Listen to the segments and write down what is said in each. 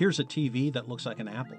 Here's a TV that looks like an apple.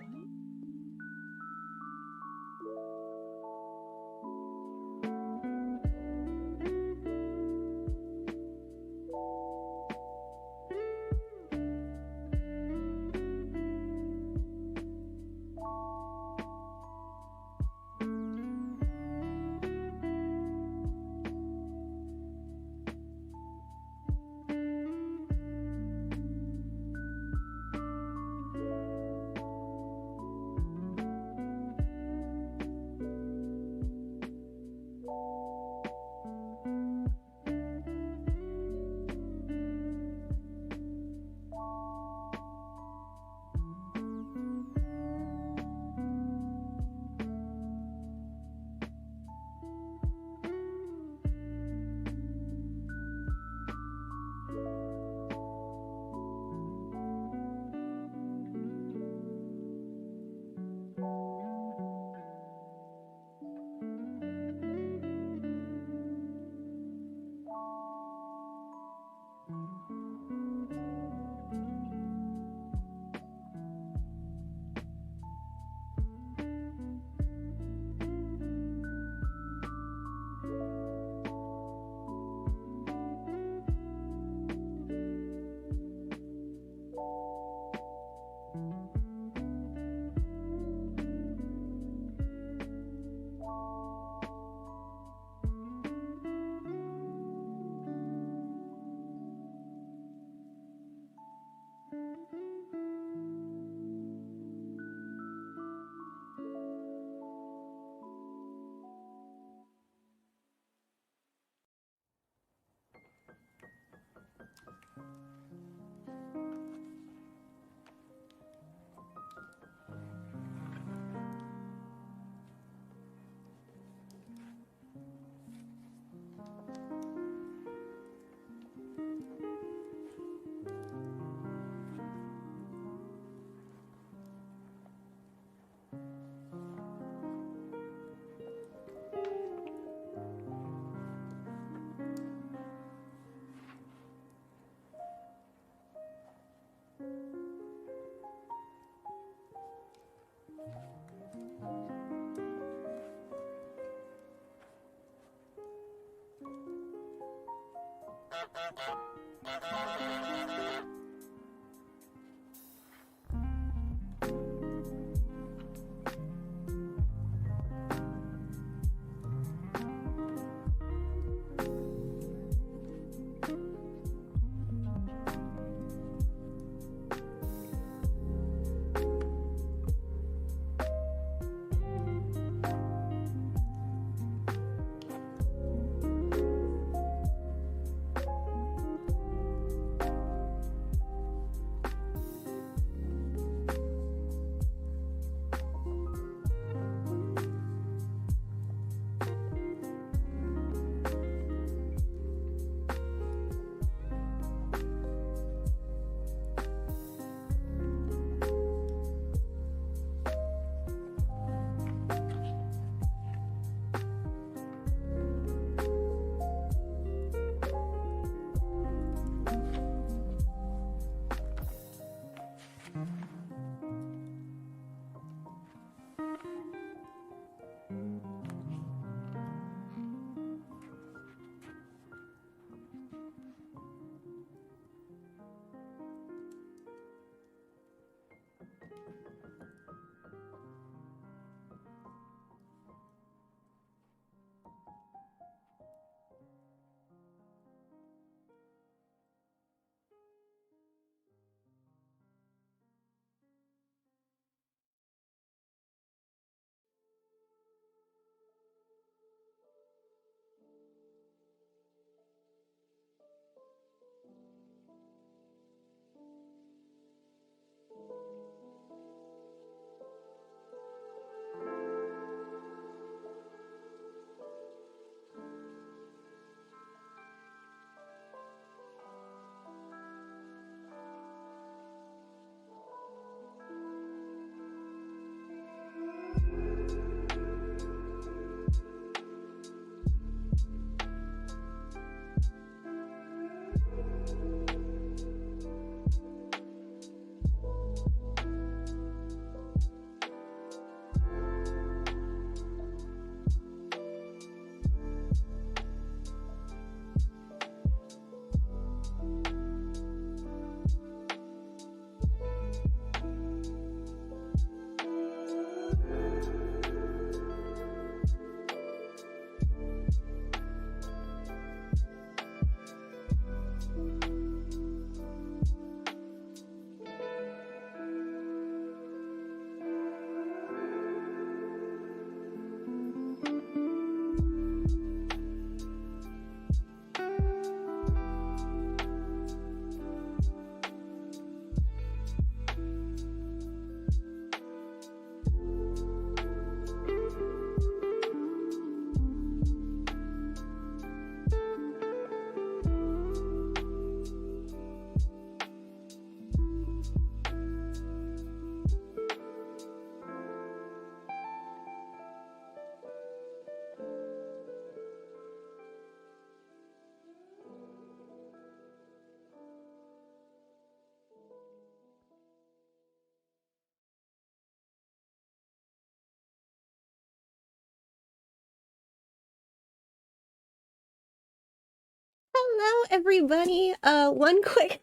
hello everybody. One quick,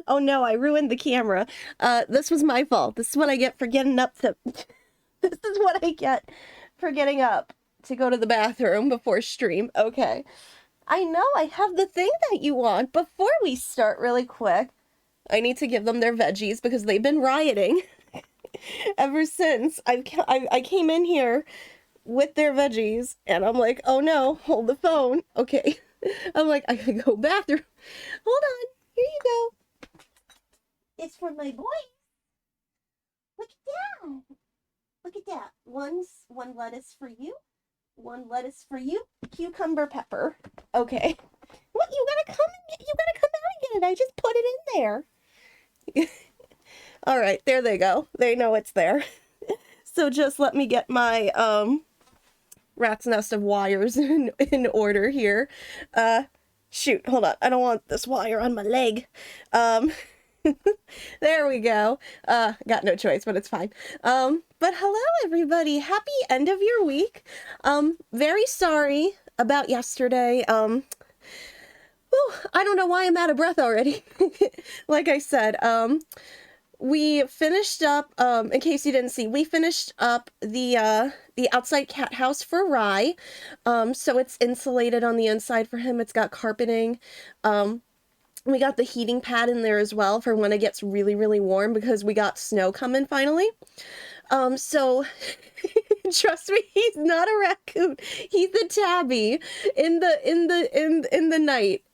oh no, I ruined the camera. This was my fault. This is what I get for getting up to, this is what I get for getting up to go to the bathroom before stream. Okay. I know I have the thing that you want. Before we start really quick, I need to give them their veggies because they've been rioting ever since I came in here with their veggies, and I'm like, oh no, hold the phone. Okay. I'm like, I gotta go bathroom. Hold on. Here you go. It's for my boy. Look at that. Look at that. One lettuce for you. One lettuce for you. Cucumber pepper. Okay. What? You gotta come out and get it. I just put it in there. All right, there they go. They know it's there. So just let me get my rat's nest of wires in order here. Shoot, hold on. I don't want this wire on my leg. There we go. Got no choice, but it's fine. But hello everybody. Happy end of your week. Very sorry about yesterday. I don't know why I'm out of breath already. Like I said, we finished up, in case you didn't see, we finished up the outside cat house for Rye. So it's insulated on the inside for him. It's got carpeting. We got the heating pad in there as well for when it gets really, really warm because we got snow coming finally. So trust me, he's not a raccoon. He's a tabby. In the night,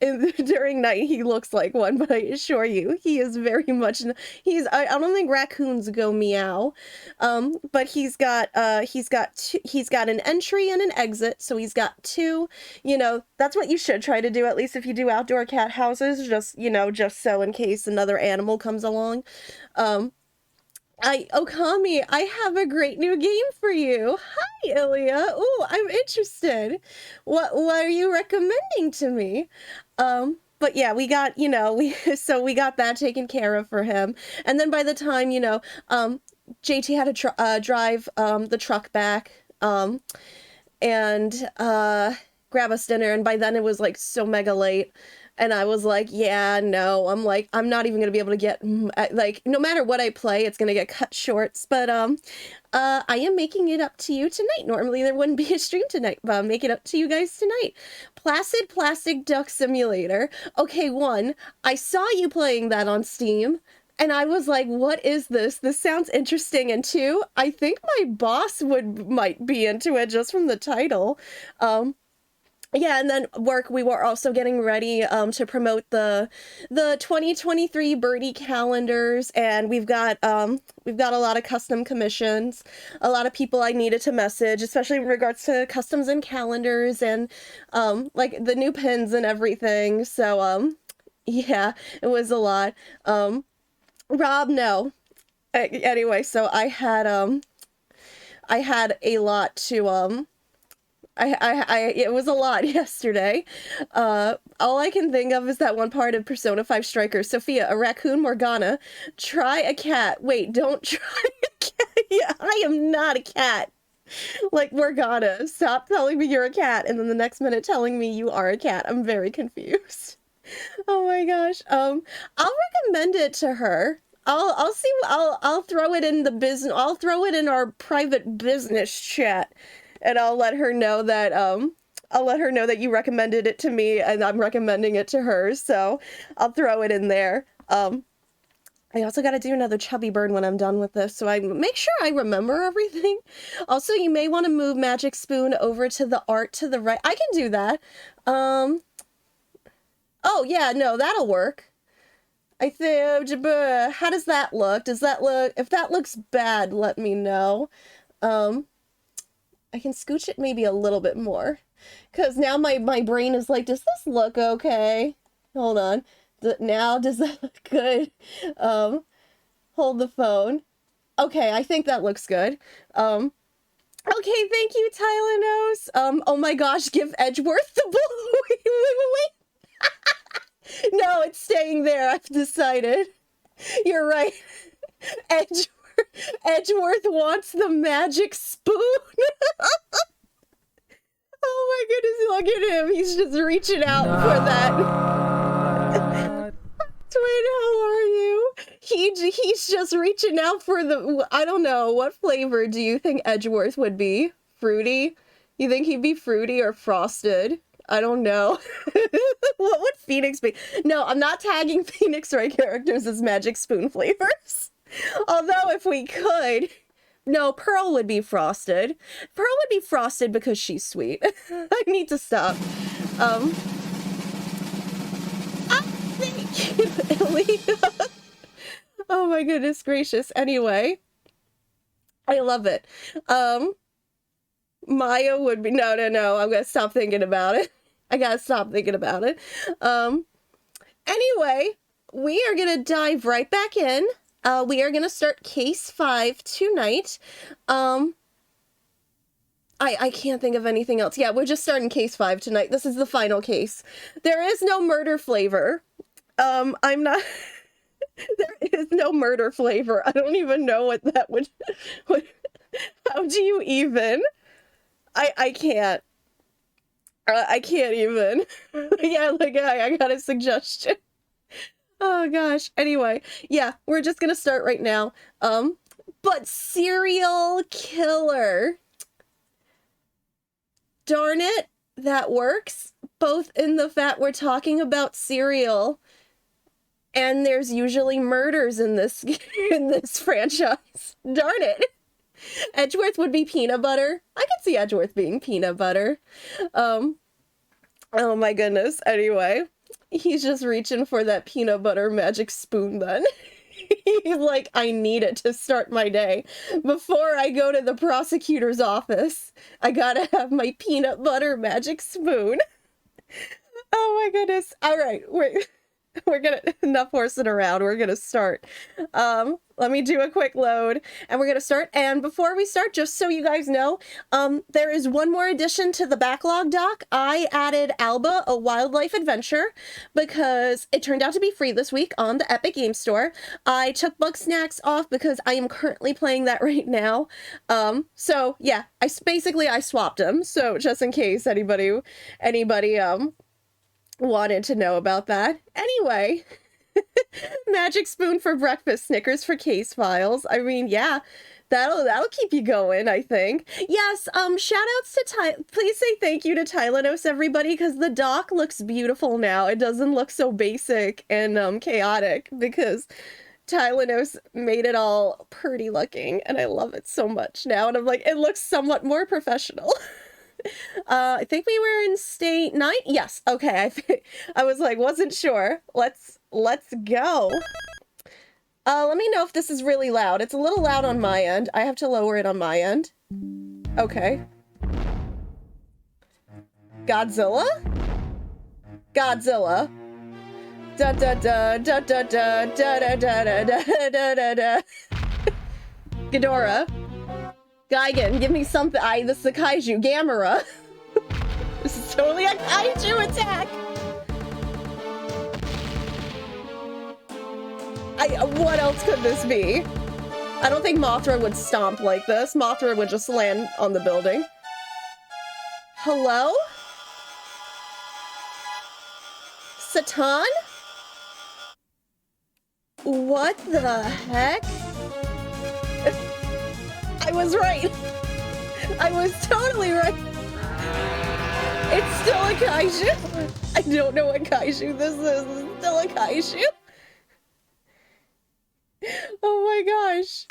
during night, he looks like one, but I assure you, he is very much. I don't think raccoons go meow. But he's got an entry and an exit, so he's got two. You know, that's what you should try to do, at least if you do outdoor cat houses. Just so in case another animal comes along. Okami, I have a great new game for you. Hi, Ilya. Ooh, I'm interested. What are you recommending to me? But yeah, we got, we got that taken care of for him. And then by the time, JT had to drive the truck back and grab us dinner, and by then it was like so mega late. And I was like, yeah, no, I'm not even going to be able to get, no matter what I play, it's going to get cut shorts. But I am making it up to you tonight. Normally there wouldn't be a stream tonight, but I'll make it up to you guys tonight. Placid Plastic Duck Simulator. Okay, one, I saw you playing that on Steam, and I was like, what is this? This sounds interesting. And two, I think my boss might be into it just from the title. Yeah, and then work, we were also getting ready to promote the 2023 birdie calendars, and we've got a lot of custom commissions, a lot of people I needed to message, especially in regards to customs and calendars and like the new pins and everything. So yeah, it was a lot. Rob, no. Anyway, so I had a lot to it was a lot yesterday. All I can think of is that one part of Persona 5 Strikers. Sophia, a raccoon Morgana. Try a cat. Wait, don't try a cat. Yeah, I am not a cat. Like Morgana. Stop telling me you're a cat, and then the next minute telling me you are a cat. I'm very confused. Oh my gosh. I'll recommend it to her. I'll throw it in the business. I'll throw it in our private business chat. And I'll let her know that you recommended it to me, and I'm recommending it to her, so I'll throw it in there. I also got to do another chubby bird when I'm done with this, so I make sure I remember everything. Also, you may want to move Magic Spoon over to the art to the right. I can do that. Oh, yeah, no, that'll work. I think, how does that look? If that looks bad, let me know. I can scooch it maybe a little bit more, because now my brain is like, does this look okay? Hold on. Now, does that look good? Hold the phone. Okay, I think that looks good. Okay, thank you, Tylenose. Oh my gosh, give Edgeworth the blue. Wait. No, it's staying there. I've decided. You're right. Edgeworth wants the magic spoon. Oh my goodness, look at him. He's just reaching out for that. how are you? He's just reaching out for the, I don't know, what flavor do you think Edgeworth would be? Fruity? You think he'd be fruity or frosted? I don't know. What would Phoenix be? No, I'm not tagging Phoenix Wright characters as Magic Spoon flavors. Although if we could, no, Pearl would be frosted. Pearl would be frosted because she's sweet. I need to stop. Thank you, Ellie. Oh my goodness gracious. Anyway, I love it. Maya would be, no, I'm gonna stop thinking about it. I gotta stop thinking about it. Anyway, we are gonna dive right back in. We are gonna start case 5 tonight. I can't think of anything else. Yeah, we're just starting case 5 tonight. This is the final case. There is no murder flavor. I'm not... There is no murder flavor. I don't even know what that would... How do you even... I can't. I can't even. Yeah, like, I got a suggestion. Oh, gosh. Anyway, yeah, we're just gonna start right now. But serial killer. Darn it, that works. Both in the fact we're talking about cereal, and there's usually murders in this franchise. Darn it. Edgeworth would be peanut butter. I could see Edgeworth being peanut butter. Oh my goodness. Anyway, he's just reaching for that peanut butter magic spoon then. He's like, I need it to start my day. Before I go to the prosecutor's office, I gotta have my peanut butter magic spoon. Oh my goodness. All right, we're gonna, enough horsing around, we're gonna start. Let me do a quick load, and we're gonna start. And before we start, just so you guys know, there is one more addition to the backlog doc. I added Alba, a wildlife adventure, because it turned out to be free this week on the Epic Game Store. I took Bug Snacks off because I am currently playing that right now. So yeah, I swapped them. So just in case anybody wanted to know about that. Anyway, magic spoon for breakfast, Snickers for case files. I mean, yeah, that'll keep you going, I think. Yes, shout outs to please say thank you to Tylanos, everybody, because the doc looks beautiful now. It doesn't look so basic and chaotic, because Tylanos made it all pretty looking, and I love it so much now, and I'm like, it looks somewhat more professional. I think we were in state 9. Yes. Okay. I was like, wasn't sure. Let's go. Let me know if this is really loud. It's a little loud on my end. I have to lower it on my end. Okay. Godzilla? Godzilla. Da da da da da da da da da da da da da. Ghidorah. Gigan, give me something. This is a kaiju. Gamera. This is totally a kaiju attack. What else could this be? I don't think Mothra would stomp like this. Mothra would just land on the building. Hello? Satan? What the heck? I was right. I was totally right. It's still a kaiju. I don't know what kaiju this is. It's still a kaiju. Oh my gosh.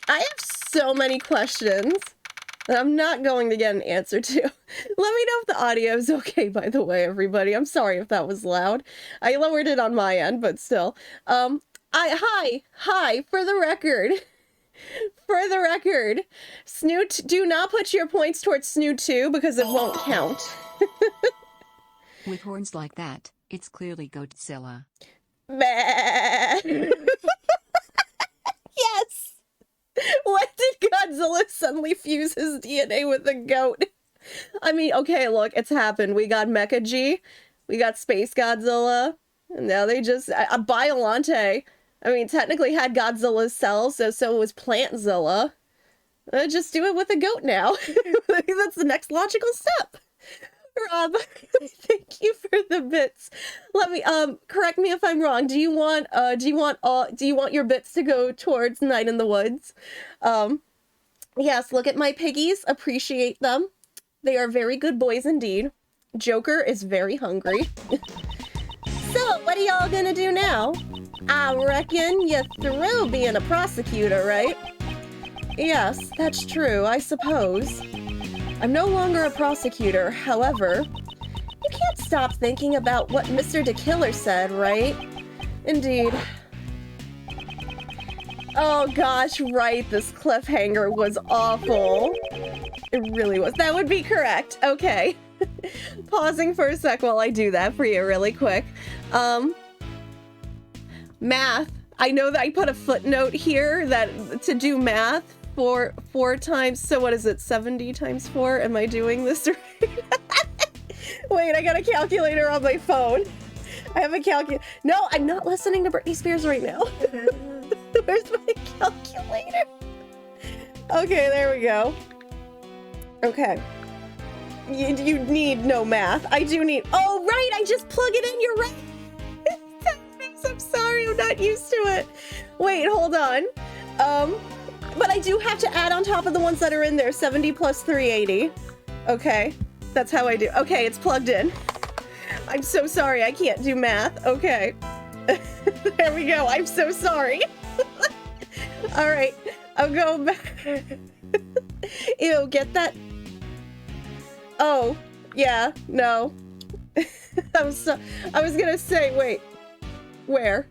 I have so many questions that I'm not going to get an answer to. Let me know if the audio is okay, by the way, everybody. I'm sorry if that was loud. I lowered it on my end, but still. Hi, for the record, Snoot, do not put your points towards Snoot 2 because it won't count. With horns like that, it's clearly Goatzilla. Yes! When did Godzilla suddenly fuse his DNA with a goat? I mean, okay, look, it's happened. We got Mecha G, we got Space Godzilla, and now they just... Biolante, I mean, technically had Godzilla's cells, so was Plantzilla. Just do it with a goat now. I think that's the next logical step. Rob, thank you for the bits. Let me correct me if I'm wrong. Do you want your bits to go towards Night in the Woods? Yes, look at my piggies. Appreciate them. They are very good boys indeed. Joker is very hungry. So, what are y'all gonna do now? I reckon you're through being a prosecutor, right? Yes, that's true, I suppose. I'm no longer a prosecutor, however, you can't stop thinking about what Mr. DeKiller said, right? Indeed. Oh gosh, right, this cliffhanger was awful. It really was. That would be correct. Okay. Pausing for a sec while I do that for you really quick. Math. I know that I put a footnote here that to do math for 4 times. So what is it? 70 times 4? Am I doing this right? Wait, I got a calculator on my phone. I have a calculator. No, I'm not listening to Britney Spears right now. Where's my calculator? Okay, there we go. Okay. You need no math. I do need... Oh, right! I just plug it in. You're right. I'm sorry. I'm not used to it. Wait, hold on. But I do have to add on top of the ones that are in there. 70 plus 380. Okay. That's how I do. Okay, it's plugged in. I'm so sorry. I can't do math. Okay. There we go. I'm so sorry. All right. I'll go back. Ew, get that... Oh, yeah, no. I was gonna say, wait. Where?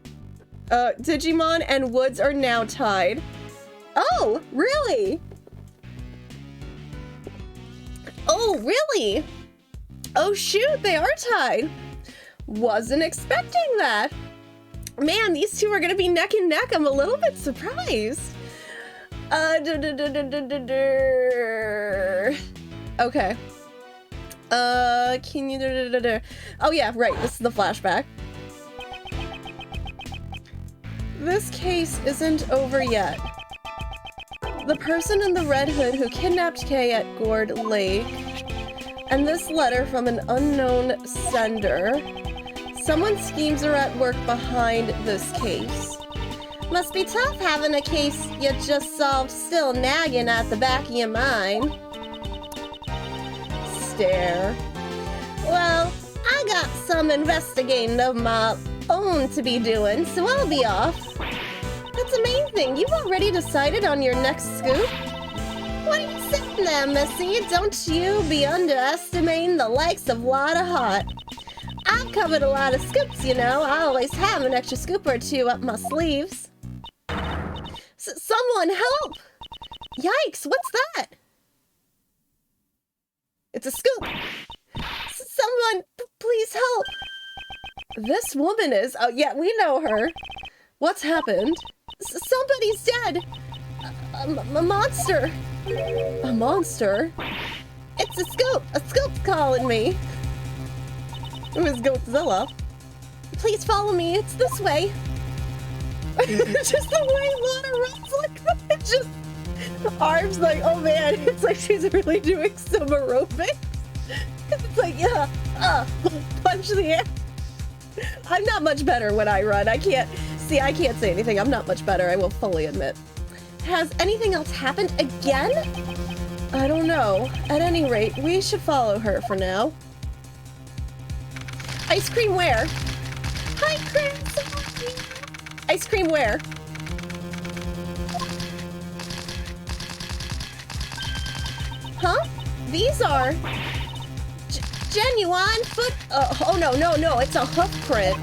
Digimon and Woods are now tied. Oh, really? Oh, really? Oh, shoot, they are tied. Wasn't expecting that. Man, these two are gonna be neck and neck. I'm a little bit surprised. Okay. Can you... Oh, yeah, right. This is the flashback. This case isn't over yet. The person in the red hood who kidnapped Kay at Gourd Lake, and this letter from an unknown sender. Someone's schemes are at work behind this case. Must be tough having a case you just solved still nagging at the back of your mind. Stare. Well, I got some investigating of my own to be doing, so I'll be off. That's the main thing. You've already decided on your next scoop? What are you saying there, Missy? Don't you be underestimating the likes of Lotta Hot. I've covered a lot of scoops, you know. I always have an extra scoop or two up my sleeves. Someone help! Yikes, what's that? It's a scoop. Someone, please help. This woman is... Oh, yeah, we know her. What's happened? Somebody's dead. A monster. A monster? It's a scoop. A scoop's calling me. It was Goatzilla. Please follow me. It's this way. Just the way Lana runs like that. Just arms like, oh man, it's like she's really doing some aerobics. It's like, yeah, punch the air. I'm not much better when I run. I can't say anything. I'm not much better, I will fully admit. Has anything else happened again? I don't know. At any rate, we should follow her for now. Ice cream where? Hi, Chris. Ice cream where? Huh? These are genuine foot. Oh no! It's a hoof print.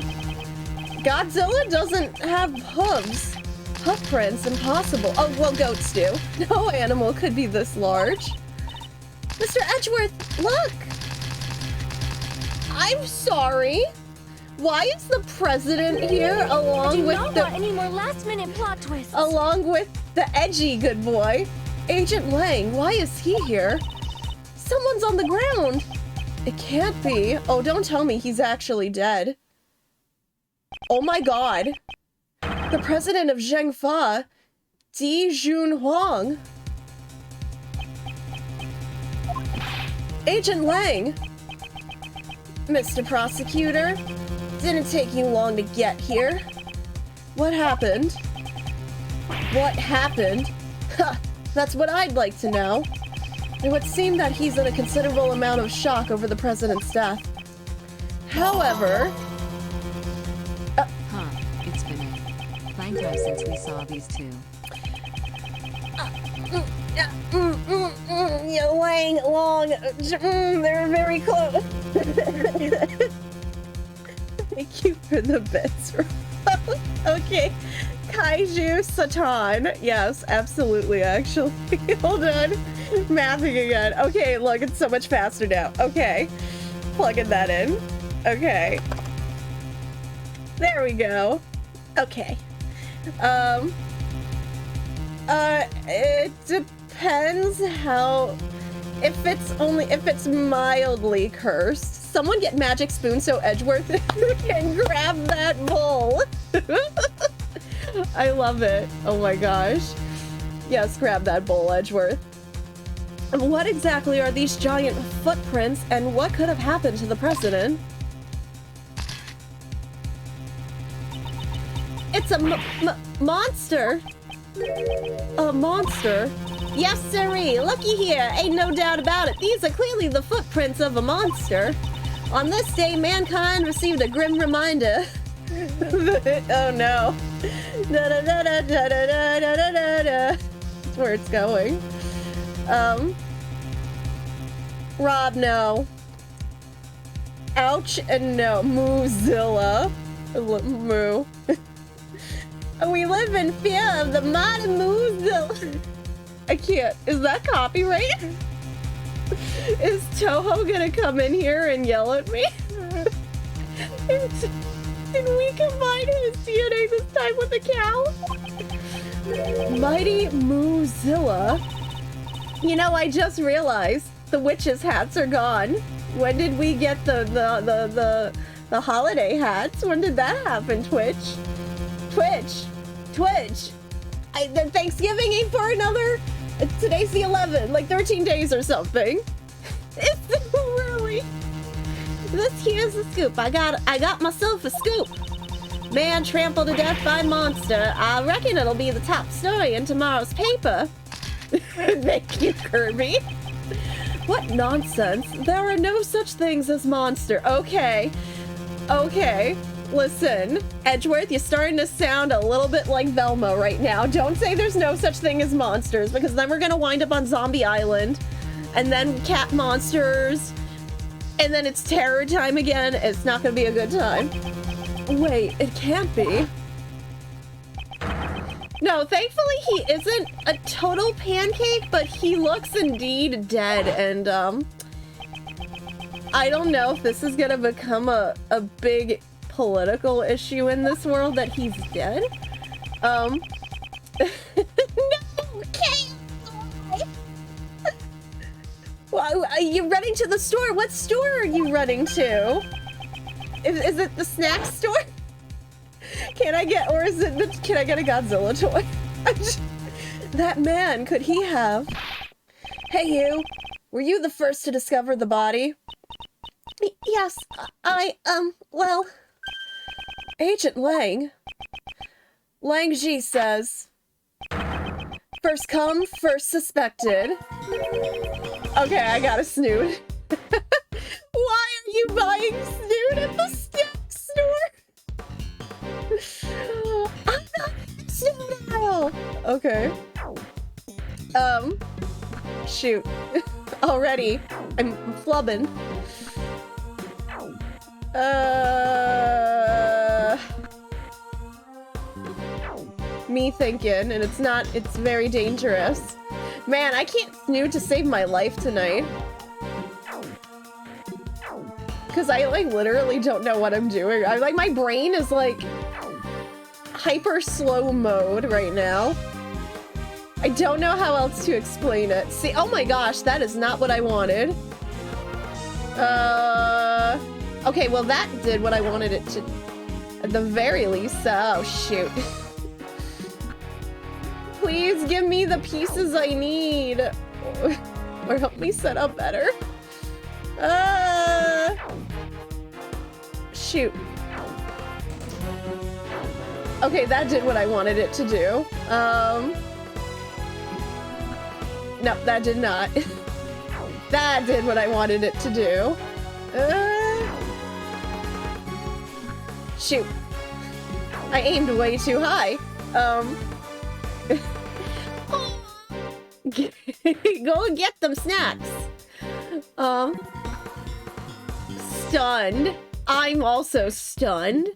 Godzilla doesn't have hooves. Hoof prints, impossible. Oh well, goats do. No animal could be this large. Mr. Edgeworth, look. I'm sorry. Why is the president here along with the... any more last-minute plot twists. Along with the edgy good boy? Agent Lang, why is he here? Someone's on the ground. It can't be. Oh, don't tell me he's actually dead. Oh my god. The president of Zhengfa, Di Jun Huang. Agent Lang. Mr. Prosecutor. Didn't take you long to get here. What happened? What happened? Ha! That's what I'd like to know. It would seem that he's in a considerable amount of shock over the president's death. However... It's been a long time since we saw these two. Yeah, long, they're very close. Thank you for the bits. Okay, Kaiju Satan. Yes, absolutely, actually. Hold on. Mathing again. Okay, look, it's so much faster now. Okay, plugging that in. Okay. There we go. Okay. It depends how... If it's mildly cursed. Someone get Magic Spoon so Edgeworth can grab that bowl. I love it. Oh my gosh. Yes, grab that bowl, Edgeworth. What exactly are these giant footprints, and what could have happened to the president? It's a monster. A monster? Yes, sirree. Looky here. Ain't no doubt about it. These are clearly the footprints of a monster. On this day, mankind received a grim reminder. Oh no. Da da da da da da da da da da. That's where it's going. Rob, no. Ouch and no. Moozilla. Moo. We live in fear of the mighty Moozilla. I can't. Is that copyright? Is Toho gonna come in here and yell at me? And we combine his DNA this time with a cow? Mighty Moozilla. You know, I just realized the witches' hats are gone. When did we get the holiday hats? When did that happen, Twitch? The Thanksgiving ain't for another... Today's the 11th, like 13 days or something. It's really... This here's the scoop. I got myself a scoop. Man trampled to death by monster. I reckon it'll be the top story in tomorrow's paper. Thank you, Kirby. What nonsense. There are no such things as monster. Okay. Listen, Edgeworth, you're starting to sound a little bit like Velma right now. Don't say there's no such thing as monsters, because then we're gonna wind up on Zombie Island, and then cat monsters, and then it's terror time again. It's not gonna be a good time. Wait, it can't be. No, thankfully he isn't a total pancake, but he looks indeed dead, and I don't know if this is gonna become a big political issue in this world that he's dead. No, can't. Well, are you running to the store? What store are you running to? Is it the snack store? Can I get a Godzilla toy? That man, could he have? Hey you, were you the first to discover the body? Yes, well... Agent Lang. Lang Ji says... First come, first suspected. Okay, I got a snoot. Why are you buying snoot at the snack store? I'm not snoot aisle. Okay. Shoot. Already. I'm flubbing. Me thinking, and it's very dangerous. Man, I can't snoot to save my life tonight. Because I, like, literally don't know what I'm doing. My brain is, like, hyper slow mode right now. I don't know how else to explain it. See, oh my gosh, that is not what I wanted. Okay, well that did what I wanted it to, at the very least. Oh, shoot. Please give me the pieces I need. Or help me set up better. shoot. Okay, that did what I wanted it to do. No, that did not. That did what I wanted it to do. Shoot. I aimed way too high. Go and get them snacks. Stunned. I'm also stunned.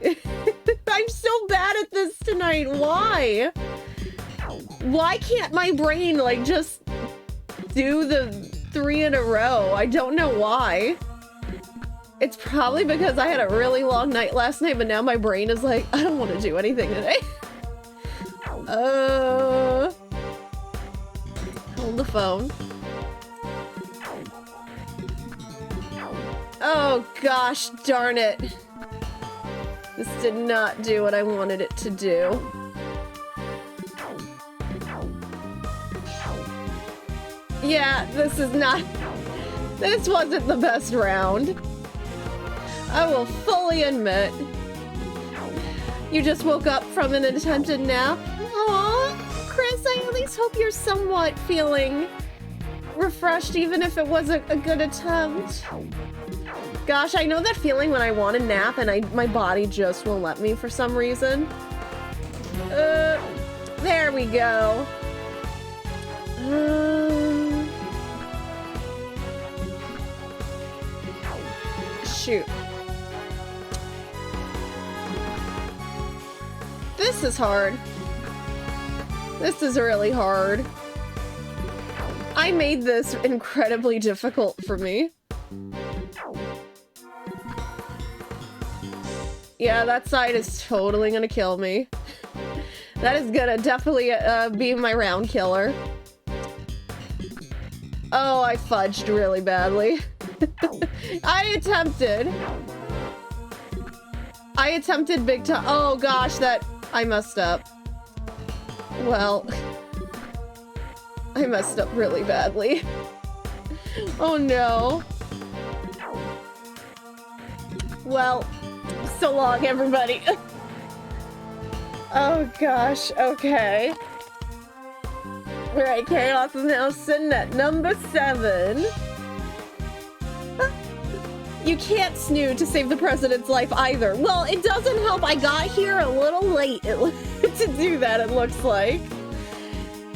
I'm so bad at this tonight. Why? Why can't my brain, like, just do the 3 in a row? I don't know why. It's probably because I had a really long night last night, but now my brain is like, I don't want to do anything today. Hold the phone. Oh gosh, darn it. This did not do what I wanted it to do. Yeah, this wasn't the best round. I will fully admit. You just woke up from an attempted nap? Aww, Chris, I at least hope you're somewhat feeling refreshed, even if it was a good attempt. Gosh, I know that feeling when I want a nap and my body just won't let me for some reason. There we go. Shoot. This is hard. This is really hard. I made this incredibly difficult for me. Yeah, that side is totally gonna kill me. That is gonna definitely be my round killer. Oh, I fudged really badly. I attempted big time. Oh gosh, I messed up. Well, I messed up really badly. Oh no. Well, so long, everybody. Oh gosh, okay. Alright, Chaos is now sitting at number 7. You can't snoo to save the president's life either. Well, it doesn't help. I got here a little late to do that, it looks like.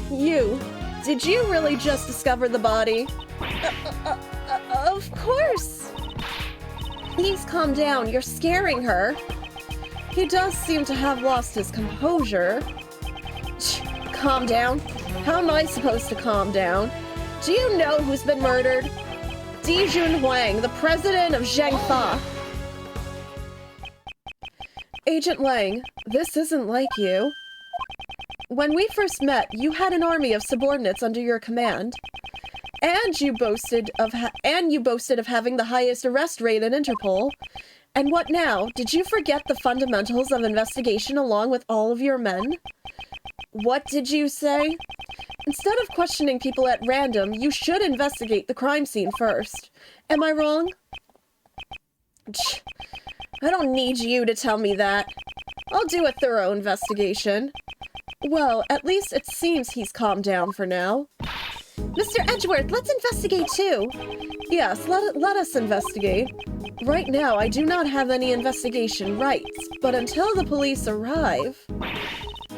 Did you really just discover the body? Of course. Please calm down. You're scaring her. He does seem to have lost his composure. Calm down? How am I supposed to calm down? Do you know who's been murdered? Dijun Huang, the president of Zencha. Agent Wang, this isn't like you. When we first met, you had an army of subordinates under your command. And you boasted of having the highest arrest rate in Interpol. And what now? Did you forget the fundamentals of investigation along with all of your men? What did you say? Instead of questioning people at random, you should investigate the crime scene first. Am I wrong? I don't need you to tell me that. I'll do a thorough investigation. Well, at least it seems he's calmed down for now. Mr. Edgeworth, let's investigate too. Yes, let us investigate. Right now, I do not have any investigation rights, but until the police arrive...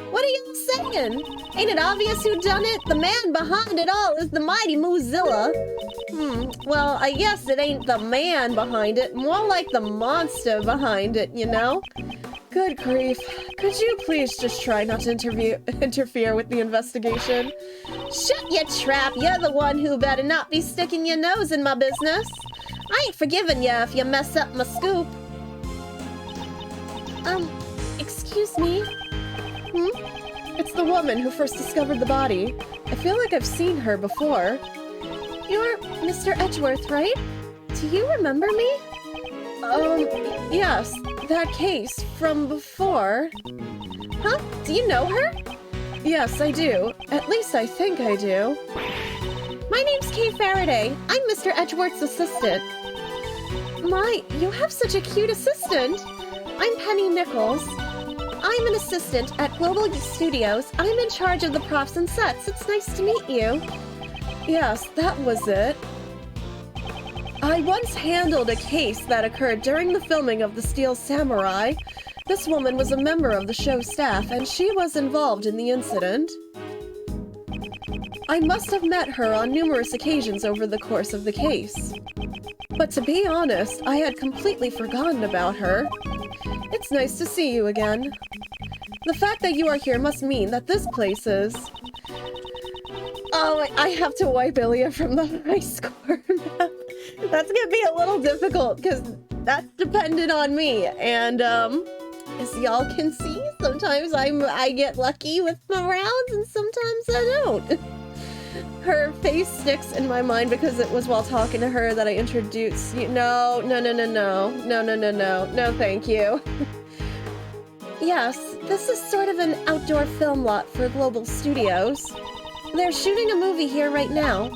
What are you saying? Ain't it obvious who done it? The man behind it all is the mighty Moozilla. Well, I guess it ain't the man behind it, more like the monster behind it, you know? Good grief. Could you please just try not to interfere with the investigation? Shut your trap. You're the one who better not be sticking your nose in my business. I ain't forgiving you if you mess up my scoop. Excuse me? It's the woman who first discovered the body. I feel like I've seen her before. You're Mr. Edgeworth, right? Do you remember me? Yes, that case from before. Huh? Do you know her? Yes, I do. At least I think I do. My name's Kay Faraday. I'm Mr. Edgeworth's assistant. My, you have such a cute assistant. I'm Penny Nichols. I'm an assistant at Global Studios. I'm in charge of the props and sets. It's nice to meet you. Yes, that was it. I once handled a case that occurred during the filming of The Steel Samurai. This woman was a member of the show staff, and she was involved in the incident. I must have met her on numerous occasions over the course of the case. But to be honest, I had completely forgotten about her. It's nice to see you again. The fact that you are here must mean that this place is... Oh, I have to wipe Ilya from the high score map. That's gonna be a little difficult, because that's dependent on me. And, as y'all can see, sometimes I get lucky with my rounds, and sometimes I don't. Her face sticks in my mind because it was while talking to her that I introduced you. No, thank you. Yes, this is sort of an outdoor film lot for Global Studios. They're shooting a movie here right now.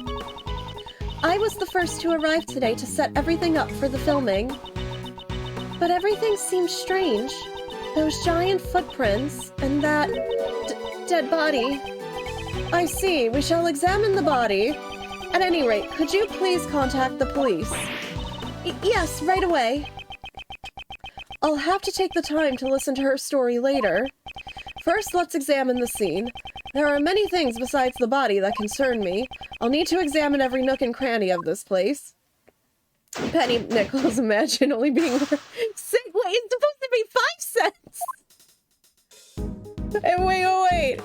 I was the first to arrive today to set everything up for the filming. But everything seems strange. Those giant footprints and that dead body. I see. We shall examine the body. At any rate, could you please contact the police? Yes, right away. I'll have to take the time to listen to her story later. First, let's examine the scene. There are many things besides the body that concern me. I'll need to examine every nook and cranny of this place. Penny Nichols, imagine only being worth 6. Wait, it's supposed to be 5 cents! Hey, wait.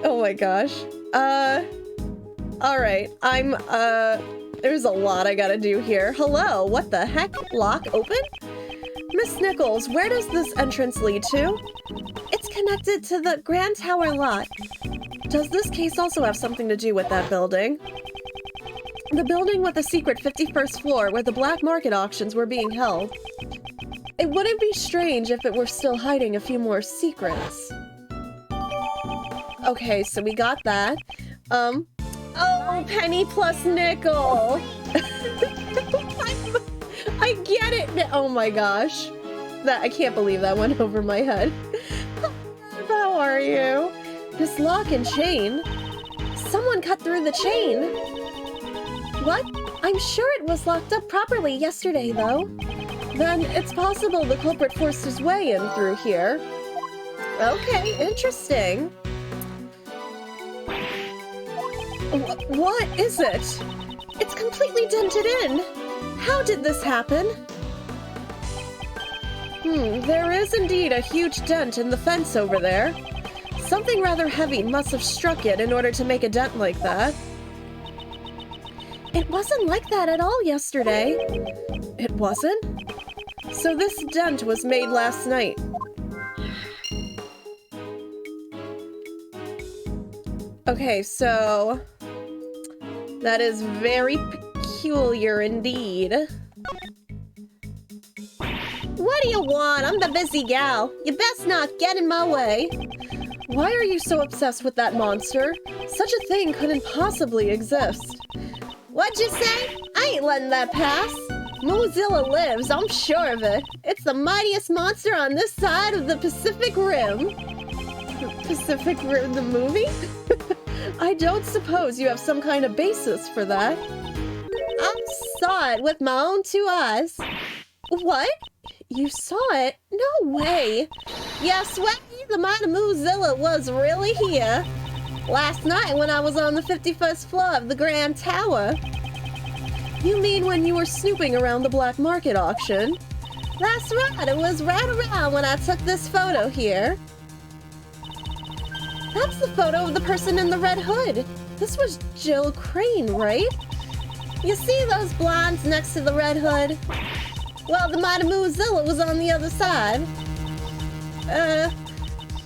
Oh my gosh. Alright. There's a lot I gotta do here. Hello, what the heck? Lock open? Miss Nichols, where does this entrance lead to? It's connected to the Grand Tower lot. Does this case also have something to do with that building? The building with the secret 51st floor where the black market auctions were being held. It wouldn't be strange if it were still hiding a few more secrets. Okay, so we got that. Oh, penny plus nickel! I get it! Oh my gosh. I can't believe that went over my head. How are you? This lock and chain? Someone cut through the chain! What? I'm sure it was locked up properly yesterday, though. Then it's possible the culprit forced his way in through here. Okay, interesting. What is it? It's completely dented in. How did this happen? There is indeed a huge dent in the fence over there. Something rather heavy must have struck it in order to make a dent like that. It wasn't like that at all yesterday. It wasn't? So this dent was made last night. Okay, so... that is very peculiar indeed. What do you want? I'm the busy gal. You best not get in my way. Why are you so obsessed with that monster? Such a thing couldn't possibly exist. What'd you say? I ain't letting that pass. Moozilla lives, I'm sure of it. It's the mightiest monster on this side of the Pacific Rim. Pacific Rim, the movie? I don't suppose you have some kind of basis for that. I saw it with my own 2 eyes. What? You saw it? No way. Yes way, the mighty Moozilla was really here. Last night when I was on the 51st floor of the Grand Tower. You mean when you were snooping around the black market auction? That's right, it was right around when I took this photo here. That's the photo of the person in the red hood. This was Jill Crane, right? You see those blondes next to the red hood? Well, the mighty Moozilla was on the other side.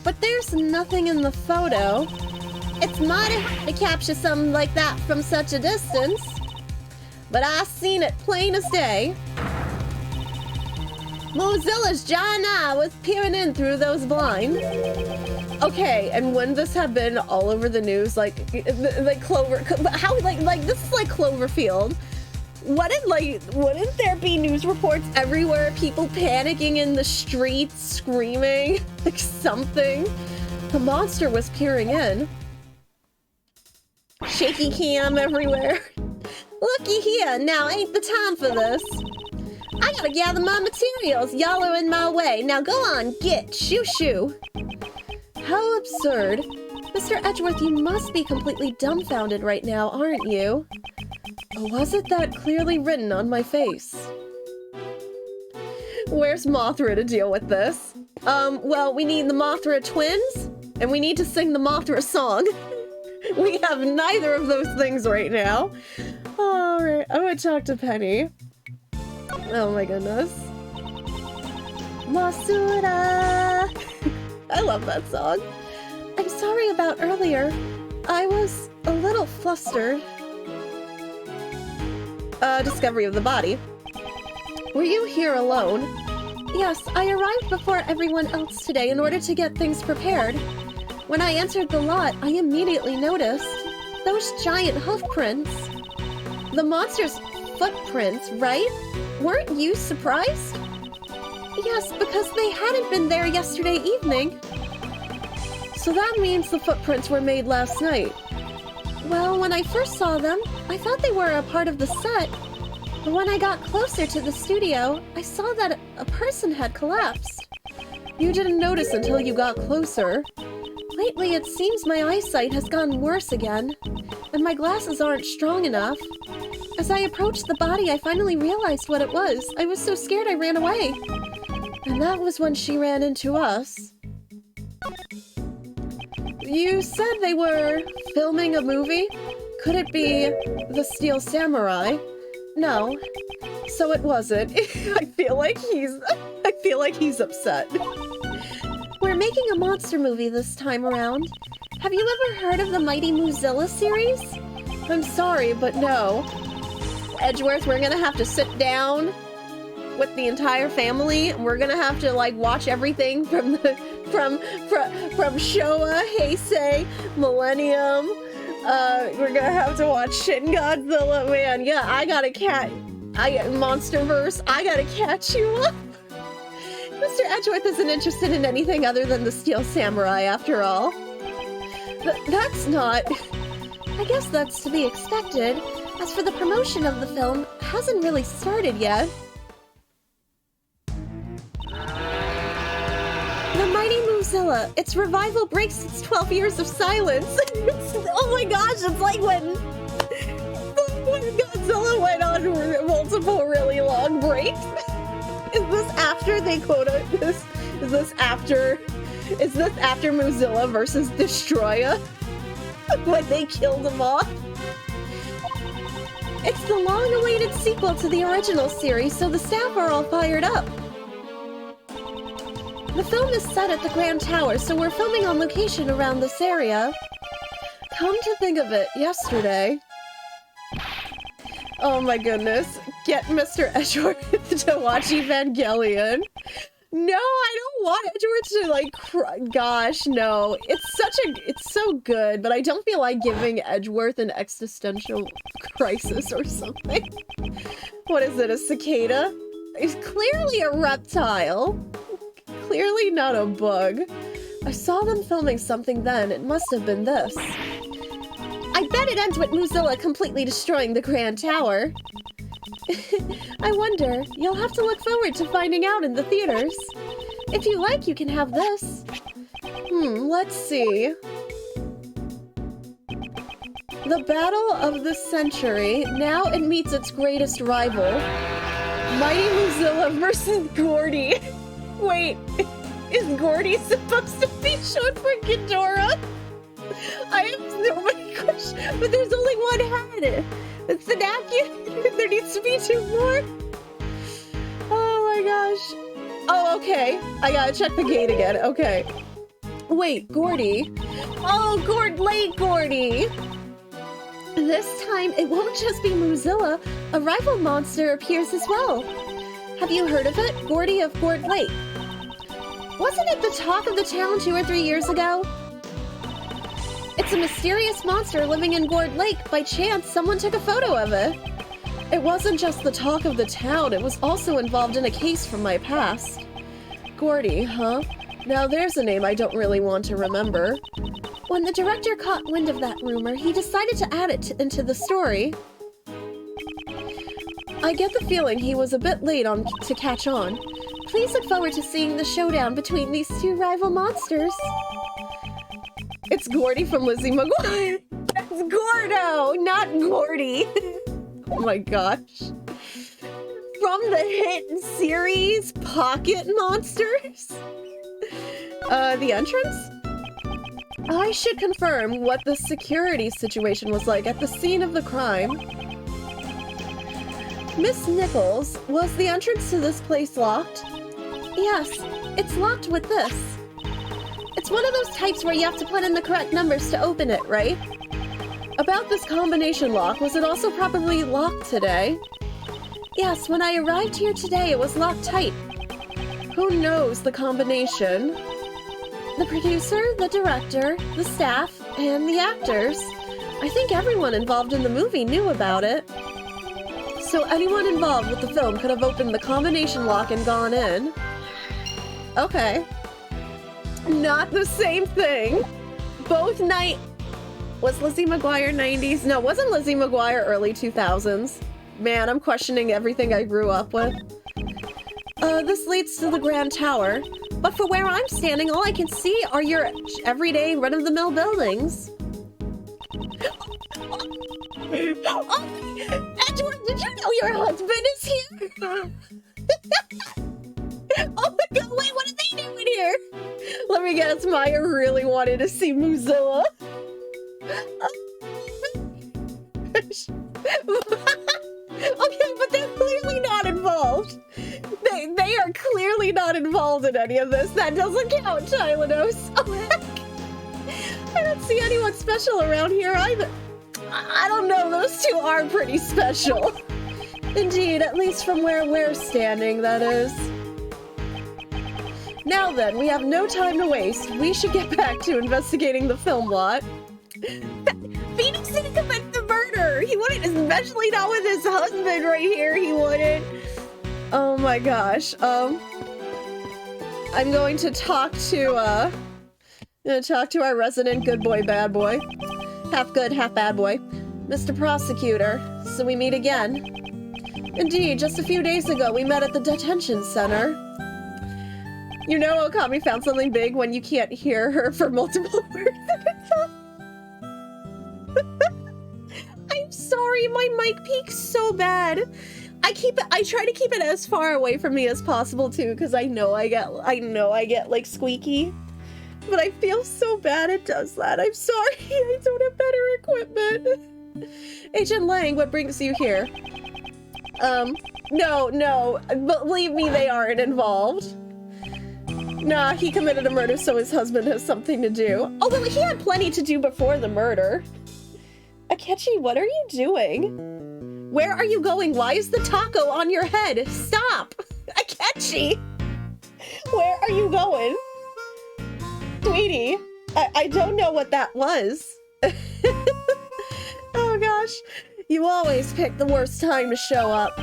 But there's nothing in the photo. It's mighty hard to capture something like that from such a distance. But I seen it plain as day. Moozilla's giant eye was peering in through those blinds. Okay, and wouldn't this have been all over the news, like Clover? How, like this is like Cloverfield. Wouldn't there be news reports everywhere? People panicking in the streets, screaming, like something. The monster was peering in. Shaky cam everywhere. Looky here, now ain't the time for this. I gotta gather my materials. Y'all are in my way. Now go on, get, shoo. How absurd. Mr. Edgeworth, you must be completely dumbfounded right now, aren't you? Or was it that clearly written on my face? Where's Mothra to deal with this? Well, we need the Mothra twins, and we need to sing the Mothra song. We have neither of those things right now. Alright, I'm gonna talk to Penny. Oh my goodness. Masura! I love that song. I'm sorry about earlier. I was a little flustered. Discovery of the body. Were you here alone? Yes, I arrived before everyone else today in order to get things prepared. When I entered the lot, I immediately noticed those giant hoof prints. The monster's footprints, right? Weren't you surprised? Yes, because they hadn't been there yesterday evening. So that means the footprints were made last night. Well, when I first saw them, I thought they were a part of the set. But when I got closer to the studio, I saw that a person had collapsed. You didn't notice until you got closer. Lately, it seems my eyesight has gotten worse again, and my glasses aren't strong enough. As I approached the body, I finally realized what it was. I was so scared I ran away. And that was when she ran into us. You said they were filming a movie? Could it be The Steel Samurai? No. So it wasn't. I feel like he's upset. We're making a monster movie this time around. Have you ever heard of the Mighty Moozilla series? I'm sorry, but no. Edgeworth, we're gonna have to sit down with the entire family, and we're gonna have to like watch everything from Showa, Heisei, Millennium. We're gonna have to watch Shin Godzilla, man. Yeah, Monsterverse. I gotta catch you up. Mr. Edgeworth isn't interested in anything other than the Steel Samurai, after all. That's not... I guess that's to be expected. As for the promotion of the film, hasn't really started yet. The Mighty Moozilla. Its revival breaks its 12 years of silence. Oh my gosh, it's like when Godzilla went on multiple really long breaks. Is this after they quoted this? Is this after Moozilla versus Destroya? When they killed him off? It's the long-awaited sequel to the original series, so the staff are all fired up. The film is set at the Grand Tower, so we're filming on location around this area. Come to think of it, yesterday... Oh my goodness. Get Mr. Edgeworth to watch Evangelion. No, I don't want Edgeworth to like cry. Gosh, no. It's so good, but I don't feel like giving Edgeworth an existential crisis or something. What is it, a cicada? It's clearly a reptile. Clearly not a bug. I saw them filming something then. It must have been this. I bet it ends with Moozilla completely destroying the Grand Tower. I wonder, you'll have to look forward to finding out in the theaters. If you like, you can have this. Let's see. The battle of the century. Now it meets its greatest rival. Mighty Moozilla versus Gordy. Wait, is Gordy supposed to be short for Ghidorah? I have so many questions, but there's only one head. It's inaccurate. There needs to be two more. Oh my gosh. Oh, okay. I gotta check the gate again. Okay. Wait, Gordy. Oh, Late Gordy. This time, it won't just be Moozilla. A rival monster appears as well. Have you heard of it? Gordy of Gord Lake. Wasn't it the talk of the town 2 or 3 years ago? It's a mysterious monster living in Gord Lake. By chance, someone took a photo of it. It wasn't just the talk of the town, it was also involved in a case from my past. Gordy, huh? Now there's a name I don't really want to remember. When the director caught wind of that rumor, he decided to add it into the story. I get the feeling he was a bit late to catch on. Please look forward to seeing the showdown between these two rival monsters. It's Gordy from Lizzie McGuire. It's Gordo, not Gordy. Oh my gosh. From the hit series Pocket Monsters? The entrance? I should confirm what the security situation was like at the scene of the crime. Miss Nichols, was the entrance to this place locked? Yes, it's locked with this. It's one of those types where you have to put in the correct numbers to open it, right? About this combination lock, was it also probably locked today? Yes, when I arrived here today, it was locked tight. Who knows the combination? The producer, the director, the staff, and the actors. I think everyone involved in the movie knew about it. So anyone involved with the film could have opened the combination lock and gone in. Okay. Not the same thing. Both Was Lizzie McGuire 90s? No, wasn't Lizzie McGuire early 2000s? Man, I'm questioning everything I grew up with. This leads to the Grand Tower. But for where I'm standing, all I can see are your everyday run-of-the-mill buildings. Oh, Edward, did you know your husband is here? Oh my god, wait, what are they doing here? Let me guess, Maya really wanted to see Moozilla. Okay, but they're clearly not involved. They are clearly not involved in any of this. That doesn't count, Tylenose. Oh heck. I don't see anyone special around here either. I don't know, those two are pretty special. Indeed, at least from where we're standing, that is. Now then, we have no time to waste. We should get back to investigating the film lot. Phoenix didn't commit the murder! He wouldn't, especially not with his husband right here, he wouldn't. Oh my gosh. I'm going to talk to our resident good boy, bad boy. Half good, half bad boy. Mr. Prosecutor, so we meet again. Indeed, just a few days ago, we met at the detention center. You know Okami found something big when you can't hear her for multiple words at a time. I'm sorry, my mic peaks so bad. I try to keep it as far away from me as possible too, because I know I get like squeaky. But I feel so bad it does that. I'm sorry, I don't have better equipment. Agent Lang, what brings you here? No, believe me, they aren't involved. Nah, he committed a murder so his husband has something to do. Although he had plenty to do before the murder. Akechi, what are you doing? Where are you going? Why is the taco on your head? Stop! Akechi! Where are you going? Sweetie, I don't know what that was. Oh gosh, you always pick the worst time to show up.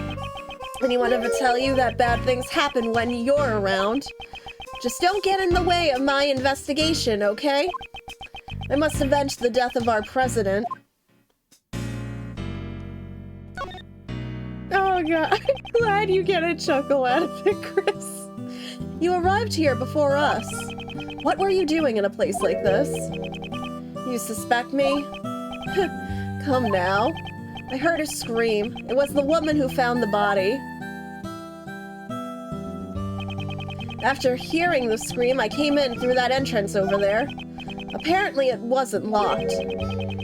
Anyone ever tell you that bad things happen when you're around? Just don't get in the way of my investigation, okay? I must avenge the death of our president. Oh god, I'm glad you get a chuckle out of it, Chris. You arrived here before us. What were you doing in a place like this? You suspect me? Come now. I heard a scream. It was the woman who found the body. After hearing the scream, I came in through that entrance over there. Apparently it wasn't locked.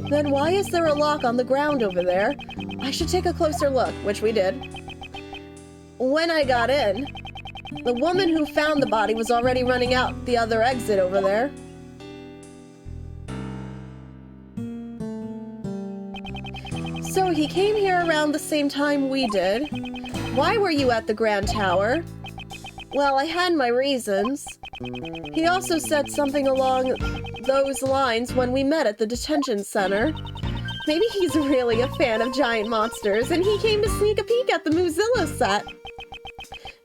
Then why is there a lock on the ground over there? I should take a closer look, which we did. When I got in, the woman who found the body was already running out the other exit over there. So he came here around the same time we did. Why were you at the Grand Tower? Well, I had my reasons. He also said something along those lines when we met at the detention center. Maybe he's really a fan of giant monsters, and he came to sneak a peek at the Moozilla set.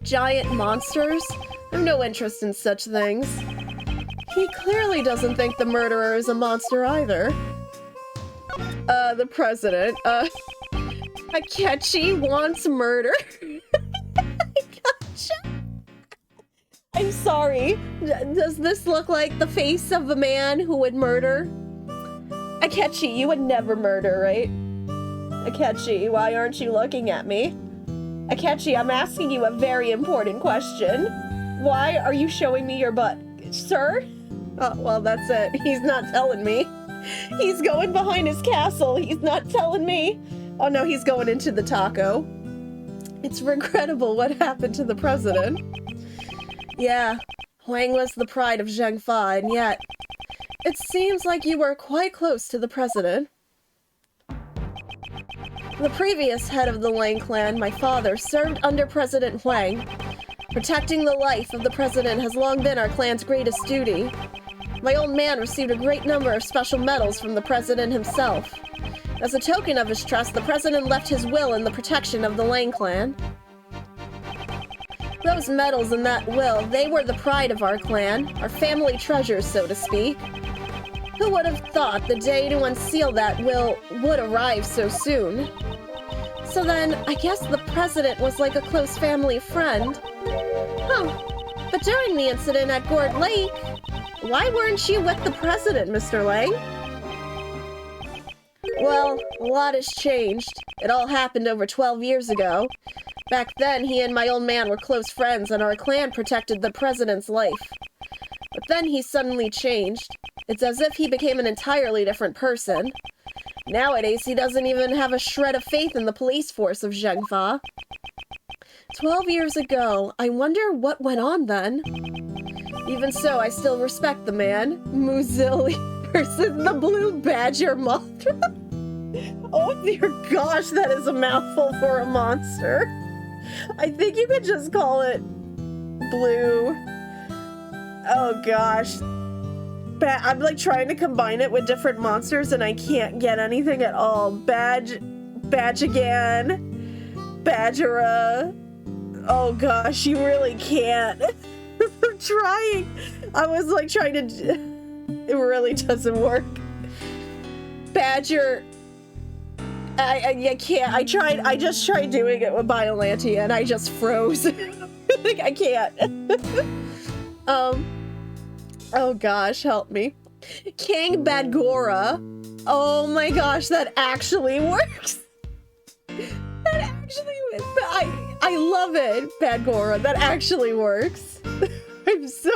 Giant monsters? I have no interest in such things. He clearly doesn't think the murderer is a monster either. The president, Akechi wants murder. Gotcha. I'm sorry. Does this look like the face of a man who would murder? Akechi, you would never murder, right? Akechi, why aren't you looking at me? Akechi, I'm asking you a very important question. Why are you showing me your butt? Sir? Oh, well, that's it. He's not telling me. He's going behind his castle. He's not telling me. Oh no, he's going into the taco. It's regrettable what happened to the president. Yeah, Huang was the pride of Zhengfa, and yet it seems like you were quite close to the president. The previous head of the Lang clan, my father, served under President Huang. Protecting the life of the president has long been our clan's greatest duty. My old man received a great number of special medals from the president himself. As a token of his trust, the president left his will in the protection of the Lang clan. Those medals in that will, they were the pride of our clan, our family treasures, so to speak. Who would have thought the day to unseal that will would arrive so soon? So then, I guess the president was like a close family friend. Huh. But during the incident at Gourd Lake, why weren't you with the president, Mr. Lang? Well, a lot has changed. It all happened over 12 years ago. Back then, he and my old man were close friends, and our clan protected the president's life. But then he suddenly changed. It's as if he became an entirely different person. Nowadays, he doesn't even have a shred of faith in the police force of Zhengfa. 12 years ago, I wonder what went on then. Even so, I still respect the man. Moozilla versus the Blue Badger Mothra. Oh dear gosh, that is a mouthful for a monster. I think you could just call it blue. Oh gosh. I'm like trying to combine it with different monsters and I can't get anything at all. Badgigan. Badgera. Oh gosh, you really can't. I'm trying. I was like trying to... It really doesn't work. Badger... I can't. I just tried doing it with Biolantia and I just froze. Like, I can't. Oh gosh, help me. King Badgora. Oh my gosh, that actually works. That actually... I love it, Badgora. That actually works. I'm so...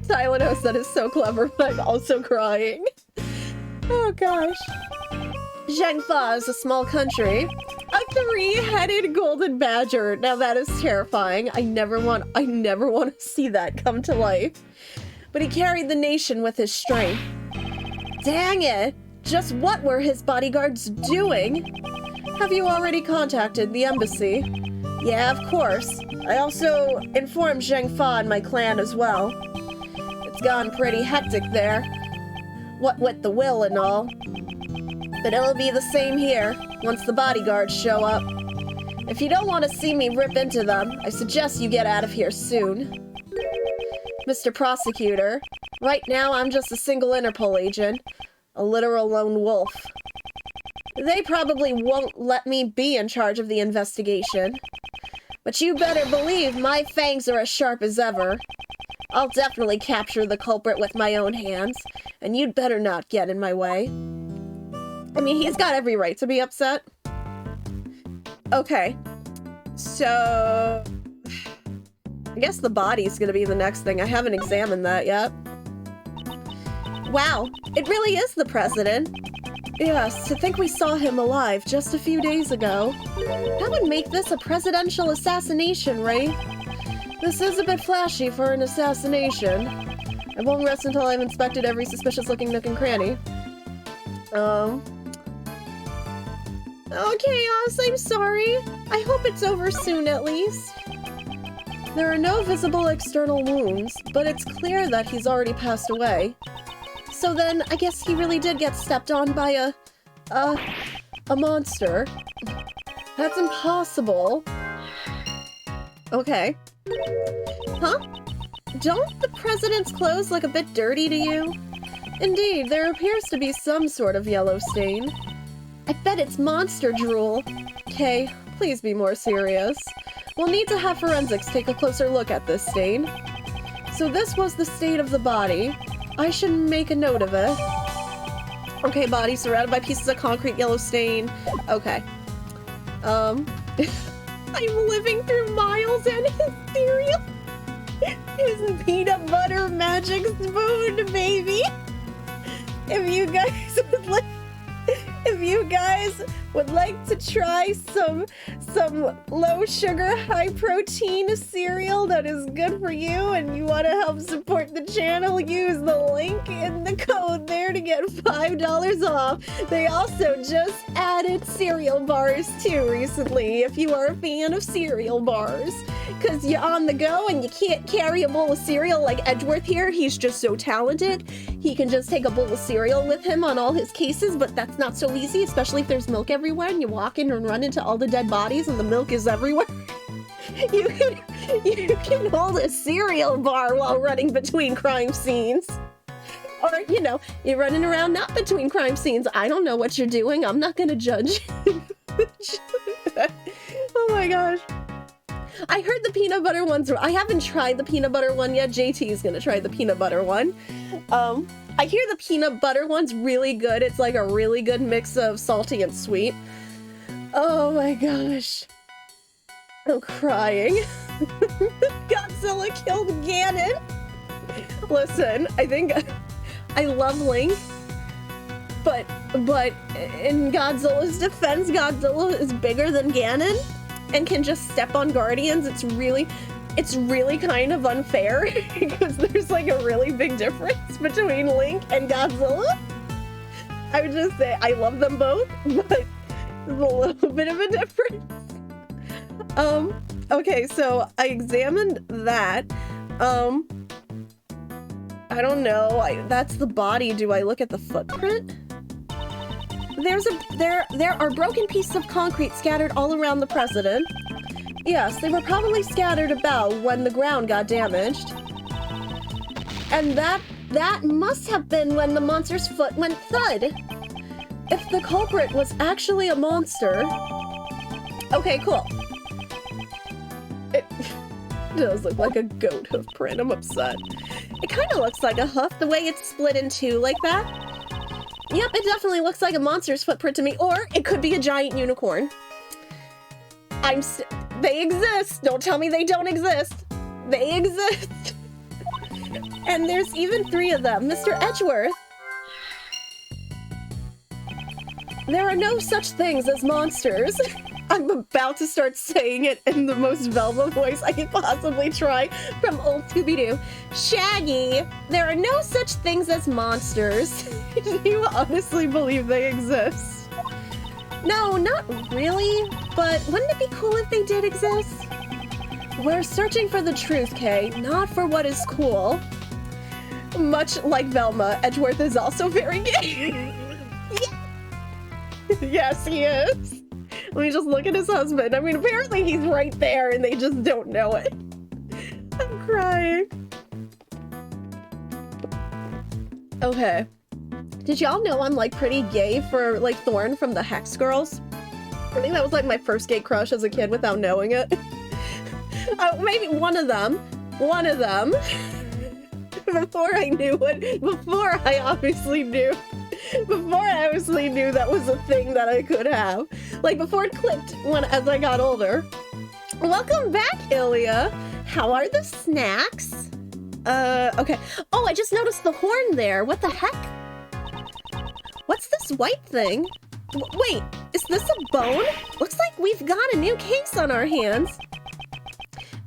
Tylenos, that is so clever, but I'm also crying. Oh gosh. Zhengfa is a small country. A three-headed golden badger. Now that is terrifying. I never want to see that come to life. But he carried the nation with his strength. Dang it! Just what were his bodyguards doing? Have you already contacted the embassy? Yeah, of course. I also informed Zhengfa and my clan as well. It's gone pretty hectic there. What with the will and all. But it'll be the same here, once the bodyguards show up. If you don't want to see me rip into them, I suggest you get out of here soon. Mr. Prosecutor, right now I'm just a single Interpol agent. A literal lone wolf. They probably won't let me be in charge of the investigation. But you better believe my fangs are as sharp as ever. I'll definitely capture the culprit with my own hands, and you'd better not get in my way. I mean, he's got every right to be upset. Okay. So... I guess the body's gonna be the next thing. I haven't examined that yet. Wow, it really is the president. Yes, to think we saw him alive just a few days ago. That would make this a presidential assassination, right? This is a bit flashy for an assassination. I won't rest until I've inspected every suspicious-looking nook and cranny. Oh, Chaos, I'm sorry. I hope it's over soon, at least. There are no visible external wounds, but it's clear that he's already passed away. So then, I guess he really did get stepped on by a A monster? That's impossible. Okay. Huh? Don't the president's clothes look a bit dirty to you? Indeed, there appears to be some sort of yellow stain. I bet it's monster drool. Okay, please be more serious. We'll need to have forensics take a closer look at this stain. So this was the state of the body. I should make a note of it. Okay, body surrounded by pieces of concrete, yellow stain. Okay. I'm living through Miles and his cereal. His peanut butter magic spoon, baby. If you guys would like to try some low sugar, high protein cereal that is good for you and you want to help support the channel, use the link in the code there to get $5 off. They also just added cereal bars too recently if you are a fan of cereal bars. Because you're on the go and you can't carry a bowl of cereal like Edgeworth here. He's just so talented. He can just take a bowl of cereal with him on all his cases, but that's not so easy, especially if there's milk everywhere and you walk in and run into all the dead bodies and the milk is everywhere. You can hold a cereal bar while running between crime scenes. Or, you know, you're running around not between crime scenes. I don't know what you're doing. I'm not gonna judge. Oh my gosh. I heard the peanut butter ones. I haven't tried the peanut butter one yet. JT is gonna try the peanut butter one. I hear the peanut butter one's really good. It's like a really good mix of salty and sweet. Oh my gosh. I'm crying. Godzilla killed Ganon. Listen, I think I love Link, but in Godzilla's defense, Godzilla is bigger than Ganon and can just step on Guardians. It's really kind of unfair because there's like a really big difference between Link and Godzilla. I would just say I love them both, but there's a little bit of a difference. Okay, so I examined that. I don't know. That's the body. Do I look at the footprint? There are broken pieces of concrete scattered all around the president. Yes, they were probably scattered about when the ground got damaged. And that must have been when the monster's foot went thud. If the culprit was actually a monster... Okay, cool. It does look like a goat hoof print. I'm upset. It kind of looks like a hoof, the way it's split in two like that. Yep, it definitely looks like a monster's footprint to me. Or it could be a giant unicorn. They exist. Don't tell me they don't exist. They exist. And there's even 3 of them. Mr. Edgeworth. There are no such things as monsters. I'm about to start saying it in the most Velma voice I can possibly try from old Scooby-Doo. Shaggy, there are no such things as monsters. Do you honestly believe they exist? No, not really, but wouldn't it be cool if they did exist? We're searching for the truth, Kay, not for what is cool. Much like Velma, Edgeworth is also very gay. Yes, he is. Let me just look at his husband. I mean, apparently he's right there and they just don't know it. I'm crying. Okay. Did y'all know I'm like pretty gay for like Thorn from the Hex Girls? I think that was like my first gay crush as a kid without knowing it. Maybe one of them. One of them. Before I obviously knew that was a thing that I could have. Like before it clicked as I got older. Welcome back, Ilya. How are the snacks? Okay. Oh, I just noticed the horn there. What the heck? What's this white thing? Wait, is this a bone? Looks like we've got a new case on our hands.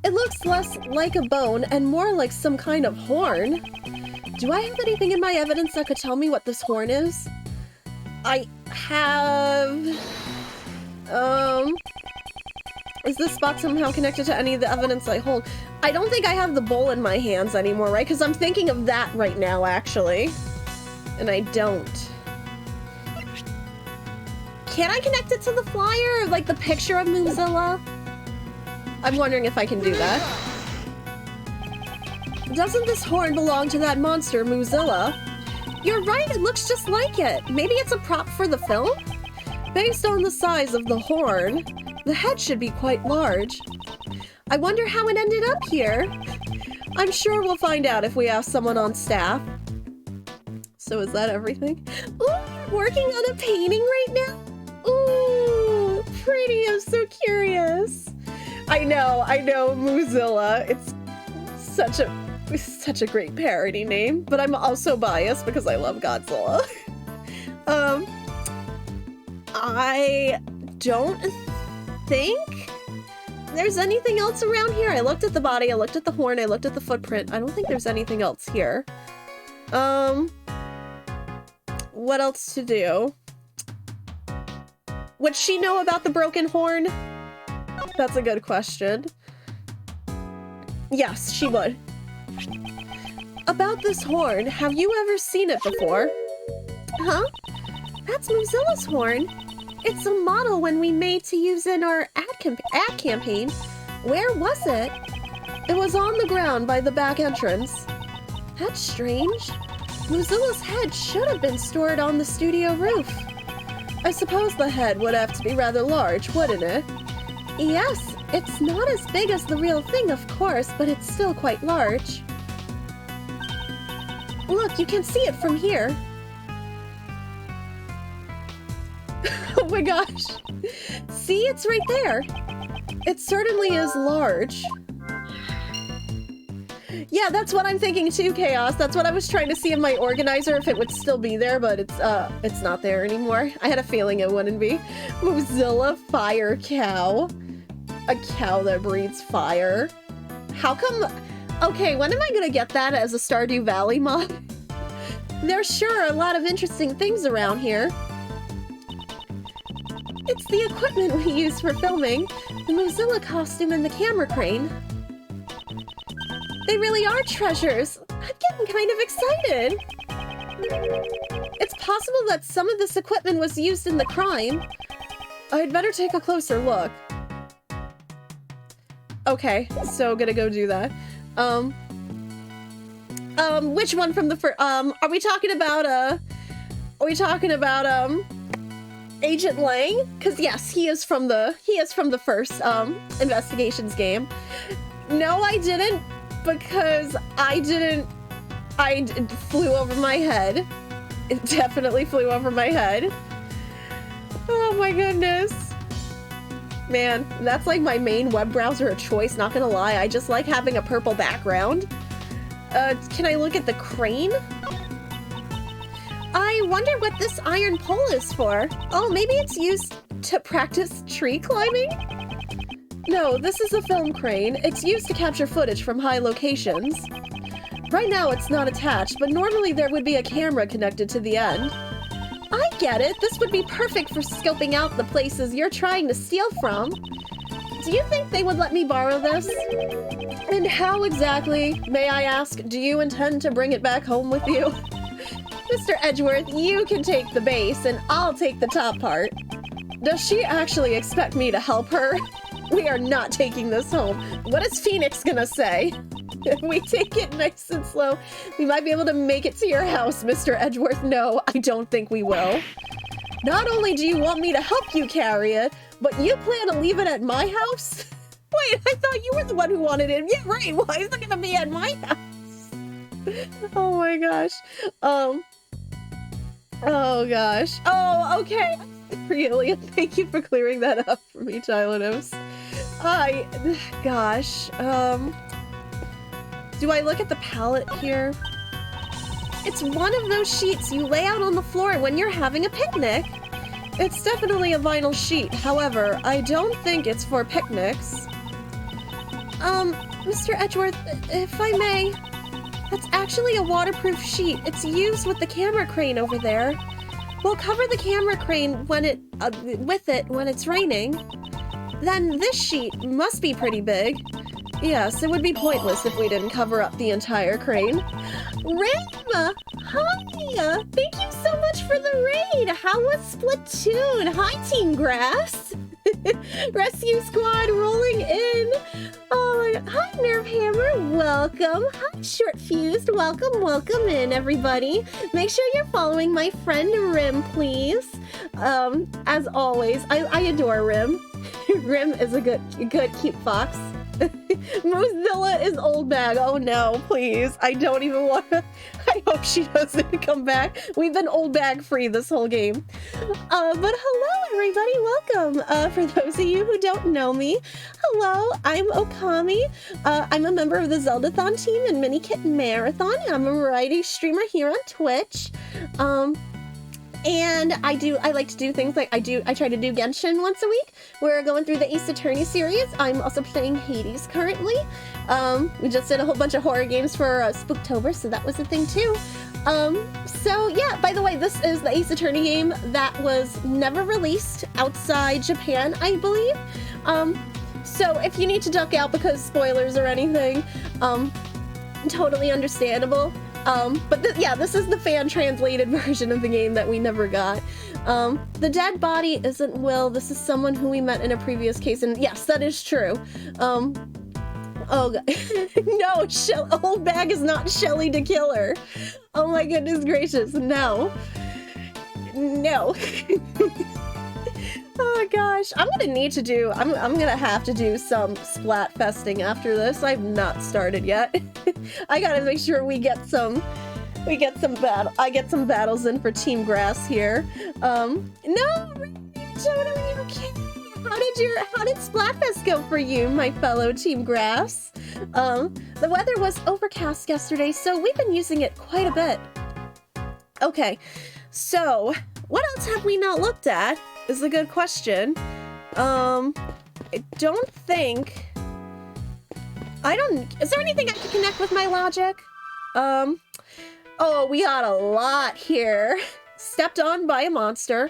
It looks less like a bone and more like some kind of horn. Do I have anything in my evidence that could tell me what this horn is? I have... Is this spot somehow connected to any of the evidence I hold? I don't think I have the bowl in my hands anymore, right? Because I'm thinking of that right now, actually. And I don't. Can I connect it to the flyer? Like the picture of Moozilla? I'm wondering if I can do that. Doesn't this horn belong to that monster, Moozilla? You're right, it looks just like it. Maybe it's a prop for the film? Based on the size of the horn, the head should be quite large. I wonder how it ended up here. I'm sure we'll find out if we ask someone on staff. So is that everything? Ooh, you're working on a painting right now? Ooh, pretty, I'm so curious. I know, Moozilla. It's such a great parody name, but I'm also biased because I love Godzilla. I don't think there's anything else around here. I looked at the body, I looked at the horn, I looked at the footprint. I don't think there's anything else here. What else to do? Would she know about the broken horn? That's a good question. Yes, she would. About this horn, have you ever seen it before? Huh? That's Moozilla's horn. It's a model when we made to use in our ad campaign. Where was it? It was on the ground by the back entrance. That's strange. Moozilla's head should have been stored on the studio roof. I suppose the head would have to be rather large, wouldn't it? Yes, it's not as big as the real thing, of course, but it's still quite large. Look, you can see it from here. Oh my gosh. See, it's right there. It certainly is large. Yeah, that's what I'm thinking too, Chaos. That's what I was trying to see in my organizer, if it would still be there, but it's not there anymore. I had a feeling it wouldn't be. Moozilla Fire Cow. A cow that breathes fire. How come... Okay, when am I gonna get that as a Stardew Valley mod? There sure are a lot of interesting things around here. It's the equipment we use for filming, the Moozilla costume and the camera crane. They really are treasures. I'm getting kind of excited. It's possible that some of this equipment was used in the crime. I'd better take a closer look. Okay, so gonna go do that. Which one from the first, are we talking about, Agent Lang? Because yes, he is from the first, Investigations game. No, I didn't, because I flew over my head. It definitely flew over my head. Oh my goodness. Man, that's like my main web browser of choice, not gonna lie. I just like having a purple background. Can I look at the crane? I wonder what this iron pole is for. Oh, maybe it's used to practice tree climbing? No, this is a film crane. It's used to capture footage from high locations. Right now it's not attached, but normally there would be a camera connected to the end. I get it. This would be perfect for scoping out the places you're trying to steal from. Do you think they would let me borrow this? And how exactly, may I ask, do you intend to bring it back home with you? Mr. Edgeworth, you can take the base and I'll take the top part. Does she actually expect me to help her? We are not taking this home. What is Phoenix gonna say? If we take it nice and slow, we might be able to make it to your house, Mr. Edgeworth. No, I don't think we will. Not only do you want me to help you carry it, but you plan to leave it at my house? Wait, I thought you were the one who wanted it. Yeah, right. Why is it gonna be at my house? Oh my gosh. Oh gosh. Oh, okay. Really, thank you for clearing that up for me, Tylonos. Gosh. Do I look at the palette here? It's one of those sheets you lay out on the floor when you're having a picnic. It's definitely a vinyl sheet. However, I don't think it's for picnics. Mr. Edgeworth, if I may, that's actually a waterproof sheet. It's used with the camera crane over there. We'll cover the camera crane when when it's raining. Then this sheet must be pretty big. Yes, it would be pointless if we didn't cover up the entire crane. Rim! Hi! Thank you so much much for the raid. How was Splatoon? Hi, Team Grass. Rescue Squad rolling in. Oh, hi, Nerve Hammer. Welcome. Hi, Short Fused. Welcome in, everybody. Make sure you're following my friend Rim, please. As always, I adore Rim. Rim is a good cute fox. Moozilla is old bag. Oh no, please. I don't even want to. I hope she doesn't come back. We've been old bag free this whole game. But hello, everybody. Welcome. For those of you who don't know me, hello, I'm Okami. I'm a member of the Zeldathon team and Minikit Marathon. I'm a variety streamer here on Twitch. And I like to do things like I try to do Genshin once a week. We're going through the Ace Attorney series. I'm also playing Hades currently. We just did a whole bunch of horror games for Spooktober, so that was a thing too. So yeah, by the way, this is the Ace Attorney game that was never released outside Japan, I believe. So if you need to duck out because spoilers or anything, totally understandable. But yeah, this is the fan-translated version of the game that we never got. The dead body isn't Will. This is someone who we met in a previous case, and yes, that is true. Oh, God. No, old bag is not Shelly the Killer. Oh my goodness gracious, no. No. Oh gosh, I'm gonna have to do some Splatfesting after this. I've not started yet. I gotta make sure I get some battles in for Team Grass here. No, Jonah, are you okay? How did Splatfest go for you, my fellow Team Grass? The weather was overcast yesterday, so we've been using it quite a bit. Okay, so what else have we not looked at? Is a good question. I don't think... Is there anything I can connect with my logic? Oh, we got a lot here. Stepped on by a monster.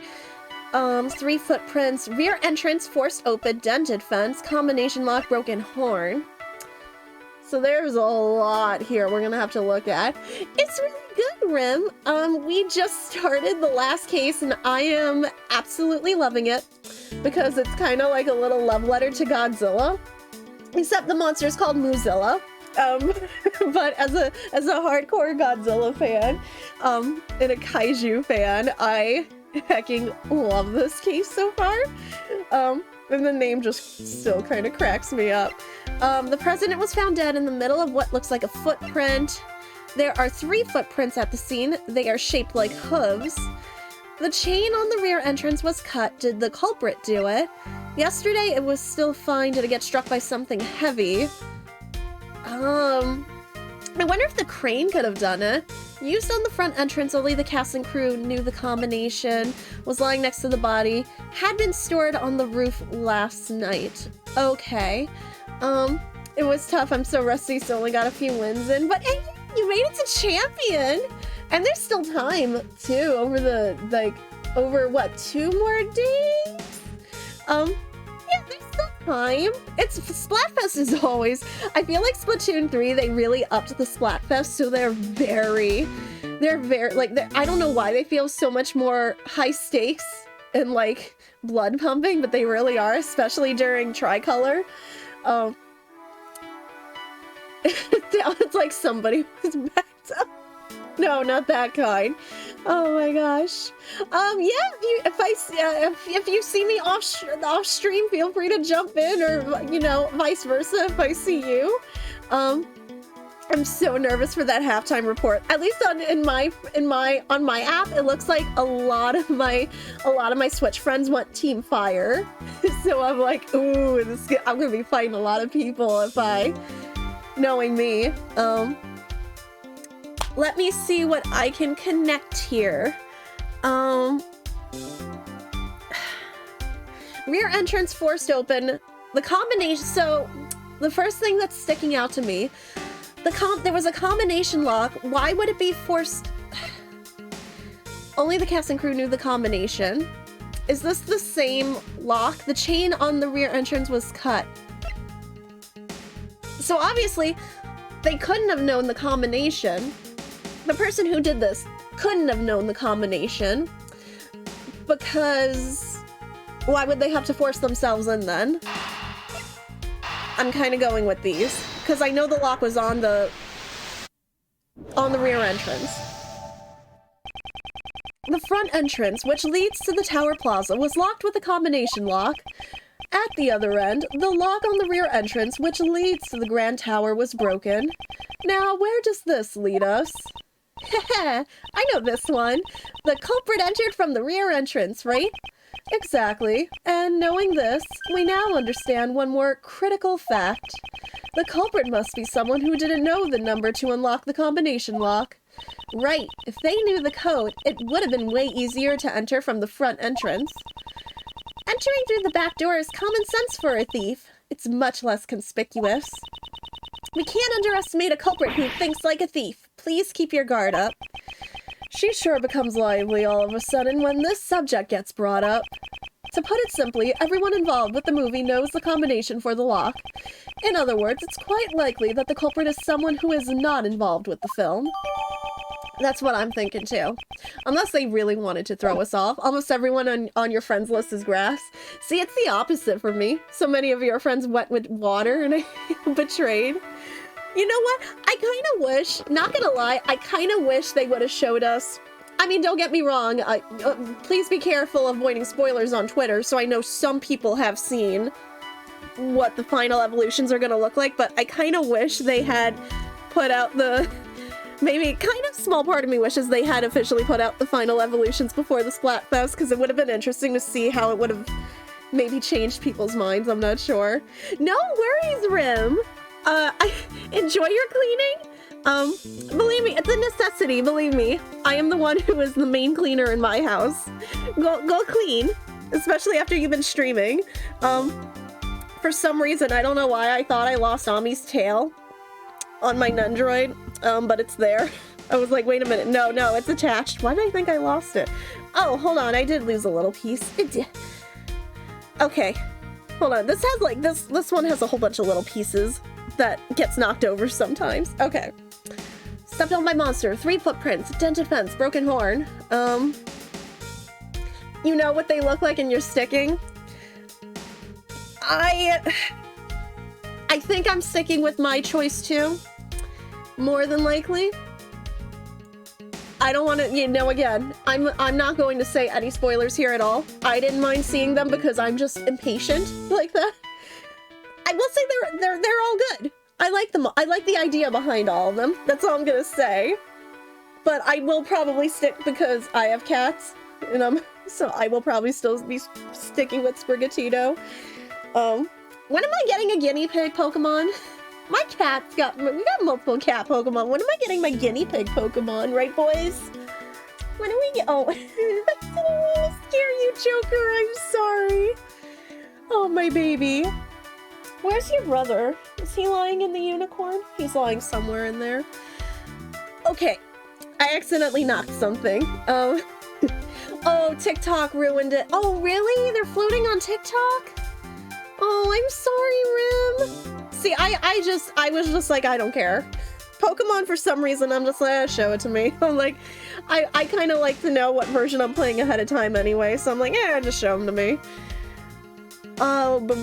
3 footprints, rear entrance, forced open, dented fence, combination lock, broken horn. So there's a lot here we're gonna have to look at. It's really good, Rim. We just started the last case and I am absolutely loving it because it's kind of like a little love letter to Godzilla, except the monster is called Moozilla. But as a hardcore Godzilla fan, and a kaiju fan, I hecking love this case so far. And the name just still kind of cracks me up. The president was found dead in the middle of what looks like a footprint. There are 3 footprints at the scene. They are shaped like hooves. The chain on the rear entrance was cut. Did the culprit do it? Yesterday it was still fine. Did it get struck by something heavy? I wonder if the crane could have done it. Used on the front entrance, only the cast and crew knew the combination. Was lying next to the body. Had been stored on the roof last night. Okay. It was tough. I'm so rusty, so only got a few wins in. But hey, you made it to champion! And there's still time, too, over what, 2 more days? Yeah, there's still time. Splatfest is always, I feel like Splatoon 3, they really upped the Splatfest, so they're very, I don't know why they feel so much more high stakes and like blood pumping, but they really are, especially during Tricolor. It's like somebody was backed up. No, not that kind. Oh my gosh. Yeah, if you see me off stream, feel free to jump in, or you know, vice versa if I see you. I'm so nervous for that halftime report. At least on my app, it looks like a lot of my Switch friends want Team Fire. So I'm like, ooh, I'm gonna be fighting a lot of people knowing me. Let me see what I can connect here. Rear entrance forced open. The combination, so the first thing that's sticking out to me, there was a combination lock. Why would it be forced? Only the cast and crew knew the combination. Is this the same lock? The chain on the rear entrance was cut. So obviously, they couldn't have known the combination. The person who did this couldn't have known the combination. Because why would they have to force themselves in then? I'm kind of going with these. Because I know the lock was on the rear entrance. The front entrance, which leads to the Tower Plaza, was locked with a combination lock. At the other end, the lock on the rear entrance, which leads to the Grand Tower, was broken. Now, where does this lead us? Heh, I know this one. The culprit entered from the rear entrance, right? Exactly. And knowing this, we now understand one more critical fact. The culprit must be someone who didn't know the number to unlock the combination lock. Right, if they knew the code, it would have been way easier to enter from the front entrance. Entering through the back door is common sense for a thief. It's much less conspicuous. We can't underestimate a culprit who thinks like a thief. Please keep your guard up. She sure becomes lively all of a sudden when this subject gets brought up. To put it simply, everyone involved with the movie knows the combination for the lock. In other words, it's quite likely that the culprit is someone who is not involved with the film. That's what I'm thinking too. Unless they really wanted to throw us off. Almost everyone on your friends list is grass. See, it's the opposite for me. So many of your friends went with water and I betrayed. You know what? I kind of wish, not gonna lie, I kind of wish they would have showed us. I mean, don't get me wrong. Please be careful avoiding spoilers on Twitter. So I know some people have seen what the final evolutions are gonna look like, but I kind of wish they had put out the... Maybe kind of small part of me wishes they had officially put out the final evolutions before the Splatfest, because it would have been interesting to see how it would have maybe changed people's minds. I'm not sure. No worries, Rim. Enjoy your cleaning. Believe me, it's a necessity. Believe me, I am the one who is the main cleaner in my house. Go clean, especially after you've been streaming. For some reason, I don't know why I thought I lost Ami's tail on my Nundroid. But it's there. I was like, wait a minute. No, it's attached. Why did I think I lost it? Oh, hold on. I did lose a little piece. It did. Okay. Hold on. This has like, this one has a whole bunch of little pieces that gets knocked over sometimes. Okay. Stepped on by monster. 3 footprints. Dented fence. Broken horn. You know what they look like and you're sticking? I think I'm sticking with my choice too. More than likely. I don't want to, you know, again, I'm not going to say any spoilers here at all. I didn't mind seeing them because I'm just impatient like that. I will say they're all good. I like them. I like the idea behind all of them. That's all I'm gonna say. But I will probably stick because I have cats, and so I will probably still be sticking with Sprigatito. When am I getting a guinea pig Pokemon? My cat's we got multiple cat Pokemon. When am I getting my guinea pig Pokemon, right boys? When do we get, oh, I didn't want to scare you, Joker, I'm sorry. Oh, my baby. Where's your brother? Is he lying in the unicorn? He's lying somewhere in there. Okay, I accidentally knocked something. Oh, TikTok ruined it. Oh, really? They're floating on TikTok? Oh, I'm sorry, Rim. See, I was just like, I don't care. Pokemon, for some reason, I'm just like, show it to me. I'm like, I kind of like to know what version I'm playing ahead of time anyway, so I'm like, just show them to me. Oh, but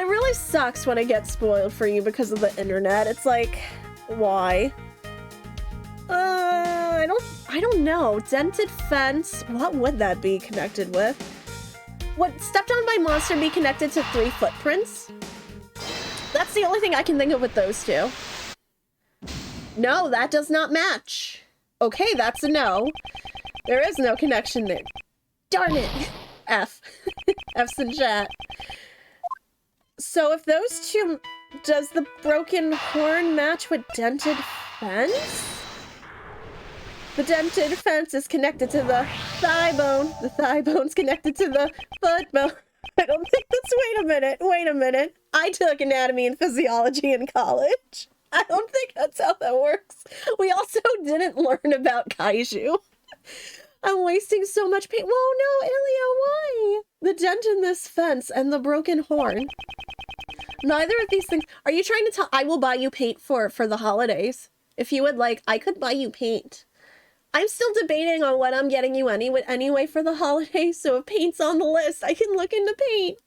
it really sucks when I get spoiled for you because of the internet. It's like, why? I don't know. Dented fence, what would that be connected with? Would stepped on by monster be connected to 3 footprints? That's the only thing I can think of with those two. No, that does not match. Okay, that's a no. There is no connection there. Darn it. F. F's in chat. So if those two... Does the broken horn match with dented fence? The dented fence is connected to the thigh bone. The thigh bone's connected to the foot bone. I don't think that's... Wait a minute. I took anatomy and physiology in college. I don't think that's how that works. We also didn't learn about kaiju. I'm wasting so much paint. Whoa, no, Ilya, why? The dent in this fence and the broken horn. Neither of these things... Are you trying to tell... I will buy you paint for the holidays. If you would like, I could buy you paint. I'm still debating on what I'm getting you anyway for the holidays, so if paint's on the list, I can look into paint.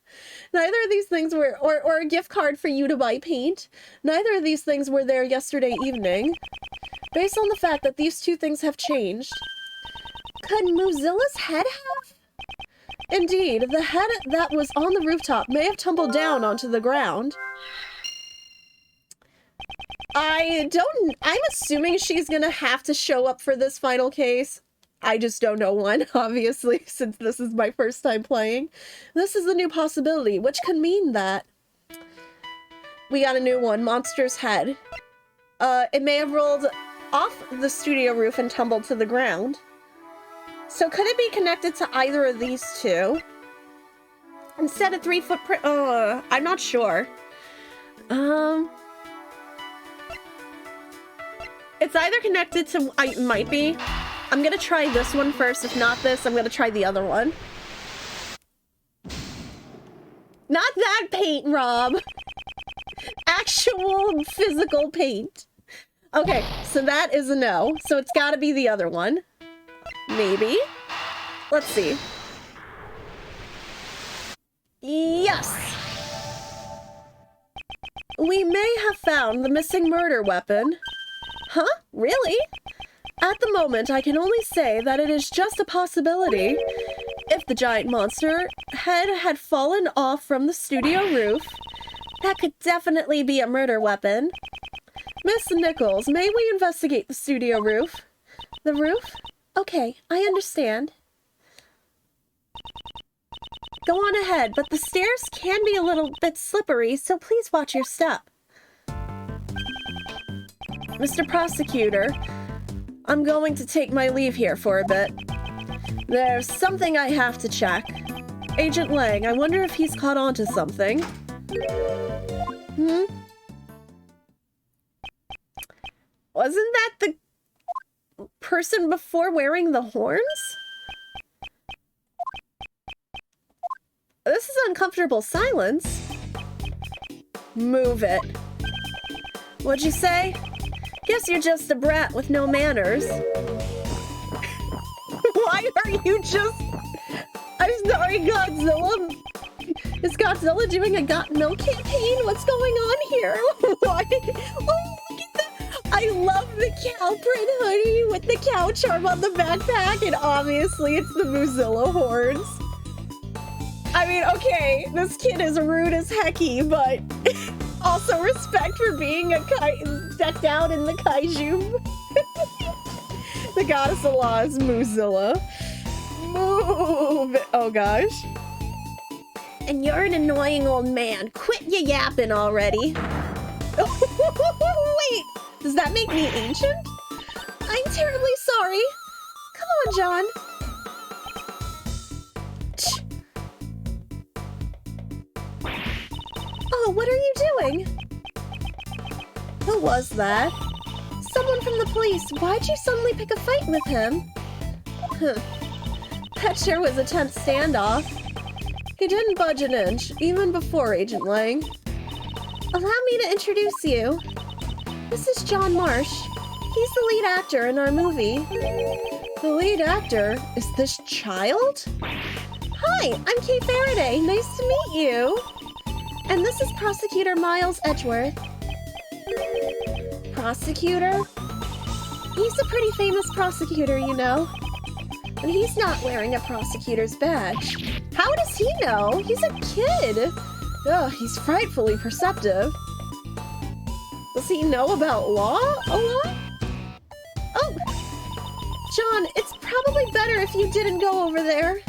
Neither of these things were, or a gift card for you to buy paint. Neither of these things were there yesterday evening. Based on the fact that these two things have changed, could Moozilla's head have? Indeed, the head that was on the rooftop may have tumbled down onto the ground. I'm assuming she's gonna have to show up for this final case. I just don't know when, obviously, since this is my first time playing. This is a new possibility, which could mean that we got a new one, Monster's head. It may have rolled off the studio roof and tumbled to the ground. So could it be connected to either of these two? Instead of 3 footprint, I'm not sure. It's either connected to, it might be. I'm gonna try this one first. If not this, I'm gonna try the other one. Not that paint, Rob. Actual physical paint. Okay, so that is a no. So it's gotta be the other one. Maybe. Let's see. Yes! We may have found the missing murder weapon. Huh? Really? At the moment, I can only say that it is just a possibility. If the giant monster head had fallen off from the studio roof, that could definitely be a murder weapon. Miss Nichols, may we investigate the studio roof? The roof? Okay, I understand. Go on ahead, but the stairs can be a little bit slippery, so please watch your step. Mr. Prosecutor, I'm going to take my leave here for a bit. There's something I have to check. Agent Lang, I wonder if he's caught on to something. Wasn't that the person before wearing the horns? This is uncomfortable silence. Move it. What'd you say? Guess you're just a brat with no manners. Why are you just... I'm sorry, Godzilla. Is Godzilla doing a Got Milk campaign? What's going on here? What? Oh, look at that. I love the cow print hoodie with the cow charm on the backpack, and obviously it's the Moozilla horns. I mean, okay, this kid is rude as hecky, but also respect for being decked out in the kaiju. The goddess of law is Moozilla. Move it. Oh gosh. And you're an annoying old man. Quit ya yapping already. Wait, does that make me ancient? I'm terribly sorry. Come on, John. Oh, what are you doing? Who was that? Someone from the police. Why'd you suddenly pick a fight with him? That sure was a tense standoff. He didn't budge an inch, even before Agent Lang. Allow me to introduce you. This is John Marsh. He's the lead actor in our movie. The lead actor? Is this child? Hi, I'm Kate Faraday. Nice to meet you. And this is Prosecutor Miles Edgeworth. Prosecutor? He's a pretty famous prosecutor, you know. And he's not wearing a prosecutor's badge. How does he know? He's a kid. Ugh, he's frightfully perceptive. Does he know about law a lot? Oh! John, it's probably better if you didn't go over there.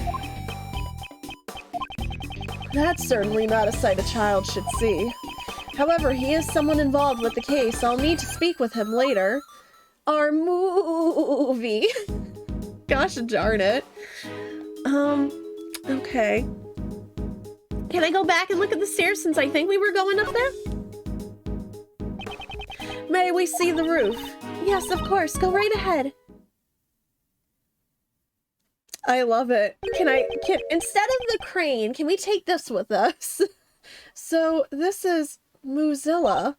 That's certainly not a sight a child should see. However, he is someone involved with the case. I'll need to speak with him later. Our movie. Gosh darn it. Okay. Can I go back and look at the stairs since I think we were going up there? May we see the roof? Yes, of course. Go right ahead. I love it. Instead of the crane, can we take this with us? So this is Moozilla.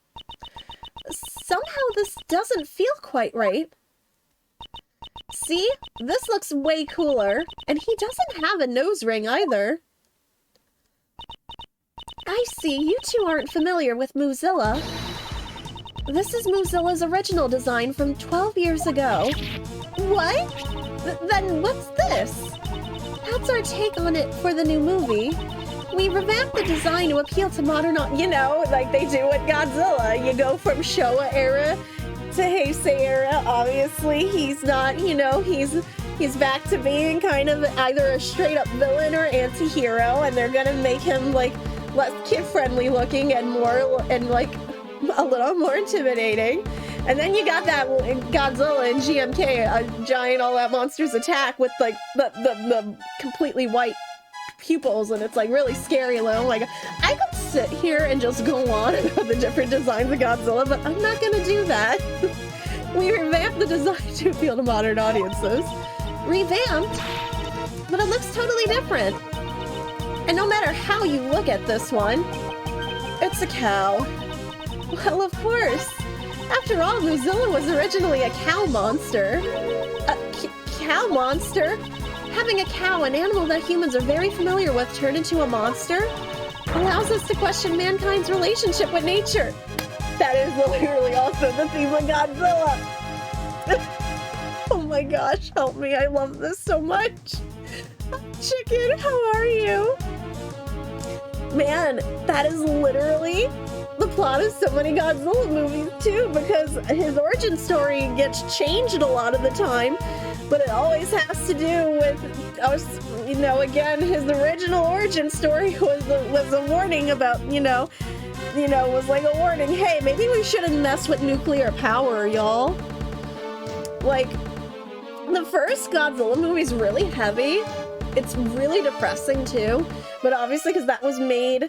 Somehow this doesn't feel quite right. See? This looks way cooler. And he doesn't have a nose ring either. I see, you two aren't familiar with Moozilla. This is Moozilla's original design from 12 years ago. What? Then what's this? That's our take on it for the new movie. We revamped the design to appeal to modern, you know, like they do with Godzilla. You go from Showa era to Heisei era. Obviously, he's not, you know, he's back to being kind of either a straight up villain or anti-hero, and they're gonna make him like less kid-friendly looking and more, and like a little more intimidating. And then you got that Godzilla in GMK, a giant all-out monsters attack with like the completely white pupils, and it's like really scary. Like, oh my god, I could sit here and just go on about the different designs of Godzilla, but I'm not gonna do that. We revamped the design to appeal to modern audiences. Revamped? But it looks totally different. And no matter how you look at this one, it's a cow. Well, of course. After all, Moozilla was originally a cow monster. A cow monster? Having a cow, an animal that humans are very familiar with, turn into a monster, allows us to question mankind's relationship with nature. That is literally also the theme of Godzilla. Oh my gosh, help me, I love this so much. Chicken, how are you? Man, that is literally the plot of so many Godzilla movies too, because his origin story gets changed a lot of the time, but it always has to do with, you know, again, his original origin story was a warning about, was like a warning, hey, maybe we shouldn't mess with nuclear power, y'all. Like, the first Godzilla movie is really heavy. It's really depressing too, but obviously because that was made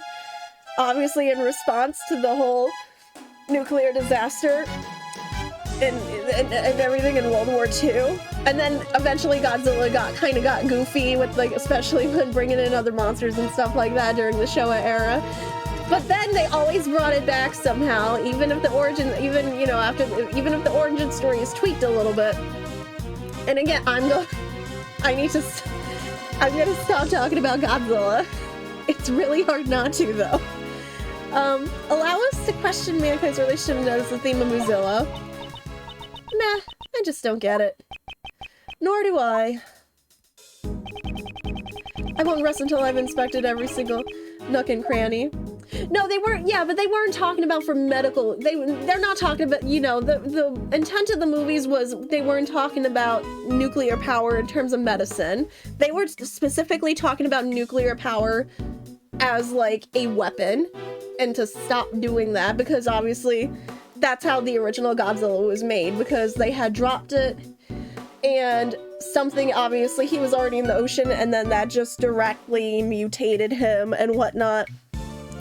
obviously in response to the whole nuclear disaster and everything in World War II. And then eventually Godzilla got goofy with, like, especially when bringing in other monsters and stuff like that during the Showa era. But then they always brought it back somehow, even if the origin, even if the origin story is tweaked a little bit. And again, I'm gonna stop talking about Godzilla. It's really hard not to, though. Allow us to question mankind's relationship as the theme of Moozilla. Nah, I just don't get it. Nor do I. I won't rest until I've inspected every single nook and cranny. No, they weren't, yeah, but they weren't talking about for medical, they're not talking about, the intent of the movies was they weren't talking about nuclear power in terms of medicine. They were specifically talking about nuclear power as, like, a weapon, and to stop doing that, because obviously that's how the original Godzilla was made, because they had dropped it, and something, obviously, he was already in the ocean, and then that just directly mutated him and whatnot.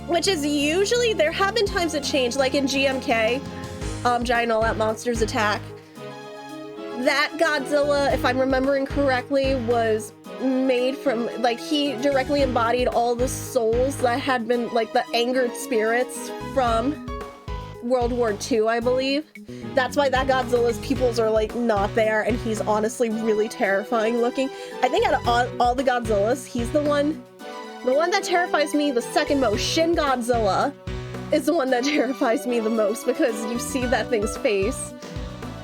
Which is usually, there have been times it changed, like in GMK, Giant All-Out Monsters Attack. That Godzilla, if I'm remembering correctly, was made from, like, he directly embodied all the souls that had been, like, the angered spirits from World War II, I believe. That's why that Godzilla's pupils are, like, not there, and he's honestly really terrifying looking. I think out of all the Godzillas, he's the one that terrifies me the second most. Shin Godzilla is the one that terrifies me the most, because you see that thing's face,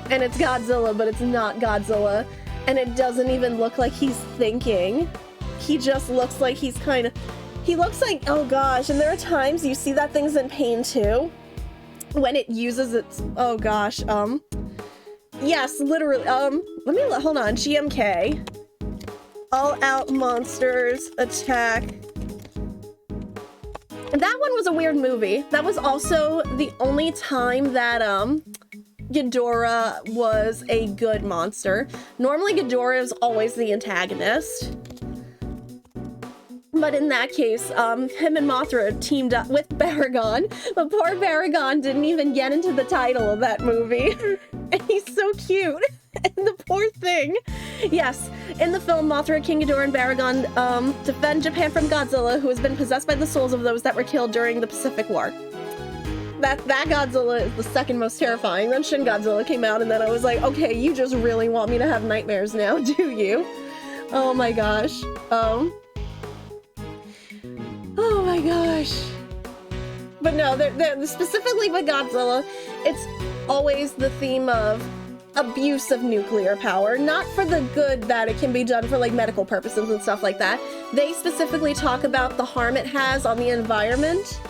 and it's Godzilla, but it's not Godzilla, and it doesn't even look like he's thinking. He just looks like he looks like, oh gosh, and there are times you see that thing's in pain too, when it uses its, oh gosh, yes, literally, hold on, GMK. All-Out Monsters Attack. That one was a weird movie. That was also the only time that, Ghidorah was a good monster. Normally Ghidorah is always the antagonist. But in that case, him and Mothra teamed up with Baragon. But poor Baragon didn't even get into the title of that movie. And he's so cute. And the poor thing. Yes, in the film, Mothra, King Ghidorah, and Baragon defend Japan from Godzilla, who has been possessed by the souls of those that were killed during the Pacific War. that Godzilla is the second most terrifying. Then Shin Godzilla came out, and then I was like, okay, you just really want me to have nightmares now, do you? Oh my gosh. Oh my gosh. But no, they're specifically with Godzilla, it's always the theme of abuse of nuclear power, not for the good that it can be done for like medical purposes and stuff like that. They specifically talk about the harm it has on the environment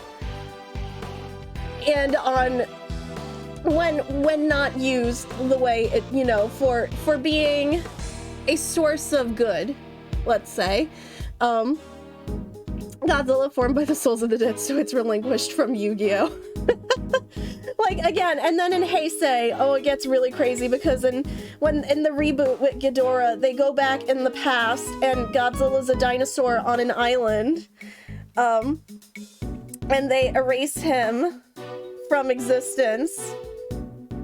and on when not used the way it, you know, for being a source of good, let's say. Godzilla formed by the souls of the dead, so it's relinquished from Yu-Gi-Oh! Like, again, and then in Heisei, oh, it gets really crazy because in the reboot with Ghidorah, they go back in the past and Godzilla's a dinosaur on an island, and they erase him from existence.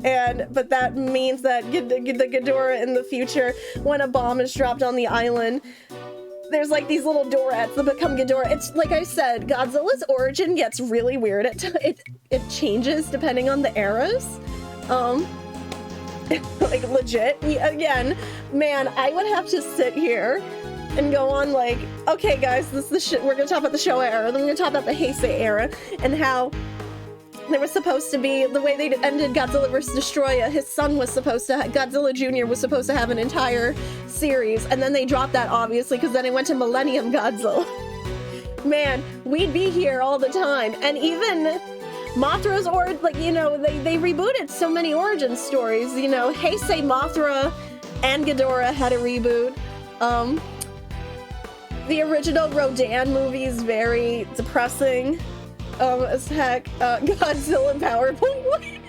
But that means that the Ghidorah in the future, when a bomb is dropped on the island, there's like these little Dorats that become Ghidorah. It's like I said, Godzilla's origin gets really weird. It changes depending on the eras. Like legit. Again, man, I would have to sit here and go on like, okay guys, this is the shit. We're gonna talk about the Showa era, then we're gonna talk about the Heisei era, and how there was supposed to be, the way they ended Godzilla vs. Destroya, his son was supposed to, Godzilla Jr. was supposed to have an entire series, and then they dropped that, obviously, because then it went to Millennium Godzilla. Man, we'd be here all the time. And even Mothra's, like, you know, they rebooted so many origin stories, you know, Heisei, Mothra, and Ghidorah had a reboot. The original Rodan movie is very depressing. As heck, Godzilla PowerPoint.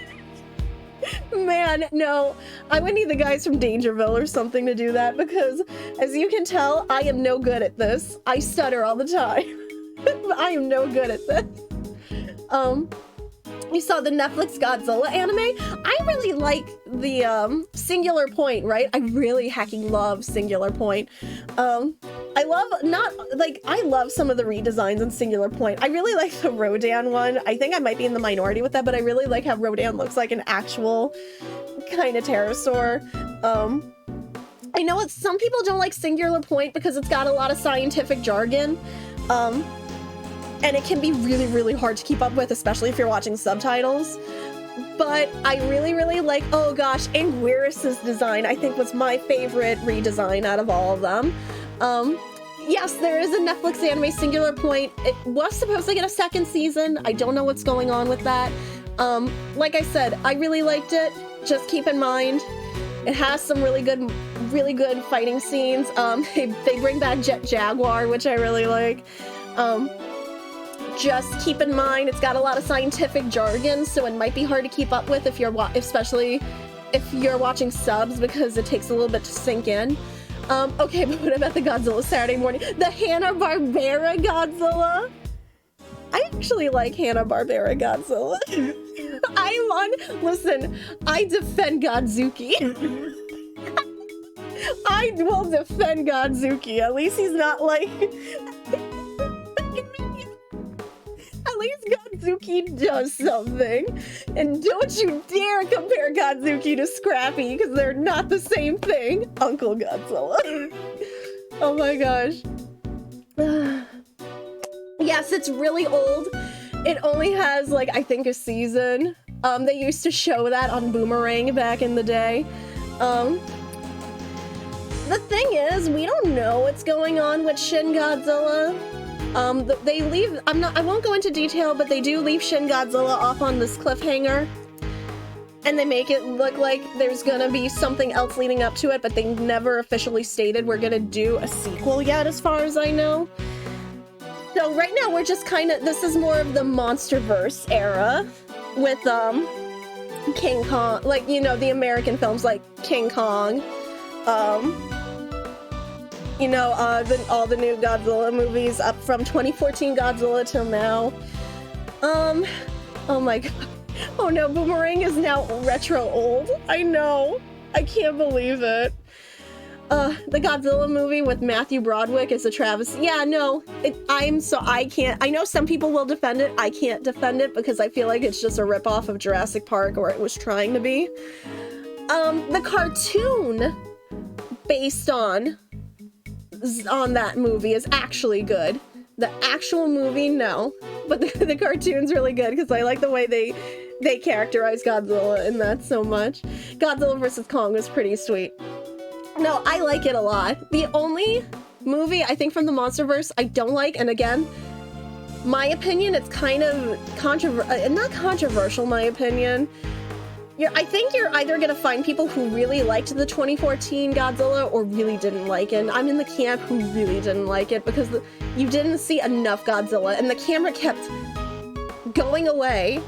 Man, no, I would need the guys from Dangerville or something to do that because, as you can tell, I am no good at this. I stutter all the time. I am no good at this. You saw the Netflix Godzilla anime? I really like the Singular Point, right? I really hacking love Singular Point. I love some of the redesigns in Singular Point. I really like the Rodan one. I think I might be in the minority with that, but I really like how Rodan looks like an actual kind of pterosaur. I know some people don't like Singular Point because it's got a lot of scientific jargon. And it can be really, really hard to keep up with, especially if you're watching subtitles. But I really, really like, oh gosh, Anguirus's design, I think, was my favorite redesign out of all of them. Yes, there is a Netflix anime, Singular Point. It was supposed to get a second season. I don't know what's going on with that. Like I said, I really liked it. Just keep in mind, it has some really good fighting scenes. They bring back Jet Jaguar, which I really like. Just keep in mind, it's got a lot of scientific jargon, so it might be hard to keep up with if you're especially if you're watching subs, because it takes a little bit to sink in. Okay, but what about the Godzilla Saturday morning? The Hanna-Barbera Godzilla? I actually like Hanna-Barbera Godzilla. Listen, I defend Godzuki. I will defend Godzuki. At least he's not like... At least Godzuki does something. And don't you dare compare Godzuki to Scrappy, because they're not the same thing. Uncle Godzilla. Oh my gosh. Yes, it's really old. It only has, like, I think a season. They used to show that on Boomerang back in the day. The thing is, we don't know what's going on with Shin Godzilla. They leave, I won't go into detail, but they do leave Shin Godzilla off on this cliffhanger. And they make it look like there's gonna be something else leading up to it, but they never officially stated we're gonna do a sequel yet, as far as I know. So right now we're just this is more of the MonsterVerse era with, King Kong, like, you know, the American films like King Kong, you know, all the new Godzilla movies up from 2014 Godzilla till now. Oh my god. Oh no, Boomerang is now retro old. I know. I can't believe it. the Godzilla movie with Matthew Broderick is a travesty. Yeah, no, I can't. I know some people will defend it. I can't defend it because I feel like it's just a ripoff of Jurassic Park, or it was trying to be. The cartoon based on that movie is actually good. The actual movie, no, but the cartoon's really good because I like the way they characterize Godzilla in that so much. Godzilla vs. Kong was pretty sweet. No, I like it a lot. The only movie I think from the MonsterVerse I don't like, and again, my opinion, it's kind of not controversial, my opinion. I think you're either gonna find people who really liked the 2014 Godzilla or really didn't like it. And I'm in the camp who really didn't like it because you didn't see enough Godzilla, and the camera kept going away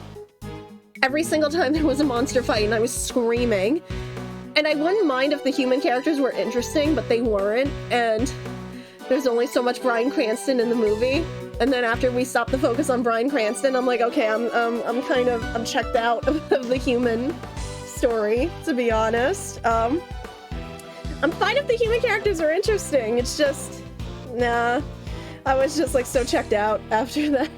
every single time there was a monster fight, and I was screaming. And I wouldn't mind if the human characters were interesting, but they weren't, and there's only so much Bryan Cranston in the movie. And then after we stopped the focus on Bryan Cranston, I'm like, okay, I'm checked out of the human story, to be honest. I'm fine if the human characters are interesting. It's just, nah. I was just like so checked out after that.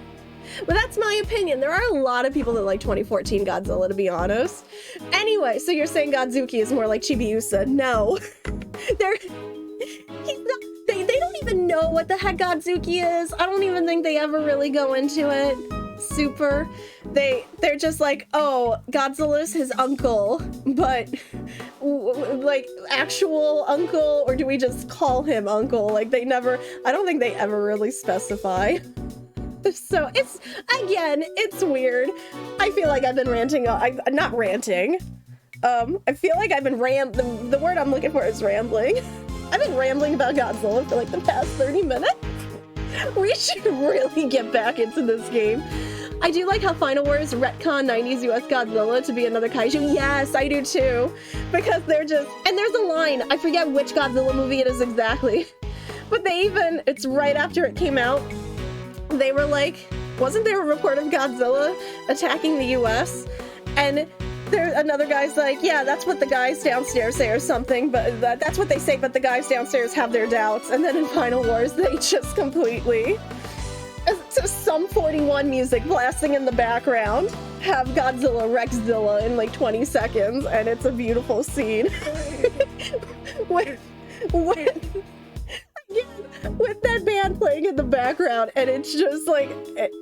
But that's my opinion. There are a lot of people that like 2014 Godzilla, to be honest. Anyway, so you're saying Godzuki is more like Chibiusa. No. He's not. They don't even know what the heck Godzuki is. I don't even think they ever really go into it. Super. They're just like, oh, Godzilla's his uncle, but like actual uncle, or do we just call him uncle? Like I don't think they ever really specify. So it's weird. I feel like I've been ranting. Not ranting. I feel like I've been the word I'm looking for is rambling. I've been rambling about Godzilla for like the past 30 minutes. We should really get back into this game. I do like how Final Wars retcon 90s US Godzilla to be another kaiju. Yes, I do too. Because they're just, and there's a line, I forget which Godzilla movie it is exactly, but it's right after it came out, they were like, wasn't there a report of Godzilla attacking the US? And another guy's like, yeah, that's what the guys downstairs say or something, but that's what they say, but the guys downstairs have their doubts. And then in Final Wars, they just completely, to some 41 music blasting in the background, have Godzilla Rexzilla in like 20 seconds, and it's a beautiful scene. with that band playing in the background, and it's just like,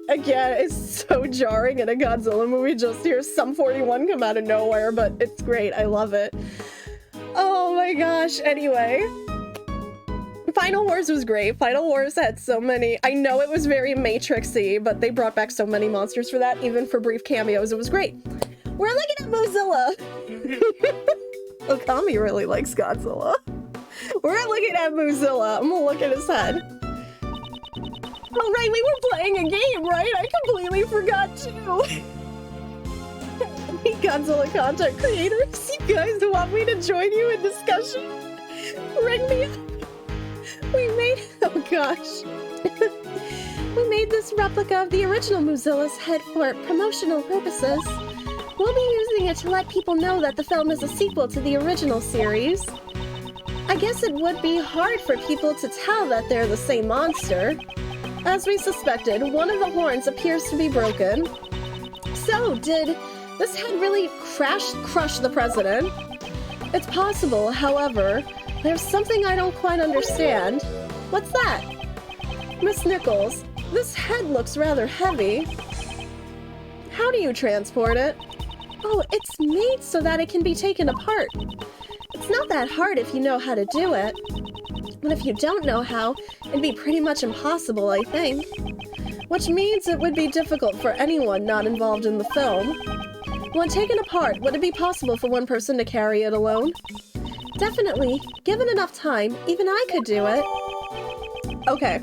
again, it's so jarring in a Godzilla movie. Just hear some 41 come out of nowhere, but it's great. I love it. Oh my gosh. Anyway, Final Wars was great. Final Wars had so many, I know it was very Matrixy, but they brought back so many monsters for that, even for brief cameos. It was great. We're looking at Moozilla. Okami really likes Godzilla. We're looking at Moozilla. I'm gonna look at his head. Oh right, we were playing a game, right? I completely forgot too. Godzilla content creators, you guys want me to join you in discussion? Ring me up. Oh gosh. We made this replica of the original Moozilla's head for promotional purposes. We'll be using it to let people know that the film is a sequel to the original series. I guess it would be hard for people to tell that they're the same monster. As we suspected, one of the horns appears to be broken. So, did this head really crush the president? It's possible, however, there's something I don't quite understand. What's that? Miss Nichols, this head looks rather heavy. How do you transport it? Oh, it's made so that it can be taken apart. It's not that hard if you know how to do it. But if you don't know how, it'd be pretty much impossible, I think. Which means it would be difficult for anyone not involved in the film. When taken apart, would it be possible for one person to carry it alone? Definitely. Given enough time, even I could do it. Okay.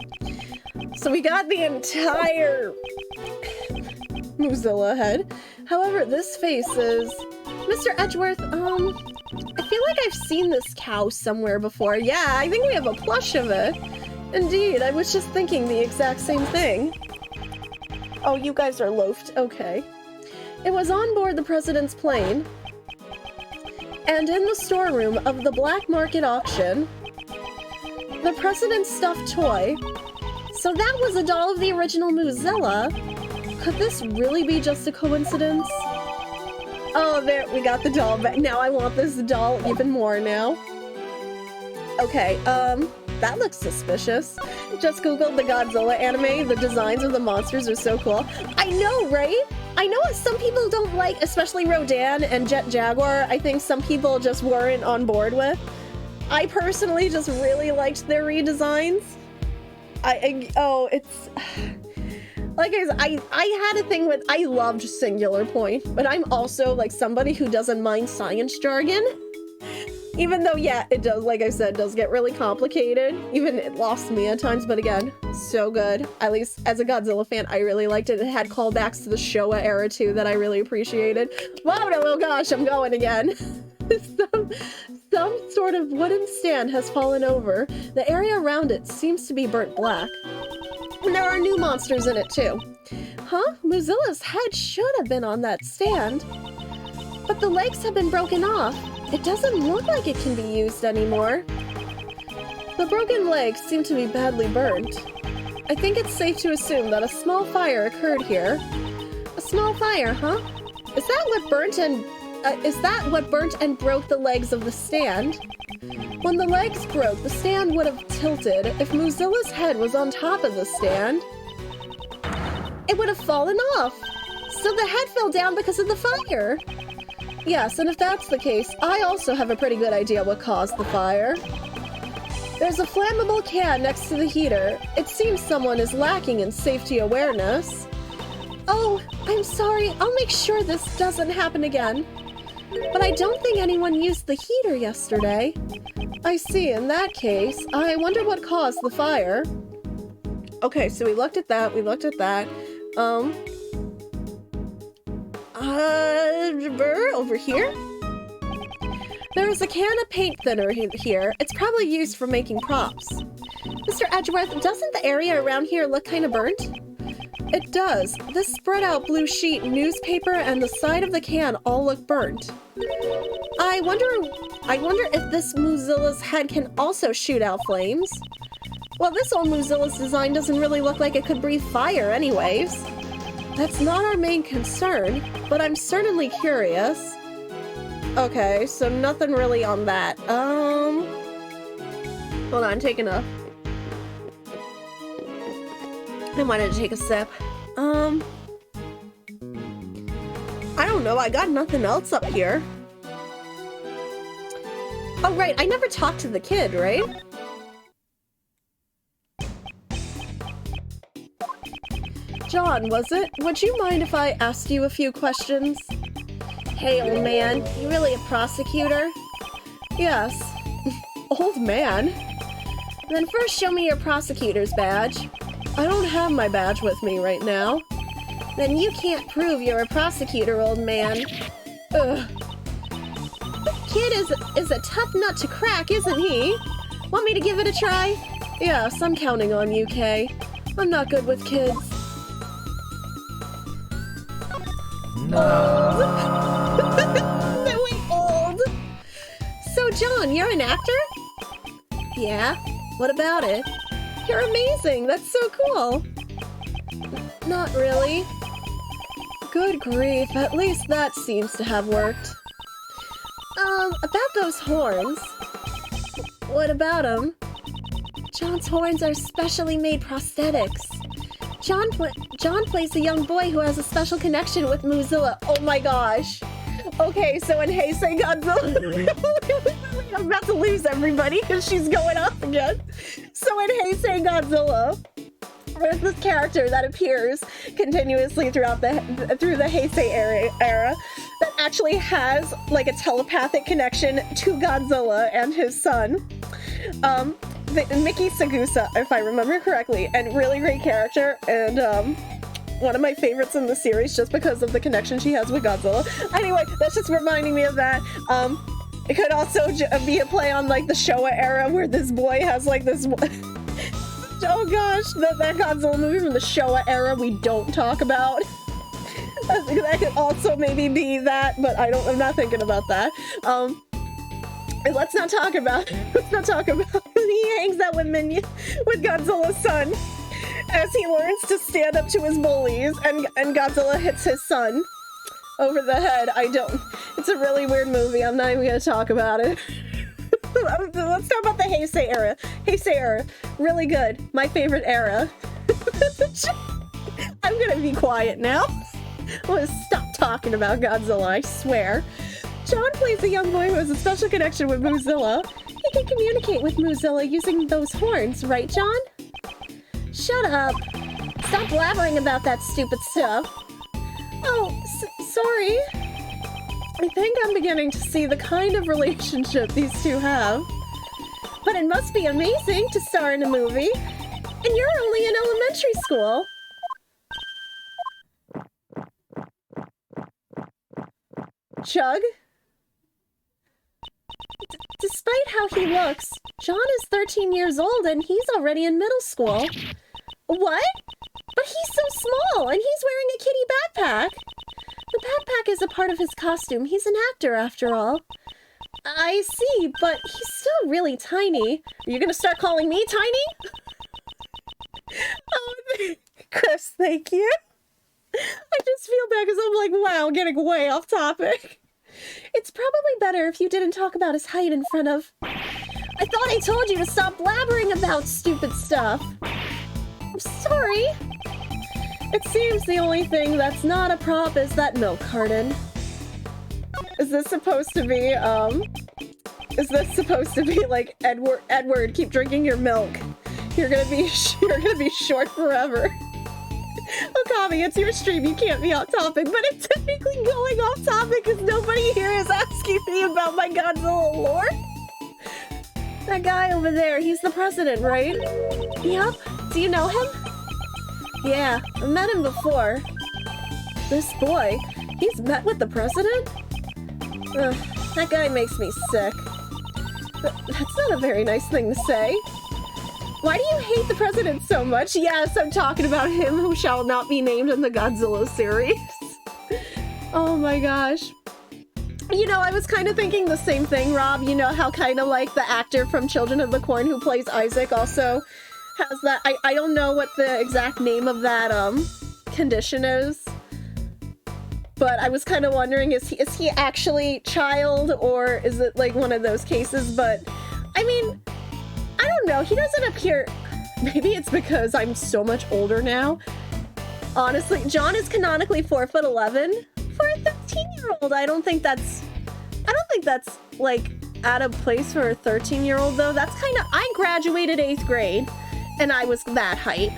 So we got the entire Moozilla head. However, this face is... Mr. Edgeworth, I feel like I've seen this cow somewhere before. Yeah, I think we have a plush of it. Indeed, I was just thinking the exact same thing. Oh, you guys are loafed. Okay. It was on board the president's plane, and in the storeroom of the black market auction. The president's stuffed toy. So that was a doll of the original Moozilla. Could this really be just a coincidence? Oh, there, we got the doll back. Now I want this doll even more now. Okay, that looks suspicious. Just googled the Godzilla anime. The designs of the monsters are so cool. I know, right? I know some people don't like, especially Rodan and Jet Jaguar. I think some people just weren't on board with. I personally just really liked their redesigns. It's... Like I had a thing with, I loved Singular Point, but I'm also like somebody who doesn't mind science jargon. Even though, yeah, it does, like I said, does get really complicated. Even it lost me at times, but again, so good. At least as a Godzilla fan, I really liked it. It had callbacks to the Showa era too that I really appreciated. Whoa, oh gosh, I'm going again. Some sort of wooden stand has fallen over. The area around it seems to be burnt black. And there are new monsters in it too. Huh? Moozilla's head should have been on that stand. But the legs have been broken off. It doesn't look like it can be used anymore. The broken legs seem to be badly burnt. I think it's safe to assume that a small fire occurred here. A small fire, huh? Is that what burnt and broke the legs of the stand? When the legs broke, the stand would have tilted. If Moozilla's head was on top of the stand, it would have fallen off. So the head fell down because of the fire. Yes, and if that's the case, I also have a pretty good idea what caused the fire. There's a flammable can next to the heater. It seems someone is lacking in safety awareness. Oh, I'm sorry. I'll make sure this doesn't happen again. But I don't think anyone used the heater yesterday. I see, in that case, I wonder what caused the fire. Okay, so we looked at that, over here? There's a can of paint thinner here. It's probably used for making props. Mr. Edgeworth, doesn't the area around here look kind of burnt? It does. This spread out blue sheet, newspaper, and the side of the can all look burnt. I wonder if this Moozilla's head can also shoot out flames. Well, this old Moozilla's design doesn't really look like it could breathe fire anyways. That's not our main concern, but I'm certainly curious. Okay, so nothing really on that. Hold on, taking a... I wanted to take a sip. I don't know, I got nothing else up here. Oh, right, I never talked to the kid, right? John, was it? Would you mind if I asked you a few questions? Hey, old man, you really a prosecutor? Yes. Old man? Then first show me your prosecutor's badge. I don't have my badge with me right now. Then you can't prove you're a prosecutor, old man. Ugh. Kid is a tough nut to crack, isn't he? Want me to give it a try? Yes, I'm counting on you, Kay. I'm not good with kids. No. Wait, old. So, John, you're an actor? Yeah. What about it? You're amazing. That's so cool. Not really. Good grief. At least that seems to have worked. About those horns. What about them? John's horns are specially made prosthetics. John plays a young boy who has a special connection with Moozilla. Oh my gosh. Okay, so in Heisei Godzilla... I'm about to lose everybody because she's going off again. So in Heisei Godzilla, there's this character that appears continuously through the Heisei era that actually has like a telepathic connection to Godzilla and his son. Miki Sagusa, if I remember correctly, and really great character, and one of my favorites in the series just because of the connection she has with Godzilla. Anyway, that's just reminding me of that. It could also be a play on like the Showa era where this boy has like this... Oh gosh, that Godzilla movie from the Showa era we don't talk about. That could also maybe be that, but I'm not thinking about that. Let's not talk about the he hangs out with with Godzilla's son as he learns to stand up to his bullies, and Godzilla hits his son over the head. It's a really weird movie. I'm not even gonna talk about it. Let's talk about the Heisei era. Heisei era, really good. My favorite era. I'm gonna be quiet now. I'm gonna stop talking about Godzilla, I swear. John plays a young boy who has a special connection with Moozilla. He can communicate with Moozilla using those horns, right, John? Shut up. Stop blabbering about that stupid stuff. Oh, sorry. I think I'm beginning to see the kind of relationship these two have. But it must be amazing to star in a movie. And you're only in elementary school. Chug? Despite how he looks, John is 13 years old and he's already in middle school. What? But he's so small and he's wearing a kitty backpack. The backpack is a part of his costume. He's an actor after all. I see, but he's still really tiny. Are you gonna start calling me tiny? Oh, Chris, thank you. I just feel bad because I'm like, wow, getting way off topic. It's probably better if you didn't talk about his height in front of... I thought I told you to stop blabbering about stupid stuff. I'm sorry. It seems the only thing that's not a prop is that milk carton. Is this supposed to be, like, Edward, keep drinking your milk. You're gonna be short forever. Okami, it's your stream, you can't be off topic, but it's technically going off topic because nobody here is asking me about my Godzilla lore. That guy over there, he's the president, right? Yup. Do you know him? Yeah, I met him before. This boy, he's met with the president? Ugh, that guy makes me sick. That's not a very nice thing to say. Why do you hate the president so much? Yes, I'm talking about him who shall not be named in the Godzilla series. Oh my gosh. You know, I was kind of thinking the same thing, Rob. You know how kind of like the actor from Children of the Corn who plays Isaac also has that... I don't know what the exact name of that condition is. But I was kind of wondering, is he actually child, or is it like one of those cases? But, I mean... I don't know, he doesn't appear... Maybe it's because I'm so much older now. Honestly, John is canonically 4'11". For a 13-year-old, I don't think that's, like, out of place for a 13-year-old, though. That's kind of... I graduated 8th grade, and I was that height.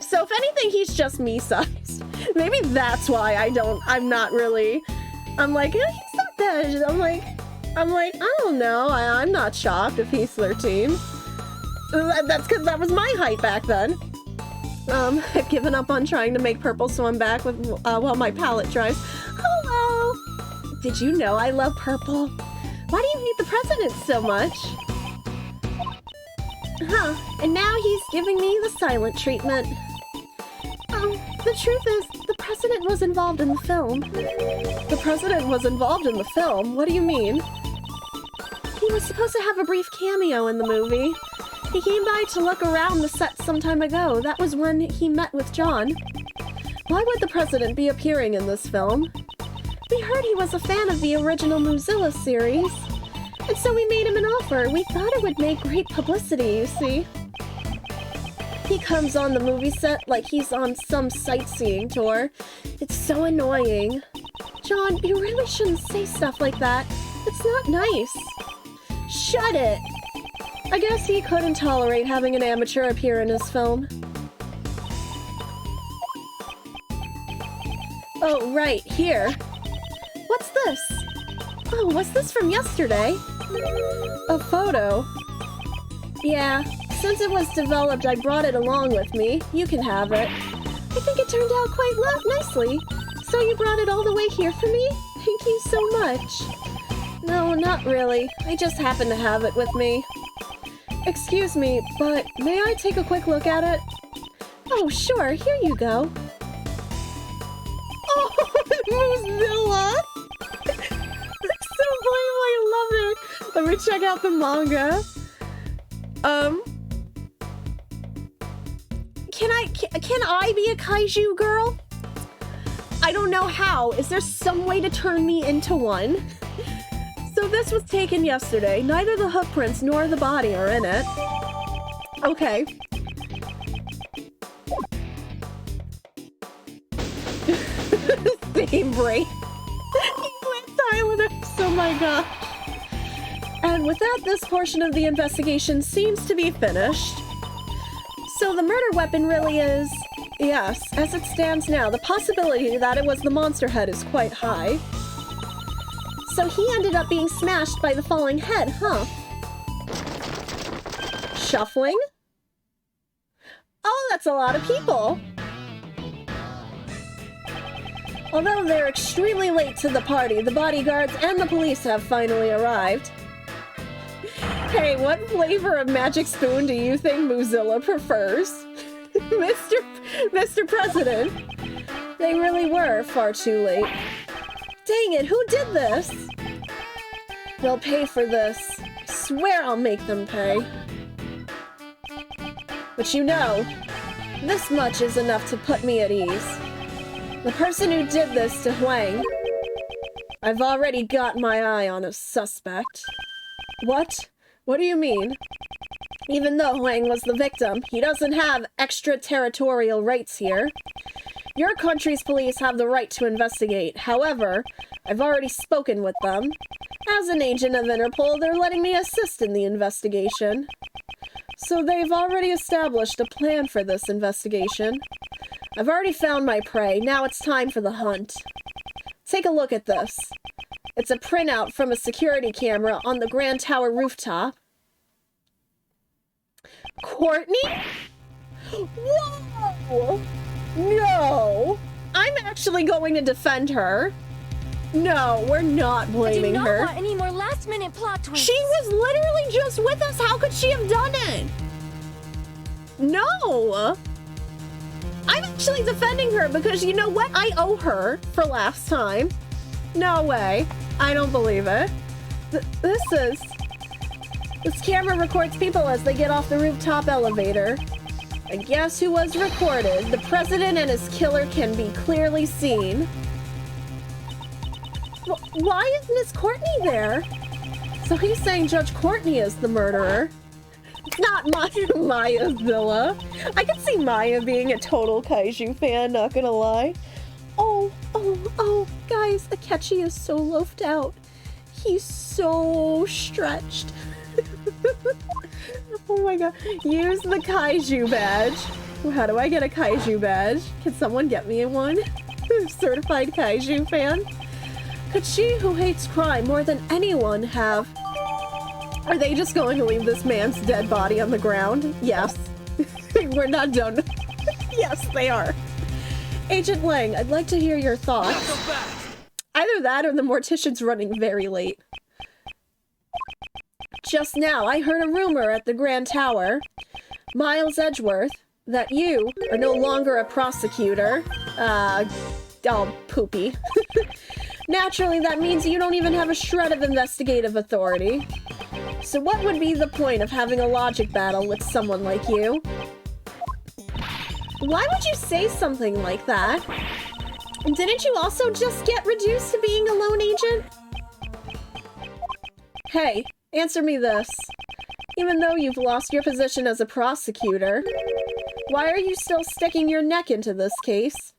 So if anything, he's just me-sized. Maybe that's why I'm not really... I'm like, he's not that... I'm like, I don't know. I'm not shocked if he's 13. That's because that was my height back then. I've given up on trying to make purple, so I'm back with while my palette dries. Hello! Did you know I love purple? Why do you hate the president so much? Huh, and now he's giving me the silent treatment. The truth is, the president was involved in the film. The president was involved in the film? What do you mean? He was supposed to have a brief cameo in the movie. He came by to look around the set some time ago. That was when he met with John. Why would the president be appearing in this film? We heard he was a fan of the original Moozilla series. And so we made him an offer. We thought it would make great publicity, you see. He comes on the movie set like he's on some sightseeing tour. It's so annoying. John, you really shouldn't say stuff like that. It's not nice. Shut it! I guess he couldn't tolerate having an amateur appear in his film. Oh, right, here. What's this? Oh, was this from yesterday? A photo. Yeah, since it was developed, I brought it along with me. You can have it. I think it turned out quite nicely. So you brought it all the way here for me? Thank you so much. No, not really. I just happened to have it with me. Excuse me, but may I take a quick look at it? Oh, sure. Here you go. Oh, Moozilla! That's so funny. I love it. Let me check out the manga. Can I be a kaiju girl? I don't know how. Is there some way to turn me into one? So this was taken yesterday. Neither the hoof prints nor the body are in it. Okay. Same brain. He went silent. Oh my god. And with that, this portion of the investigation seems to be finished. So the murder weapon really is... Yes, as it stands now, the possibility that it was the monster head is quite high. So he ended up being smashed by the falling head, huh? Shuffling? Oh, that's a lot of people! Although they're extremely late to the party, the bodyguards and the police have finally arrived. Hey, what flavor of magic spoon do you think Moozilla prefers? Mr. President! They really were far too late. Dang it, who did this? They'll pay for this. I swear I'll make them pay. But you know, this much is enough to put me at ease. The person who did this to Huang, I've already got my eye on a suspect. What? What do you mean? Even though Huang was the victim, he doesn't have extraterritorial rights here. Your country's police have the right to investigate. However, I've already spoken with them. As an agent of Interpol, they're letting me assist in the investigation. So they've already established a plan for this investigation. I've already found my prey. Now it's time for the hunt. Take a look at this. It's a printout from a security camera on the Grand Tower rooftop. Courtney? Whoa! No! I'm actually going to defend her. No, we're not blaming her. I do not want any more last-minute plot twists. She was literally just with us. How could she have done it? No! I'm actually defending her because you know what? I owe her for last time. No way. I don't believe it. This camera records people as they get off the rooftop elevator. And guess who was recorded? The president and his killer can be clearly seen. Why is Miss Courtney there? So he's saying Judge Courtney is the murderer. Not Moozilla. I can see Maya being a total kaiju fan, not gonna lie. Oh, guys, Akechi is so loafed out. He's so stretched. Oh my god. Use the kaiju badge. How do I get a kaiju badge? Can someone get me one? Certified kaiju fan? Could she, who hates crime more than anyone, have... Are they just going to leave this man's dead body on the ground? Yes. We're not done. Yes, they are. Agent Lang, I'd like to hear your thoughts. Either that or the mortician's running very late. Just now, I heard a rumor at the Grand Tower. Miles Edgeworth, that you are no longer a prosecutor. Oh, poopy. Naturally, that means you don't even have a shred of investigative authority. So what would be the point of having a logic battle with someone like you? Why would you say something like that? Didn't you also just get reduced to being a lone agent? Hey, answer me this. Even though you've lost your position as a prosecutor, why are you still sticking your neck into this case?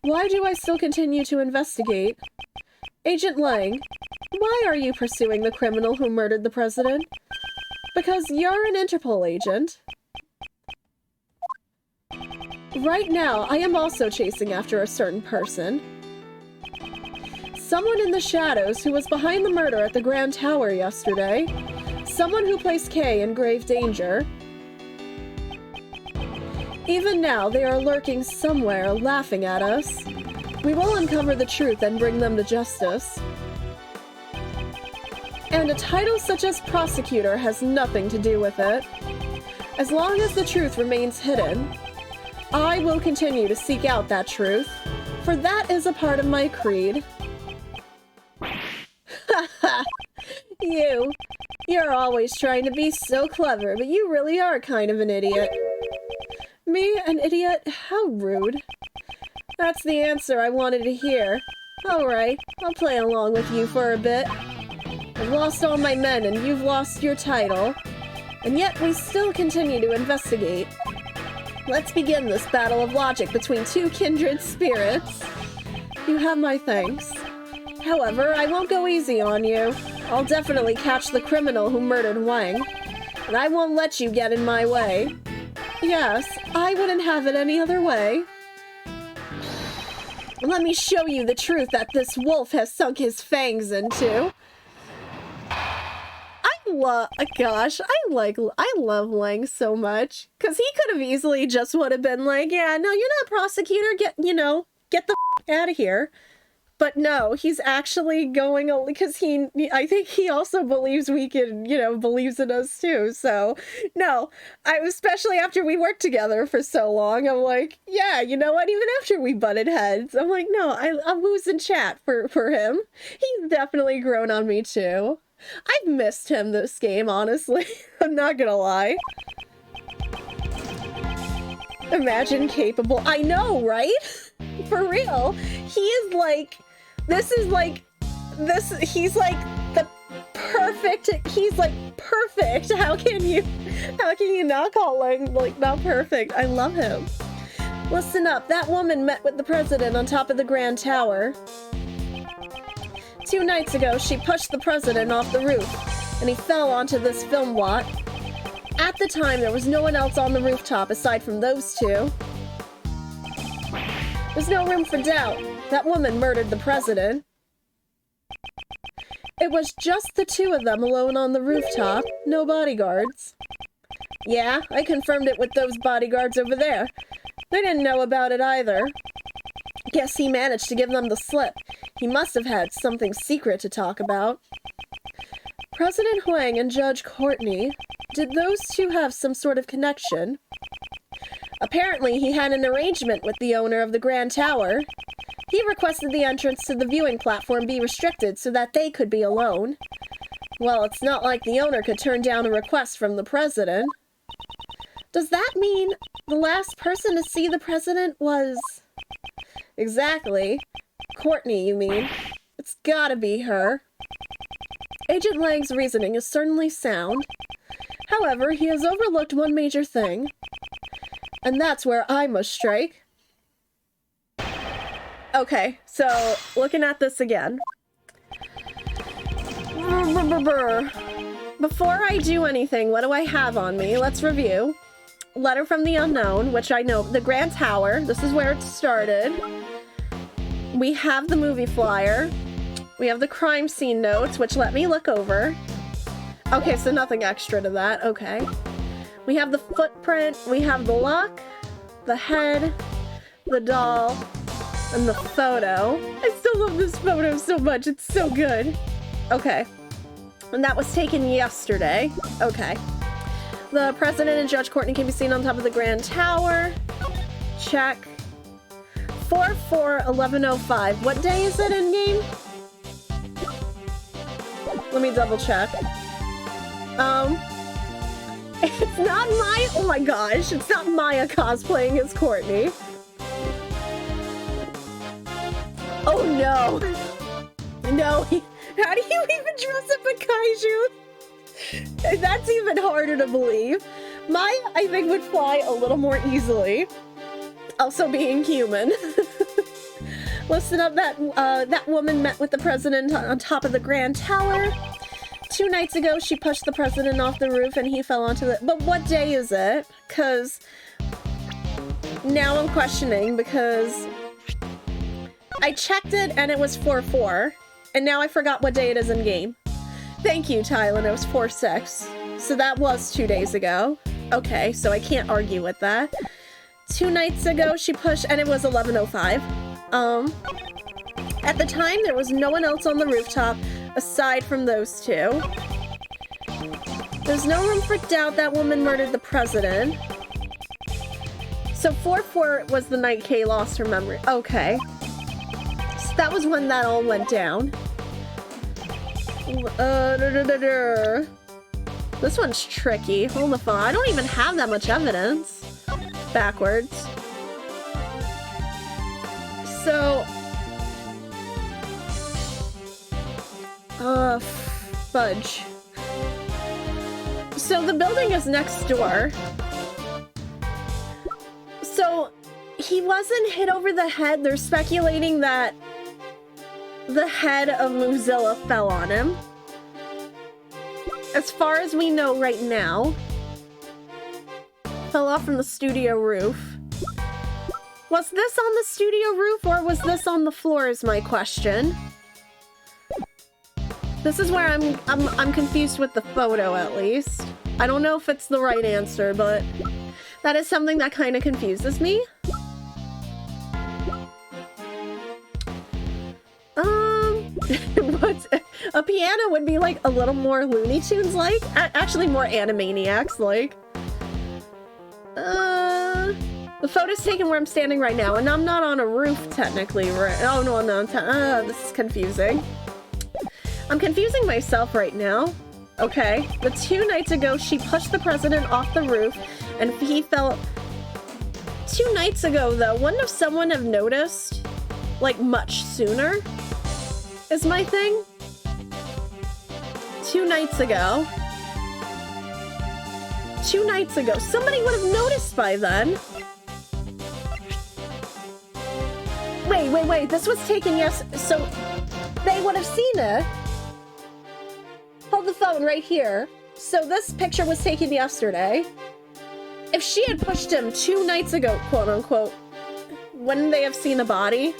Why do I still continue to investigate? Agent Lang, why are you pursuing the criminal who murdered the president? Because you're an Interpol agent. Right now, I am also chasing after a certain person. Someone in the shadows who was behind the murder at the Grand Tower yesterday. Someone who placed Kay in grave danger. Even now, they are lurking somewhere, laughing at us. We will uncover the truth and bring them to justice. And a title such as prosecutor has nothing to do with it. As long as the truth remains hidden, I will continue to seek out that truth, for that is a part of my creed. Haha, you You're always trying to be so clever, but you really are kind of an idiot. Me, an idiot? How rude. That's the answer I wanted to hear. Alright, I'll play along with you for a bit. I've lost all my men and you've lost your title. And yet we still continue to investigate. Let's begin this battle of logic between two kindred spirits. You have my thanks. However, I won't go easy on you. I'll definitely catch the criminal who murdered Wang. And I won't let you get in my way. Yes, I wouldn't have it any other way. Let me show you the truth that this wolf has sunk his fangs into. I love Lang so much. Because he could have easily just would have been like, yeah, no, you're not a prosecutor, get the out of here. But no, he's actually going, because I think he also believes we can, believes in us too. So, no, especially after we worked together for so long, I'm like, yeah, you know what, even after we butted heads, I'm like, no, I'm losing chat for him. He's definitely grown on me too. I've missed him this game, honestly. I'm not gonna lie. Imagine capable. I know, right? For real. He's like perfect. How can you not call Lang not perfect? I love him. Listen up, that woman met with the president on top of the Grand Tower. 2 nights ago, she pushed the president off the roof, and he fell onto this film lot. At the time, there was no one else on the rooftop aside from those two. There's no room for doubt. That woman murdered the president. It was just the 2 of them alone on the rooftop, no bodyguards. Yeah, I confirmed it with those bodyguards over there. They didn't know about it either. Guess he managed to give them the slip. He must have had something secret to talk about. President Huang and Judge Courtney, did those 2 have some sort of connection? Apparently, he had an arrangement with the owner of the Grand Tower. He requested the entrance to the viewing platform be restricted so that they could be alone. Well, it's not like the owner could turn down a request from the president. Does that mean the last person to see the president was... Exactly. Courtney, you mean? It's gotta be her. Agent Lang's reasoning is certainly sound. However, he has overlooked one major thing. And that's where I must strike. Okay, so looking at this again. Before I do anything, what do I have on me? Let's review. Letter from the Unknown, which I know. The Grand Tower. This is where it started. We have the movie flyer. We have the crime scene notes, which let me look over. Okay, so nothing extra to that. Okay. We have the footprint. We have the lock, the head, the doll, and the photo. I still love this photo so much. It's so good. Okay. And that was taken yesterday. Okay. The president and Judge Courtney can be seen on top of the Grand Tower. Check. 4/4/11/05. What day is it in game? Let me double check. It's not Maya. Oh my gosh, it's not Maya cosplaying as Courtney. Oh no. No, how do you even dress up a kaiju? That's even harder to believe. Maya, I think, would fly a little more easily. Also being human. Listen up, that woman met with the president on top of the Grand Tower. 2 nights ago, she pushed the president off the roof and he fell onto the... But what day is it? Because now I'm questioning because I checked it and it was 4/4. And now I forgot what day it is in game. Thank you, Tylen. It was 4/6. So that was 2 days ago. Okay, so I can't argue with that. 2 nights ago, she pushed, and it was 11:05. At the time, there was no one else on the rooftop aside from those 2. There's no room for doubt that woman murdered the president. So 4/4 was the night Kay lost her memory. Okay. So that was when that all went down. This one's tricky. Hold the phone. I don't even have that much evidence. Backwards. So... fudge. So the building is next door. So he wasn't hit over the head. They're speculating that the head of Moozilla fell on him. As far as we know right now, fell off from the studio roof. Was this on the studio roof or was this on the floor is my question. This is where I'm confused with the photo at least. I don't know if it's the right answer, but that is something that kind of confuses me. But a piano would be like a little more Looney Tunes like, actually more Animaniacs like. The photo's taken where I'm standing right now, and I'm not on a roof technically. Right? Oh no, this is confusing. I'm confusing myself right now. Okay, the 2 nights ago she pushed the president off the roof, and he fell. 2 nights ago though, wouldn't have someone have noticed, like much sooner? Is my thing. 2 nights ago. 2 nights ago. Somebody would have noticed by then. Wait. This was taken so they would have seen it. Hold the phone right here. So this picture was taken yesterday. If she had pushed him 2 nights ago, quote unquote, wouldn't they have seen a body?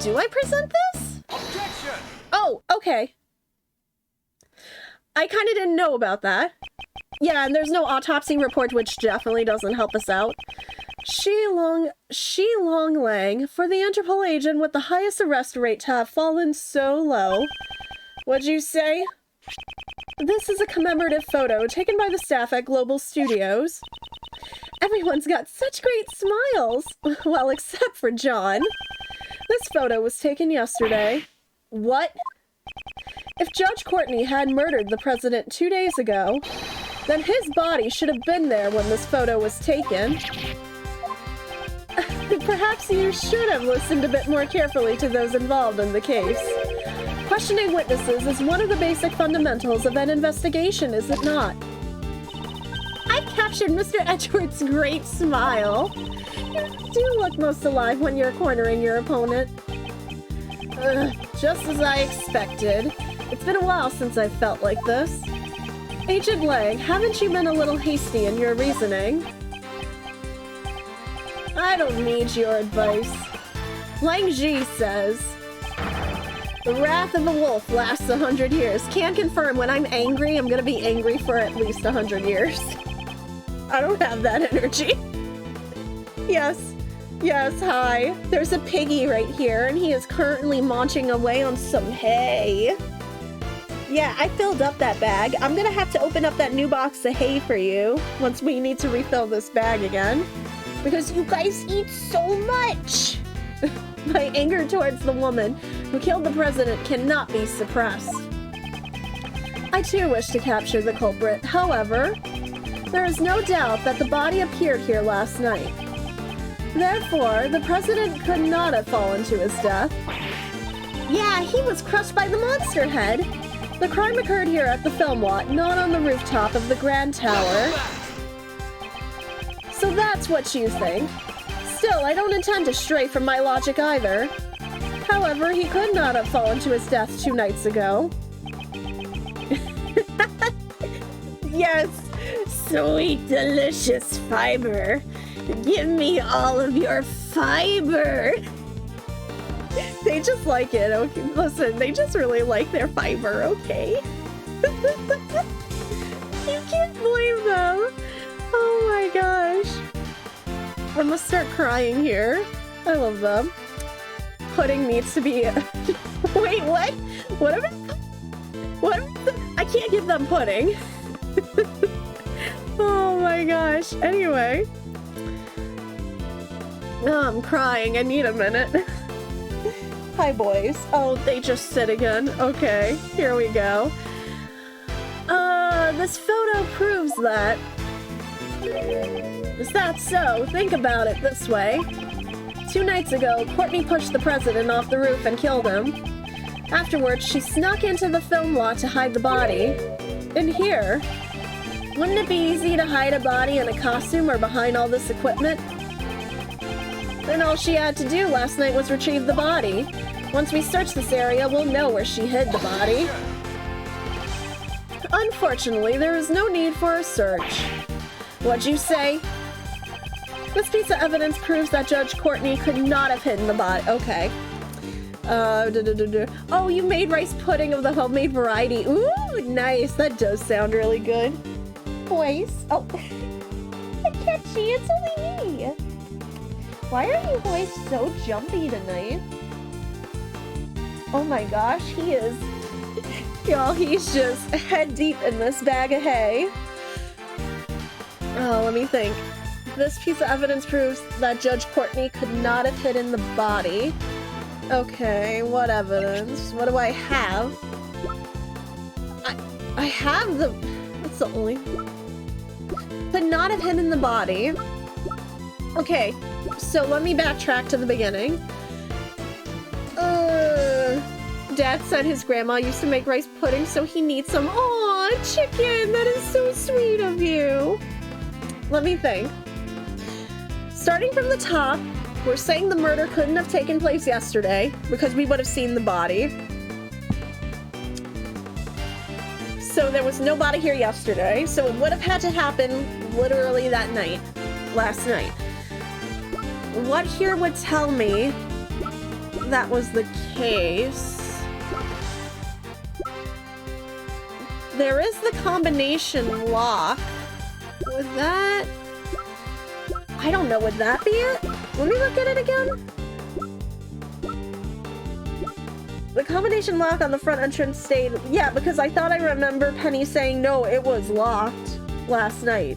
Do I present this? Objection! Oh, okay. I kind of didn't know about that. Yeah, and there's no autopsy report, which definitely doesn't help us out. Shi Long Lang, for the Interpol agent with the highest arrest rate to have fallen so low. What'd you say? This is a commemorative photo taken by the staff at Global Studios. Everyone's got such great smiles. Well, except for John. This photo was taken yesterday. What? If Judge Courtney had murdered the president 2 days ago, then his body should have been there when this photo was taken. Perhaps you should have listened a bit more carefully to those involved in the case. Questioning witnesses is one of the basic fundamentals of an investigation, is it not? I captured Mr. Edgeworth's great smile. You do look most alive when you're cornering your opponent. Just as I expected. It's been a while since I've felt like this. Agent Lang, haven't you been a little hasty in your reasoning? I don't need your advice. Lang Ji says, the wrath of a wolf lasts 100 years. Can confirm when I'm angry, I'm gonna be angry for at least 100 years. I don't have that energy. Yes, hi. There's a piggy right here, and he is currently munching away on some hay. Yeah, I filled up that bag. I'm gonna have to open up that new box of hay for you once we need to refill this bag again. Because you guys eat so much! My anger towards the woman who killed the president cannot be suppressed. I too wish to capture the culprit. However, there is no doubt that the body appeared here last night. Therefore, the president could not have fallen to his death. Yeah, he was crushed by the monster head. The crime occurred here at the film lot, not on the rooftop of the Grand Tower. So that's what you think. Still, I don't intend to stray from my logic either. However, he could not have fallen to his death 2 nights ago. Yes, sweet, delicious fiber. Give me all of your fiber. They just like it, okay? Listen, they just really like their fiber, okay? You can't blame them. Oh my gosh. I'm gonna start crying here. I love them. Pudding needs to be... Wait, what? What? I can't give them pudding. Oh my gosh. Anyway. Oh, I'm crying. I need a minute. Hi, boys. Oh, they just sit again. Okay, here we go. this photo proves that. Is that so? Think about it this way. 2 nights ago, Courtney pushed the president off the roof and killed him. Afterwards, she snuck into the film lot to hide the body. In here. Wouldn't it be easy to hide a body in a costume or behind all this equipment? Then all she had to do last night was retrieve the body. Once we search this area, we'll know where she hid the body. Unfortunately, there is no need for a search. What'd you say? This piece of evidence proves that Judge Courtney could not have hidden the body. Okay. Oh, you made rice pudding of the homemade variety. Ooh, nice. That does sound really good. Voice. Oh. Catchy, it's only me. Why are you boys so jumpy tonight? Oh my gosh, he is... Y'all, he's just head deep in this bag of hay. Oh, let me think. This piece of evidence proves that Judge Courtney could not have hidden the body. Okay, what evidence? What do I have? I have the... That's the only... Could not have hidden the body. Okay, so let me backtrack to the beginning. Dad said his grandma used to make rice pudding, so he needs some. Aw, chicken! That is so sweet of you. Let me think. Starting from the top, we're saying the murder couldn't have taken place yesterday because we would have seen the body. So there was no body here yesterday, so it would have had to happen literally that night, last night. What here would tell me that was the case? There is the combination lock. Would that... I don't know, would that be it? Let me look at it again. The combination lock on the front entrance stayed... Yeah, because I thought I remember Penny saying, no, it was locked last night.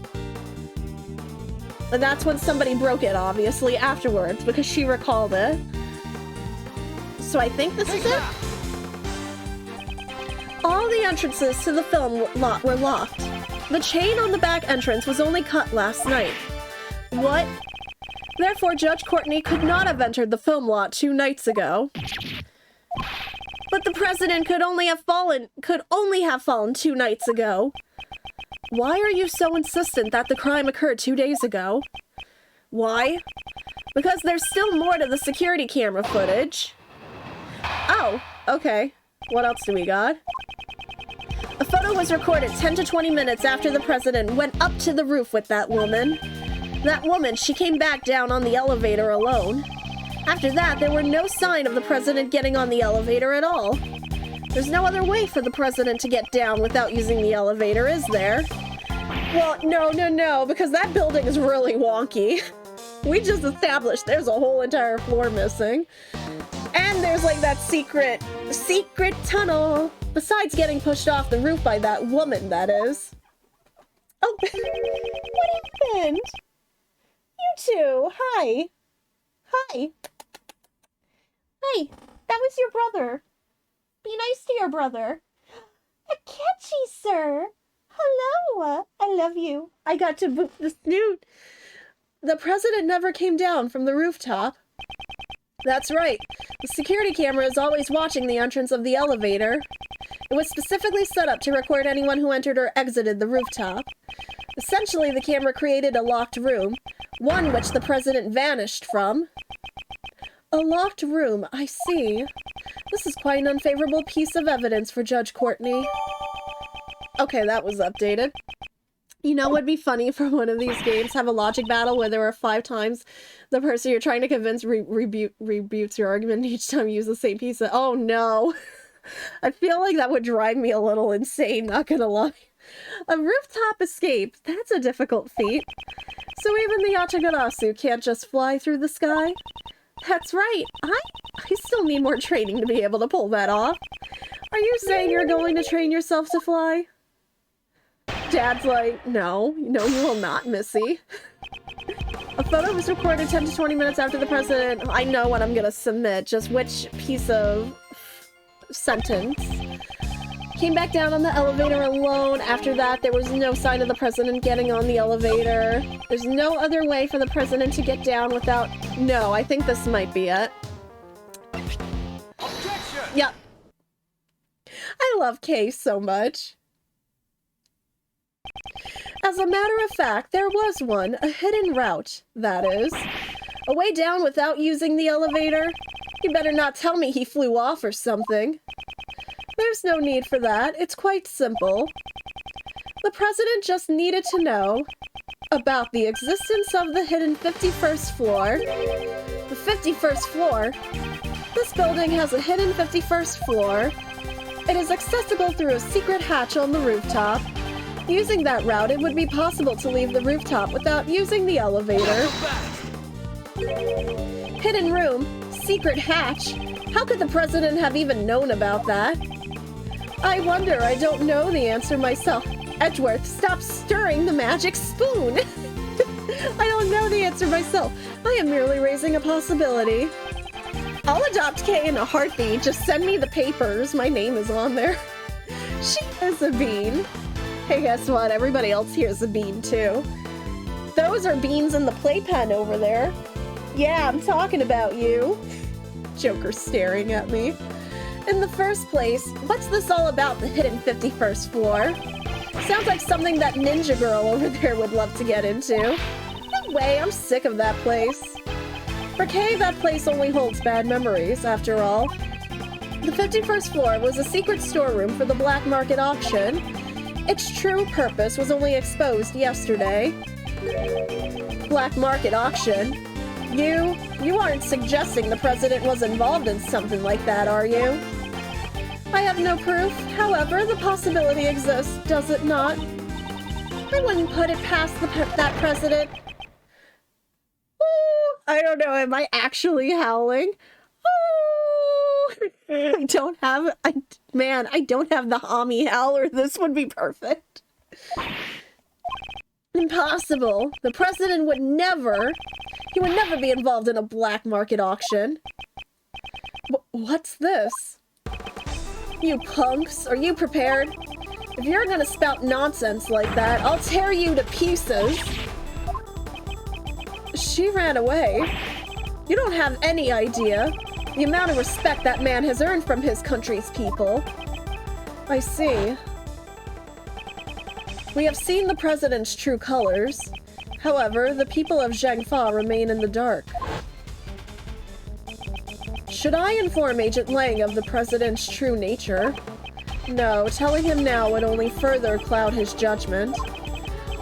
And that's when somebody broke it, obviously, afterwards, because she recalled it. So I think this is it. All the entrances to the film lot were locked. The chain on the back entrance was only cut last night. What? Therefore, Judge Courtney could not have entered the film lot 2 nights ago. But the president could only have fallen 2 nights ago. Why are you so insistent that the crime occurred 2 days ago? Why? Because there's still more to the security camera footage. Oh, okay. What else do we got? A photo was recorded 10 to 20 minutes after the president went up to the roof with that woman. That woman, she came back down on the elevator alone. After that, there were no sign of the president getting on the elevator at all. There's no other way for the president to get down without using the elevator, is there? Well, no, because that building is really wonky. We just established there's a whole entire floor missing. And there's like that secret tunnel. Besides getting pushed off the roof by that woman, that is. Oh, what happened? You two, hi. Hi. Hey, that was your brother. Be nice to your brother. Akechi, sir. Hello. I love you. I got to boot the snoot. The president never came down from the rooftop. That's right. The security camera is always watching the entrance of the elevator. It was specifically set up to record anyone who entered or exited the rooftop. Essentially, the camera created a locked room, one which the president vanished from. A locked room, I see. This is quite an unfavorable piece of evidence for Judge Courtney. Okay, that was updated. You know what'd be funny for one of these games? Have a logic battle where there are 5 times the person you're trying to convince rebutes your argument each time you use the same piece of... Oh no! I feel like that would drive me a little insane, not gonna lie. A rooftop escape, that's a difficult feat. So even the Yatagarasu can't just fly through the sky? That's right, I still need more training to be able to pull that off. Are you saying you're going to train yourself to fly? Dad's like, no, you will not, Missy. A photo was recorded 10 to 20 minutes after the president... I know what I'm gonna submit, just which piece of sentence. Came back down on the elevator alone. After that, there was no sign of the president getting on the elevator. There's no other way for the president to get down without... No, I think this might be it. Objection! Yep. I love Kay so much. As a matter of fact, there was one, a hidden route, that is. A way down without using the elevator? You better not tell me he flew off or something. There's no need for that. It's quite simple. The president just needed to know about the existence of the hidden 51st floor. The 51st floor? This building has a hidden 51st floor. It is accessible through a secret hatch on the rooftop. Using that route, it would be possible to leave the rooftop without using the elevator. Hidden room? Secret hatch? How could the president have even known about that? I wonder, I don't know the answer myself. Edgeworth, stop stirring the magic spoon! I don't know the answer myself. I am merely raising a possibility. I'll adopt Kay in a heartbeat. Just send me the papers. My name is on there. She is a bean. Hey, guess what? Everybody else here is a bean, too. Those are beans in the playpen over there. Yeah, I'm talking about you. Joker staring at me. In the first place, what's this all about, the hidden 51st floor? Sounds like something that Ninja Girl over there would love to get into. No way, I'm sick of that place. For Kay, that place only holds bad memories, after all. The 51st floor was a secret storeroom for the black market auction. Its true purpose was only exposed yesterday. Black market auction? You aren't suggesting the president was involved in something like that, are you? I have no proof. However, the possibility exists, does it not? I wouldn't put it past that president. Ooh, I don't know, am I actually howling? Ooh, I don't have the Hami howler. This would be perfect. Impossible. The president would never be involved in a black market auction. What's this? You punks, are you prepared? If you're gonna spout nonsense like that, I'll tear you to pieces. She ran away. You don't have any idea the amount of respect that man has earned from his country's people. I see. We have seen the president's true colors. However, the people of Zhengfa remain in the dark. Should I inform Agent Lang of the president's true nature? No, telling him now would only further cloud his judgment.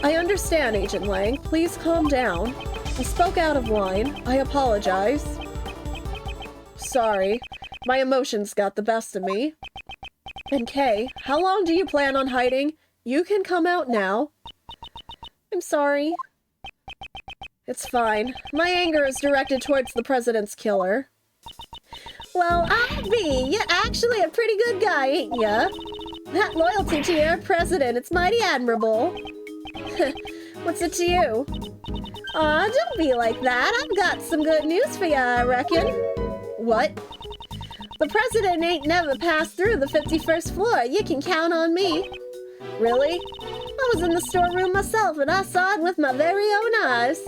I understand, Agent Lang. Please calm down. I spoke out of line. I apologize. Sorry. My emotions got the best of me. And Kay, how long do you plan on hiding? You can come out now. I'm sorry. It's fine. My anger is directed towards the president's killer. Well, I'll be. You're actually a pretty good guy, ain't ya? That loyalty to your president, it's mighty admirable. What's it to you? Aw, don't be like that. I've got some good news for ya, I reckon. What? The president ain't never passed through the 51st floor. You can count on me. Really? I was in the storeroom myself and I saw it with my very own eyes.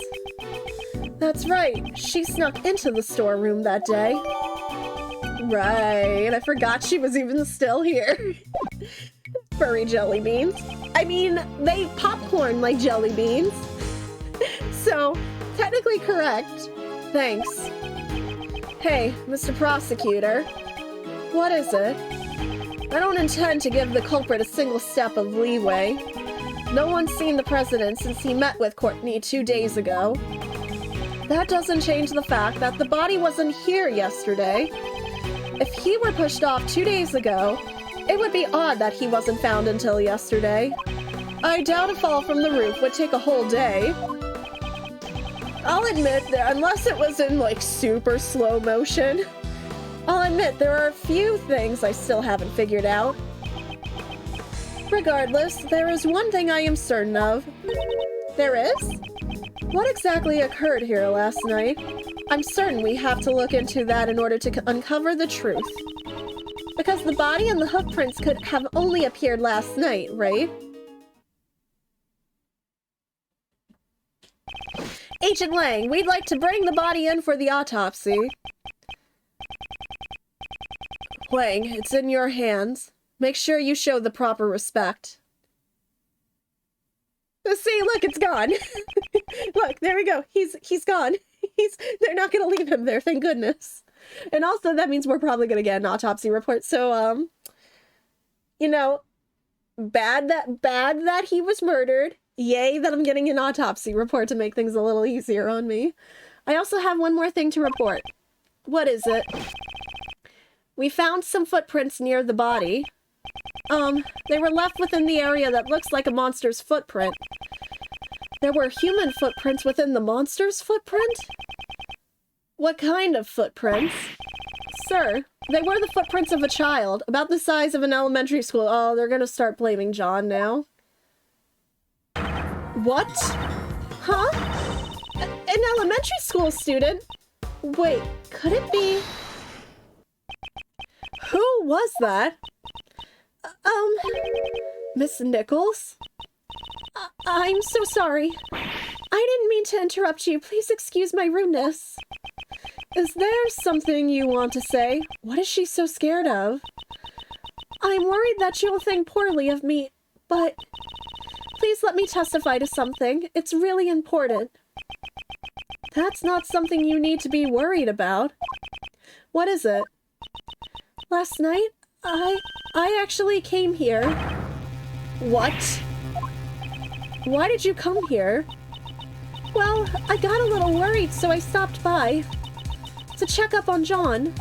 That's right. She snuck into the storeroom that day. Right. I forgot she was even still here. Furry jelly beans. I mean, they popcorn like jelly beans. So, technically correct. Thanks. Hey, Mr. Prosecutor. What is it? I don't intend to give the culprit a single step of leeway. No one's seen the president since he met with Courtney 2 days ago. That doesn't change the fact that the body wasn't here yesterday. If he were pushed off 2 days ago, it would be odd that he wasn't found until yesterday. I doubt a fall from the roof would take a whole day. I'll admit that unless it was in like super slow motion, I'll admit there are a few things I still haven't figured out. Regardless, there is one thing I am certain of. There is? What exactly occurred here last night? I'm certain we have to look into that in order to uncover the truth. Because the body and the hoof prints could have only appeared last night, right? Agent Lang, we'd like to bring the body in for the autopsy. Lang, it's in your hands. Make sure you show the proper respect. See, look, it's gone. Look, there we go. He's gone. They're not gonna leave him there, thank goodness. And also, that means we're probably gonna get an autopsy report. So, you know, bad that he was murdered. Yay that I'm getting an autopsy report to make things a little easier on me. I also have one more thing to report. What is it? We found some footprints near the body. They were left within the area that looks like a monster's footprint. There were human footprints within the monster's footprint? What kind of footprints? Sir, they were the footprints of a child, about the size of an elementary school. Oh, they're gonna start blaming John now. What? Huh? An elementary school student? Wait, could it be... Who was that? Miss Nichols? I'm so sorry. I didn't mean to interrupt you. Please excuse my rudeness. Is there something you want to say? What is she so scared of? I'm worried that she'll think poorly of me, but please let me testify to something. It's really important. That's not something you need to be worried about. What is it? Last night, I actually came here. What? Why did you come here? Well, I got a little worried, so I stopped by to check up on John.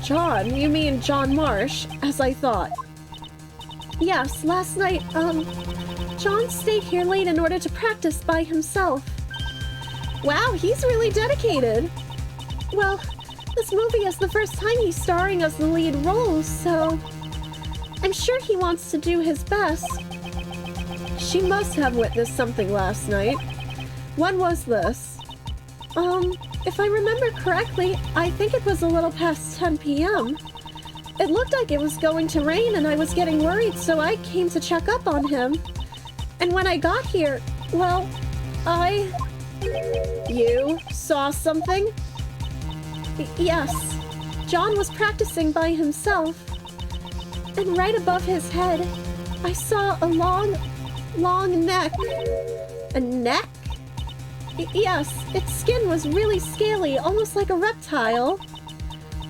John? You mean John Marsh, as I thought. Yes, last night, John stayed here late in order to practice by himself. Wow, he's really dedicated. Well, this movie is the first time he's starring as the lead role, so I'm sure he wants to do his best. She must have witnessed something last night. When was this? If I remember correctly, I think it was a little past 10 p.m. It looked like it was going to rain and I was getting worried, so I came to check up on him. And when I got here, well, You saw something? Yes. John was practicing by himself. And right above his head, I saw a long neck. A neck? Yes, its skin was really scaly, almost like a reptile.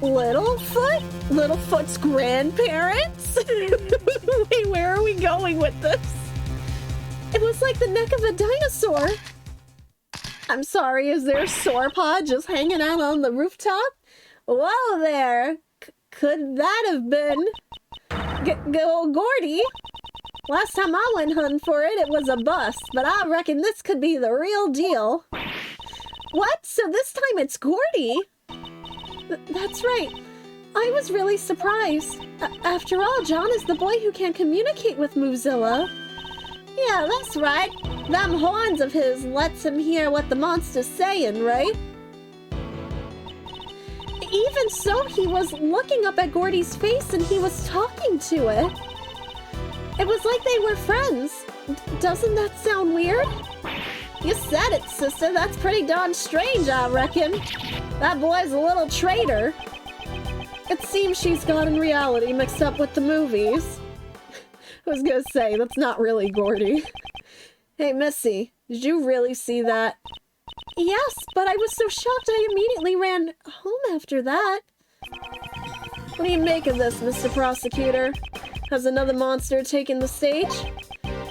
Littlefoot? Littlefoot's grandparents? Wait, where are we going with this? It was like the neck of a dinosaur. I'm sorry, is there a sauropod just hanging out on the rooftop? Whoa there! Could that have been... Old Gordy? Last time I went hunting for it, it was a bust, but I reckon this could be the real deal. What? So this time it's Gordy? That's right. I was really surprised. After all, John is the boy who can communicate with Moozilla. Yeah, that's right. Them horns of his lets him hear what the monster's saying, right? Even so, he was looking up at Gordy's face and he was talking to it. It was like they were friends. Doesn't that sound weird? You said it, sister. That's pretty darn strange, I reckon. That boy's a little traitor. It seems she's gotten reality mixed up with the movies. I was gonna say, that's not really Gordy. Hey, Missy, did you really see that? Yes, but I was so shocked I immediately ran home after that. What do you make of this, Mr. Prosecutor? Has another monster taken the stage?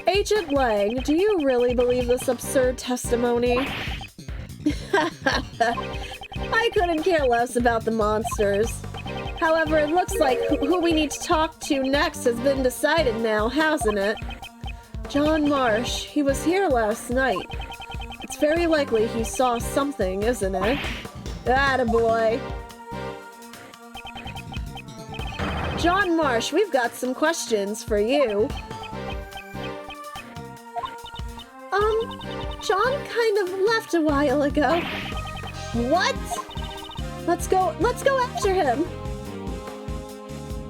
Agent Lang, do you really believe this absurd testimony? I couldn't care less about the monsters. However, it looks like who we need to talk to next has been decided now, hasn't it? John Marsh, he was here last night. It's very likely he saw something, isn't it? Attaboy. John Marsh, we've got some questions for you. John kind of left a while ago. What? Let's go after him.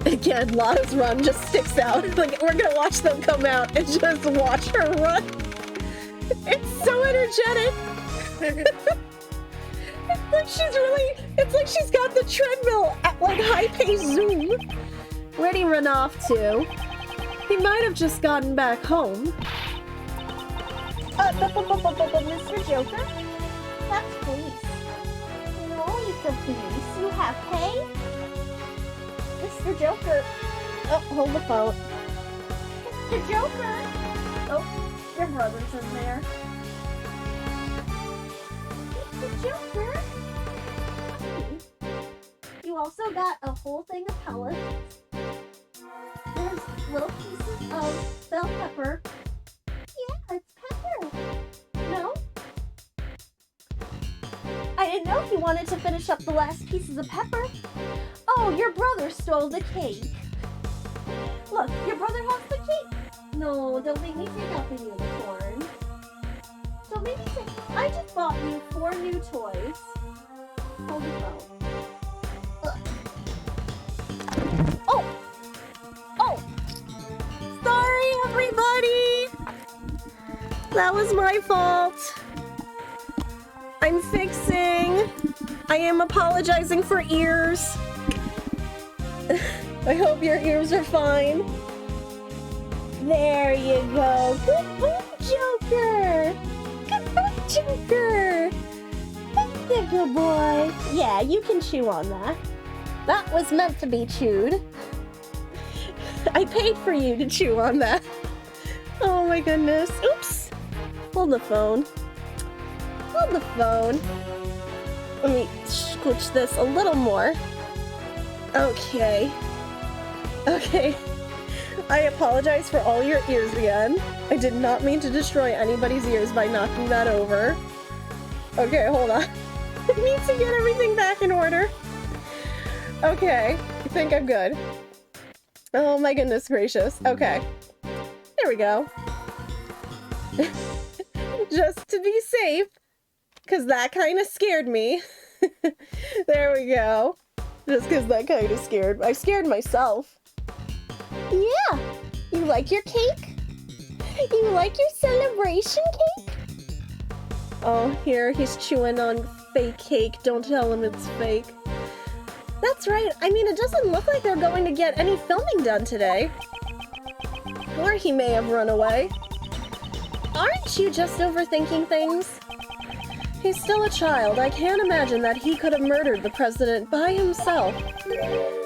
Again, Lana's run just sticks out. Like, we're gonna watch them come out and just watch her run. It's so energetic. It's like she's got the treadmill at like high-paced zoom. Where'd he run off to? He might have just gotten back home. Mr. Joker? That's police. No, it's the police. You have pay? Mr. Joker. Oh, hold the phone. Mr. Joker! Oh, your brother's in there. Mr. Joker? You also got a whole thing of pellets. There's little pieces of bell pepper. Yeah, it's pepper. No? I didn't know if you wanted to finish up the last pieces of pepper. Oh, your brother stole the cake. Look, your brother has the cake. No, don't make me take out the unicorn. Don't make me take... I just bought you 4 new toys. Hold the phone. Oh! Oh! Sorry, everybody! That was my fault. I'm fixing. I am apologizing for ears. I hope your ears are fine. There you go. Good boy, Joker. Good boy, Joker. That's a good boy. Yeah, you can chew on that. That was meant to be chewed. I paid for you to chew on that. Oh my goodness. Oops. Hold the phone. Hold the phone. Let me scooch this a little more. Okay. Okay. I apologize for all your ears again. I did not mean to destroy anybody's ears by knocking that over. Okay, hold on. I need to get everything back in order. Okay, I think I'm good. Oh my goodness gracious. Okay. There we go. Just to be safe, because that kind of scared me. There we go. Just because that kind of scared. I scared myself. Yeah. You like your cake? You like your celebration cake? Oh, here, he's chewing on fake cake. Don't tell him it's fake. That's right. I mean, it doesn't look like they're going to get any filming done today. Or he may have run away. Aren't you just overthinking things? He's still a child. I can't imagine that he could have murdered the president by himself.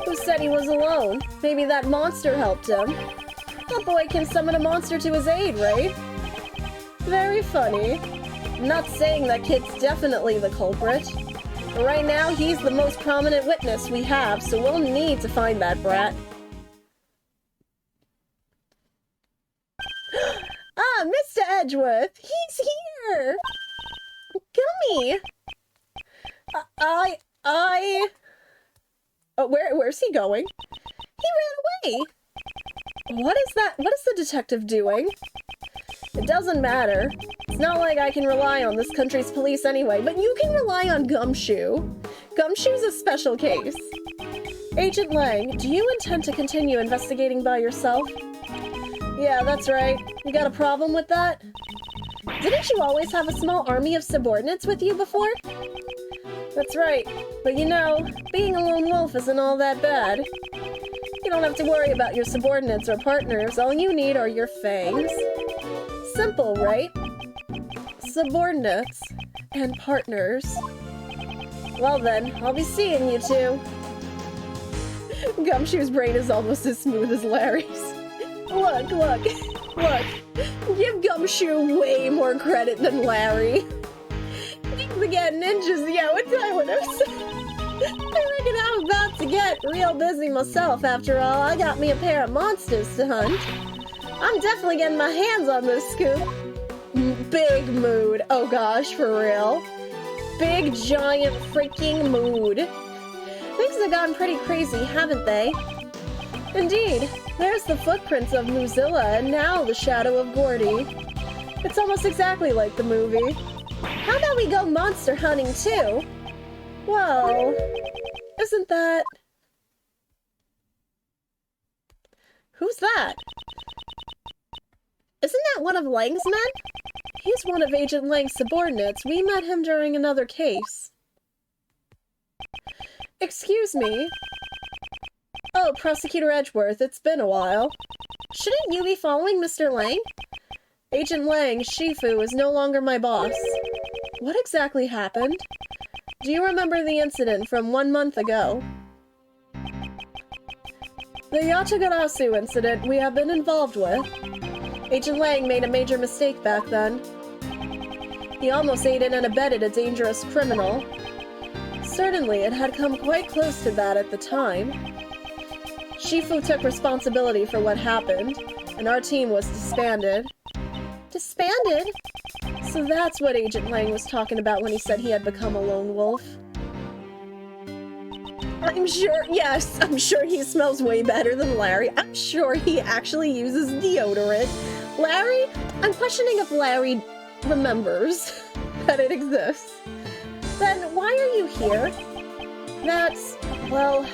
Who said he was alone? Maybe that monster helped him. That boy can summon a monster to his aid, right? Very funny. I'm not saying that kid's definitely the culprit. But right now, he's the most prominent witness we have, so we'll need to find that brat. Ah, Mr. Edgeworth! He's here! Gummy! Oh, where's he going? He ran away! What is that? What is the detective doing? It doesn't matter. It's not like I can rely on this country's police anyway, but you can rely on Gumshoe. Gumshoe's a special case. Agent Lang, do you intend to continue investigating by yourself? Yeah, that's right. You got a problem with that? Didn't you always have a small army of subordinates with you before? That's right. But you know, being a lone wolf isn't all that bad. You don't have to worry about your subordinates or partners. All you need are your fangs. Simple, right? Subordinates and partners. Well then, I'll be seeing you two. Gumshoe's brain is almost as smooth as Larry's. Look, look, look. Give Gumshoe way more credit than Larry. Things again, ninjas, yeah, what I would have said. I reckon I'm about to get real busy myself after all. I got me a pair of monsters to hunt. I'm definitely getting my hands on this scoop. Big mood. Oh gosh, for real. Big, giant, freaking mood. Things have gotten pretty crazy, haven't they? Indeed. There's the footprints of Moozilla, and now the shadow of Gordy. It's almost exactly like the movie. How about we go monster hunting, too? Well, isn't that... Who's that? Isn't that one of Lang's men? He's one of Agent Lang's subordinates. We met him during another case. Excuse me. Oh, Prosecutor Edgeworth, it's been a while. Shouldn't you be following Mr. Lang? Agent Lang, Shifu, is no longer my boss. What exactly happened? Do you remember the incident from 1 month ago? The Yatagarasu incident we have been involved with. Agent Lang made a major mistake back then. He almost aided and abetted a dangerous criminal. Certainly, it had come quite close to that at the time. Shifu took responsibility for what happened, and our team was disbanded. Disbanded? So that's what Agent Lang was talking about when he said he had become a lone wolf. I'm sure, yes, I'm sure he smells way better than Larry. I'm sure he actually uses deodorant. Larry, I'm questioning if Larry remembers that it exists. Then why are you here? That's, well,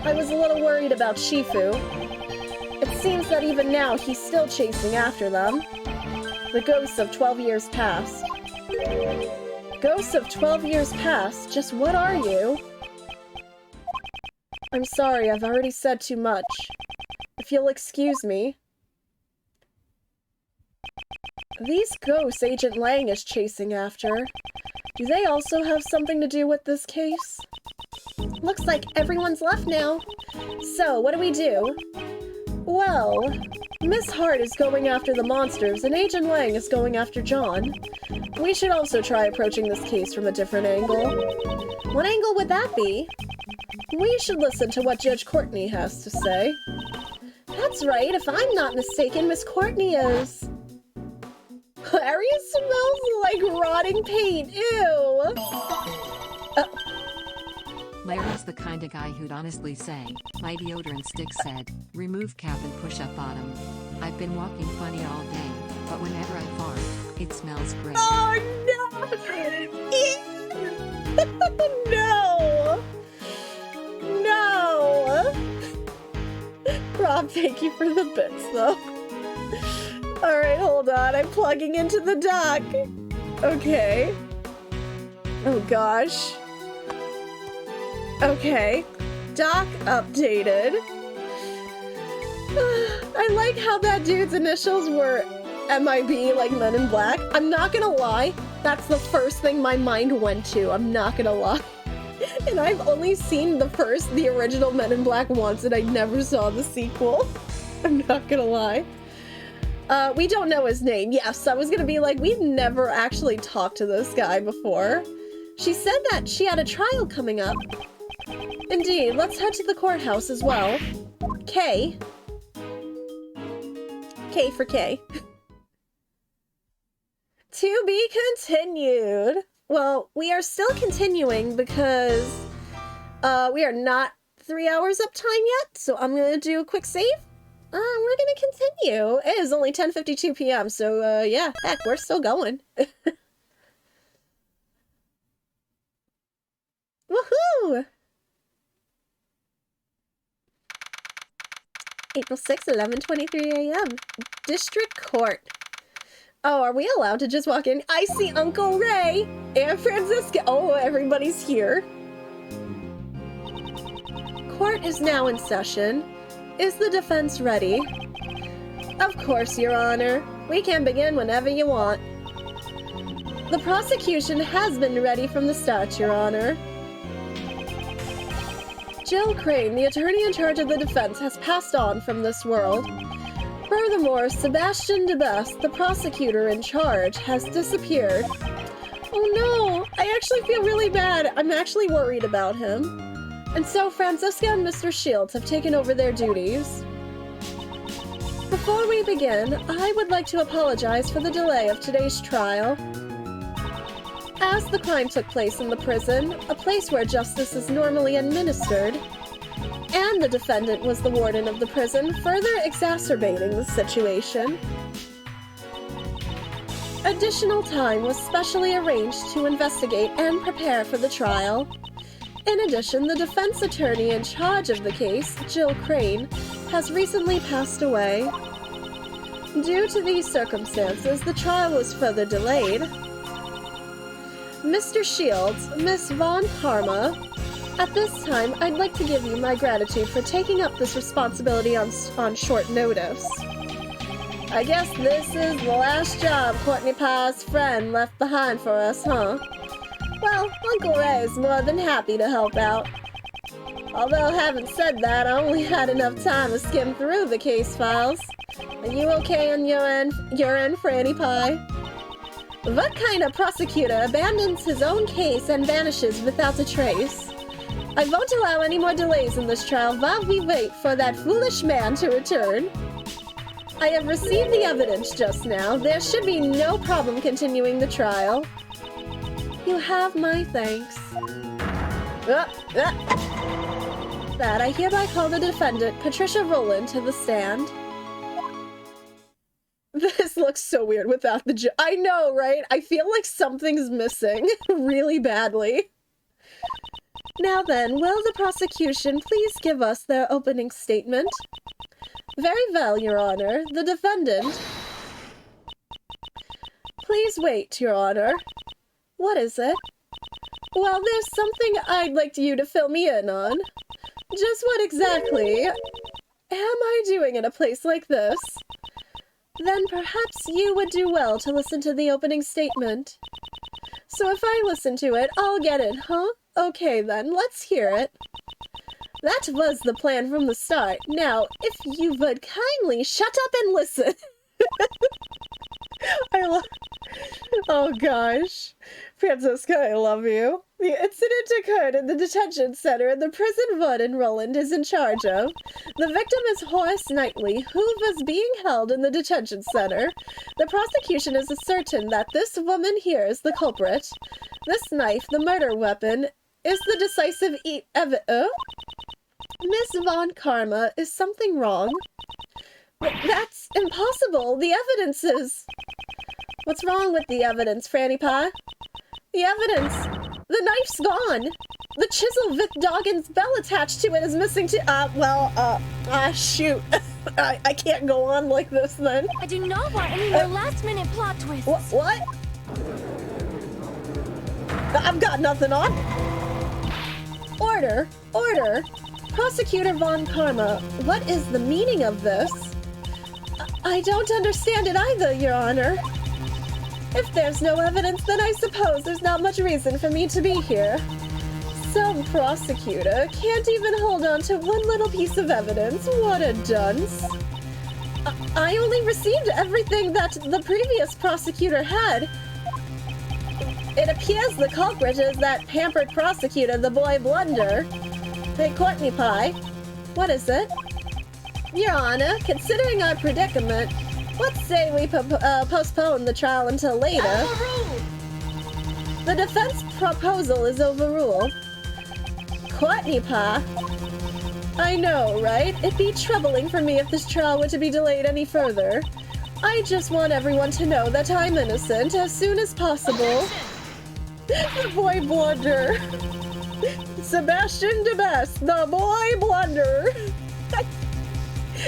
I was a little worried about Shifu. It seems that even now he's still chasing after them. The ghosts of 12 years past. Ghosts of 12 years past? Just what are you? I'm sorry, I've already said too much. If you'll excuse me. These ghosts Agent Lang is chasing after, do they also have something to do with this case? Looks like everyone's left now. So, what do we do? Well, Miss Hart is going after the monsters and Agent Lang is going after John. We should also try approaching this case from a different angle. What angle would that be? We should listen to what Judge Courtney has to say. That's right, if I'm not mistaken, Miss Courtney is... Larry smells like rotting paint, ew! Larry's the kind of guy who'd honestly say, my deodorant stick said, remove cap and push up bottom. I've been walking funny all day, but whenever I fart, it smells great. Oh no! No! No! Rob, thank you for the bits, though. Alright, hold on. I'm plugging into the dock. Okay. Oh, gosh. Okay. Dock updated. I like how that dude's initials were MIB, like Men in Black. I'm not gonna lie. That's the first thing my mind went to. I'm not gonna lie. And I've only seen the original Men in Black once, and I never saw the sequel. I'm not gonna lie. We don't know his name. Yes, I was gonna be like, we've never actually talked to this guy before. She said that she had a trial coming up. Indeed, let's head to the courthouse as well. K. K for K. To be continued. Well, we are still continuing because we are not 3 hours up time yet, so I'm gonna do a quick save. We're gonna continue. It is only 10:52 p.m., so yeah, heck, we're still going. Woohoo! April 6th, 11:23 a.m. District Court. Oh, are we allowed to just walk in? I see Uncle Ray and Franziska. Oh, everybody's here. Court is now in session. Is the defense ready? Of course, Your Honor. We can begin whenever you want. The prosecution has been ready from the start, Your Honor. Jill Crane, the attorney in charge of the defense, has passed on from this world. Furthermore, Sebastian DeBest, the prosecutor in charge, has disappeared. Oh no, I actually feel really bad. I'm actually worried about him. And so Franziska and Mr. Shields have taken over their duties. Before we begin, I would like to apologize for the delay of today's trial. As the crime took place in the prison, a place where justice is normally administered, and the defendant was the warden of the prison, further exacerbating the situation. Additional time was specially arranged to investigate and prepare for the trial. In addition, the defense attorney in charge of the case, Jill Crane, has recently passed away. Due to these circumstances, the trial was further delayed. Mr. Shields, Miss Von Karma, at this time, I'd like to give you my gratitude for taking up this responsibility on short notice. I guess this is the last job Courtney Pie's friend left behind for us, huh? Well, Uncle Ray is more than happy to help out. Although, having said that, I only had enough time to skim through the case files. Are you okay on your end, Franny Pie? What kind of prosecutor abandons his own case and vanishes without a trace? I won't allow any more delays in this trial while we wait for that foolish man to return. I have received the evidence just now. There should be no problem continuing the trial. You have my thanks. That I hereby call the defendant, Patricia Rowland, to the stand. This looks so weird without the I know, right? I feel like something's missing really badly. Now then, will the prosecution please give us their opening statement? Very well, Your Honor. The defendant... Please wait, Your Honor. What is it? Well, there's something I'd like you to fill me in on. Just what exactly am I doing in a place like this? Then perhaps you would do well to listen to the opening statement. So if I listen to it, I'll get it, huh? Okay then, let's hear it. That was the plan from the start. Now, if you would kindly shut up and listen. Oh gosh. Francisca, I love you. The incident occurred in the detention center in the prison warden Roland is in charge of. The victim is Horace Knightley, who was being held in the detention center. The prosecution is certain that this woman here is the culprit. This knife, the murder weapon, is the decisive Miss Von Karma, is something wrong? That's impossible. The evidence is... What's wrong with the evidence, Franny Pie? The evidence! The knife's gone! The chisel with Doggin's bell attached to it is missing too. Shoot. I can't go on like this then. I do not want any more last-minute plot twists. What? I've got nothing on. Order! Prosecutor Von Karma, what is the meaning of this? I don't understand it either, Your Honor. If there's no evidence, then I suppose there's not much reason for me to be here. Some prosecutor can't even hold on to one little piece of evidence. What a dunce. I only received everything that the previous prosecutor had. It appears the culprit is that pampered prosecutor, the boy Blunder. Hey, Courtney Pie. What is it? Your Honor, considering our predicament, let's say we postpone the trial until later. Overruled! The defense proposal is overruled. Courtney Pie. I know, right? It'd be troubling for me if this trial were to be delayed any further. I just want everyone to know that I'm innocent as soon as possible. The boy Blunder. Sebastian DeBest, the boy Blunder.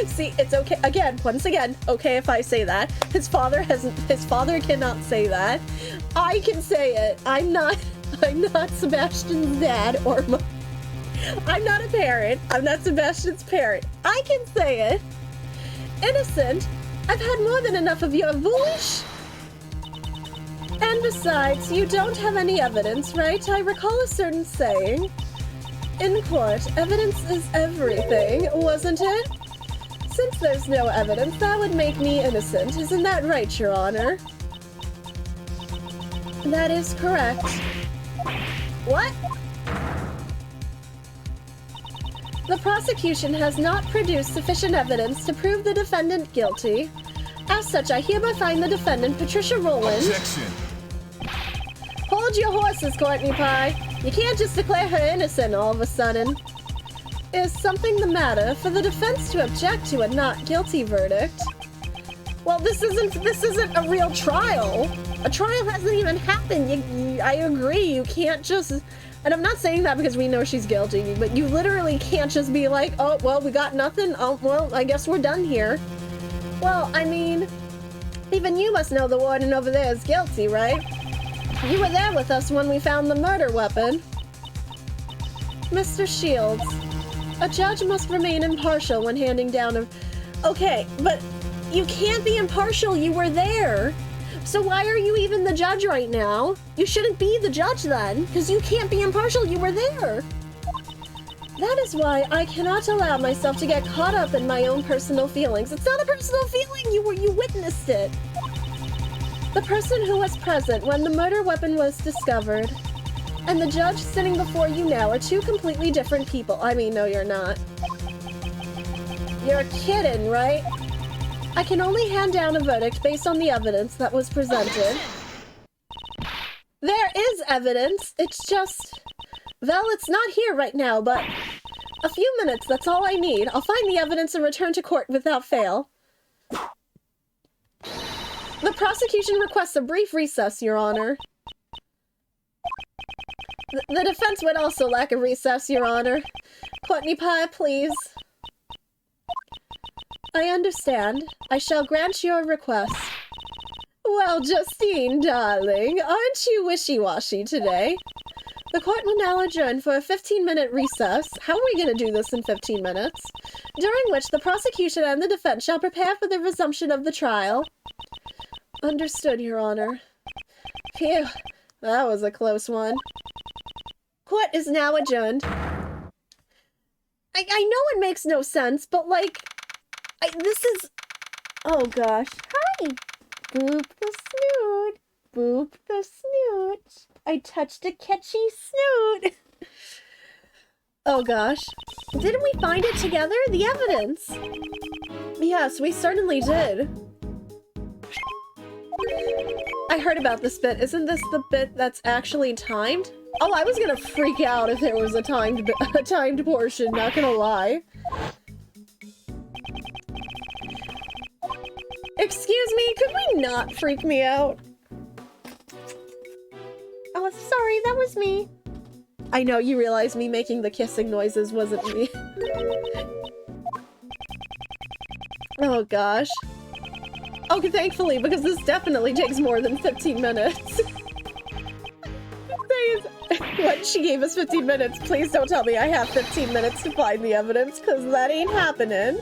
See, it's okay. Once again, okay if I say that. His father cannot say that. I can say it. I'm not Sebastian's dad or mom. I'm not a parent. I'm not Sebastian's parent. I can say it. Innocent. I've had more than enough of your foolish. And besides, you don't have any evidence, right? I recall a certain saying. In court, evidence is everything, wasn't it? Since there's no evidence, that would make me innocent. Isn't that right, Your Honor? That is correct. What? The prosecution has not produced sufficient evidence to prove the defendant guilty. As such, I hereby find the defendant, Patricia Rowland... Objection! Hold your horses, Courtney Pie. You can't just declare her innocent all of a sudden. Is something the matter for the defense to object to a not guilty verdict? Well, this isn't a real trial. A trial hasn't even happened. I agree, you can't just... And I'm not saying that because we know she's guilty, but you literally can't just be like, oh, well, we got nothing. Oh, well, I guess we're done here. Well, I mean, even you must know the warden over there is guilty, right? You were there with us when we found the murder weapon. Mr. Shields, a judge must remain impartial when handing down a... Okay, but you can't be impartial, you were there. So why are you even the judge right now? You shouldn't be the judge then, because you can't be impartial, you were there. That is why I cannot allow myself to get caught up in my own personal feelings. It's not a personal feeling, you witnessed it. The person who was present when the murder weapon was discovered and the judge sitting before you now are two completely different people. I mean, no, you're not. You're kidding, right? I can only hand down a verdict based on the evidence that was presented. There is evidence, it's just... Well, it's not here right now, but... A few minutes, that's all I need. I'll find the evidence and return to court without fail. The prosecution requests a brief recess, Your Honor. The defense would also lack a recess, Your Honor. Courtney Pie, please. I understand. I shall grant your request. Well, Justine, darling, aren't you wishy-washy today? The court will now adjourn for a 15-minute recess. How are we going to do this in 15 minutes? During which the prosecution and the defense shall prepare for the resumption of the trial. Understood, Your Honor. Phew, that was a close one. Court is now adjourned. I know it makes no sense, but like... this is... Oh gosh. Hi! Boop the snoot. Boop the snoot. I touched a catchy snoot. Oh gosh. Didn't we find it together? The evidence! Yes, we certainly did. I heard about this bit. Isn't this the bit that's actually timed? Oh, I was gonna freak out if there was a timed portion, not gonna lie. Excuse me, could we not freak me out? Oh, sorry, that was me. I know, you realize me making the kissing noises wasn't me. Oh gosh. Okay, thankfully, because this definitely takes more than 15 minutes. What? She gave us 15 minutes. Please don't tell me I have 15 minutes to find the evidence, because that ain't happening.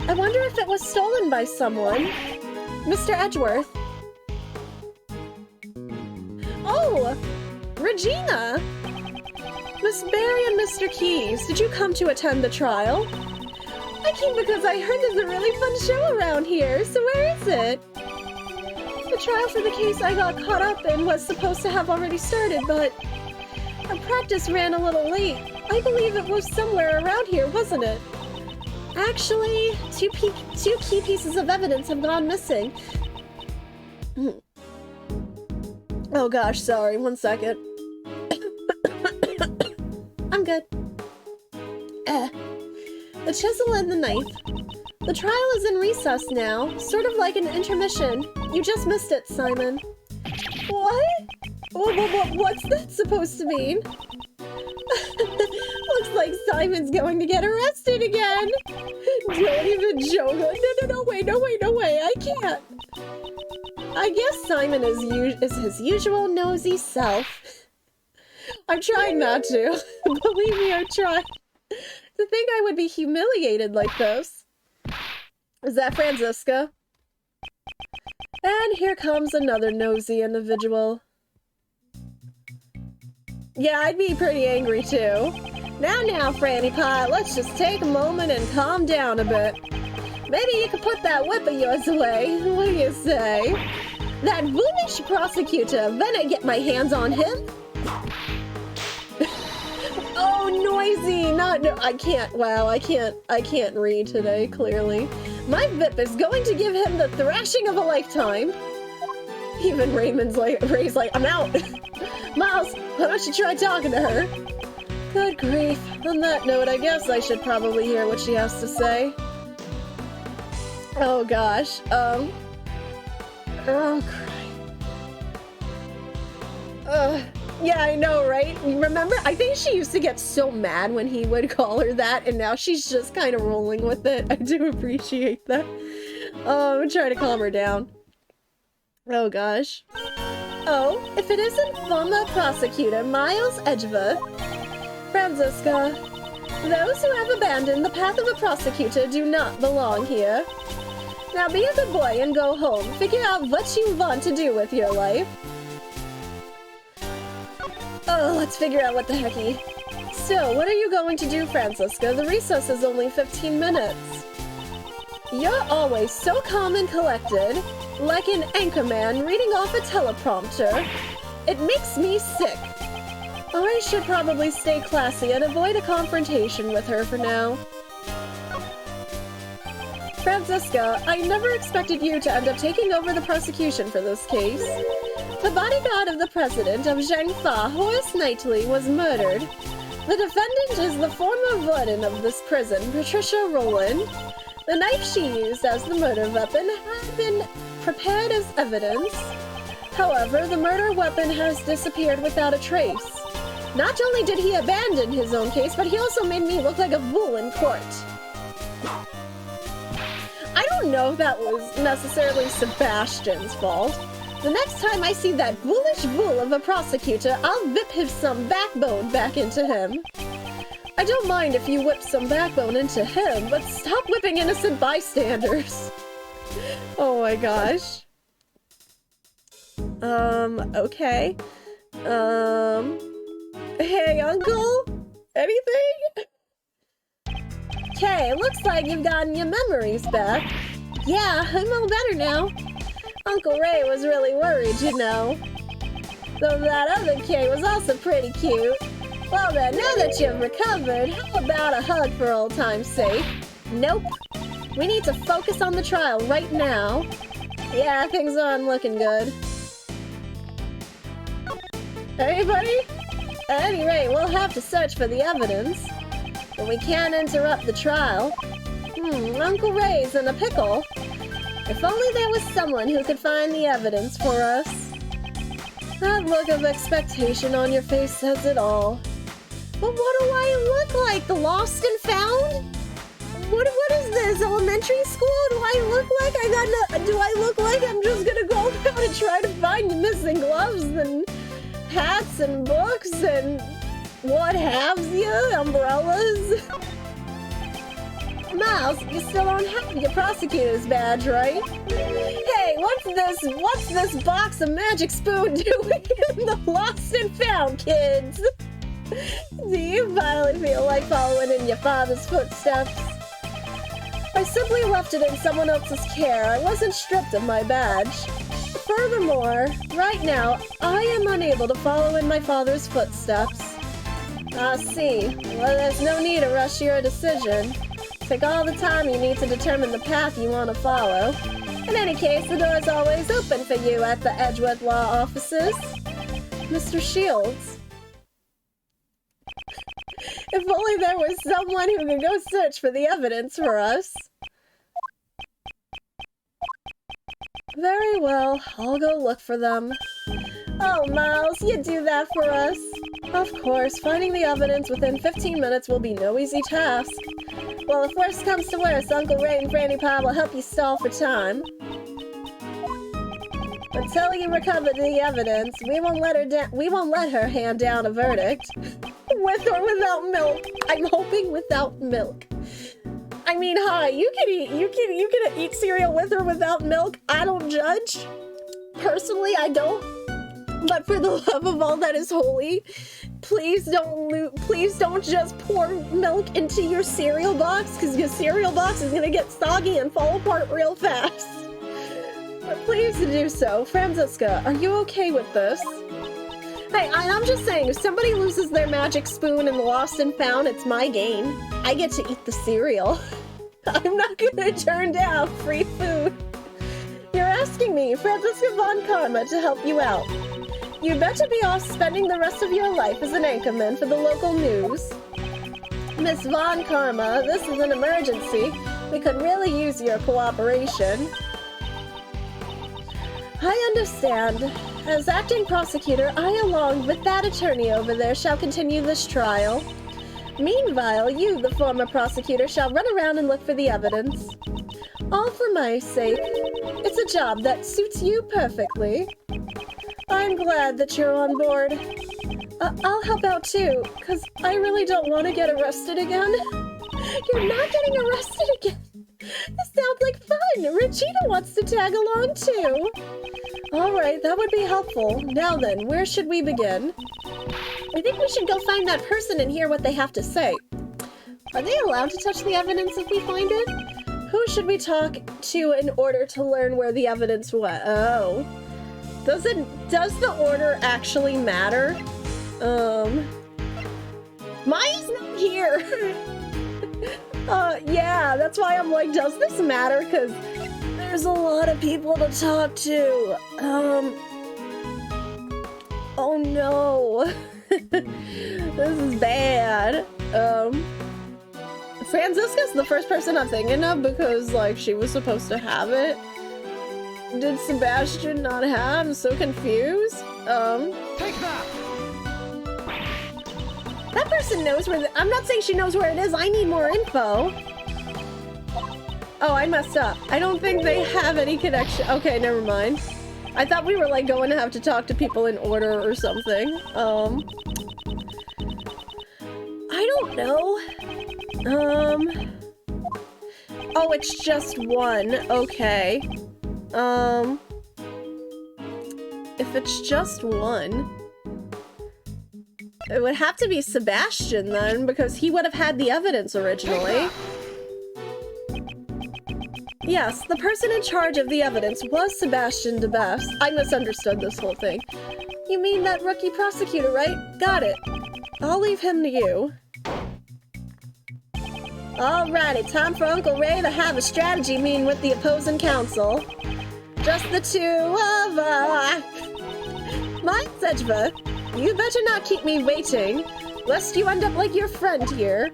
I wonder if it was stolen by someone. Mr. Edgeworth. Oh! Regina! Miss Barry and Mr. Keyes, did you come to attend the trial? I came because I heard there's a really fun show around here, so where is it? The trial for the case I got caught up in was supposed to have already started, but our practice ran a little late. I believe it was somewhere around here, wasn't it? Actually, two key pieces of evidence have gone missing. Oh gosh, sorry, 1 second. I'm good. The chisel and the knife. The trial is in recess now, sort of like an intermission. You just missed it, Simon. What? What's that supposed to mean? Looks like Simon's going to get arrested again. Don't even joke. No way. I can't. I guess Simon is his usual nosy self. I'm trying not to. Believe me, I'm trying. To think I would be humiliated like this. Is that Franziska? And here comes another nosy individual. Yeah, I'd be pretty angry too. Now, Franny Pie, let's just take a moment and calm down a bit. Maybe you could put that whip of yours away. What do you say? That foolish prosecutor, when I get my hands on him? Oh, noisy! No, I can't. Wow, I can't read today, clearly. My Vip is going to give him the thrashing of a lifetime. Even Ray's like, I'm out. Miles, why don't you try talking to her? Good grief. On that note, I guess I should probably hear what she has to say. Oh gosh, oh Christ. Yeah, I know, right? Remember? I think she used to get so mad when he would call her that, and now she's just kind of rolling with it. I do appreciate that. I'm trying to calm her down. Oh, gosh. Oh, if it isn't former prosecutor Miles Edgeworth. Franziska, those who have abandoned the path of a prosecutor do not belong here. Now be a good boy and go home. Figure out what you want to do with your life. Oh, let's figure out what the hecky. So, what are you going to do, Franziska? The recess is only 15 minutes. You're always so calm and collected, like an anchorman reading off a teleprompter. It makes me sick. I should probably stay classy and avoid a confrontation with her for now. Franziska, I never expected you to end up taking over the prosecution for this case. The bodyguard of the president of Zencha, Horace Knightley, was murdered. The defendant is the former warden of this prison, Patricia Rowland. The knife she used as the murder weapon had been prepared as evidence. However, the murder weapon has disappeared without a trace. Not only did he abandon his own case, but he also made me look like a fool in court. I don't know if that was necessarily Sebastian's fault. The next time I see that foolish fool of a prosecutor, I'll whip him some backbone back into him. I don't mind if you whip some backbone into him, but stop whipping innocent bystanders. Oh my gosh. Okay. Hey, Uncle? Anything? Okay, looks like you've gotten your memories back. Yeah, I'm all better now. Uncle Ray was really worried, you know. Though that other kid was also pretty cute. Well then, now that you've recovered, how about a hug for old time's sake? Nope. We need to focus on the trial right now. Yeah, things aren't looking good. Anybody? At any rate, we'll have to search for the evidence. But we can't interrupt the trial. Uncle Ray's in a pickle. If only there was someone who could find the evidence for us. That look of expectation on your face says it all. But what do I look like? The lost and found? What is this? Elementary school? Do I look like do I look like I'm just gonna go around and try to find the missing gloves and hats and books and what have you? Umbrellas? Miles, you still don't have your prosecutor's badge, right? Hey, what's this box of magic spoon doing in the lost and found, kids? Do you finally feel like following in your father's footsteps? I simply left it in someone else's care. I wasn't stripped of my badge. Furthermore, right now, I am unable to follow in my father's footsteps. I see. Well, there's no need to rush your decision. Take all the time you need to determine the path you want to follow. In any case, the door is always open for you at the Edgeworth Law offices. Mr. Shields. If only there was someone who could go search for the evidence for us. Very well, I'll go look for them. Oh, Miles, you do that for us? Of course, finding the evidence within 15 minutes will be no easy task. Well, if worst comes to worst, Uncle Ray and Granny Pa will help you stall for time. Until you recover the evidence, we won't let her hand down a verdict. With or without milk. I'm hoping without milk. I mean, hi, you can eat cereal with or without milk. I don't judge. Personally, I don't. But for the love of all that is holy, please don't just pour milk into your cereal box, because your cereal box is gonna get soggy and fall apart real fast. But please do so. Franziska, are you okay with this? Hey, I'm just saying, if somebody loses their magic spoon in the Lost and Found, it's my gain. I get to eat the cereal. I'm not gonna turn down free food. You're asking me, Franziska von Karma, to help you out. You'd better be off spending the rest of your life as an anchorman for the local news. Miss Von Karma, this is an emergency. We could really use your cooperation. I understand. As acting prosecutor, I, along with that attorney over there, shall continue this trial. Meanwhile, you, the former prosecutor, shall run around and look for the evidence. All for my sake. It's a job that suits you perfectly. I'm glad that you're on board. I'll help out too, because I really don't want to get arrested again. You're not getting arrested again. This sounds like fun. Regina wants to tag along too. Alright, that would be helpful. Now then, where should we begin? I think we should go find that person and hear what they have to say. Are they allowed to touch the evidence if we find it? Who should we talk to in order to learn where the evidence went? Oh. Does the order actually matter? Maya's not here! Yeah, that's why I'm like, does this matter? Because there's a lot of people to talk to. Oh no. This is bad. Franziska's the first person I'm thinking of because, like, she was supposed to have it. Did Sebastian not have? I'm so confused. Take that! That person knows where I'm not saying she knows where it is. I need more info. Oh, I messed up. I don't think they have any connection. Okay, never mind. I thought we were, like, going to have to talk to people in order or something. I don't know. Oh, it's just one. Okay. If it's just one, it would have to be Sebastian then, because he would have had the evidence originally. Yes, the person in charge of the evidence was Sebastian de Best. I misunderstood this whole thing. You mean that rookie prosecutor, right? Got it. I'll leave him to you. Alrighty, time for Uncle Ray to have a strategy meeting with the opposing counsel. Just the two of us. My Zencha, you better not keep me waiting, lest you end up like your friend here.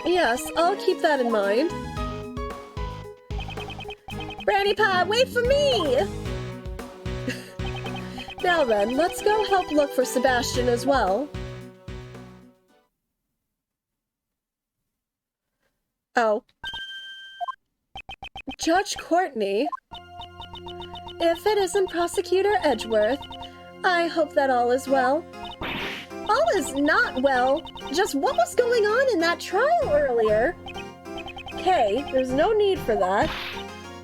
Yes, I'll keep that in mind. Brandy Pie, wait for me! Now then, let's go help look for Sebastian as well. Oh. Judge Courtney? If it isn't Prosecutor Edgeworth, I hope that all is well. All is not well. Just what was going on in that trial earlier? Okay, there's no need for that.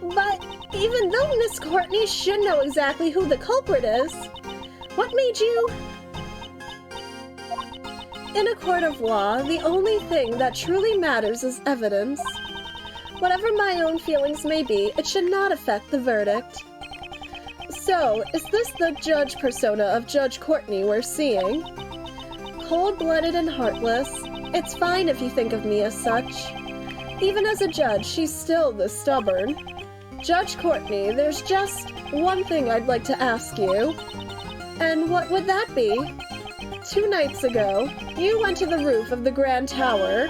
But even though Miss Courtney should know exactly who the culprit is, what made you... In a court of law, the only thing that truly matters is evidence. Whatever my own feelings may be, it should not affect the verdict. So, is this the judge persona of Judge Courtney we're seeing? Cold-blooded and heartless. It's fine if you think of me as such. Even as a judge, she's still this stubborn. Judge Courtney, there's just one thing I'd like to ask you. And what would that be? 2 nights ago, you went to the roof of the Grand Tower.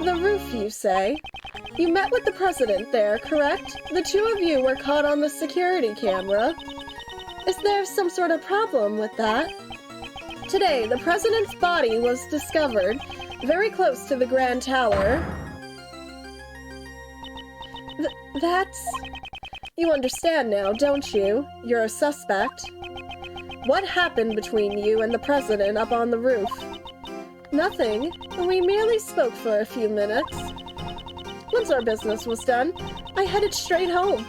The roof, you say? You met with the president there, correct? The two of you were caught on the security camera. Is there some sort of problem with that? Today, the president's body was discovered very close to the Grand Tower. That's... You understand now, don't you? You're a suspect. What happened between you and the president up on the roof? Nothing. We merely spoke for a few minutes. Once our business was done, I headed straight home.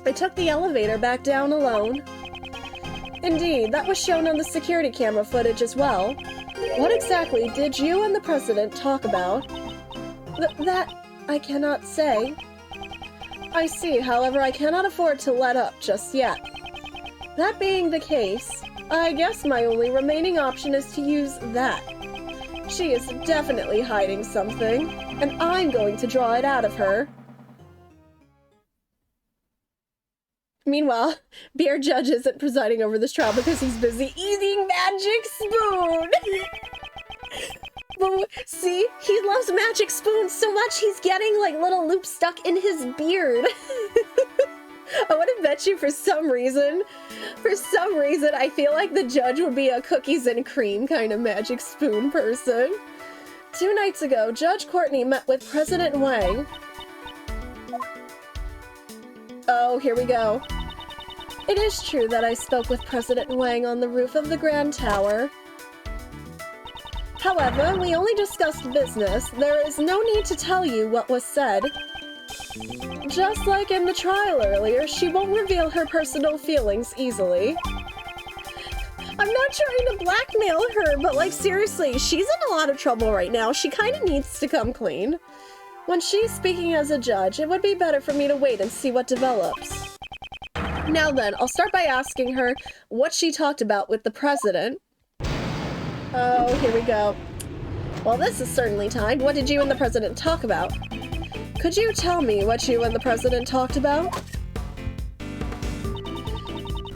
I took the elevator back down alone. Indeed, that was shown on the security camera footage as well. What exactly did you and the president talk about? That I cannot say. I see, however, I cannot afford to let up just yet. That being the case, I guess my only remaining option is to use that. She is definitely hiding something, and I'm going to draw it out of her. Meanwhile, Beer Judge isn't presiding over this trial because he's busy eating Magic Spoon! But see, he loves Magic Spoons so much he's getting like little loops stuck in his beard. I want to bet you for some reason, I feel like the judge would be a cookies and cream kind of magic spoon person. 2 nights ago, Judge Courtney met with President Wang. Oh, here we go. It is true that I spoke with President Wang on the roof of the Grand Tower. However, we only discussed business. There is no need to tell you what was said. Just like in the trial earlier, she won't reveal her personal feelings easily. I'm not trying to blackmail her, but like seriously, she's in a lot of trouble right now. She kind of needs to come clean. When she's speaking as a judge, it would be better for me to wait and see what develops. Now then, I'll start by asking her what she talked about with the president. Oh, here we go. Well, this is certainly timed. What did you and the president talk about? Could you tell me what you and the president talked about?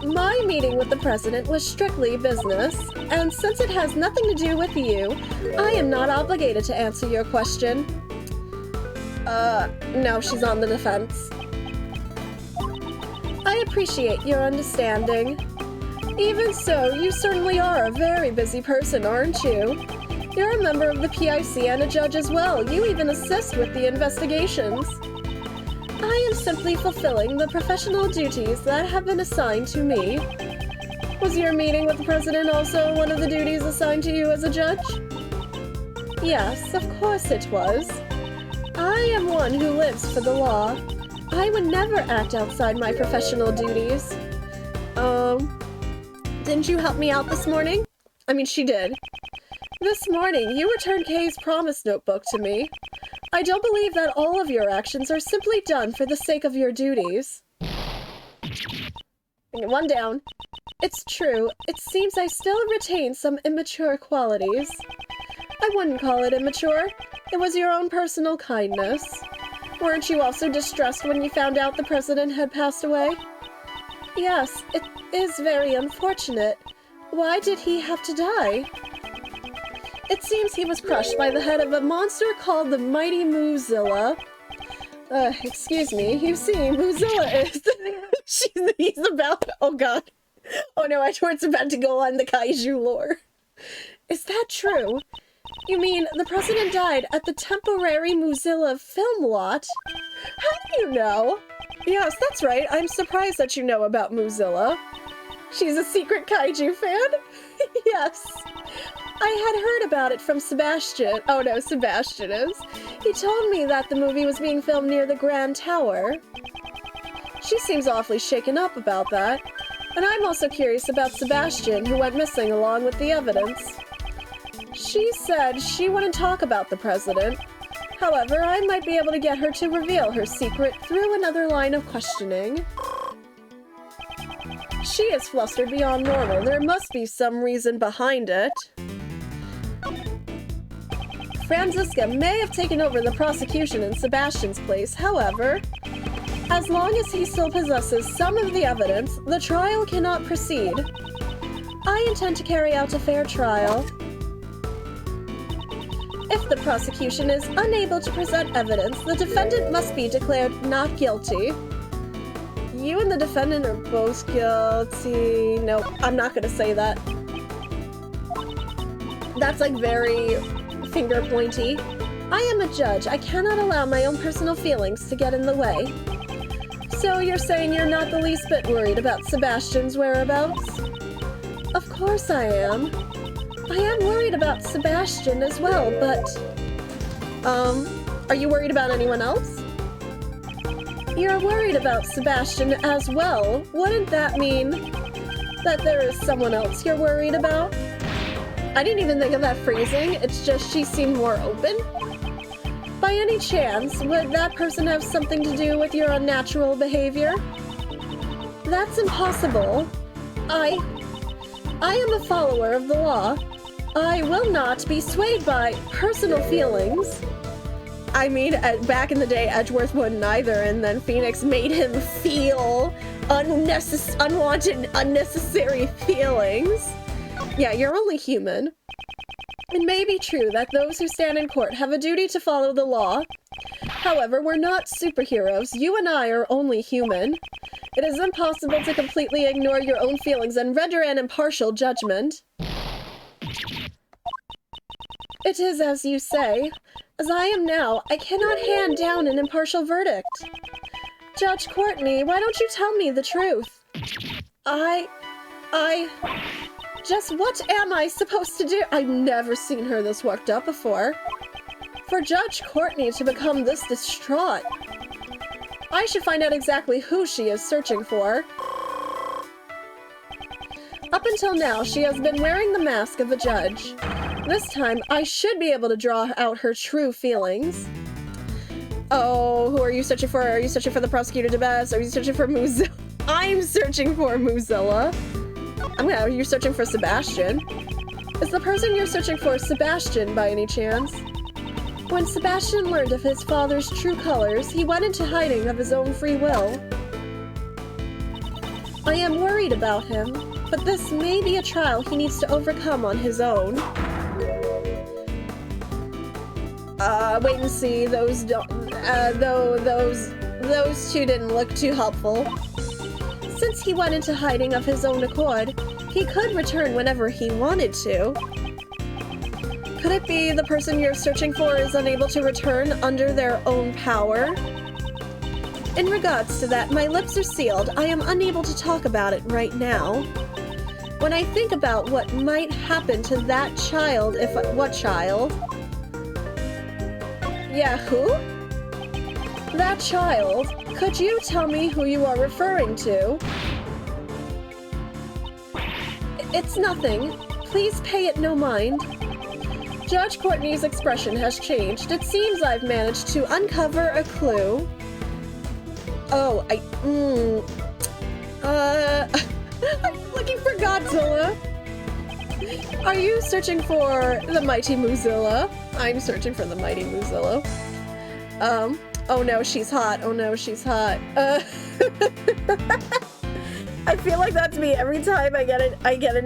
My meeting with the president was strictly business, and since it has nothing to do with you, I am not obligated to answer your question. No, she's on the defense. I appreciate your understanding. Even so, you certainly are a very busy person, aren't you? You're a member of the PIC and a judge as well. You even assist with the investigations. I am simply fulfilling the professional duties that have been assigned to me. Was your meeting with the president also one of the duties assigned to you as a judge? Yes, of course it was. I am one who lives for the law. I would never act outside my professional duties. Didn't you help me out this morning? I mean, she did. This morning, you returned Kay's promise notebook to me. I don't believe that all of your actions are simply done for the sake of your duties. One down. It's true, it seems I still retain some immature qualities. I wouldn't call it immature. It was your own personal kindness. Weren't you also distressed when you found out the president had passed away? Yes, it is very unfortunate. Why did he have to die? It seems he was crushed by the head of a monster called the mighty Moozilla. Excuse me, you see, Moozilla is... he's about... Oh god. Oh no, I thought it's about to go on the kaiju lore. Is that true? You mean the president died at the temporary Moozilla film lot? How do you know? Yes, that's right. I'm surprised that you know about Moozilla. She's a secret kaiju fan? Yes. I had heard about it from Sebastian. Oh no, Sebastian is. He told me that the movie was being filmed near the Grand Tower. She seems awfully shaken up about that. And I'm also curious about Sebastian, who went missing along with the evidence. She said she wouldn't talk about the president. However, I might be able to get her to reveal her secret through another line of questioning. She is flustered beyond normal. There must be some reason behind it. Franziska may have taken over the prosecution in Sebastian's place. However, as long as he still possesses some of the evidence, the trial cannot proceed. I intend to carry out a fair trial. If the prosecution is unable to present evidence, the defendant must be declared not guilty. You and the defendant are both guilty. Nope, I'm not gonna say that. That's like very finger pointy. I am a judge. I cannot allow my own personal feelings to get in the way. So you're saying you're not the least bit worried about Sebastian's whereabouts? Of course I am. I am worried about Sebastian as well, but... are you worried about anyone else? You're worried about Sebastian as well. Wouldn't that mean that there is someone else you're worried about? I didn't even think of that phrasing. It's just she seemed more open. By any chance, would that person have something to do with your unnatural behavior? That's impossible. I am a follower of the law. I will not be swayed by personal feelings. I mean, back in the day, Edgeworth wouldn't either, and then Phoenix made him feel unwanted, unnecessary feelings. Yeah, you're only human. It may be true that those who stand in court have a duty to follow the law. However, we're not superheroes. You and I are only human. It is impossible to completely ignore your own feelings and render an impartial judgment. It is as you say. As I am now, I cannot hand down an impartial verdict. Judge Courtney, why don't you tell me the truth? Just what am I supposed to do? I've never seen her this worked up before. For Judge Courtney to become this distraught. I should find out exactly who she is searching for. Up until now, she has been wearing the mask of a judge. This time, I should be able to draw out her true feelings. Oh, who are you searching for? Are you searching for the prosecutor DeBess? Are you searching for Moozilla? I'm searching for Moozilla. Are you searching for Sebastian? Is the person you're searching for Sebastian by any chance? When Sebastian learned of his father's true colors, he went into hiding of his own free will. I am worried about him, but this may be a trial he needs to overcome on his own. Wait and see. Those two didn't look too helpful. Since he went into hiding of his own accord, he could return whenever he wanted to. Could it be the person you're searching for is unable to return under their own power? In regards to that, my lips are sealed. I am unable to talk about it right now. When I think about what might happen to that child what child? Yeah, who? That child. Could you tell me who you are referring to? It's nothing. Please pay it no mind. Judge Courtney's expression has changed. It seems I've managed to uncover a clue. Oh, I'm looking for Godzilla. Are you searching for the mighty Moozilla? I'm searching for the mighty Moozilla. Oh no, she's hot. Oh no, she's hot. I feel like that's me every time I get a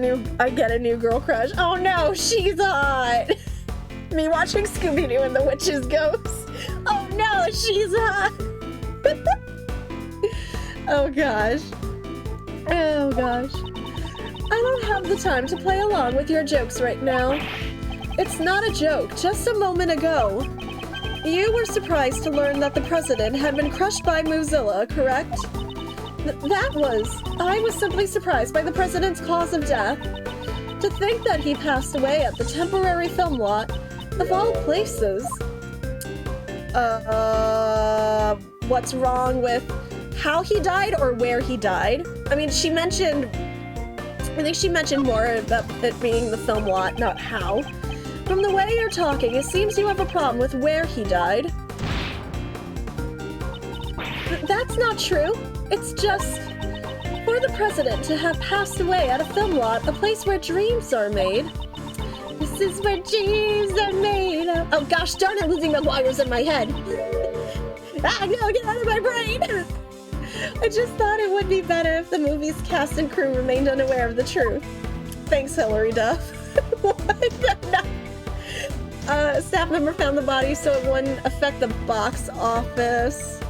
new girl crush. Oh no, she's hot. Me watching Scooby-Doo and the Witch's Ghost. Oh no, she's hot. Oh gosh. Oh gosh. I don't have the time to play along with your jokes right now. It's not a joke. Just a moment ago, you were surprised to learn that the president had been crushed by Moozilla, correct? I was simply surprised by the president's cause of death. To think that he passed away at the temporary film lot, of all places. What's wrong with how he died or where he died? I mean, I think she mentioned more about it being the film lot, not how. From the way you're talking, it seems you have a problem with where he died. That's not true. It's just for the president to have passed away at a film lot, a place where dreams are made. This is where dreams are made of. Oh gosh darn it, losing the wires in my head. No, get out of my brain. I just thought it would be better if the movie's cast and crew remained unaware of the truth. Thanks, Hilary Duff. What? Staff member found the body so it wouldn't affect the box office.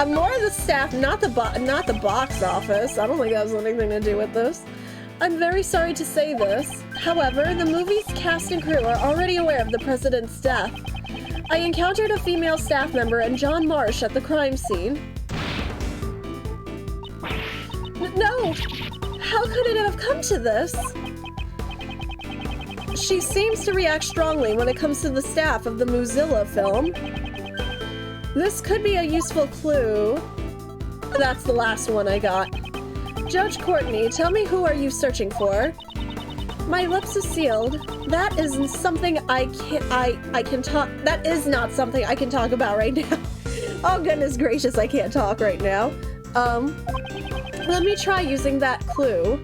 More of the staff, not the box office. I don't think that has anything to do with this. I'm very sorry to say this. However, the movie's cast and crew are already aware of the president's death. I encountered a female staff member and John Marsh at the crime scene. No! How could it have come to this? She seems to react strongly when it comes to the staff of the Moozilla film. This could be a useful clue. That's the last one I got. Judge Courtney, tell me who are you searching for? My lips are sealed. That isn't something that is not something I can talk about right now. Oh goodness gracious, I can't talk right now. Let me try using that clue.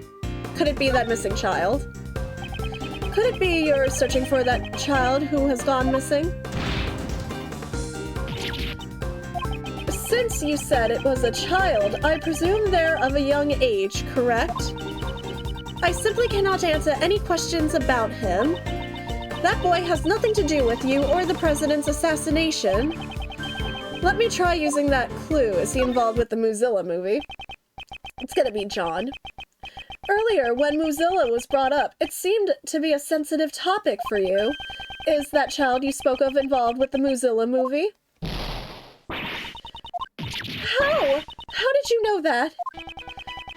Could it be that missing child? Could it be you're searching for that child who has gone missing? Since you said it was a child, I presume they're of a young age, correct? I simply cannot answer any questions about him. That boy has nothing to do with you or the president's assassination. Let me try using that clue. Is he involved with the Moozilla movie? It's gonna be John. Earlier, when Moozilla was brought up, it seemed to be a sensitive topic for you. Is that child you spoke of involved with the Moozilla movie? How? How did you know that?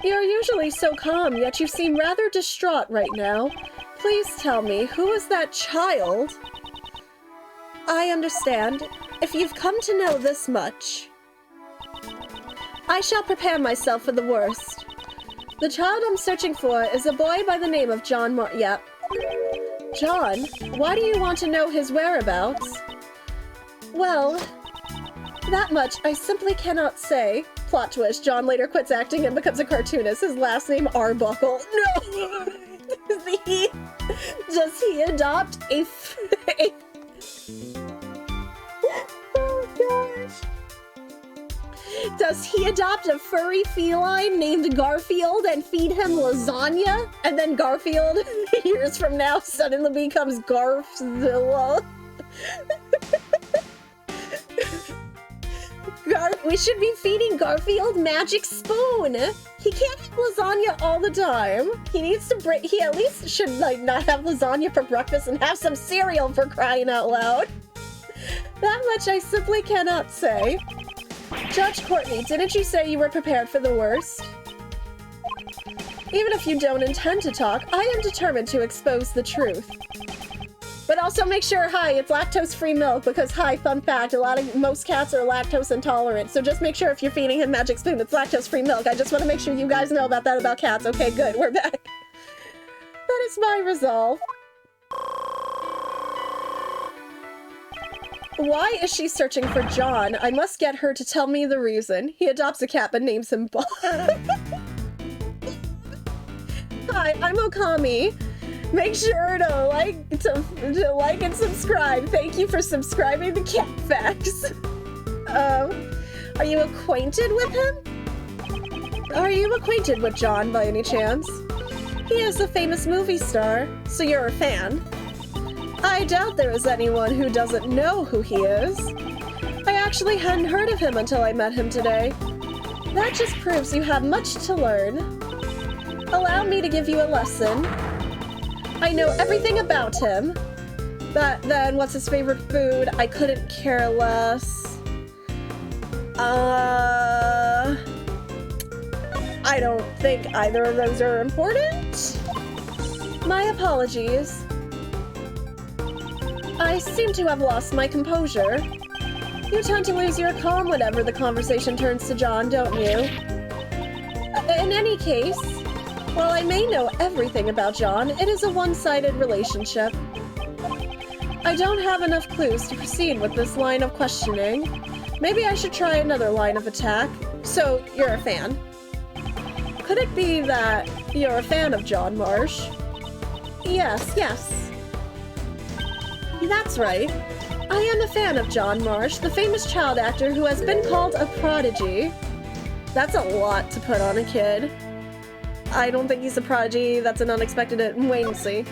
You're usually so calm, yet you seem rather distraught right now. Please tell me, who is that child? I understand. If you've come to know this much, I shall prepare myself for the worst. The child I'm searching for is a boy by the name of John Yep. John? Why do you want to know his whereabouts? Well, that much I simply cannot say. Plot twist, John later quits acting and becomes a cartoonist. His last name Arbuckle. No! Does he adopt a oh gosh. Does he adopt a furry feline named Garfield and feed him lasagna? And then Garfield, years from now, suddenly becomes Garfzilla. We should be feeding Garfield Magic Spoon. He can't have lasagna all the time. He needs to break. He at least should not have lasagna for breakfast and have some cereal, for crying out loud. That much I simply cannot say. Judge Courtney, didn't you say you were prepared for the worst? Even if you don't intend to talk, I am determined to expose the truth. But also make sure, it's lactose-free milk, because fun fact, most cats are lactose intolerant, so just make sure if you're feeding him Magic Spoon, it's lactose-free milk. I just want to make sure you guys know about that about cats. Okay, good, we're back. That is my resolve. Why is she searching for John? I must get her to tell me the reason. He adopts a cat but names him Bob. Hi, I'm Okami. Make sure to like and subscribe. Thank you for subscribing to Cat Facts. Are you acquainted with him? Are you acquainted with John by any chance? He is a famous movie star, so you're a fan. I doubt there is anyone who doesn't know who he is. I actually hadn't heard of him until I met him today. That just proves you have much to learn. Allow me to give you a lesson. I know everything about him. Then, what's his favorite food? I couldn't care less. I don't think either of those are important. My apologies. I seem to have lost my composure. You tend to lose your calm whenever the conversation turns to John, don't you? In any case, while I may know everything about John, it is a one-sided relationship. I don't have enough clues to proceed with this line of questioning. Maybe I should try another line of attack. So, you're a fan. Could it be that you're a fan of John Marsh? Yes. That's right. I am a fan of John Marsh, the famous child actor who has been called a prodigy. That's a lot to put on a kid. I don't think he's a prodigy. That's an unexpected wait and see.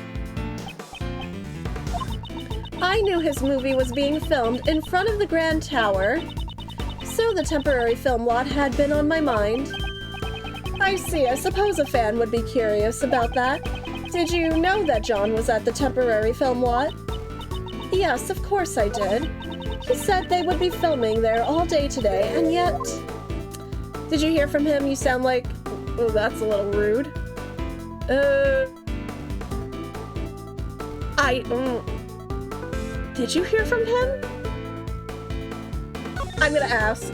I knew his movie was being filmed in front of the Grand Tower, so the temporary film lot had been on my mind. I see. I suppose a fan would be curious about that. Did you know that John was at the temporary film lot? Yes, of course I did. He said they would be filming there all day today, and yet... Did you hear from him? You sound like... Oh, that's a little rude. Did you hear from him? I'm gonna ask.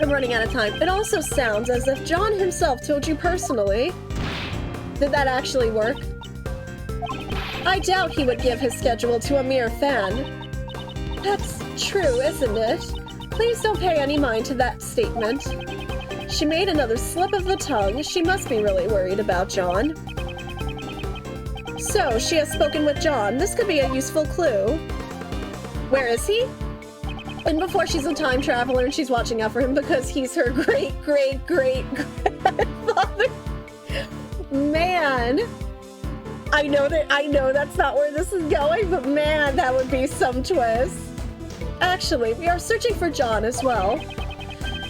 I'm running out of time. It also sounds as if John himself told you personally. Did that actually work? I doubt he would give his schedule to a mere fan. That's true, isn't it? Please don't pay any mind to that statement. She made another slip of the tongue. She must be really worried about John. So, she has spoken with John. This could be a useful clue. Where is he? And before she's a time traveler and she's watching out for him because he's her great-great-great-grandfather. Man. I know that's not where this is going, but man, that would be some twist. Actually, we are searching for John as well.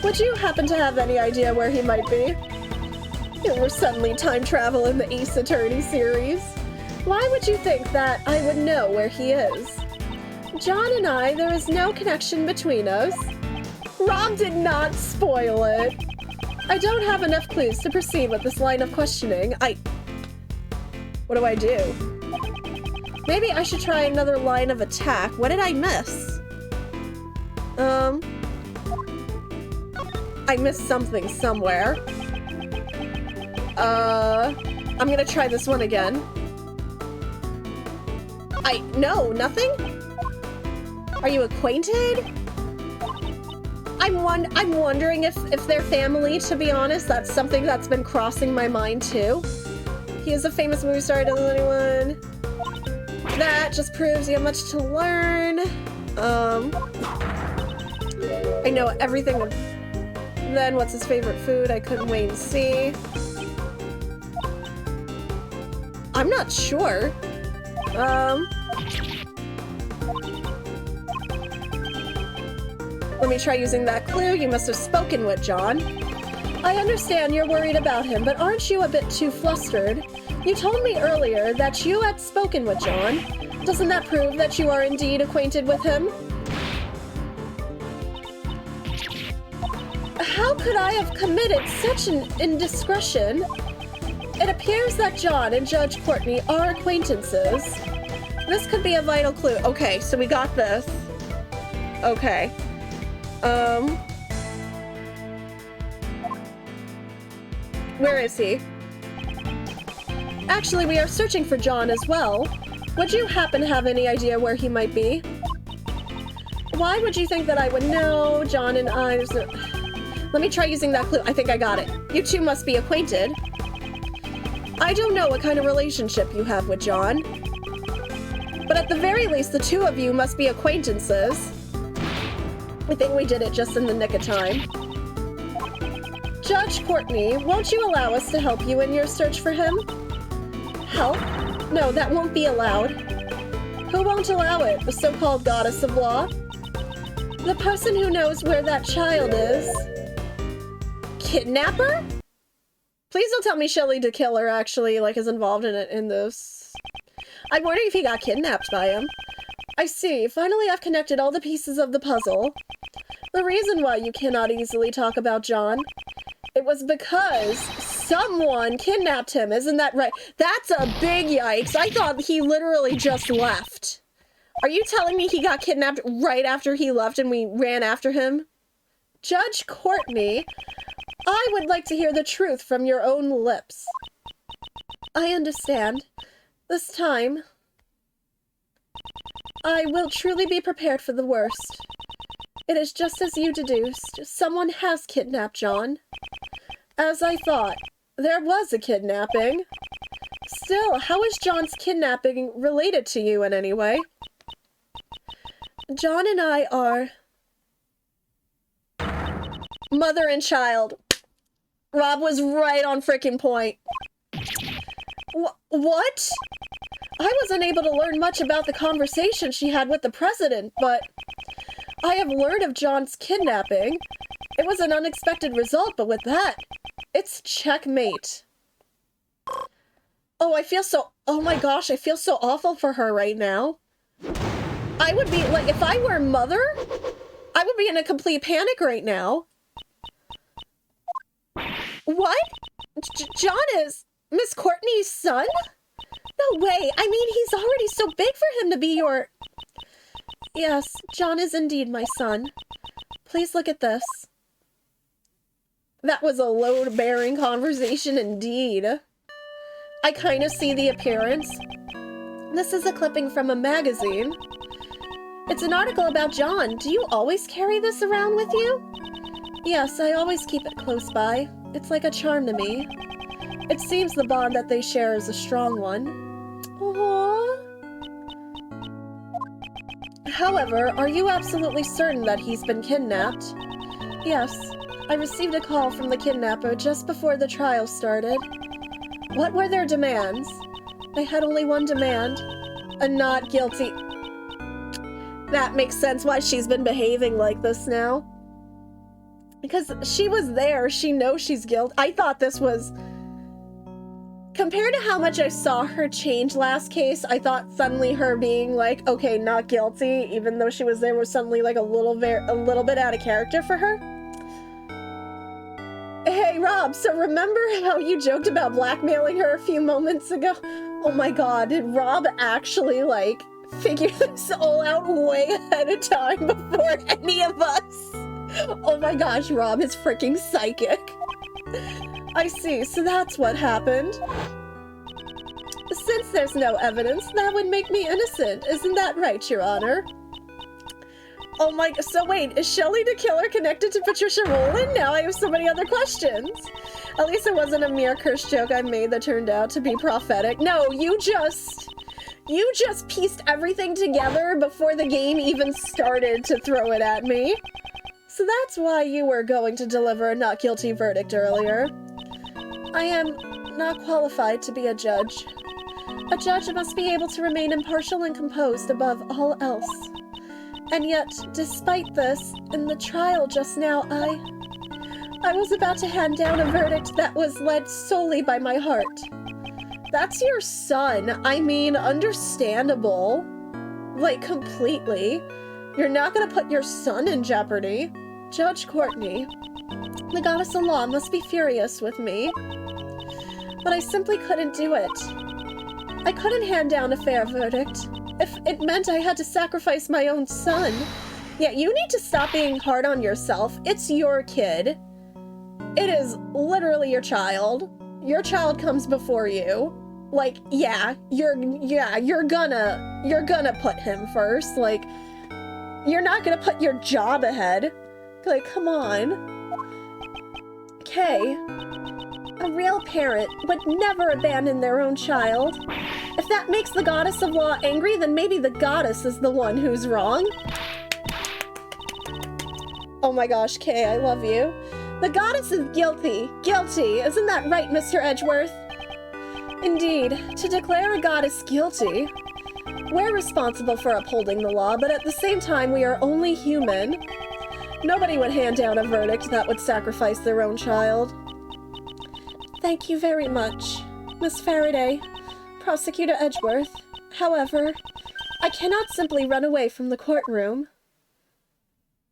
Would you happen to have any idea where he might be? We're suddenly time travel in the Ace Attorney series. Why would you think that I would know where he is? John and I, there is no connection between us. Rob did not spoil it. I don't have enough clues to proceed with this line of questioning. What do I do? Maybe I should try another line of attack. What did I miss? I missed something somewhere. I'm gonna try this one again. No, nothing? Are you acquainted? I'm wondering if they're family, to be honest. That's something that's been crossing my mind too. He is a famous movie star, doesn't anyone? That just proves you have much to learn. I know everything of... Then what's his favorite food? I couldn't wait and see. I'm not sure. Let me try using that clue. You must have spoken with John. I understand you're worried about him, but aren't you a bit too flustered? You told me earlier that you had spoken with John. Doesn't that prove that you are indeed acquainted with him? How could I have committed such an indiscretion? It appears that John and Judge Courtney are acquaintances. This could be a vital clue. Okay, so we got this. Okay. Where is he? Actually, we are searching for John as well. Would you happen to have any idea where he might be? Why would you think that I would know? John and I... Let me try using that clue. I think I got it. You two must be acquainted. I don't know what kind of relationship you have with John, but at the very least, the two of you must be acquaintances. I think we did it just in the nick of time. Judge Courtney, won't you allow us to help you in your search for him? Help? No, that won't be allowed. Who won't allow it? The so-called goddess of law? The person who knows where that child is. Kidnapper? Please don't tell me Shelly the Killer actually, is involved in it in this. I'm wondering if he got kidnapped by him. I see. Finally, I've connected all the pieces of the puzzle. The reason why you cannot easily talk about John, it was because someone kidnapped him. Isn't that right? That's a big yikes. I thought he literally just left. Are you telling me he got kidnapped right after he left and we ran after him? Judge Courtney, I would like to hear the truth from your own lips. I understand. This time, I will truly be prepared for the worst. It is just as you deduced. Someone has kidnapped John. As I thought, there was a kidnapping. Still, how is John's kidnapping related to you in any way? John and I are mother and child. Rob was right on frickin' point. What? I wasn't able to learn much about the conversation she had with the president, but I have learned of John's kidnapping. It was an unexpected result, but with that, it's checkmate. Oh, oh my gosh, I feel so awful for her right now. I would be, if I were a mother, I would be in a complete panic right now. What? John is Miss Courtney's son? No way. I mean, he's already so big for him to be your... Yes, John is indeed my son. Please look at this. That was a load-bearing conversation indeed. I kind of see the appearance. This is a clipping from a magazine. It's an article about John. Do you always carry this around with you? Yes, I always keep it close by. It's like a charm to me. It seems the bond that they share is a strong one. Aww. However, are you absolutely certain that he's been kidnapped? Yes. I received a call from the kidnapper just before the trial started. What were their demands? They had only one demand. A not guilty. That makes sense why she's been behaving like this now. Because she was there, she knows she's guilty. I thought this was... Compared to how much I saw her change last case, I thought suddenly her being like, okay, not guilty, even though she was there, was suddenly like a little bit out of character for her. Hey, Rob, so remember how you joked about blackmailing her a few moments ago? Oh my god, did Rob actually, like, figure this all out way ahead of time before any of us? Oh my gosh, Rob is freaking psychic. I see, so that's what happened. Since there's no evidence, that would make me innocent. Isn't that right, Your Honor? Oh my, so wait, is Shelley the killer connected to Patricia Rowland? Now I have so many other questions. At least it wasn't a mere curse joke I made that turned out to be prophetic. No, you just pieced everything together before the game even started to throw it at me. So that's why you were going to deliver a not guilty verdict earlier. I am not qualified to be a judge. A judge must be able to remain impartial and composed above all else. And yet, despite this, in the trial just now, I was about to hand down a verdict that was led solely by my heart. That's your son. I mean, understandable. Like, completely. You're not gonna put your son in jeopardy. Judge Courtney, the goddess of law must be furious with me. But I simply couldn't do it. I couldn't hand down a fair verdict. If it meant I had to sacrifice my own son. Yeah, you need to stop being hard on yourself. It's your kid. It is literally your child. Your child comes before you. Like, yeah, you're gonna put him first. Like, you're not gonna put your job ahead. Like, come on. Kay, a real parent would never abandon their own child. If that makes the goddess of law angry, then maybe the goddess is the one who's wrong. Oh my gosh, Kay, I love you. The goddess is guilty. Guilty. Isn't that right, Mr. Edgeworth? Indeed. To declare a goddess guilty, we're responsible for upholding the law, but at the same time, we are only human. Nobody would hand down a verdict that would sacrifice their own child. Thank you very much, Miss Faraday, Prosecutor Edgeworth. However, I cannot simply run away from the courtroom.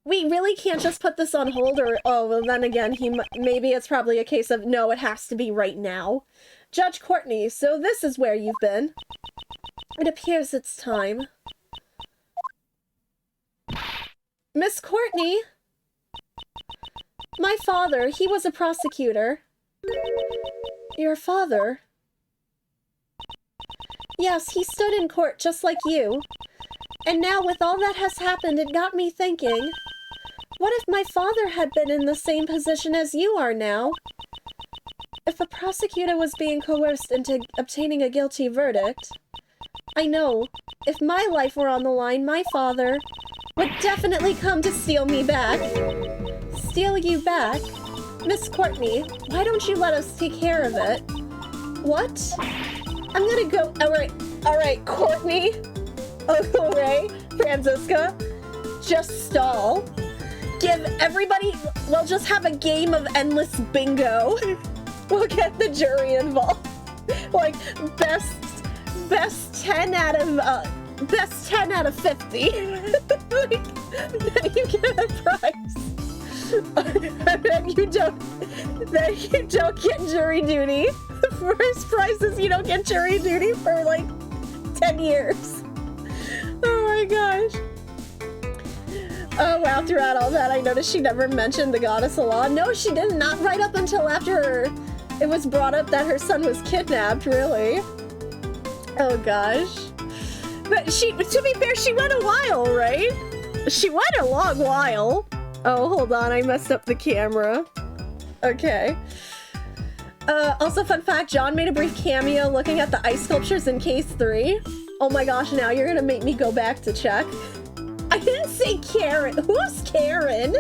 We really can't just put this on hold, or, oh, well, then again, maybe it's probably a case of, no, it has to be right now. Judge Courtney, so this is where you've been. It appears it's time. Miss Courtney! My father, he was a prosecutor. Your father? Yes, he stood in court just like you. And now with all that has happened, it got me thinking, what if my father had been in the same position as you are now? If a prosecutor was being coerced into obtaining a guilty verdict, I know, if my life were on the line, my father would definitely come to steal me back. Steal you back? Miss Courtney, why don't you let us take care of it? What? I'm gonna go. Alright, Courtney. Alright, Franziska. Just stall. Give everybody. We'll just have a game of endless bingo. We'll get the jury involved. Like, best 10 out of 50. Like, then you get a prize. then you don't get jury duty. The first prize is you don't get jury duty for like 10 years. Oh my gosh. Oh wow, throughout all that I noticed she never mentioned the goddess of law. No, she did not, right up until after it was brought up that her son was kidnapped, really. Oh gosh. But to be fair, she went a while, right? She went a long while. Oh, hold on, I messed up the camera. Okay. Also, fun fact, John made a brief cameo looking at the ice sculptures in Case 3. Oh my gosh, now you're gonna make me go back to check. I didn't say Karen. Who's Karen?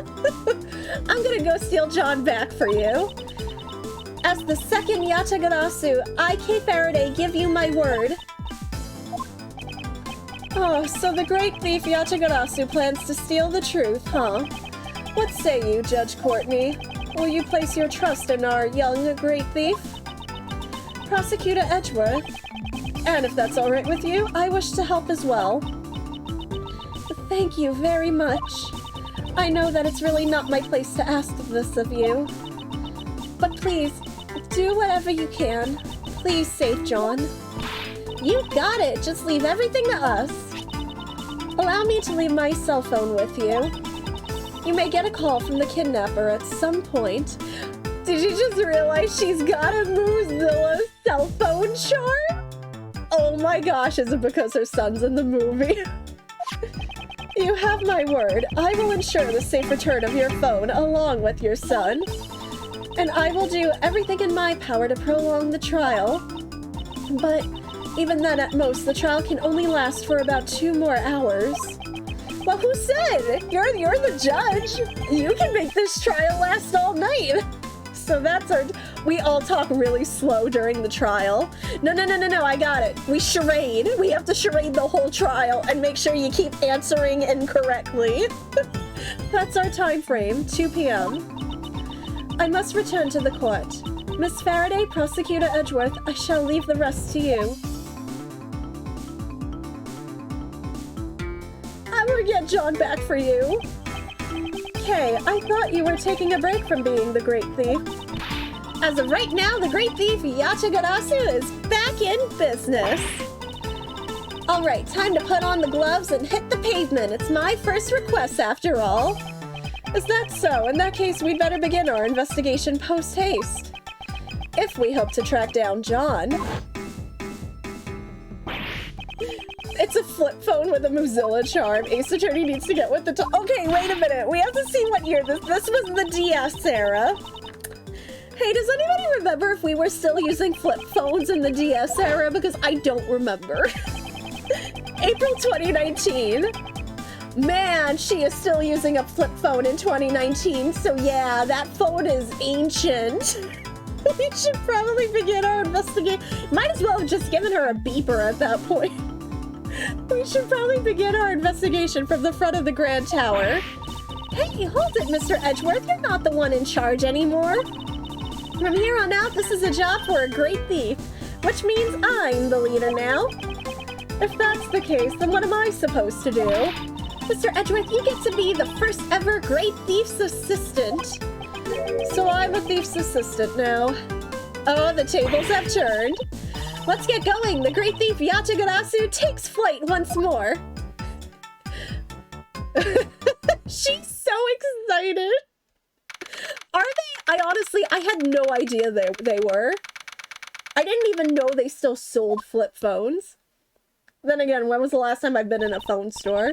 I'm gonna go steal John back for you. As the second Yatagarasu, I, Kay Faraday, give you my word. Oh, so the great thief Yatagarasu plans to steal the truth, huh? What say you, Judge Courtney? Will you place your trust in our young great thief? Prosecutor Edgeworth? And if that's alright with you, I wish to help as well. Thank you very much. I know that it's really not my place to ask this of you. But please, do whatever you can. Please save John. You got it! Just leave everything to us. Allow me to leave my cell phone with you. You may get a call from the kidnapper at some point. Did you just realize she's got a Moozilla cell phone chart? Oh my gosh, is it because her son's in the movie? You have my word. I will ensure the safe return of your phone along with your son. And I will do everything in my power to prolong the trial. But even then, at most, the trial can only last for about 2 more hours. Well, who said? You're the judge. You can make this trial last all night. So that's our... We all talk really slow during the trial. No, I got it. We charade. We have to charade the whole trial and make sure you keep answering incorrectly. That's our time frame, 2 p.m. I must return to the court. Miss Faraday, Prosecutor Edgeworth, I shall leave the rest to you. I will get John back for you. Okay, I thought you were taking a break from being the Great Thief. As of right now, the Great Thief Yatagarasu is back in business. Alright, time to put on the gloves and hit the pavement. It's my first request after all. Is that so? In that case, we'd better begin our investigation post-haste. If we hope to track down John. It's a flip phone with a Moozilla charm. Ace Attorney needs to get with the Okay, wait a minute. We have to see what year this was the DS era. Hey, does anybody remember if we were still using flip phones in the DS era? Because I don't remember. April 2019. Man, she is still using a flip phone in 2019. So yeah, that phone is ancient. We should probably begin our investigation. Might as well have just given her a beeper at that point. We should probably begin our investigation from the front of the Grand Tower. Hey, hold it, Mr. Edgeworth. You're not the one in charge anymore. From here on out, this is a job for a great thief, which means I'm the leader now. If that's the case, then what am I supposed to do? Mr. Edgeworth, you get to be the first ever great thief's assistant. So I'm a thief's assistant now. Oh, the tables have turned. Let's get going. The great thief Yatagarasu takes flight once more. She's so excited. Are they? I had no idea they were. I didn't even know they still sold flip phones. Then again, when was the last time I've been in a phone store?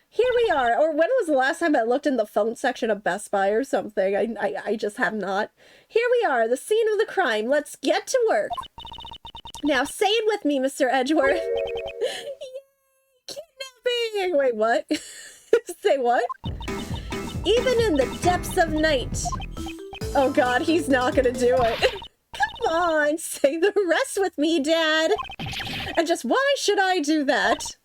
Here we are. Or when was the last time I looked in the phone section of Best Buy or something? I just have not. Here we are, the scene of the crime. Let's get to work. Now say it with me, Mr. Edgeworth. Kidnapping! Wait, what? Say what? Even in the depths of night. Oh god, he's not gonna do it. Come on, say the rest with me, Dad. And just why should I do that?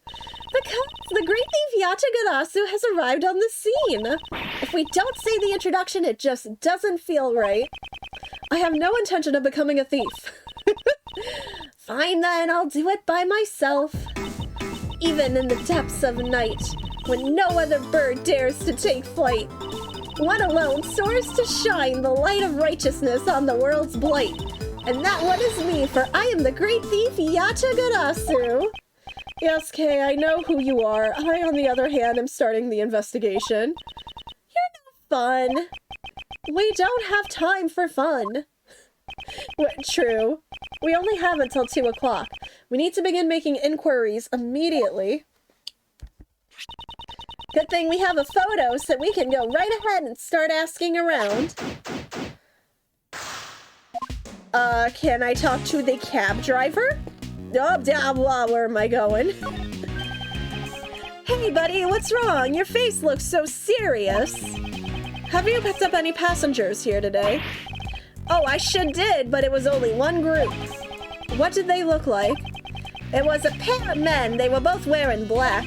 Because the great thief Yatagarasu has arrived on the scene. If we don't say the introduction, it just doesn't feel right. I have no intention of becoming a thief. Fine then, I'll do it by myself. Even in the depths of night, when no other bird dares to take flight, one alone soars to shine the light of righteousness on the world's blight. And that one is me, for I am the great thief Yatagarasu. Yes, Kay, I know who you are. I, on the other hand, am starting the investigation. You're no fun. We don't have time for fun. True. We only have until 2 o'clock. We need to begin making inquiries immediately. Good thing we have a photo so we can go right ahead and start asking around. Can I talk to the cab driver? Oh, blah, blah, where am I going? Hey, buddy, what's wrong? Your face looks so serious. Have you picked up any passengers here today? Oh, I sure did, but it was only one group. What did they look like? It was a pair of men. They were both wearing black.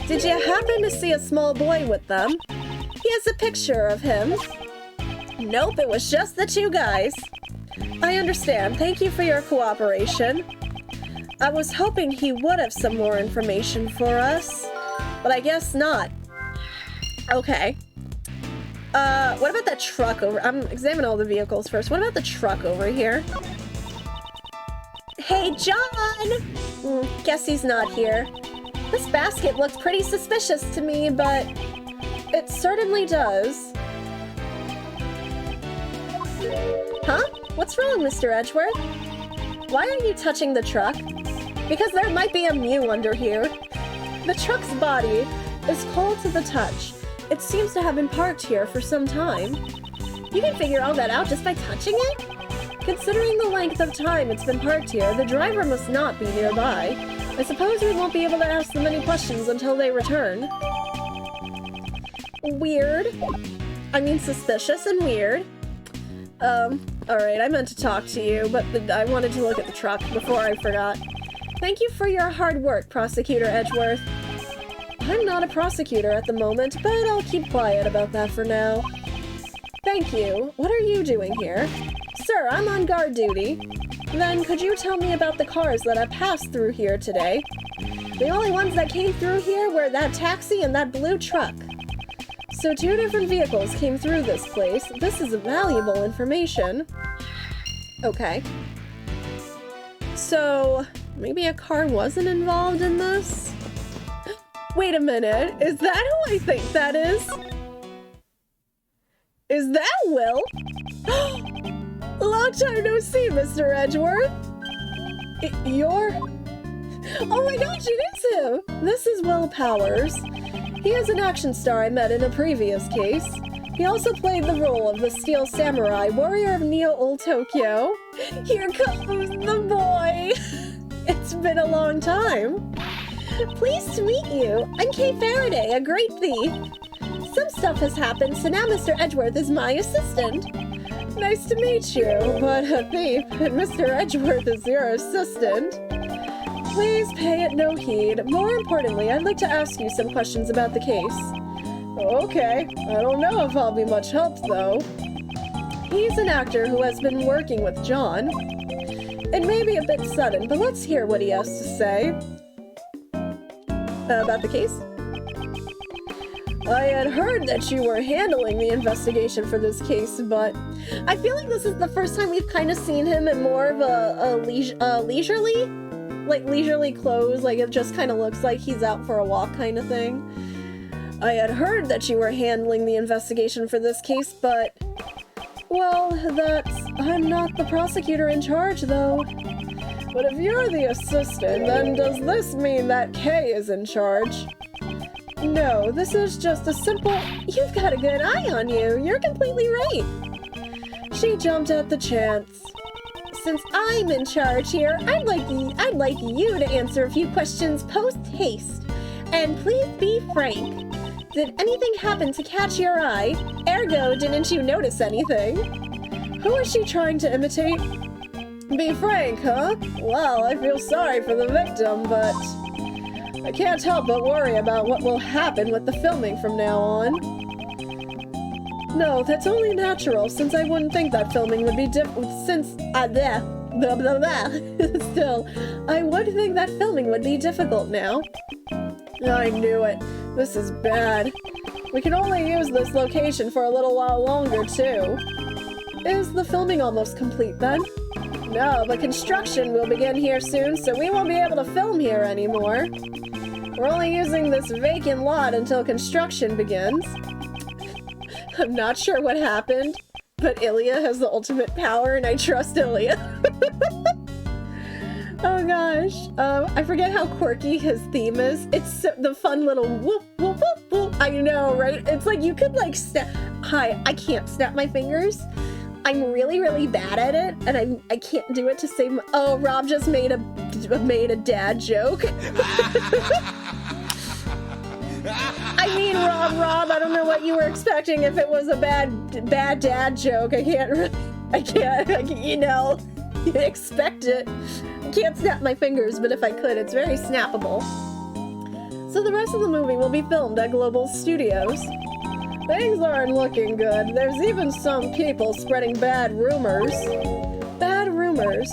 Did you happen to see a small boy with them? Here's a picture of him. Nope, it was just the two guys. I understand. Thank you for your cooperation. I was hoping he would have some more information for us, but I guess not. Okay. What about that truck over? I'm examining all the vehicles first. What about the truck over here? Hey, John! Guess he's not here. This basket looks pretty suspicious to me, but it certainly does. Huh? What's wrong, Mr. Edgeworth? Why are you touching the truck? Because there might be a Mew under here. The truck's body is cold to the touch. It seems to have been parked here for some time. You can figure all that out just by touching it? Considering the length of time it's been parked here, the driver must not be nearby. I suppose we won't be able to ask them any questions until they return. Weird. I mean, suspicious and weird. Alright, I meant to talk to you, but I wanted to look at the truck before I forgot. Thank you for your hard work, Prosecutor Edgeworth. I'm not a prosecutor at the moment, but I'll keep quiet about that for now. Thank you. What are you doing here? Sir, I'm on guard duty. Then could you tell me about the cars that have passed through here today? The only ones that came through here were that taxi and that blue truck. So 2 different vehicles came through this place. This is valuable information. Okay. So maybe a car wasn't involved in this? Wait a minute, is that who I think that is? Is that Will? Long time no see, Mr. Edgeworth. You're... Oh my gosh, it is him! This is Will Powers. He is an action star I met in a previous case. He also played the role of the Steel Samurai, warrior of Neo-Old Tokyo. Here comes the boy! It's been a long time. Pleased to meet you. I'm Kay Faraday, a great thief. Some stuff has happened, so now Mr. Edgeworth is my assistant. Nice to meet you, but a thief, and Mr. Edgeworth is your assistant. Please pay it no heed. More importantly, I'd like to ask you some questions about the case. Okay, I don't know if I'll be much help, though. He's an actor who has been working with John. It may be a bit sudden, but let's hear what he has to say. About the case? I had heard that you were handling the investigation for this case, but I feel like this is the first time we've kind of seen him in more of a leisurely clothes, like it just kind of looks like he's out for a walk kind of thing. I had heard that you were handling the investigation for this case, but... Well, I'm not the prosecutor in charge, though. But if you're the assistant, then does this mean that Kay is in charge? No, this is just a simple... You've got a good eye on you. You're completely right. She jumped at the chance. Since I'm in charge here, I'd like you to answer a few questions post-haste. And please be frank. Did anything happen to catch your eye? Ergo, didn't you notice anything? Who is she trying to imitate? Be frank, huh? Well, I feel sorry for the victim, but I can't help but worry about what will happen with the filming from now on. No, that's only natural, since I wouldn't think that filming would be Still, I would think that filming would be difficult now. I knew it. This is bad. We can only use this location for a little while longer, too. Is the filming almost complete, then? No, but construction will begin here soon, so we won't be able to film here anymore. We're only using this vacant lot until construction begins. I'm not sure what happened, but Ilya has the ultimate power, and I trust Ilya. Oh gosh. I forget how quirky his theme is. It's the fun little whoop, whoop, whoop, whoop. I know, right? It's like you could like snap. Hi, I can't snap my fingers. I'm really, really bad at it, and I can't do it to save my... Oh, Rob just made a dad joke. I mean, Rob, I don't know what you were expecting if it was a bad dad joke. I can't, you know, expect it. I can't snap my fingers, but if I could, it's very snappable. So the rest of the movie will be filmed at Global Studios. Things aren't looking good. There's even some people spreading bad rumors. Bad rumors.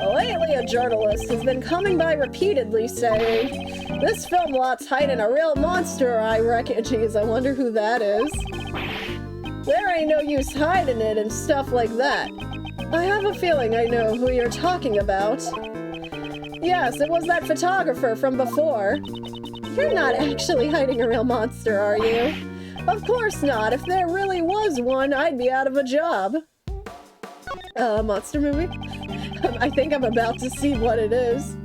Lately, a journalist has been coming by repeatedly saying, "This film lot's hiding a real monster, I reckon." Geez, I wonder who that is. "There ain't no use hiding it," and stuff like that. I have a feeling I know who you're talking about. Yes, it was that photographer from before. You're not actually hiding a real monster, are you? Of course not. If there really was one, I'd be out of a job. Monster movie? I think I'm about to see what it is.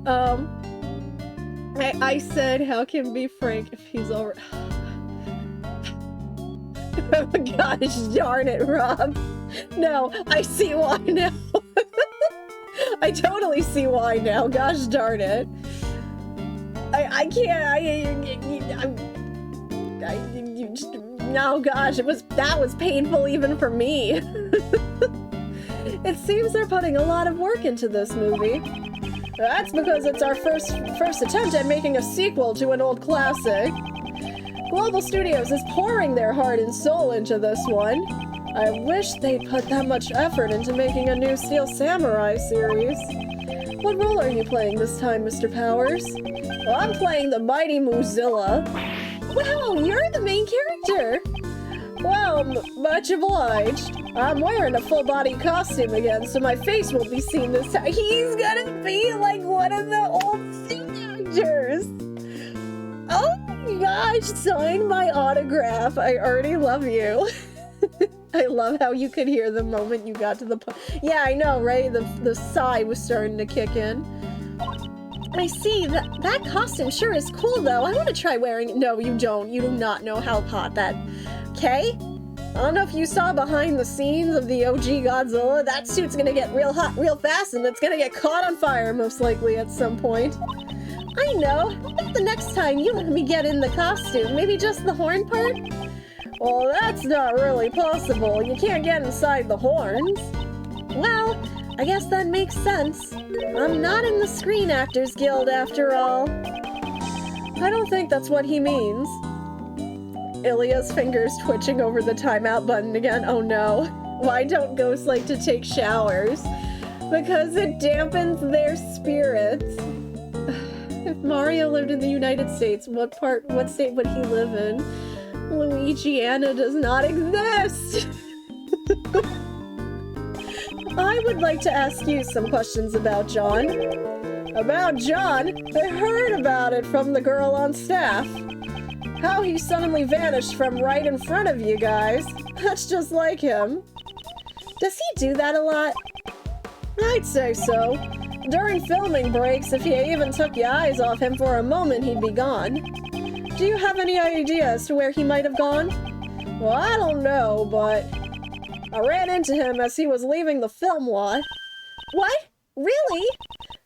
I said, how can be frank if he's already... Oh gosh darn it, Rob. No, I see why now. I totally see why now. Gosh darn it. I can't. No, gosh, that was painful even for me. It seems they're putting a lot of work into this movie. That's because it's our first attempt at making a sequel to an old classic. Global Studios is pouring their heart and soul into this one. I wish they'd put that much effort into making a new Steel Samurai series. What role are you playing this time, Mr. Powers? Well, I'm playing the mighty Moozilla. Wow, you're the main character! Well, much obliged. I'm wearing a full-body costume again, so my face won't be seen this time. He's gonna be like one of the old scene actors! Oh my gosh, sign my autograph. I already love you. I love how you could hear the moment you got to the point. Yeah, I know, right? The sigh was starting to kick in. I see. That costume sure is cool, though. I want to try wearing it. No, you don't. You do not know how hot that... Okay? I don't know if you saw behind the scenes of the OG Godzilla. That suit's gonna get real hot real fast, and it's gonna get caught on fire, most likely, at some point. I know. But the next time you let me get in the costume, maybe just the horn part? Well, that's not really possible. You can't get inside the horns. Well, I guess that makes sense. I'm not in the Screen Actors Guild after all. I don't think that's what he means. Ilya's fingers twitching over the timeout button again. Oh no. Why don't ghosts like to take showers? Because it dampens their spirits. If Mario lived in the United States, what state would he live in? Luigiana does not exist! I would like to ask you some questions about John. About John? I heard about it from the girl on staff. How he suddenly vanished from right in front of you guys. That's just like him. Does he do that a lot? I'd say so. During filming breaks, if you even took your eyes off him for a moment, he'd be gone. Do you have any idea as to where he might have gone? Well, I don't know, but I ran into him as he was leaving the film lot. What? Really?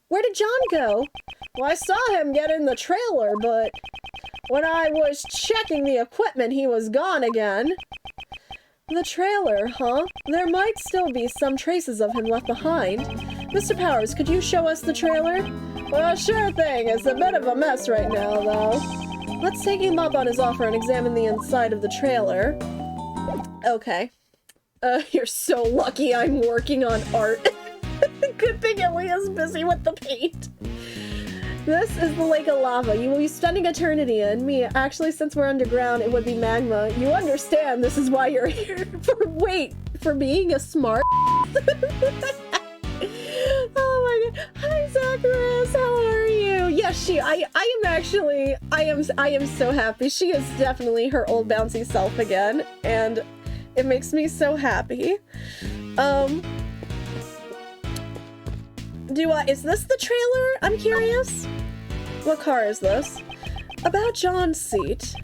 Where did John go? Well, I saw him get in the trailer, but when I was checking the equipment, he was gone again. The trailer, huh? There might still be some traces of him left behind. Mr. Powers, could you show us the trailer? Well, sure thing. It's a bit of a mess right now, though. Let's take him up on his offer and examine the inside of the trailer. Okay. You're so lucky I'm working on art. Good thing Ilya's busy with the paint. This is the lake of lava. You will be spending eternity in. Me, actually, since we're underground, it would be magma. You understand this is why you're here. For being a smart... Oh my god. Hi, Zacharias. How are you? Yes, I am so happy. She is definitely her old bouncy self again, and it makes me so happy. Is this the trailer? I'm curious. What car is this? About John's seat.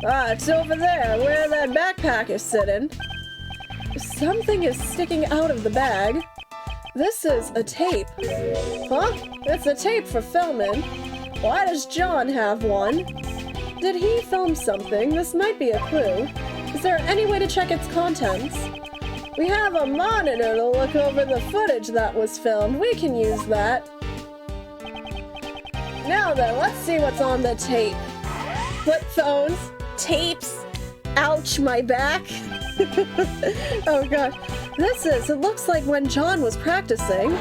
Ah, it's over there, where that backpack is sitting. Something is sticking out of the bag. This is a tape. Huh? It's a tape for filming. Why does John have one? Did he film something? This might be a clue. Is there any way to check its contents? We have a monitor to look over the footage that was filmed. We can use that. Now then, let's see what's on the tape. Flip phones, tapes. Ouch, my back. Oh gosh. It looks like when John was practicing.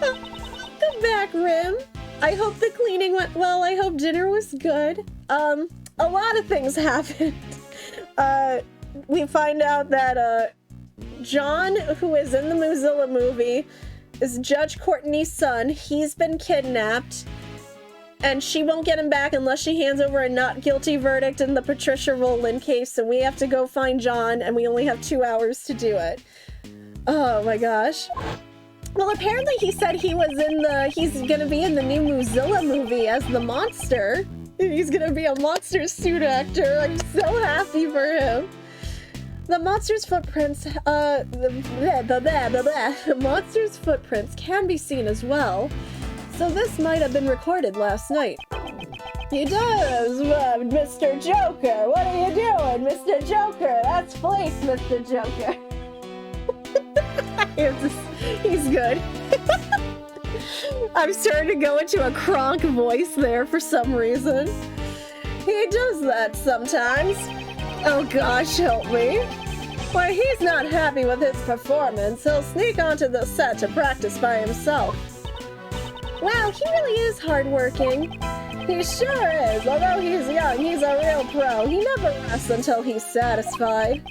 The back rim. I hope the cleaning went well. I hope dinner was good. A lot of things happened. We find out that John, who is in the Moozilla movie, is Judge Courtney's son. He's been kidnapped, and she won't get him back unless she hands over a not guilty verdict in the Patricia Rowland case, so we have to go find John, and we only have 2 hours to do it. Oh my gosh. Well, apparently he said he's gonna be in the new Moozilla movie as the monster. He's gonna be a monster suit actor. I'm so happy for him. The monster's footprints, the monster's footprints can be seen as well, so this might have been recorded last night. He does, Mr. Joker. What are you doing, Mr. Joker? That's place, Mr. Joker. He's good. I'm starting to go into a Kronk voice there for some reason. He does that sometimes. Oh gosh, help me. When he's not happy with his performance, he'll sneak onto the set to practice by himself. Wow, he really is hardworking. He sure is. Although he's young, he's a real pro. He never rests until he's satisfied.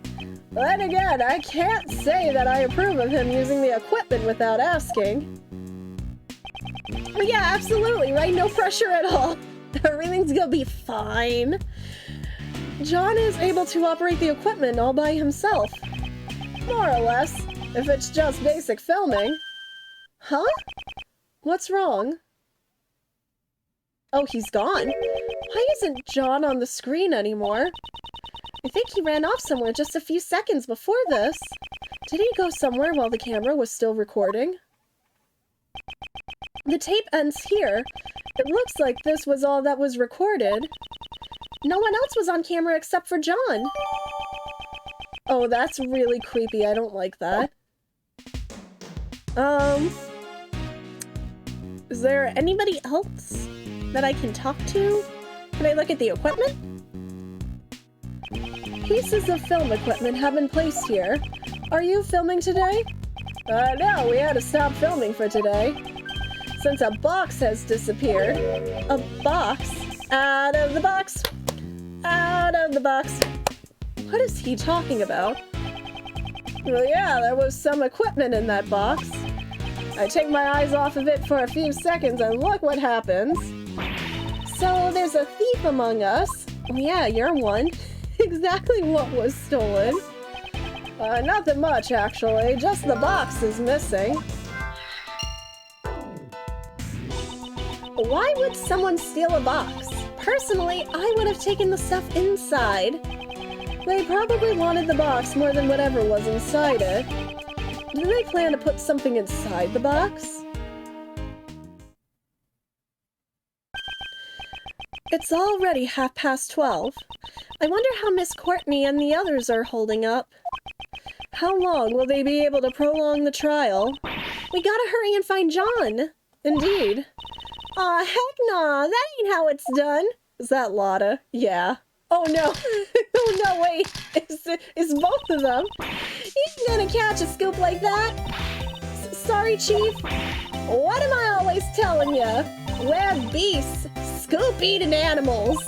Then again, I can't say that I approve of him using the equipment without asking. But yeah, absolutely, right? No pressure at all. Everything's gonna be fine. John is able to operate the equipment all by himself. More or less, if it's just basic filming. Huh? What's wrong? Oh, he's gone. Why isn't John on the screen anymore? I think he ran off somewhere just a few seconds before this. Did he go somewhere while the camera was still recording? The tape ends here. It looks like this was all that was recorded. No one else was on camera except for John. Oh, that's really creepy. I don't like that. Is there anybody else that I can talk to? Can I look at the equipment? Pieces of film equipment have been placed here. Are you filming today? No, we had to stop filming for today. Since a box has disappeared. A box? Out of the box! Out of the box! What is he talking about? Well, yeah, there was some equipment in that box. I take my eyes off of it for a few seconds and look what happens. So there's a thief among us. Oh yeah, you're one. Exactly what was stolen? Nothing much, actually. Just the box is missing. Why would someone steal a box? Personally, I would have taken the stuff inside. They probably wanted the box more than whatever was inside it. Do they plan to put something inside the box? It's already 12:30. I wonder how Miss Courtney and the others are holding up. How long will they be able to prolong the trial? We gotta hurry and find John. Indeed. Aw, heck nah, that ain't how it's done. Is that Lotta? Yeah. Oh no. Oh no, wait. It's both of them. He's gonna catch a scoop like that. Sorry, Chief. What am I always telling ya? We're beasts. Scoop-eating animals.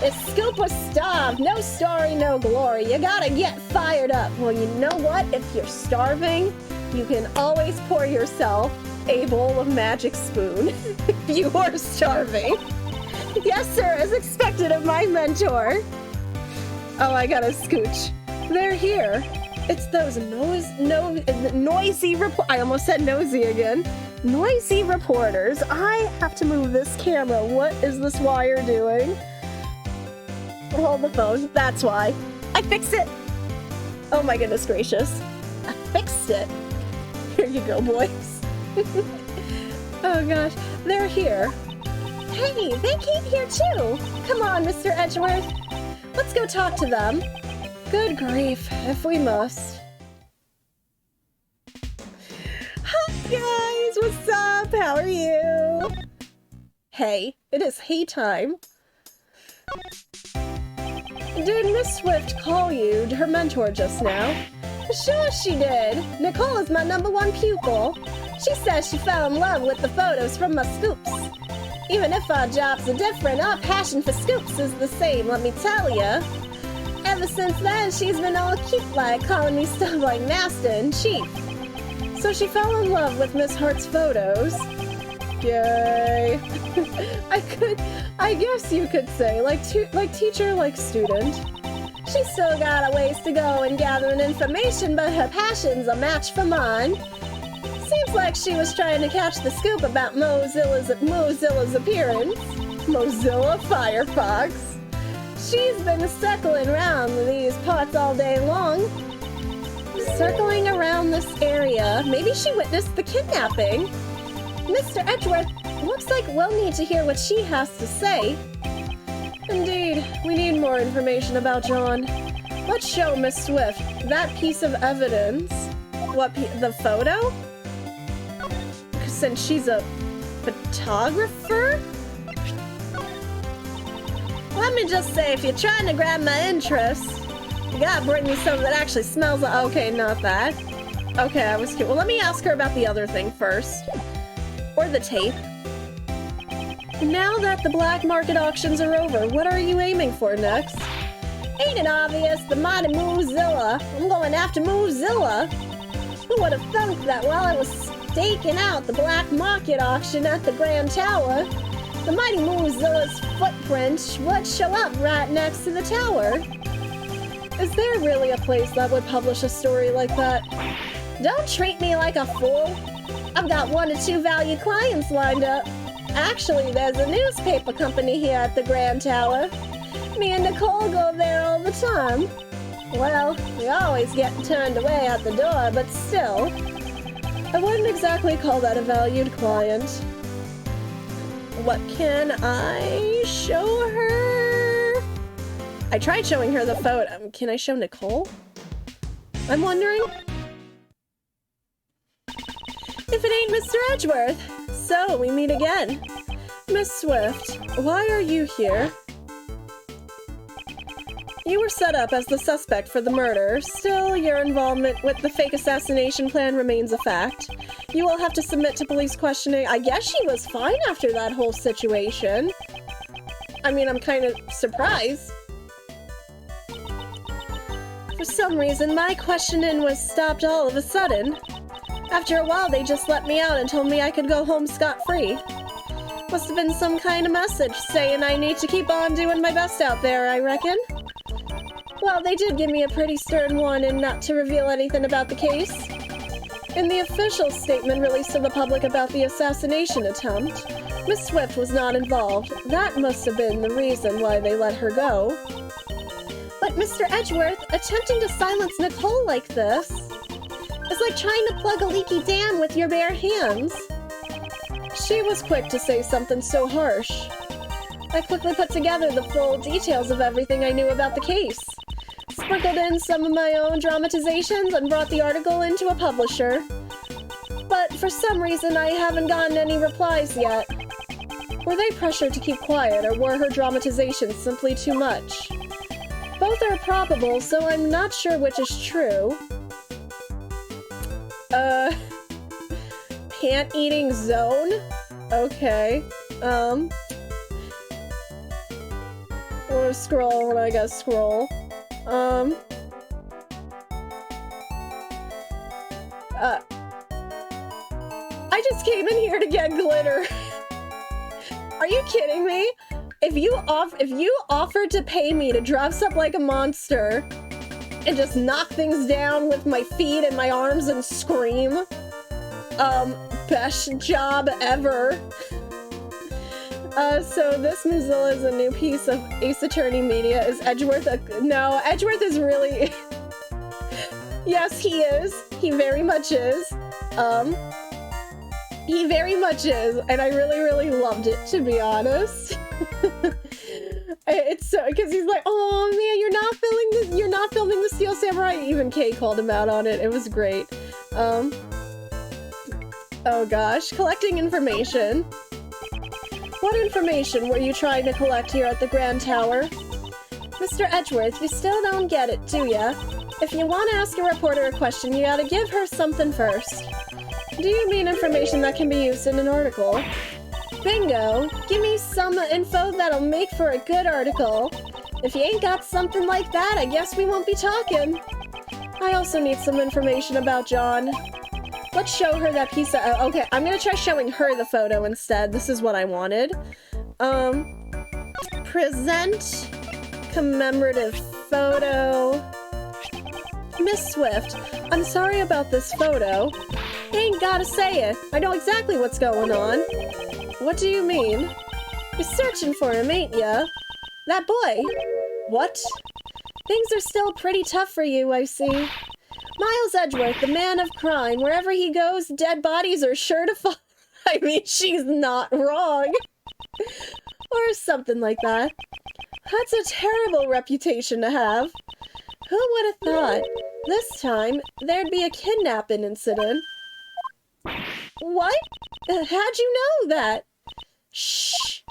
If Scoop was starved, no story, no glory. You gotta get fired up. Well, you know what? If you're starving, you can always pour yourself a bowl of magic spoon. If you are starving. Yes, sir, as expected of my mentor. Oh, I gotta scooch. They're here. It's those noisy I almost said nosy again. Noisy reporters. I have to move this camera. What is this wire doing? Hold the phone. That's why. I fixed it. Oh my goodness gracious. I fixed it. Here you go, boys. Oh gosh. They're here. Hey, they came here too. Come on, Mr. Edgeworth. Let's go talk to them. Good grief, if we must. Guys, what's up? How are you? Hey, it is hey time. Did Miss Swift call you her mentor just now? Sure she did. Nicole is my #1 pupil. She says she fell in love with the photos from my scoops. Even if our jobs are different, our passion for scoops is the same, let me tell ya. Ever since then, she's been all cute-like, calling me stuff like Master and Chief. So she fell in love with Miss Hart's photos. Yay. I guess you could say, like teacher, like student. She's still got a ways to go in gathering information, but her passion's a match for mine. Seems like she was trying to catch the scoop about Moozilla's appearance. Mozilla Firefox. She's been circling around these parts all day long. Circling around this area. Maybe she witnessed the kidnapping. Mr. Edgeworth, looks like we'll need to hear what she has to say. Indeed, we need more information about John. Let's show Miss Swift that piece of evidence. What, the photo? Since she's a photographer? Let me just say, if you're trying to grab my interest, you gotta bring me something that actually smells like... Okay, not that. Okay, I was cute. Well, let me ask her about the other thing first. Or the tape. Now that the black market auctions are over, what are you aiming for next? Ain't it obvious? The mighty Moozilla. I'm going after Moozilla. Who would have thunk that while I was staking out the black market auction at the Grand Tower, the mighty Moozilla's footprint would show up right next to the tower? Is there really a place that would publish a story like that? Don't treat me like a fool. I've got 1 or 2 valued clients lined up. Actually, there's a newspaper company here at the Grand Tower. Me and Nicole go there all the time. Well, we always get turned away at the door, but still. I wouldn't exactly call that a valued client. What can I show her? I tried showing her the photo. Can I show Nicole? I'm wondering. If it ain't Mr. Edgeworth. So, we meet again. Miss Swift, why are you here? You were set up as the suspect for the murder. Still, your involvement with the fake assassination plan remains a fact. You will have to submit to police questioning. I guess she was fine after that whole situation. I mean, I'm kind of surprised. For some reason, my questioning was stopped all of a sudden. After a while, they just let me out and told me I could go home scot-free. Must have been some kind of message saying I need to keep on doing my best out there, I reckon. Well, they did give me a pretty stern warning not to reveal anything about the case. In the official statement released to the public about the assassination attempt, Miss Swift was not involved. That must have been the reason why they let her go. But Mr. Edgeworth, attempting to silence Nicole like this is like trying to plug a leaky dam with your bare hands. She was quick to say something so harsh. I quickly put together the full details of everything I knew about the case, sprinkled in some of my own dramatizations, and brought the article into a publisher. But for some reason, I haven't gotten any replies yet. Were they pressured to keep quiet, or were her dramatizations simply too much? Both are probable, so I'm not sure which is true. Pant-eating zone? Okay. I'm gonna scroll when I gotta scroll. I just came in here to get glitter. Are you kidding me? If you offered to pay me to dress up like a monster and just knock things down with my feet and my arms and scream, best job ever. So this Moozilla is a new piece of Ace Attorney Media. Is Edgeworth no, Edgeworth is really... Yes, he is. He very much is. He very much is, and I really, really loved it, to be honest. It's so, because he's like, oh man, you're not filming the Steel Samurai. Even Kay called him out on it. It was great. Oh gosh, collecting information. What information were you trying to collect here at the Grand Tower? Mr. Edgeworth, you still don't get it, do ya? If you want to ask a reporter a question, you gotta give her something first. Do you mean information that can be used in an article? Bingo! Give me some info that'll make for a good article. If you ain't got something like that, I guess we won't be talking. I also need some information about John. Let's show her that piece of... okay, I'm gonna try showing her the photo instead. This is what I wanted. Present commemorative photo. Miss Swift, I'm sorry about this photo. You ain't gotta say it. I know exactly what's going on. What do you mean? You're searching for him, ain't ya? That boy. What? Things are still pretty tough for you, I see. Miles Edgeworth, the man of crime. Wherever he goes, dead bodies are sure to fall. I mean, she's not wrong. Or something like that. That's a terrible reputation to have. Who would have thought? This time, there'd be a kidnapping incident. What? How'd you know that? Shh.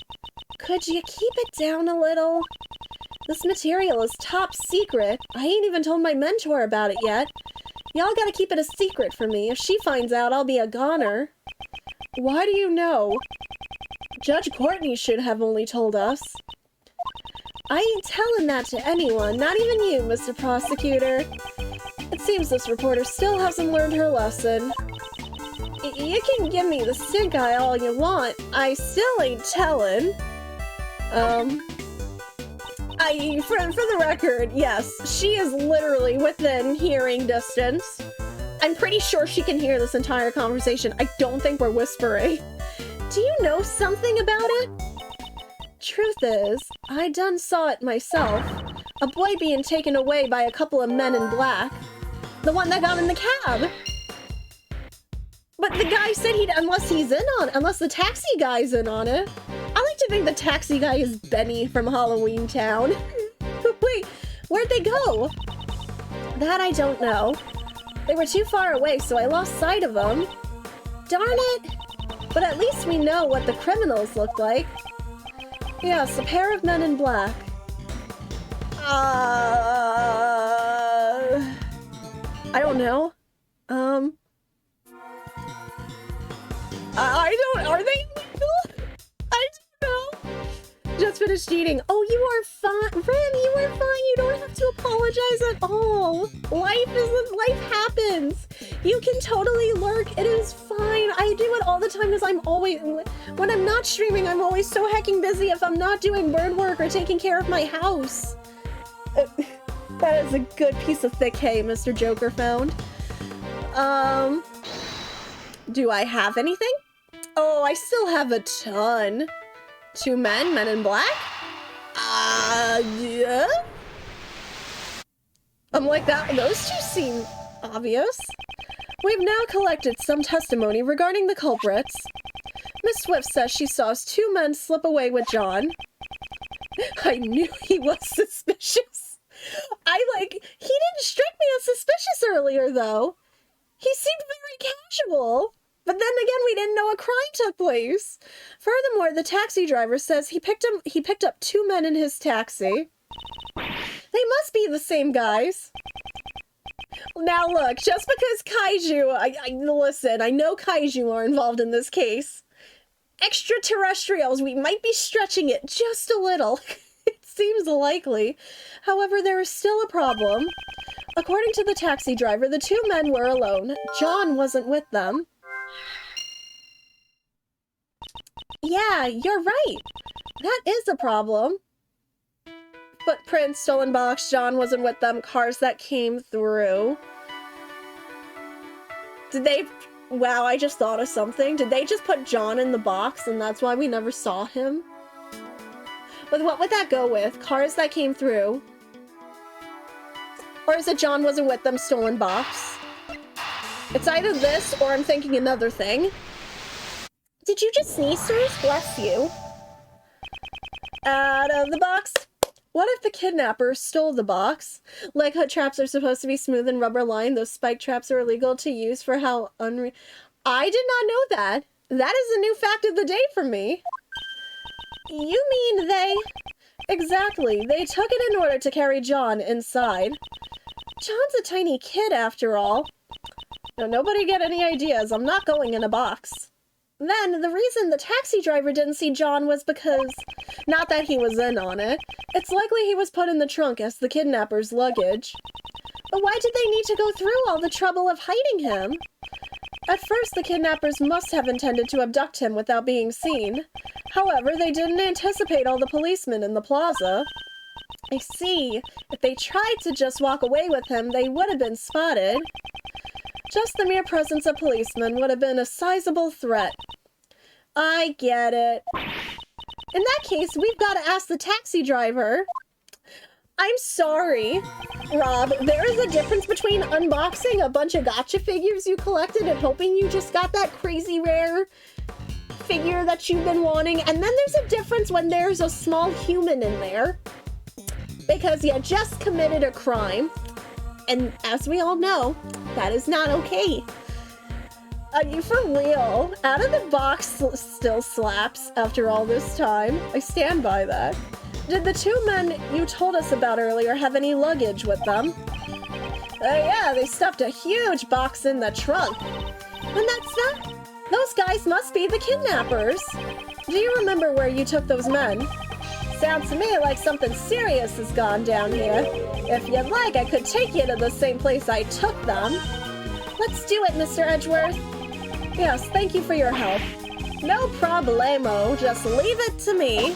Could you keep it down a little? This material is top secret. I ain't even told my mentor about it yet. Y'all gotta keep it a secret from me. If she finds out, I'll be a goner. Why do you know? Judge Courtney should have only told us. I ain't telling that to anyone, not even you, Mr. Prosecutor. It seems this reporter still hasn't learned her lesson. You can give me the stink eye all you want. I still ain't telling. For the record, yes, she is literally within hearing distance. I'm pretty sure she can hear this entire conversation. I don't think we're whispering. Do you know something about it? Truth is, I done saw it myself. A boy being taken away by a couple of men in black. The one that got in the cab. But the guy said unless the taxi guy's in on it. I like to think the taxi guy is Benny from Halloween Town. Wait, where'd they go? That I don't know. They were too far away, so I lost sight of them. Darn it! But at least we know what the criminals look like. Yes, a pair of men in black. I don't know. Are they legal? I don't know. Just finished eating. Oh, you are fine. Rim, you are fine. You don't have to apologize at all. Life happens. You can totally lurk. It is fine. I do it all the time because when I'm not streaming, I'm always so hecking busy if I'm not doing bird work or taking care of my house. That is a good piece of thick hay Mr. Joker found. Do I have anything? Oh, I still have a ton. 2 men in black? Yeah? I'm like, those two seem obvious. We've now collected some testimony regarding the culprits. Miss Swift says she saw 2 men slip away with John. I knew he was suspicious. He didn't strike me as suspicious earlier, though. He seemed very casual. But then again, we didn't know a crime took place. Furthermore, the taxi driver says he picked up 2 men in his taxi. They must be the same guys. Now look, just because kaiju, listen, I know kaiju are involved in this case. Extraterrestrials, we might be stretching it just a little. It seems likely. However, there is still a problem. According to the taxi driver, the 2 men were alone. John wasn't with them. Yeah, you're right. That is a problem. Footprints, stolen box, John wasn't with them, cars that came through. Wow, I just thought of something. Did they just put John in the box and that's why we never saw him? But what would that go with? Cars that came through. Or is it John wasn't with them, stolen box? It's either this or I'm thinking another thing. Did you just sneeze, sirs? Bless you. Out of the box. What if the kidnapper stole the box? Leg hook traps are supposed to be smooth and rubber lined. Those spike traps are illegal to use for how I did not know that. That is a new fact of the day for me. You mean they... Exactly. They took it in order to carry John inside. John's a tiny kid, after all. Now, nobody get any ideas. I'm not going in a box. Then, the reason the taxi driver didn't see John was because... Not that he was in on it. It's likely he was put in the trunk as the kidnapper's luggage. But why did they need to go through all the trouble of hiding him? At first, the kidnappers must have intended to abduct him without being seen. However, they didn't anticipate all the policemen in the plaza. I see. If they tried to just walk away with him, they would have been spotted. Just the mere presence of policemen would have been a sizable threat. I get it. In that case, we've got to ask the taxi driver. I'm sorry, Rob. There is a difference between unboxing a bunch of gacha figures you collected and hoping you just got that crazy rare figure that you've been wanting, and then there's a difference when there's a small human in there. Because you just committed a crime. And as we all know, that is not okay. Are you for real? Out of the box still slaps after all this time. I stand by that. Did the two men you told us about earlier have any luggage with them? Yeah, they stuffed a huge box in the trunk. And that's that. Those guys must be the kidnappers. Do you remember where you took those men? Sounds to me like something serious has gone down here. If you'd like, I could take you to the same place I took them. Let's do it, Mr. Edgeworth. Yes, thank you for your help. No problemo, just leave it to me.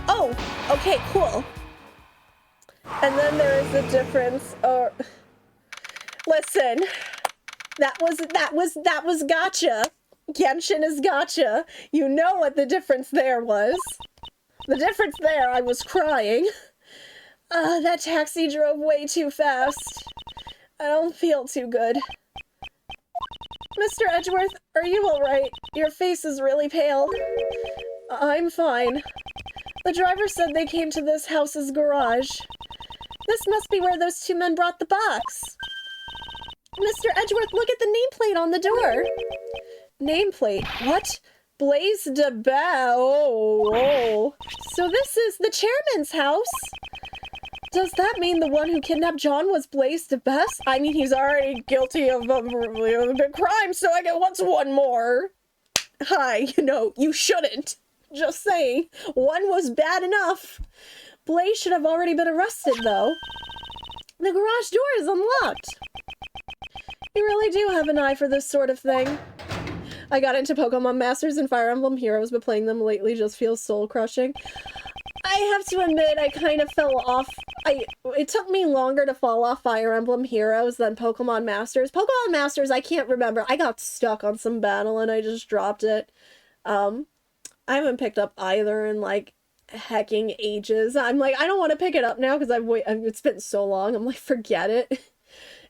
Oh, okay, cool. And then there is a difference. Listen, that was gotcha. Genshin is gotcha. You know what the difference there was. The difference there, I was crying. That taxi drove way too fast. I don't feel too good. Mr. Edgeworth, are you alright? Your face is really pale. I'm fine. The driver said they came to this house's garage. This must be where those two men brought the box. Mr. Edgeworth, look at the nameplate on the door. Nameplate? What? Blaise de Bao. Oh. So this is the chairman's house. Does that mean the one who kidnapped John was Blaise de Bao? I mean, he's already guilty of a big crime, so I get what's one more? Hi, you shouldn't. Just saying. One was bad enough. Blaise should have already been arrested, though. The garage door is unlocked. You really do have an eye for this sort of thing. I got into Pokemon Masters and Fire Emblem Heroes, but playing them lately just feels soul-crushing. I have to admit, I kind of fell off. It took me longer to fall off Fire Emblem Heroes than Pokemon Masters. Pokemon Masters, I can't remember. I got stuck on some battle and I just dropped it. I haven't picked up either in, hecking ages. I'm like, I don't want to pick it up now because it's been so long. I'm like, forget it.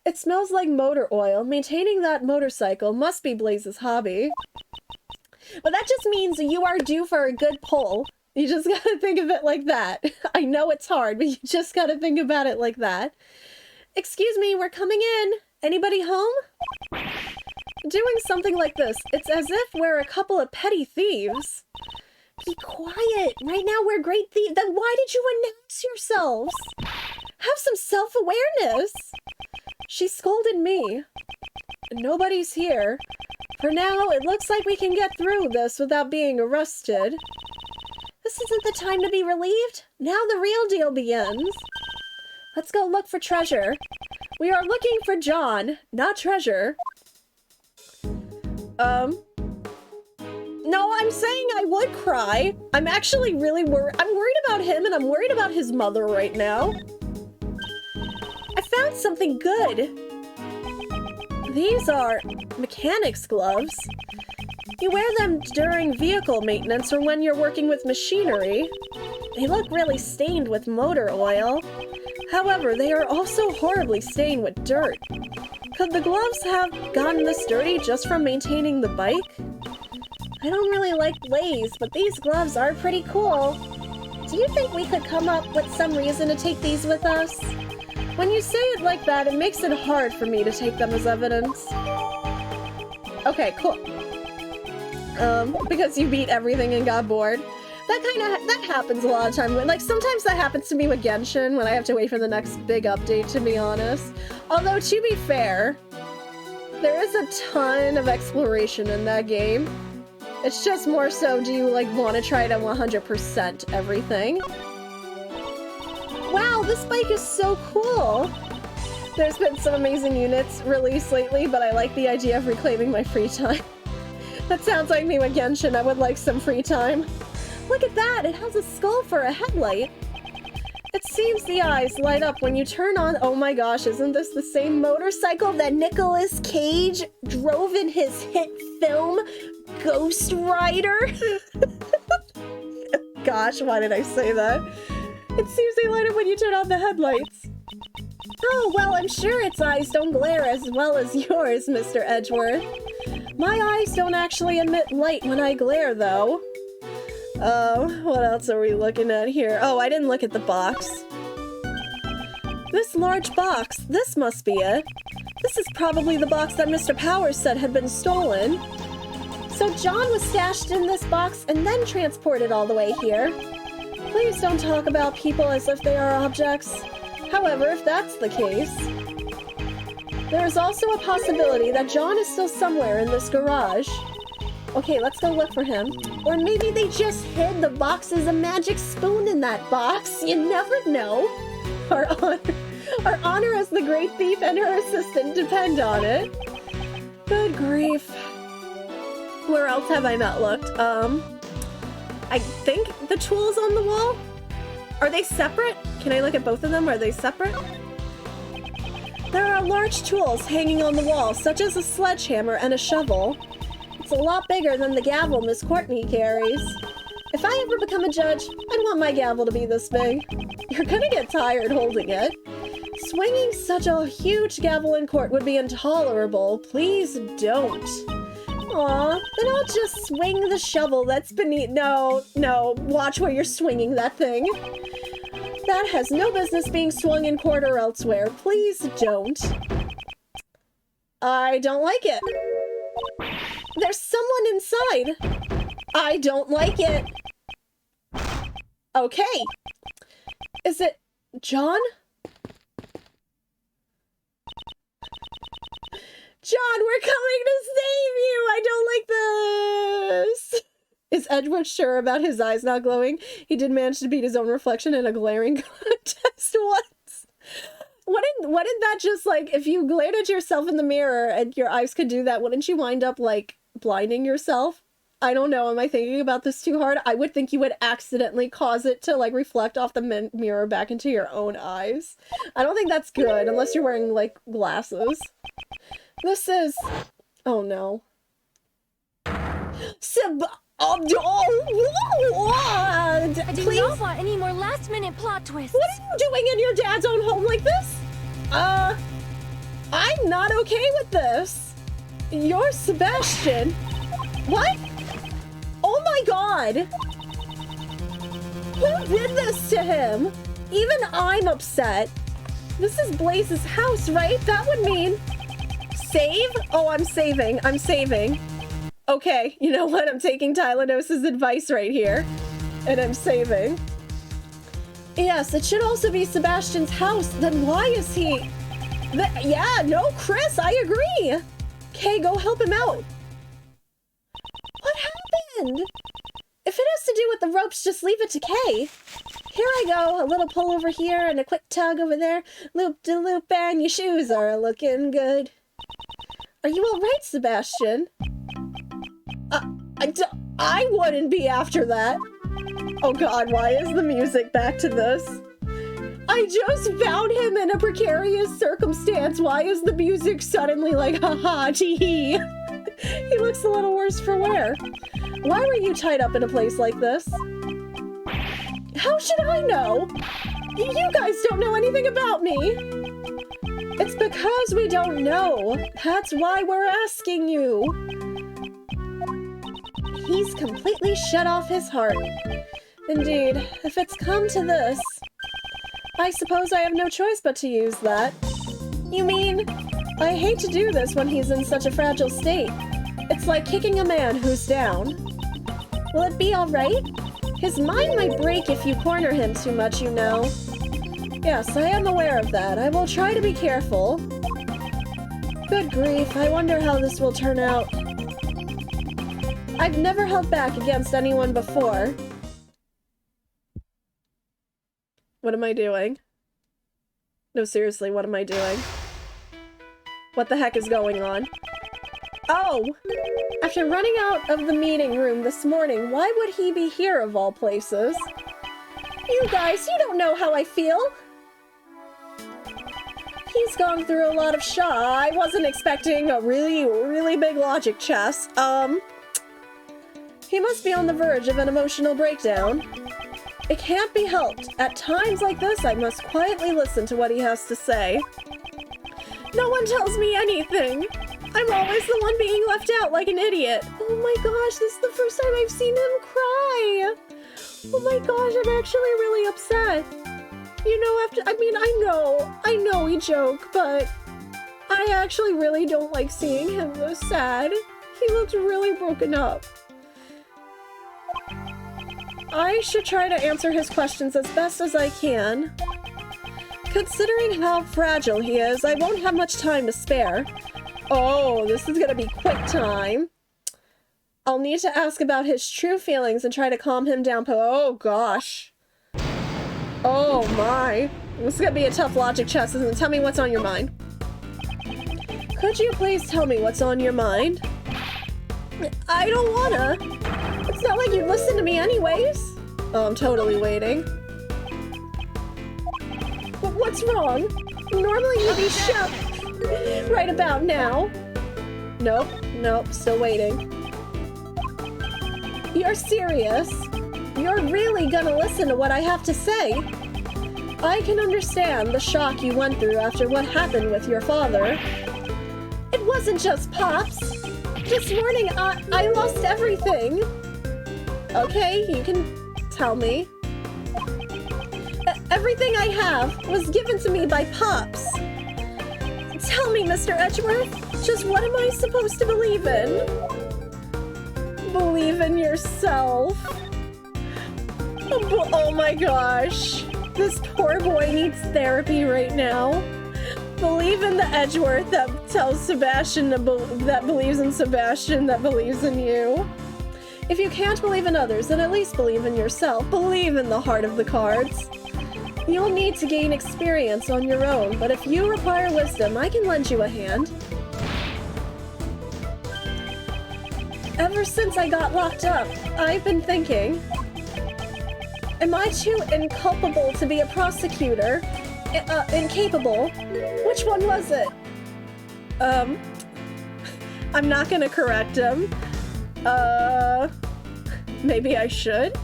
It smells like motor oil. Maintaining that motorcycle must be Blaise's hobby. But that just means you are due for a good pull. You just gotta think of it like that. I know it's hard, but you just gotta think about it like that. Excuse me, we're coming in. Anybody home? Doing something like this, it's as if we're a couple of petty thieves. Be quiet. Right now we're great thieves. Then why did you announce yourselves? Have some self-awareness. She scolded me. Nobody's here. For now, it looks like we can get through this without being arrested. This isn't the time to be relieved. Now the real deal begins. Let's go look for treasure. We are looking for John, not treasure. No, I'm saying I would cry. I'm actually really worried. I'm worried about him and I'm worried about his mother right now. I found something good. These are mechanic's gloves. You wear them during vehicle maintenance or when you're working with machinery. They look really stained with motor oil. However, they are also horribly stained with dirt. Could the gloves have gotten this dirty just from maintaining the bike? I don't really like Blaze, but these gloves are pretty cool. Do you think we could come up with some reason to take these with us? When you say it like that, it makes it hard for me to take them as evidence. Okay, cool. Because you beat everything and got bored. That happens a lot of time. Like, sometimes that happens to me with Genshin when I have to wait for the next big update, to be honest. Although, to be fair, there is a ton of exploration in that game. It's just more so, do you, like, want to try to 100% everything? Wow, this bike is so cool! There's been some amazing units released lately, but I like the idea of reclaiming my free time. That sounds like me with Genshin. I would like some free time. Look at that! It has a skull for a headlight! It seems the eyes light up when you turn on— oh my gosh, isn't this the same motorcycle that Nicolas Cage drove in his hit film, Ghost Rider? Gosh, why did I say that? It seems they light up when you turn on the headlights. Oh, well, I'm sure its eyes don't glare as well as yours, Mr. Edgeworth. My eyes don't actually emit light when I glare, though. What else are we looking at here? Oh, I didn't look at the box. This large box, this must be it. This is probably the box that Mr. Powers said had been stolen. So John was stashed in this box and then transported all the way here. Please don't talk about people as if they are objects. However, if that's the case, there is also a possibility that John is still somewhere in this garage. Okay, let's go look for him. Or maybe they just hid the box's a magic spoon in that box. You never know. Our honor as the great thief and her assistant depend on it. Good grief. Where else have I not looked? I think the tools on the wall? Are they separate? Can I look at both of them? Are they separate? There are large tools hanging on the wall, such as a sledgehammer and a shovel. It's a lot bigger than the gavel Miss Courtney carries. If I ever become a judge, I'd want my gavel to be this big. You're gonna get tired holding it. Swinging such a huge gavel in court would be intolerable. Please don't. Aw, then I'll just swing the shovel that's beneath— no, watch where you're swinging that thing. That has no business being swung in court or elsewhere. Please don't. I don't like it. There's someone inside. I don't like it. Okay. Is it John? John, we're coming to save you! I don't like this! Is Edward sure about his eyes not glowing? He did manage to beat his own reflection in a glaring contest once. Wouldn't that just, like, if you glared at yourself in the mirror and your eyes could do that, wouldn't you wind up, like, blinding yourself? I don't know, am I thinking about this too hard? I would think you would accidentally cause it to, like, reflect off the mirror back into your own eyes. I don't think that's good, unless you're wearing, like, glasses. This is— oh no. I do not want any more last-minute plot twists. What are you doing in your dad's own home like this? I'm not okay with this. You're Sebastian. What? Oh my god. Who did this to him? Even I'm upset. This is Blaze's house, right? That would mean— save? Oh, I'm saving. I'm saving. Okay, you know what? I'm taking Tylenosis' advice right here. And I'm saving. Yes, it should also be Sebastian's house. Then why is he— yeah, no, Chris, I agree. Okay, go help him out. What happened? If it has to do with the ropes, just leave it to Kay. Here I go. A little pull over here and a quick tug over there. Loop-de-loop, and your shoes are looking good. Are you all right, Sebastian? I wouldn't be after that. Oh god, why is the music back to this? I just found him in a precarious circumstance. Why is the music suddenly like, haha, tee-hee? He looks a little worse for wear. Why were you tied up in a place like this? How should I know? You guys don't know anything about me. It's because we don't know. That's why we're asking you. He's completely shut off his heart. Indeed, if it's come to this, I suppose I have no choice but to use that. You mean, I hate to do this when he's in such a fragile state, It's like kicking a man who's down. Will it be alright? His mind might break if you corner him too much, you know. Yes, I am aware of that. I will try to be careful. Good grief, I wonder how this will turn out. I've never held back against anyone before. What am I doing? No, seriously, what am I doing? What the heck is going on? Oh! After running out of the meeting room this morning, why would he be here of all places? You guys, you don't know how I feel! He's gone through a lot of shock. I wasn't expecting a really big logic chess. He must be on the verge of an emotional breakdown. It can't be helped. At times like this, I must quietly listen to what he has to say. No one tells me anything. I'm always the one being left out like an idiot. Oh my gosh, this is the first time I've seen him cry. Oh my gosh, I'm actually really upset. You know, I know we joke, but I actually really don't like seeing him this sad. He looks really broken up. I should try to answer his questions as best as I can. Considering how fragile he is, I won't have much time to spare. Oh, this is gonna be quick time. I'll need to ask about his true feelings and try to calm him down. Oh gosh. Oh my. This is gonna be a tough logic chess, isn't it? Tell me what's on your mind. Could you please tell me what's on your mind? I don't wanna. It's not like you'd listen to me anyways. Oh, I'm totally waiting. What's wrong? Normally you'd be shocked right about now. Nope, still waiting. You're serious? You're really gonna listen to what I have to say? I can understand the shock you went through after what happened with your father. It wasn't just Pops. This morning, I lost everything. Okay, you can tell me. Everything I have was given to me by Pops. Tell me, Mr. Edgeworth, just what am I supposed to believe in? Believe in yourself. Oh my gosh. This poor boy needs therapy right now. Believe in the Edgeworth that tells Sebastian that believes in Sebastian that believes in you. If you can't believe in others, then at least believe in yourself. Believe in the heart of the cards. You'll need to gain experience on your own, but if you require wisdom, I can lend you a hand. Ever since I got locked up, I've been thinking, am I too inculpable to be a prosecutor? Incapable? Which one was it? I'm not gonna correct him. Maybe I should?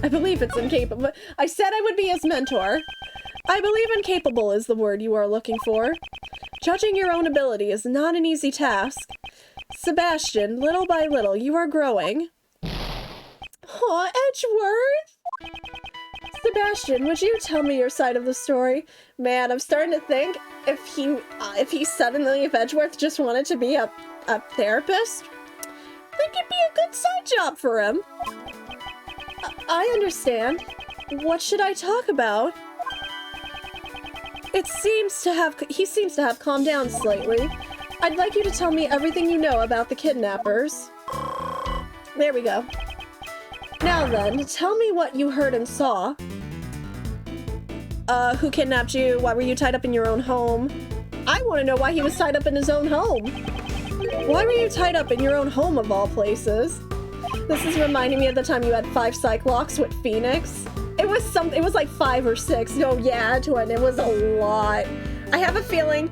I believe it's incapable. I said I would be his mentor. I believe incapable is the word you are looking for. Judging your own ability is not an easy task. Sebastian, little by little, you are growing. Aw, Edgeworth! Sebastian, would you tell me your side of the story? Man, I'm starting to think if Edgeworth just wanted to be a therapist, I think it'd be a good side job for him. I understand. What should I talk about? He seems to have calmed down slightly. I'd like you to tell me everything you know about the kidnappers. There we go. Now then, tell me what you heard and saw. Who kidnapped you? Why were you tied up in your own home? I want to know why he was tied up in his own home. Why were you tied up in your own home of all places? This is reminding me of the time you had 5 Cyclops with Phoenix. It was like 5 or 6. No, yeah, Twin, it was a lot. I have a feeling,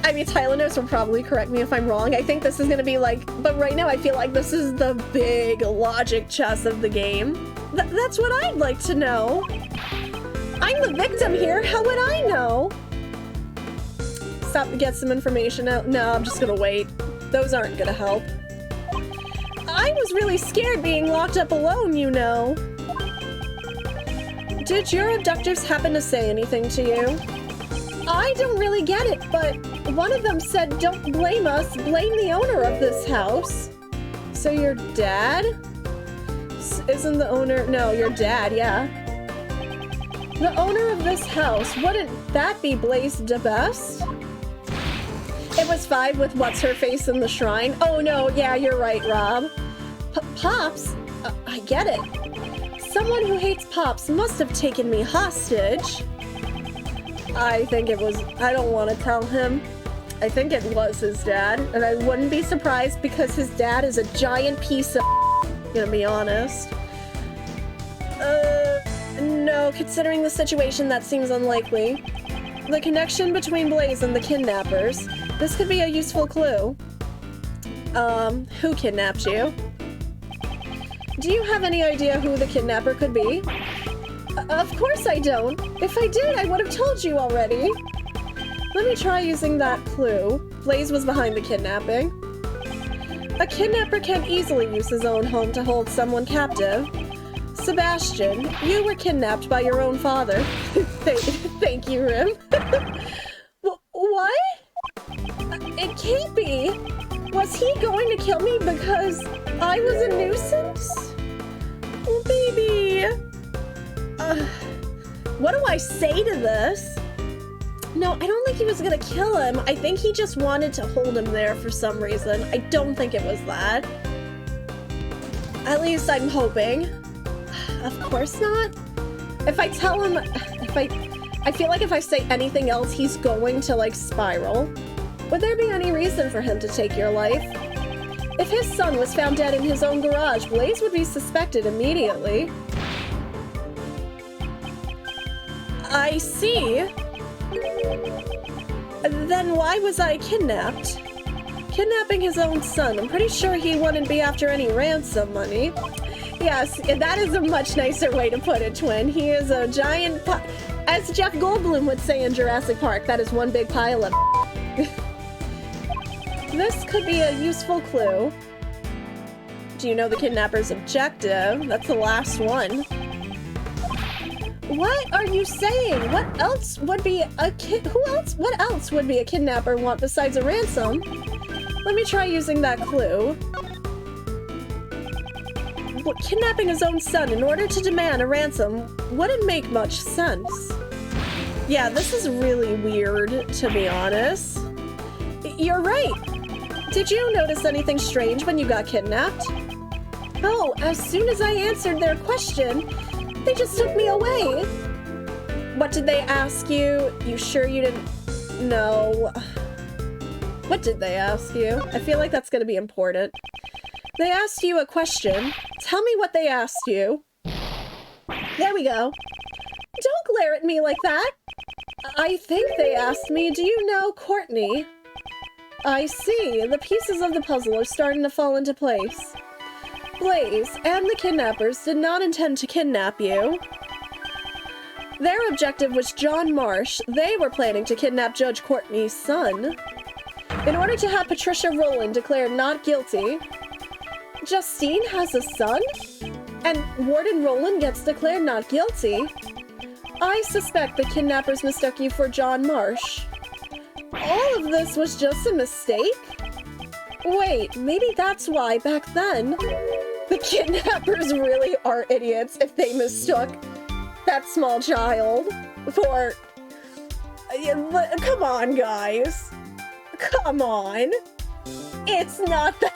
I mean, Tylenus will probably correct me if I'm wrong. I think this is gonna be like, but right now I feel like this is the big logic chess of the game. That's what I'd like to know. I'm the victim here, how would I know? Stop to get some information out. No, I'm just gonna wait. Those aren't gonna help. I was really scared being locked up alone, you know. Did your abductors happen to say anything to you? I don't really get it, but One of them said, don't blame us, blame the owner of this house. So your dad? Isn't the owner? No, your dad, yeah. The owner of this house, wouldn't that be Blaze DeBest? It was 5 with what's-her-face in the shrine. Oh no, yeah, you're right, Rob. Pops? I get it. Someone who hates Pops must have taken me hostage. I think it was, I don't want to tell him. I think it was his dad, and I wouldn't be surprised because his dad is a giant piece of gonna be honest. No, considering the situation, that seems unlikely. The connection between Blaze and the kidnappers. This could be a useful clue. Who kidnapped you? Do you have any idea who the kidnapper could be? Of course I don't. If I did, I would have told you already. Let me try using that clue. Blaze was behind the kidnapping. A kidnapper can easily use his own home to hold someone captive. Sebastian, you were kidnapped by your own father. Thank you, Rim. What? It can't be. Was he going to kill me because I was a nuisance? Oh, baby. What do I say to this? No, I don't think he was gonna kill him. I think he just wanted to hold him there for some reason. I don't think it was that. At least I'm hoping. Of course not. If I tell him, I feel like if I say anything else, he's going to, like, spiral. Would there be any reason for him to take your life? If his son was found dead in his own garage, Blaze would be suspected immediately. I see. Then why was I kidnapped? Kidnapping his own son. I'm pretty sure he wouldn't be after any ransom money. Yes, that is a much nicer way to put it, Twin. He is a giant, as Jeff Goldblum would say in Jurassic Park, that is one big pile of This could be a useful clue. Do you know the kidnapper's objective? That's the last one. What are you saying? What else would be a what else would be a kidnapper want besides a ransom? Let me try using that clue. Kidnapping his own son in order to demand a ransom wouldn't make much sense. Yeah, this is really weird, to be honest. You're right. Did you notice anything strange when you got kidnapped? Oh, as soon as I answered their question, they just took me away. What did they ask you? You sure you didn't know? What did they ask you? I feel like that's gonna be important. They asked you a question. Tell me what they asked you. There we go. Don't glare at me like that. I think they asked me, do you know Courtney? I see. The pieces of the puzzle are starting to fall into place. Blaze and the kidnappers did not intend to kidnap you. Their objective was John Marsh. They were planning to kidnap Judge Courtney's son. In order to have Patricia Rowland declared not guilty, Justine has a son? And Warden Rowland gets declared not guilty? I suspect the kidnappers mistook you for John Marsh. All of this was just a mistake? Wait, maybe that's why back then the kidnappers really are idiots if they mistook that small child for... Come on, guys. Come on. It's not that...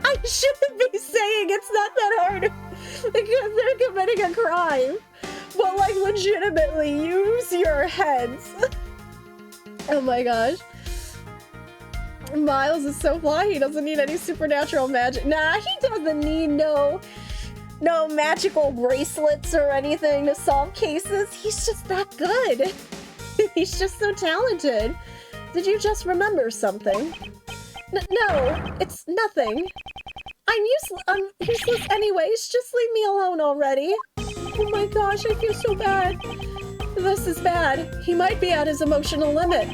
I shouldn't be saying it's not that hard because they're committing a crime. But, like, legitimately, use your heads. Oh my gosh. Miles is so fly, he doesn't need any supernatural magic. Nah, he doesn't need no magical bracelets or anything to solve cases. He's just that good. He's just so talented. Did you just remember something? No, it's nothing. I'm useless anyways. Just leave me alone already. Oh my gosh, I feel so bad. This is bad. He might be at his emotional limit.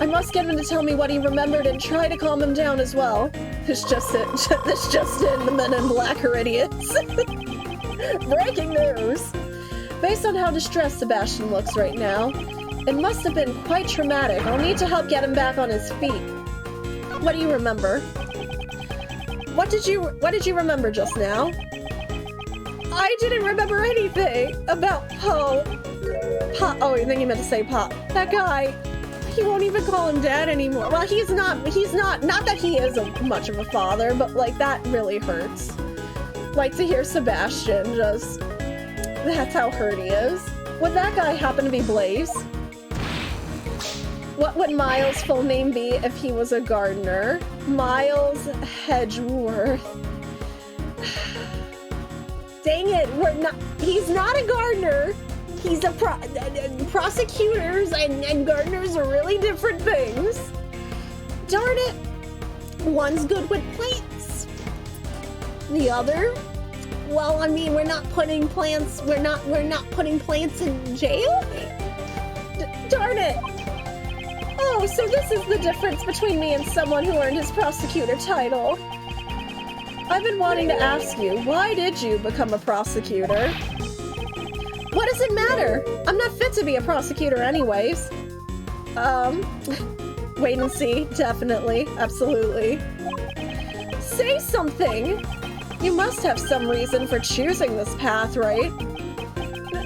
I must get him to tell me what he remembered and try to calm him down as well. This just in. The men in black are idiots. Breaking news. Based on how distressed Sebastian looks right now, It must have been quite traumatic. I'll need to help get him back on his feet. What do you remember? What did you remember just now? I didn't remember anything about Poe. Oh, I think you meant to say Pop. That guy, he won't even call him dad anymore. Well, he's not, not that he is much of a father, but like that really hurts. Like to hear Sebastian just, that's how hurt he is. Would that guy happen to be Blaze? What would Miles' full name be if he was a gardener? Miles Hedgeworth. Dang it, he's not a gardener. He's a prosecutors and gardeners are really different things. Darn it. One's good with plants. The other, well, I mean, we're not putting plants in jail? Darn it. Oh, so this is the difference between me and someone who earned his prosecutor title. I've been wanting to ask you, why did you become a prosecutor? What does it matter? I'm not fit to be a prosecutor anyways. Wait and see. Definitely. Absolutely. Say something! You must have some reason for choosing this path, right?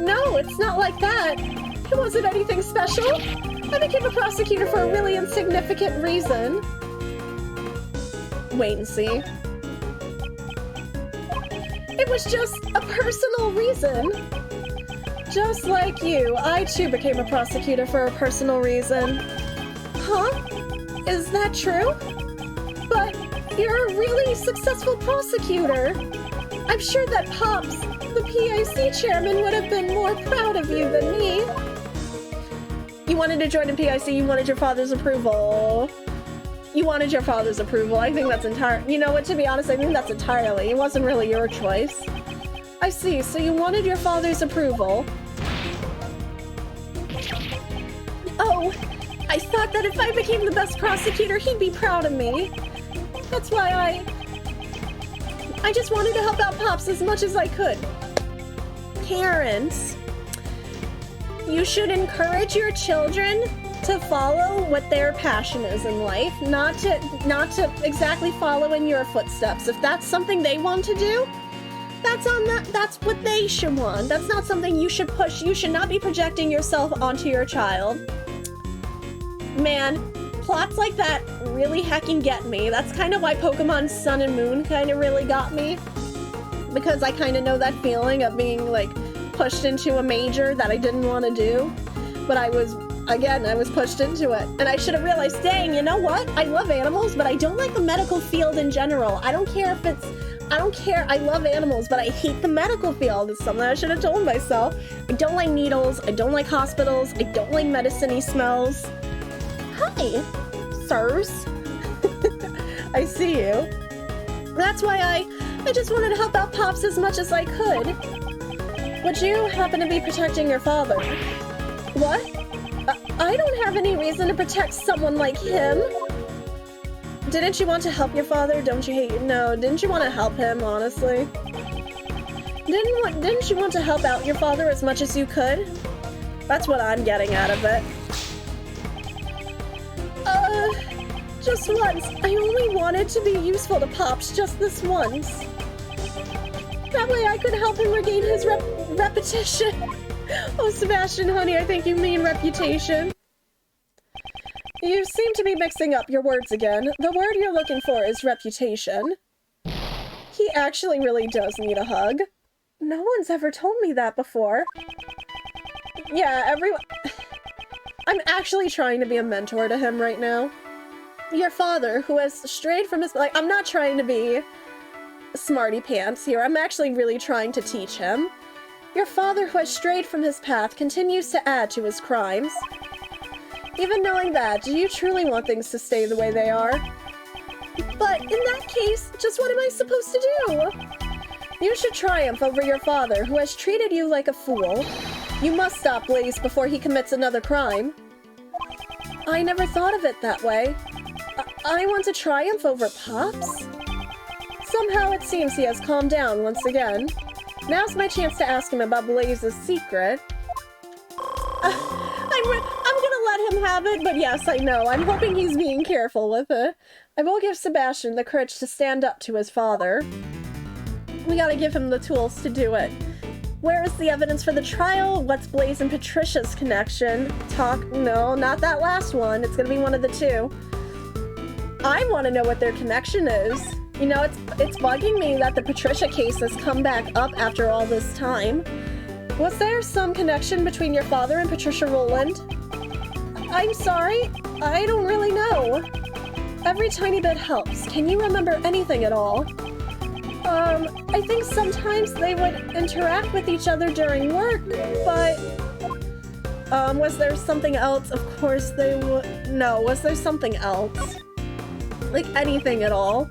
No, it's not like that. It wasn't anything special. I became a prosecutor for a really insignificant reason. Wait and see. It was just a personal reason. Just like you, I too became a prosecutor for a personal reason. Huh? Is that true? But you're a really successful prosecutor. I'm sure that Pops, the PIC chairman, would have been more proud of you than me. You wanted to join the PIC, you wanted your father's approval. You wanted your father's approval. I think that's you know what, to be honest, I think that's entirely. It wasn't really your choice. I see, so you wanted your father's approval. Oh, I thought that if I became the best prosecutor, he'd be proud of me. That's why I just wanted to help out Pops as much as I could. Parents, you should encourage your children to follow what their passion is in life, not to exactly follow in your footsteps. If that's something they want to do, that's what they should want. That's not something you should push. You should not be projecting yourself onto your child. Man, plots like that really heckin' get me. That's kind of why Pokemon Sun and Moon kind of really got me. Because I kind of know that feeling of being like pushed into a major that I didn't want to do. But I was pushed into it. And I should have realized, dang, you know what? I love animals, but I don't like the medical field in general. I don't care. I love animals, but I hate the medical field. It's something I should have told myself. I don't like needles. I don't like hospitals. I don't like medicine-y smells. Hi, sirs. I see you. That's why I just wanted to help out Pops as much as I could. Would you happen to be protecting your father? What? I don't have any reason to protect someone like him. Didn't you want to help your father? Don't you hate? No, didn't you want to help him, honestly? Didn't you want to help out your father as much as you could? That's what I'm getting out of it. Just once. I only wanted to be useful to Pops just this once. That way I could help him regain his reputation. Oh, Sebastian, honey, I think you mean reputation. You seem to be mixing up your words again. The word you're looking for is reputation. He actually really does need a hug. No one's ever told me that before. Yeah, everyone... I'm actually trying to be a mentor to him right now. Your father, who has strayed from his... Like, I'm not trying to be smarty pants here. I'm actually really trying to teach him. Your father, who has strayed from his path, continues to add to his crimes. Even knowing that, do you truly want things to stay the way they are? But in that case, just what am I supposed to do? You should triumph over your father, who has treated you like a fool. You must stop Blaze before he commits another crime. I never thought of it that way. I want to triumph over Pops? Somehow it seems he has calmed down once again. Now's my chance to ask him about Blaze's secret. I'm have it, but yes, I know. I'm hoping he's being careful with it. I will give Sebastian the courage to stand up to his father. We gotta give him the tools to do it. Where is the evidence for the trial? What's Blaze and Patricia's connection? No, not that last one. It's gonna be one of the two. I want to know what their connection is. You know, it's bugging me that the Patricia case has come back up after all this time. Was there some connection between your father and Patricia Rowland? I'm sorry, I don't really know. Every tiny bit helps. Can you remember anything at all? I think sometimes they would interact with each other during work, but... was there something else? Of course they would... No, was there something else? Like anything at all?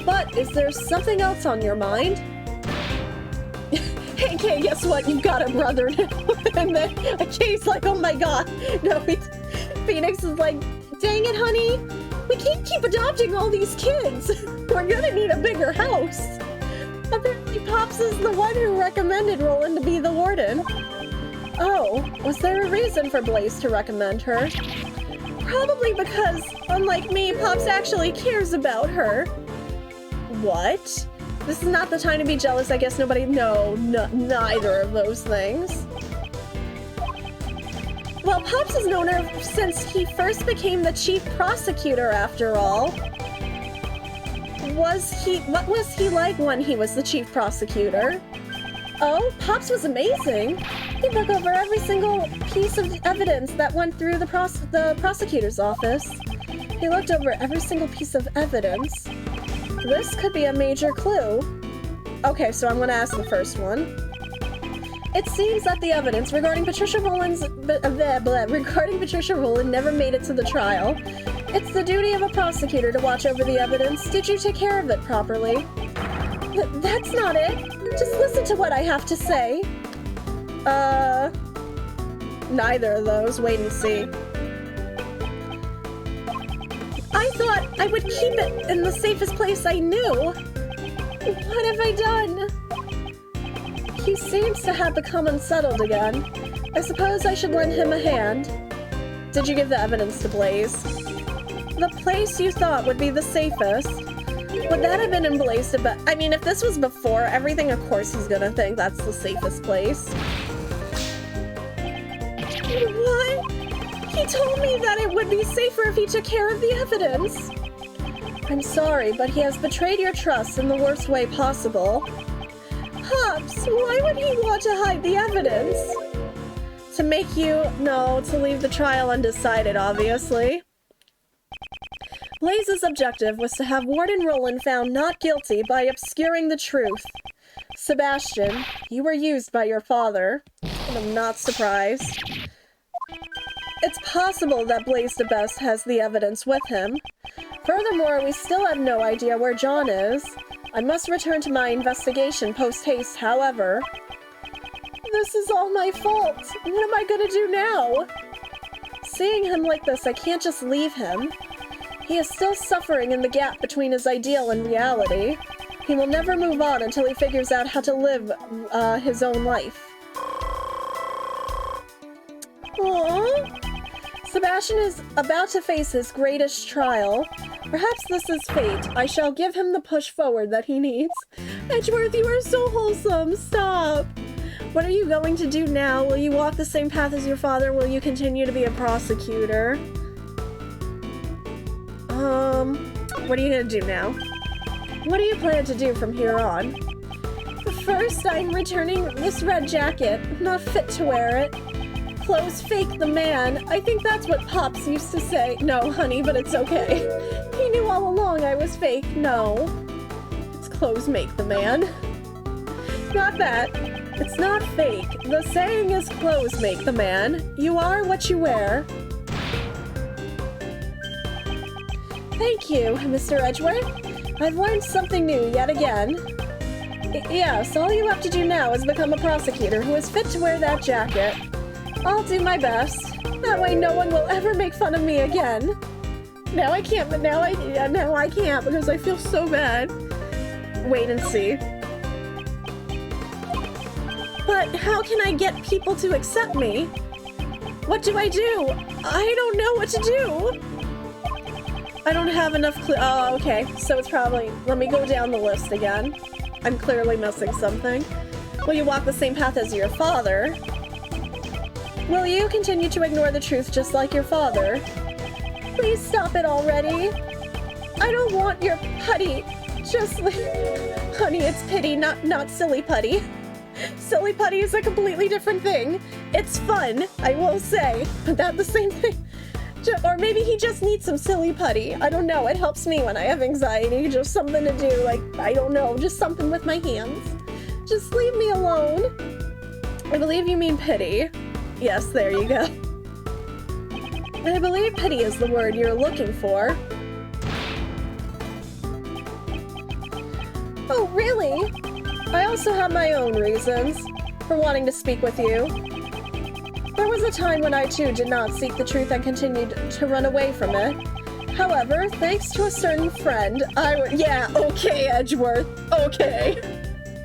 But is there something else on your mind? Hey, guess what? You've got a brother now. And then a case like, oh my god. No, Phoenix is like, dang it, honey. We can't keep adopting all these kids. We're gonna need a bigger house. Apparently Pops is the one who recommended Roland to be the warden. Oh, was there a reason for Blaze to recommend her? Probably because, unlike me, Pops actually cares about her. What? This is not the time to be jealous. I guess nobody... No, neither of those things. Well, Pops has known her since he first became the chief prosecutor, after all. What was he like when he was the chief prosecutor? Oh, Pops was amazing. He looked over every single piece of evidence that went through the prosecutor's office. He looked over every single piece of evidence. This could be a major clue. Okay, so I'm going to ask the first one. It seems that the evidence regarding Patricia Rowland never made it to the trial. It's the duty of a prosecutor to watch over the evidence. Did you take care of it properly? That's not it. Just listen to what I have to say. Neither of those. Wait and see. I thought I would keep it in the safest place I knew. What have I done? He seems to have become unsettled again. I suppose I should lend him a hand. Did you give the evidence to Blaze? The place you thought would be the safest. Would that have been in Blaze to I mean, if this was before everything, of course he's gonna think that's the safest place. What? He told me that it would be safer if he took care of the evidence. I'm sorry, but he has betrayed your trust in the worst way possible. Pops, why would he want to hide the evidence? To make you... No, to leave the trial undecided, obviously. Blaze's objective was to have Warden Rowland found not guilty by obscuring the truth. Sebastian, you were used by your father, and I'm not surprised. It's possible that Blaze the Best has the evidence with him. Furthermore, we still have no idea where John is. I must return to my investigation post-haste, however. This is all my fault. What am I gonna do now? Seeing him like this, I can't just leave him. He is still suffering in the gap between his ideal and reality. He will never move on until he figures out how to live his own life. Aww. Sebastian is about to face his greatest trial. Perhaps this is fate. I shall give him the push forward that he needs. Edgeworth, you are so wholesome. Stop. What are you going to do now? Will you walk the same path as your father? Will you continue to be a prosecutor? What are you gonna do now? What do you plan to do from here on? First, I'm returning this red jacket. I'm not fit to wear it. Clothes fake the man. I think that's what Pops used to say. No, honey, but it's okay. He knew all along I was fake. No. It's clothes make the man. Not that. It's not fake. The saying is clothes make the man. You are what you wear. Thank you, Mr. Edgeworth. I've learned something new yet again. Yes, all you have to do now is become a prosecutor who is fit to wear that jacket. I'll do my best. That way no one will ever make fun of me again. Now I can't, but now I can't because I feel so bad. Wait and see. But how can I get people to accept me? What do I do? I don't know what to do. I don't have enough oh, okay. So it's probably... Let me go down the list again. I'm clearly missing something. Will you walk the same path as your father? Will you continue to ignore the truth just like your father? Please stop it already. I don't want your putty. Just like... Honey, it's pity, not silly putty. Silly putty is a completely different thing. It's fun, I will say, but not the same thing. Or maybe he just needs some silly putty. I don't know. It helps me when I have anxiety. Just something to do. Like, I don't know. Just something with my hands. Just leave me alone. I believe you mean pity. Yes, there you go. I believe pity is the word you're looking for. Oh, really? I also have my own reasons for wanting to speak with you. There was a time when I too did not seek the truth and continued to run away from it. However, thanks to a certain friend, yeah, okay, Edgeworth, okay.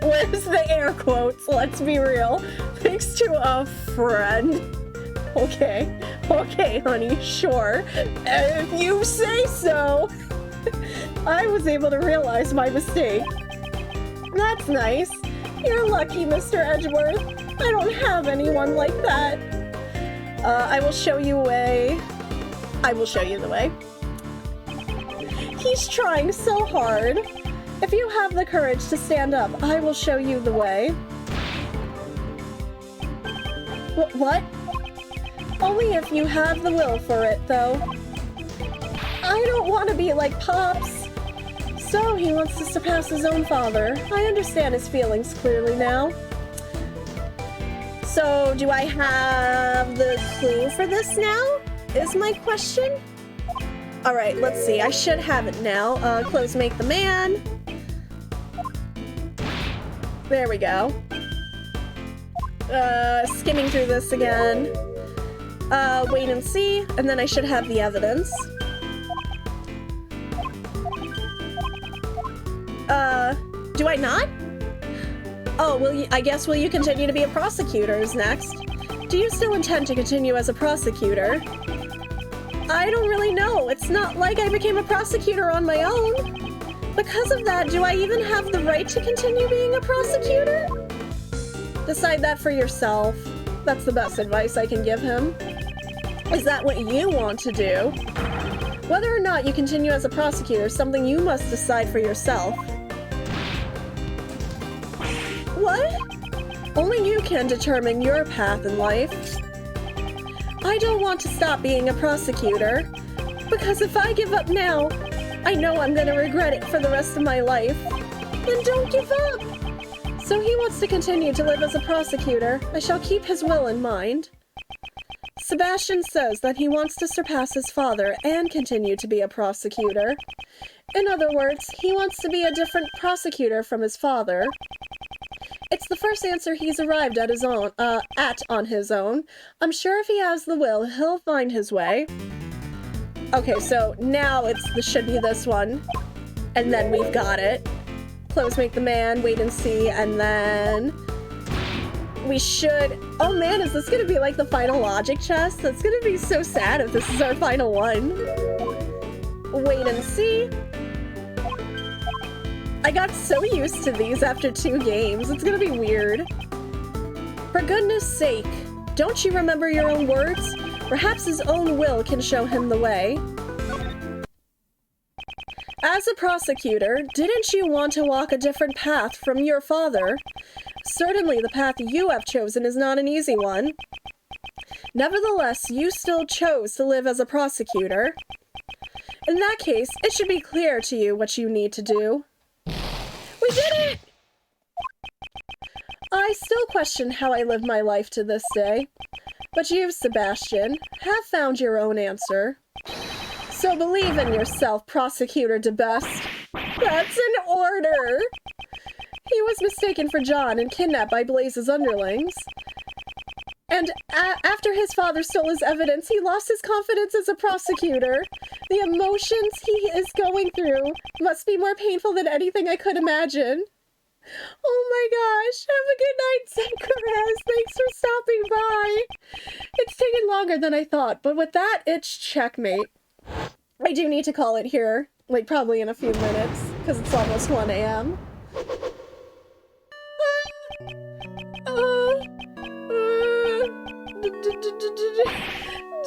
Where's the air quotes? Let's be real. Thanks to a friend. Okay, honey, sure. If you say so. I was able to realize my mistake. That's nice. You're lucky, Mr. Edgeworth. I don't have anyone like that. I will show you a way. I will show you the way. He's trying so hard. If you have the courage to stand up, I will show you the way. What? Only if you have the will for it, though. I don't want to be like Pops. So he wants to surpass his own father. I understand his feelings clearly now. So, do I have the clue for this now? Is my question? Alright, let's see. I should have it now. Clothes make the man. There we go. Skimming through this again. Wait and see. And then I should have the evidence. Do I not? Oh, I guess will you continue to be a prosecutor is next. Do you still intend to continue as a prosecutor? I don't really know. It's not like I became a prosecutor on my own. Because of that, do I even have the right to continue being a prosecutor? Decide that for yourself. That's the best advice I can give him. Is that what you want to do? Whether or not you continue as a prosecutor is something you must decide for yourself. What? Only you can determine your path in life. I don't want to stop being a prosecutor, because if I give up now, I know I'm going to regret it for the rest of my life. Then don't give up! So he wants to continue to live as a prosecutor. I shall keep his will in mind. Sebastian says that he wants to surpass his father and continue to be a prosecutor. In other words, he wants to be a different prosecutor from his father. It's the first answer he's arrived at on his own. I'm sure if he has the will, he'll find his way. Okay, so now should be this one. And then we've got it. Clothes make the man, wait and see, and then we should... Oh man, is this gonna be like the final logic chest? That's gonna be so sad if this is our final one. Wait and see. I got so used to these after 2 games. It's gonna be weird. For goodness sake, don't you remember your own words? Perhaps his own will can show him the way. As a prosecutor, didn't you want to walk a different path from your father? Certainly the path you have chosen is not an easy one. Nevertheless, you still chose to live as a prosecutor. In that case, it should be clear to you what you need to do. We did it! I still question how I live my life to this day. But you, Sebastian, have found your own answer. So believe in yourself, Prosecutor de Best. That's an order! He was mistaken for John and kidnapped by Blaze's underlings. And after his father stole his evidence, he lost his confidence as a prosecutor. The emotions he is going through must be more painful than anything I could imagine. Oh my gosh. Have a good night, Zencha. Thanks for stopping by. It's taken longer than I thought, but with that, it's checkmate. I do need to call it here, like probably in a few minutes, because it's almost 1 a.m.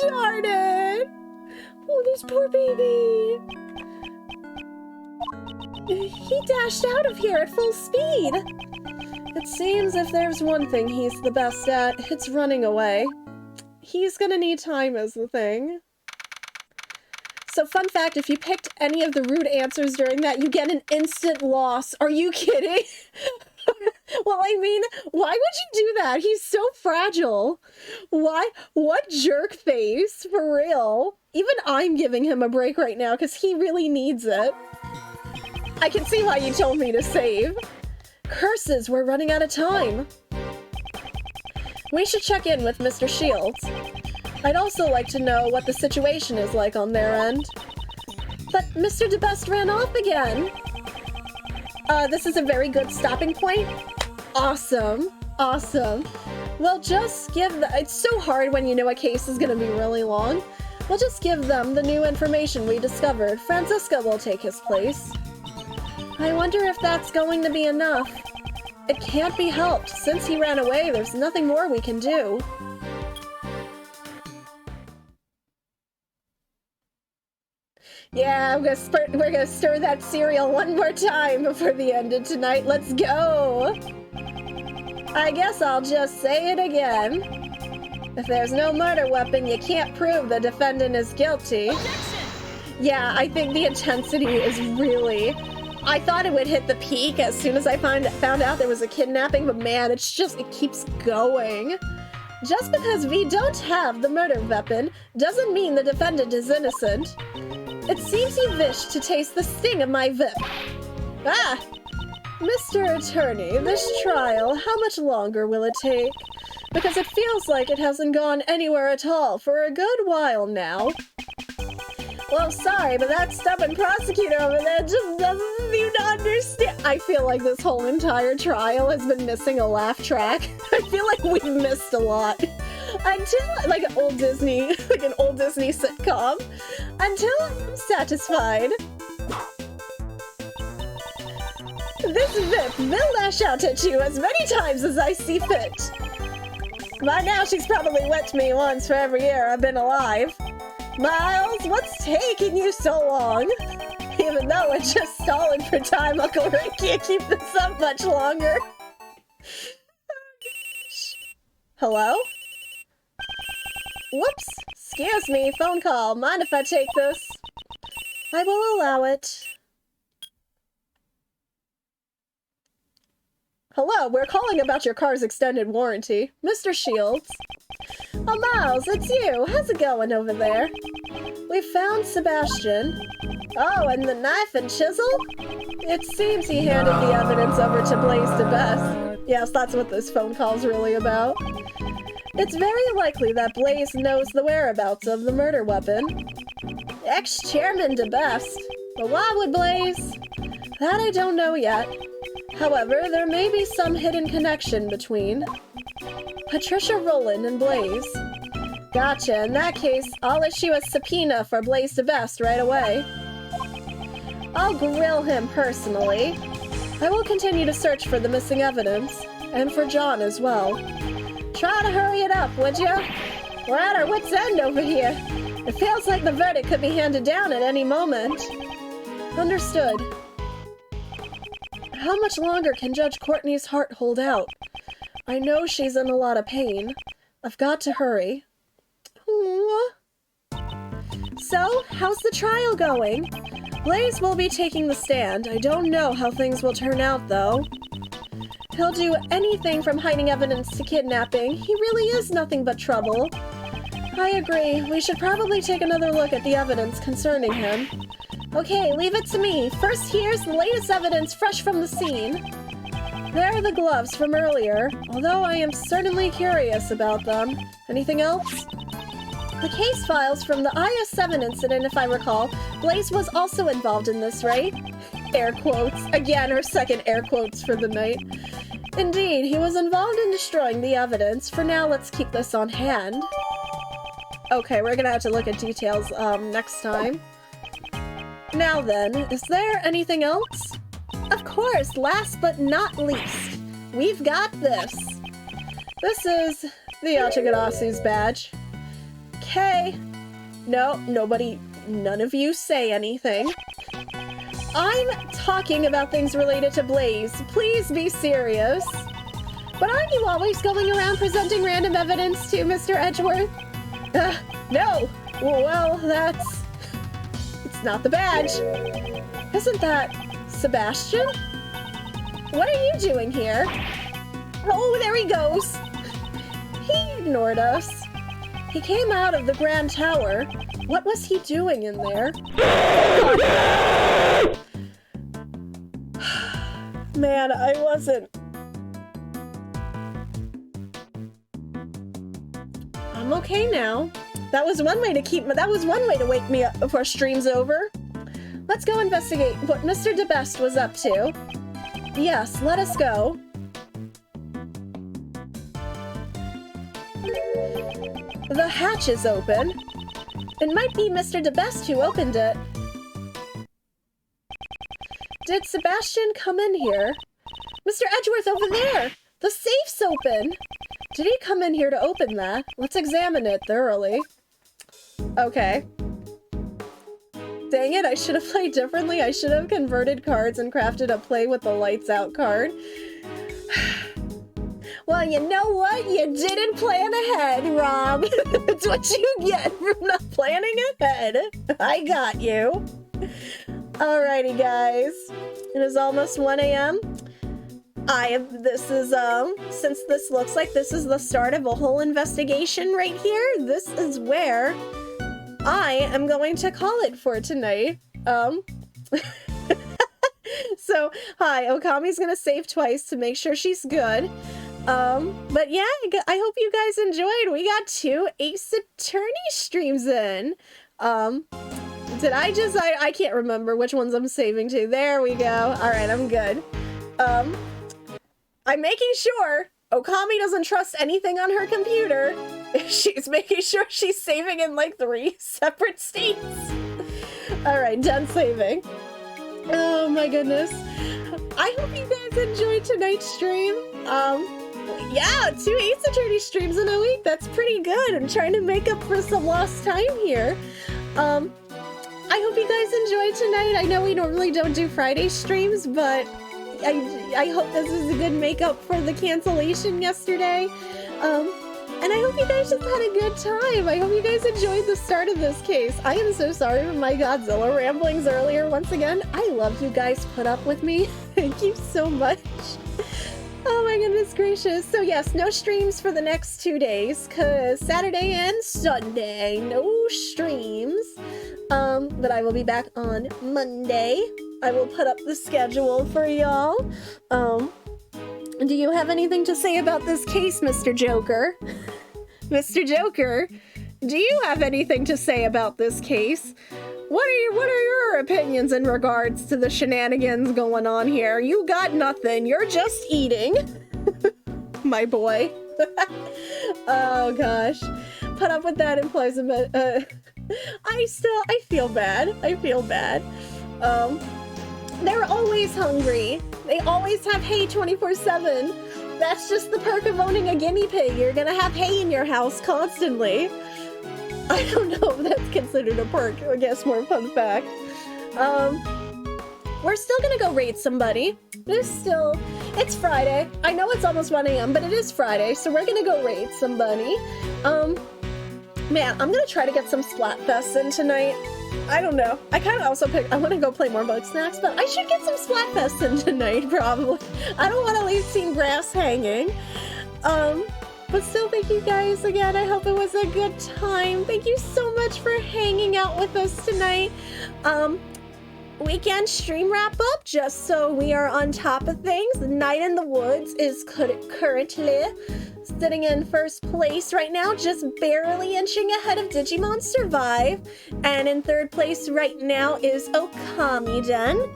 Darn it! Oh, this poor baby! He dashed out of here at full speed! It seems if there's one thing he's the best at, it's running away. He's gonna need time is the thing. So fun fact, if you picked any of the rude answers during that, you get an instant loss. Are you kidding? Well, I mean, why would you do that? He's so fragile. Why? What jerk face, for real. Even I'm giving him a break right now because he really needs it. I can see why you told me to save. Curses, we're running out of time. We should check in with Mr. Shields. I'd also like to know what the situation is like on their end. But Mr. DeBest ran off again. This is a very good stopping point. Awesome. Awesome. We'll just give it's so hard when you know a case is gonna be really long. We'll just give them the new information we discovered. Francisco will take his place. I wonder if that's going to be enough. It can't be helped. Since he ran away, there's nothing more we can do. Yeah, we're gonna stir that cereal one more time before the end of tonight. Let's go! I guess I'll just say it again. If there's no murder weapon, you can't prove the defendant is guilty. Objection! Yeah, I think the intensity is really... I thought it would hit the peak as soon as I found out there was a kidnapping, but man, it keeps going. Just because we don't have the murder weapon doesn't mean the defendant is innocent. It seems you wish to taste the sting of my whip. Ah! Mr. Attorney, this trial, how much longer will it take? Because it feels like it hasn't gone anywhere at all for a good while now. Well, sorry, but that stubborn prosecutor over there just doesn't seem to understand. I feel like this whole entire trial has been missing a laugh track. I feel like we've missed a lot. Until, like an old Disney sitcom. Until I'm satisfied. This whip will lash out at you as many times as I see fit. By now she's probably whipped me once for every year I've been alive. Miles, what's taking you so long? Even though we're just stalling for time, Uncle Rick can't keep this up much longer. Hello? Whoops. Excuse me, phone call. Mind if I take this? I will allow it. Hello, we're calling about your car's extended warranty. Mr. Shields. Oh, Miles, it's you. How's it going over there? We found Sebastian. Oh, and the knife and chisel? It seems he handed the evidence over to Blaze DeBest. Yes, that's what this phone call's really about. It's very likely that Blaze knows the whereabouts of the murder weapon. Ex-Chairman DeBest. But why would Blaze? That I don't know yet. However, there may be some hidden connection between Patricia Rowland and Blaze. Gotcha. In that case, I'll issue a subpoena for Blaze DeBest right away. I'll grill him personally. I will continue to search for the missing evidence, and for John as well. Try to hurry it up, would you? We're at our wits' end over here. It feels like the verdict could be handed down at any moment. Understood. How much longer can Judge Courtney's heart hold out? I know she's in a lot of pain. I've got to hurry. Aww. So, how's the trial going? Blaze will be taking the stand. I don't know how things will turn out, though. He'll do anything from hiding evidence to kidnapping. He really is nothing but trouble. I agree. We should probably take another look at the evidence concerning him. Okay, leave it to me. First, here's the latest evidence fresh from the scene. There are the gloves from earlier, although I am certainly curious about them. Anything else? The case files from the IS-7 incident, if I recall. Blaze was also involved in this, right? Air quotes. Again, her second air quotes for the night. Indeed, he was involved in destroying the evidence. For now, let's keep this on hand. Okay, we're gonna have to look at details next time. Now then, is there anything else? Of course, last but not least, we've got this. This is the Yatagarasu's badge. Okay. No, nobody, none of you say anything. I'm talking about things related to Blaze. Please be serious. But aren't you always going around presenting random evidence to Mr. Edgeworth? No. Well, it's not the badge. Isn't that Sebastian? What are you doing here? Oh, there he goes. He ignored us. He came out of the Grand Tower. What was he doing in there? Man, I wasn't. I'm okay now. That was one way to wake me up before stream's over. Let's go investigate what Mr. DeBest was up to. Yes, let us go. The hatch is open. It might be Mr. DeBest who opened it. Did Sebastian come in here? Mr. Edgeworth, over there! The safe's open! Did he come in here to open that? Let's examine it thoroughly. Okay. Dang it, I should have played differently. I should have converted cards and crafted a play with the lights out card. Well, you know what? You didn't plan ahead, Rob. That's what you get for not planning ahead. I got you. Alrighty, guys. It is almost 1 a.m. Since this looks like this is the start of a whole investigation right here, this is where I am going to call it for tonight. So, hi, Okami's gonna save twice to make sure she's good. But yeah, I hope you guys enjoyed. We got 2 Ace Attorney streams in. Did I can't remember which ones I'm saving to. There we go. Alright, I'm good. I'm making sure Okami doesn't trust anything on her computer. She's making sure she's saving in like 3 separate states. Alright, done saving. Oh my goodness. I hope you guys enjoyed tonight's stream. Yeah, 2 Ace Attorney streams in a week. That's pretty good. I'm trying to make up for some lost time here. I hope you guys enjoyed tonight. I know we normally don't do Friday streams, but I hope this is a good makeup for the cancellation yesterday. And I hope you guys just had a good time. I hope you guys enjoyed the start of this case. I am so sorry for my Godzilla ramblings earlier. Once again, I love you guys put up with me. Thank you so much. Oh my goodness gracious. So yes, no streams for the next 2 days, cause Saturday and Sunday, no streams. But I will be back on Monday. I will put up the schedule for y'all. Do you have anything to say about this case, Mr. Joker? Mr. Joker, do you have anything to say about this case? What are your opinions in regards to the shenanigans going on here? You got nothing. You're just eating. My boy. Oh gosh. Put up with that implies a bit, I feel bad. I feel bad. They're always hungry. They always have hay 24/7. That's just the perk of owning a guinea pig. You're gonna have hay in your house constantly. I don't know if that's considered a perk. I guess more fun fact. We're still gonna go raid somebody. It's Friday. I know it's almost 1 a.m., but it is Friday, so we're gonna go raid somebody. Man, I'm gonna try to get some Splatfests in tonight. I don't know. I kind of also I want to go play more Bug Snacks, but I should get some Splatfests in tonight, probably. I don't want to leave Team Grass hanging. But still, thank you guys again. I hope it was a good time. Thank you so much for hanging out with us tonight. Weekend stream wrap up, just so we are on top of things. Night in the Woods is currently sitting in first place right now, just barely inching ahead of Digimon Survive. And in third place right now is Okami Den.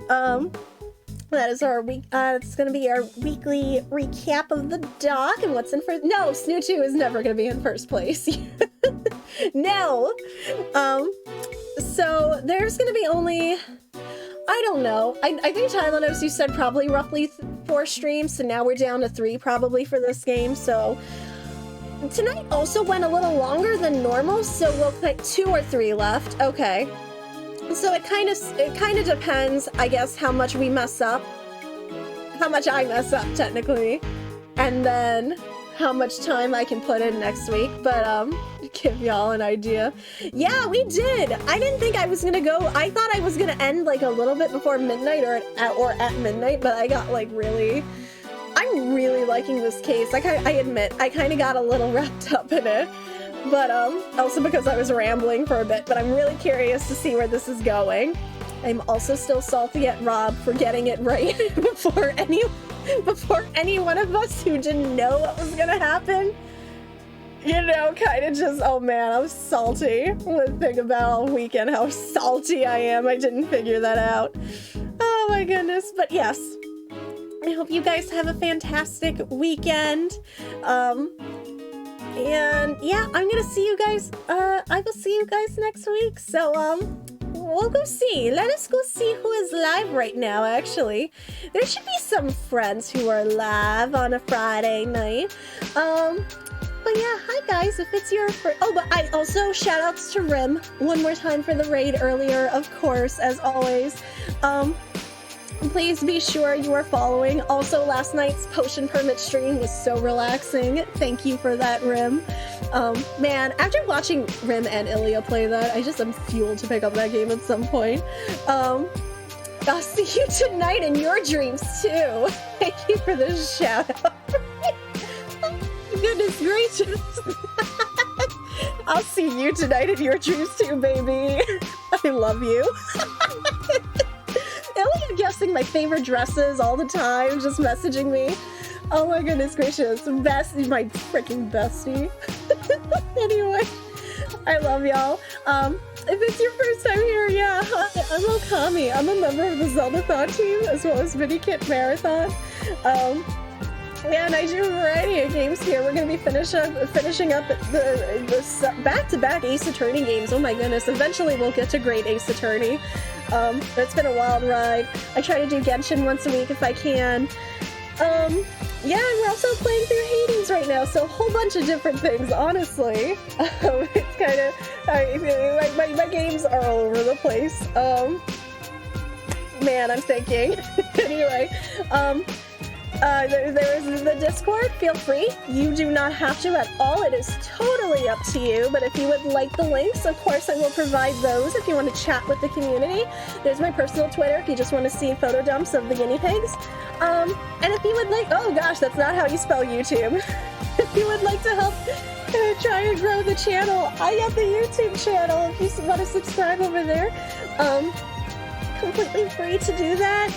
That is our week. It's gonna be our weekly recap of the doc and what's in first. No, Snoo2 is never gonna be in first place. No. So there's gonna be only, I don't know. I think Tyler knows you said probably roughly 4 streams, so now we're down to 3 probably for this game. So tonight also went a little longer than normal, so we'll put 2 or 3 left. Okay. So it kind of depends, I guess, how much we mess up, how much I mess up technically, and then how much time I can put in next week. But give y'all an idea. Yeah, we did. I didn't think I was gonna go. I thought I was gonna end like a little bit before midnight or at midnight, but I got like really. I'm really liking this case. Like I admit, I kind of got a little wrapped up in it. But also because I was rambling for a bit, but I'm really curious to see where this is going. I'm also still salty at Rob for getting it right before any one of us who didn't know what was gonna happen. You know, kind of just, oh man, I was salty. One thing about all weekend, how salty I am. I didn't figure that out. Oh my goodness. But yes, I hope you guys have a fantastic weekend. And yeah, I'm gonna see you guys, I will see you guys next week. So, we'll go see. Let us go see who is live right now, actually. There should be some friends who are live on a Friday night. But yeah, hi guys, if it's your first... Oh, but I also, shout outs to Rim one more time for the raid earlier, of course, as always. Please be sure you are following. Also, last night's Potion Permit stream was so relaxing. Thank you for that, Rim. Man, after watching Rim and Ilya play that, I just am fueled to pick up that game at some point. I'll see you tonight in your dreams, too. Thank you for the shout out. Goodness gracious. I'll see you tonight in your dreams, too, baby. I love you. Ellie guessing my favorite dresses all the time, just messaging me. Oh my goodness gracious, bestie, my freaking bestie. Anyway, I love y'all. If it's your first time here, yeah, hi, I'm Okami. I'm a member of the Zeldathon team, as well as Minikit Marathon. And I do a variety of games here. We're going to be finishing up the back-to-back Ace Attorney games. Oh my goodness, eventually we'll get to Great Ace Attorney. It's been a wild ride. I try to do Genshin once a week if I can. Yeah, and we're also playing through Hades right now, so a whole bunch of different things, honestly. It's kind of... my games are all over the place. Man, I'm thinking. Anyway, there is the Discord. Feel free. You do not have to at all. It is totally up to you. But if you would like the links, of course, I will provide those if you want to chat with the community. There's my personal Twitter if you just want to see photo dumps of the guinea pigs. And if you would like, oh gosh, that's not how you spell YouTube. If you would like to help try and grow the channel, I got the YouTube channel if you want to subscribe over there. Completely free to do that.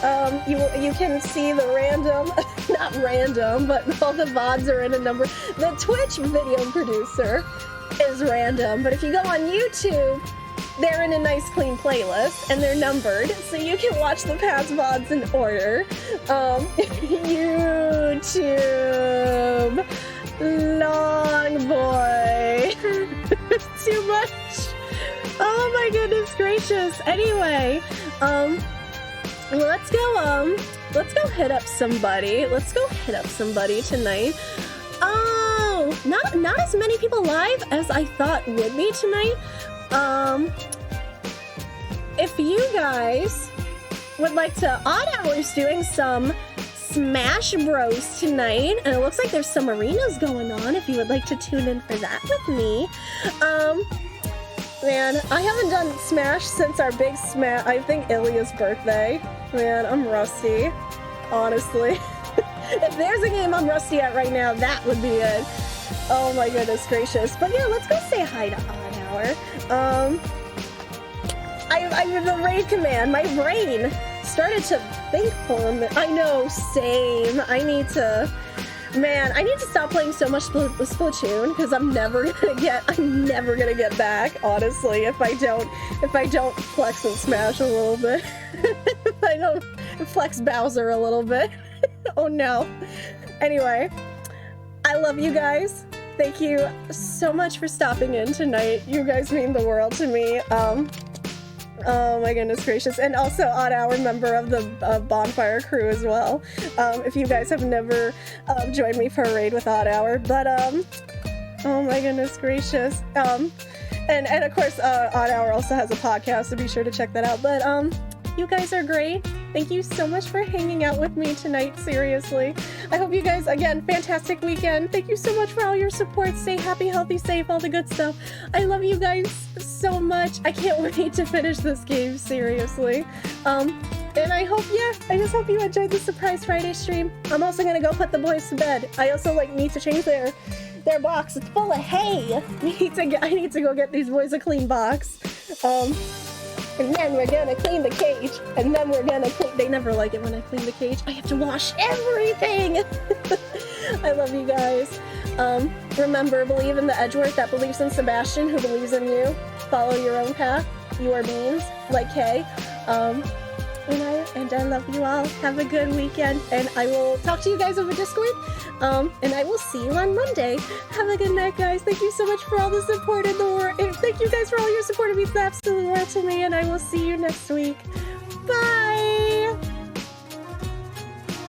You can see the random, not random, but all the VODs are in a number. The Twitch video producer is random, but if you go on YouTube, they're in a nice clean playlist and they're numbered, so you can watch the past VODs in order. YouTube, long boy, too much. Oh my goodness gracious. Anyway, let's go hit up somebody. Let's go hit up somebody tonight. Oh, not as many people live as I thought would be tonight. If you guys would like to odd hours doing some Smash Bros tonight, and it looks like there's some arenas going on if you would like to tune in for that with me. Man, I haven't done Smash since our big Smash, I think Ilya's birthday. Man, I'm rusty, honestly. If there's a game I'm rusty at right now, that would be it. Oh my goodness gracious. But yeah, let's go say hi to Odd Hour. I'm in the raid command. My brain started to think for a minute. I know, same. I need to Man, I need to stop playing so much Splatoon because I'm never gonna get back, honestly, if I don't flex and smash a little bit. If I don't flex Bowser a little bit. Oh no. Anyway, I love you guys. Thank you so much for stopping in tonight. You guys mean the world to me. Oh my goodness gracious. And also Odd Hour, member of the Bonfire crew as well. If you guys have never joined me for a raid with Odd Hour. But, oh my goodness gracious. And of course, Odd Hour also has a podcast, so be sure to check that out. But, you guys are great. Thank you so much for hanging out with me tonight, seriously. I hope you guys, again, fantastic weekend. Thank you so much for all your support. Stay happy, healthy, safe, all the good stuff. I love you guys so much. I can't wait to finish this game, seriously. And I just hope you enjoyed the Surprise Friday stream. I'm also gonna go put the boys to bed. I also, need to change their box. It's full of hay. I need to go get these boys a clean box. And then we're gonna clean the cage. And then we're gonna clean... They never like it when I clean the cage. I have to wash everything! I love you guys. Remember, believe in the Edgeworth that believes in Sebastian, who believes in you. Follow your own path. You are beans, like Kay. And I love you all. Have a good weekend. And I will talk to you guys over Discord. And I will see you on Monday. Have a good night, guys. Thank you so much for all the support in the world. Thank you guys for all your support. It means the absolute world to me. And I will see you next week. Bye!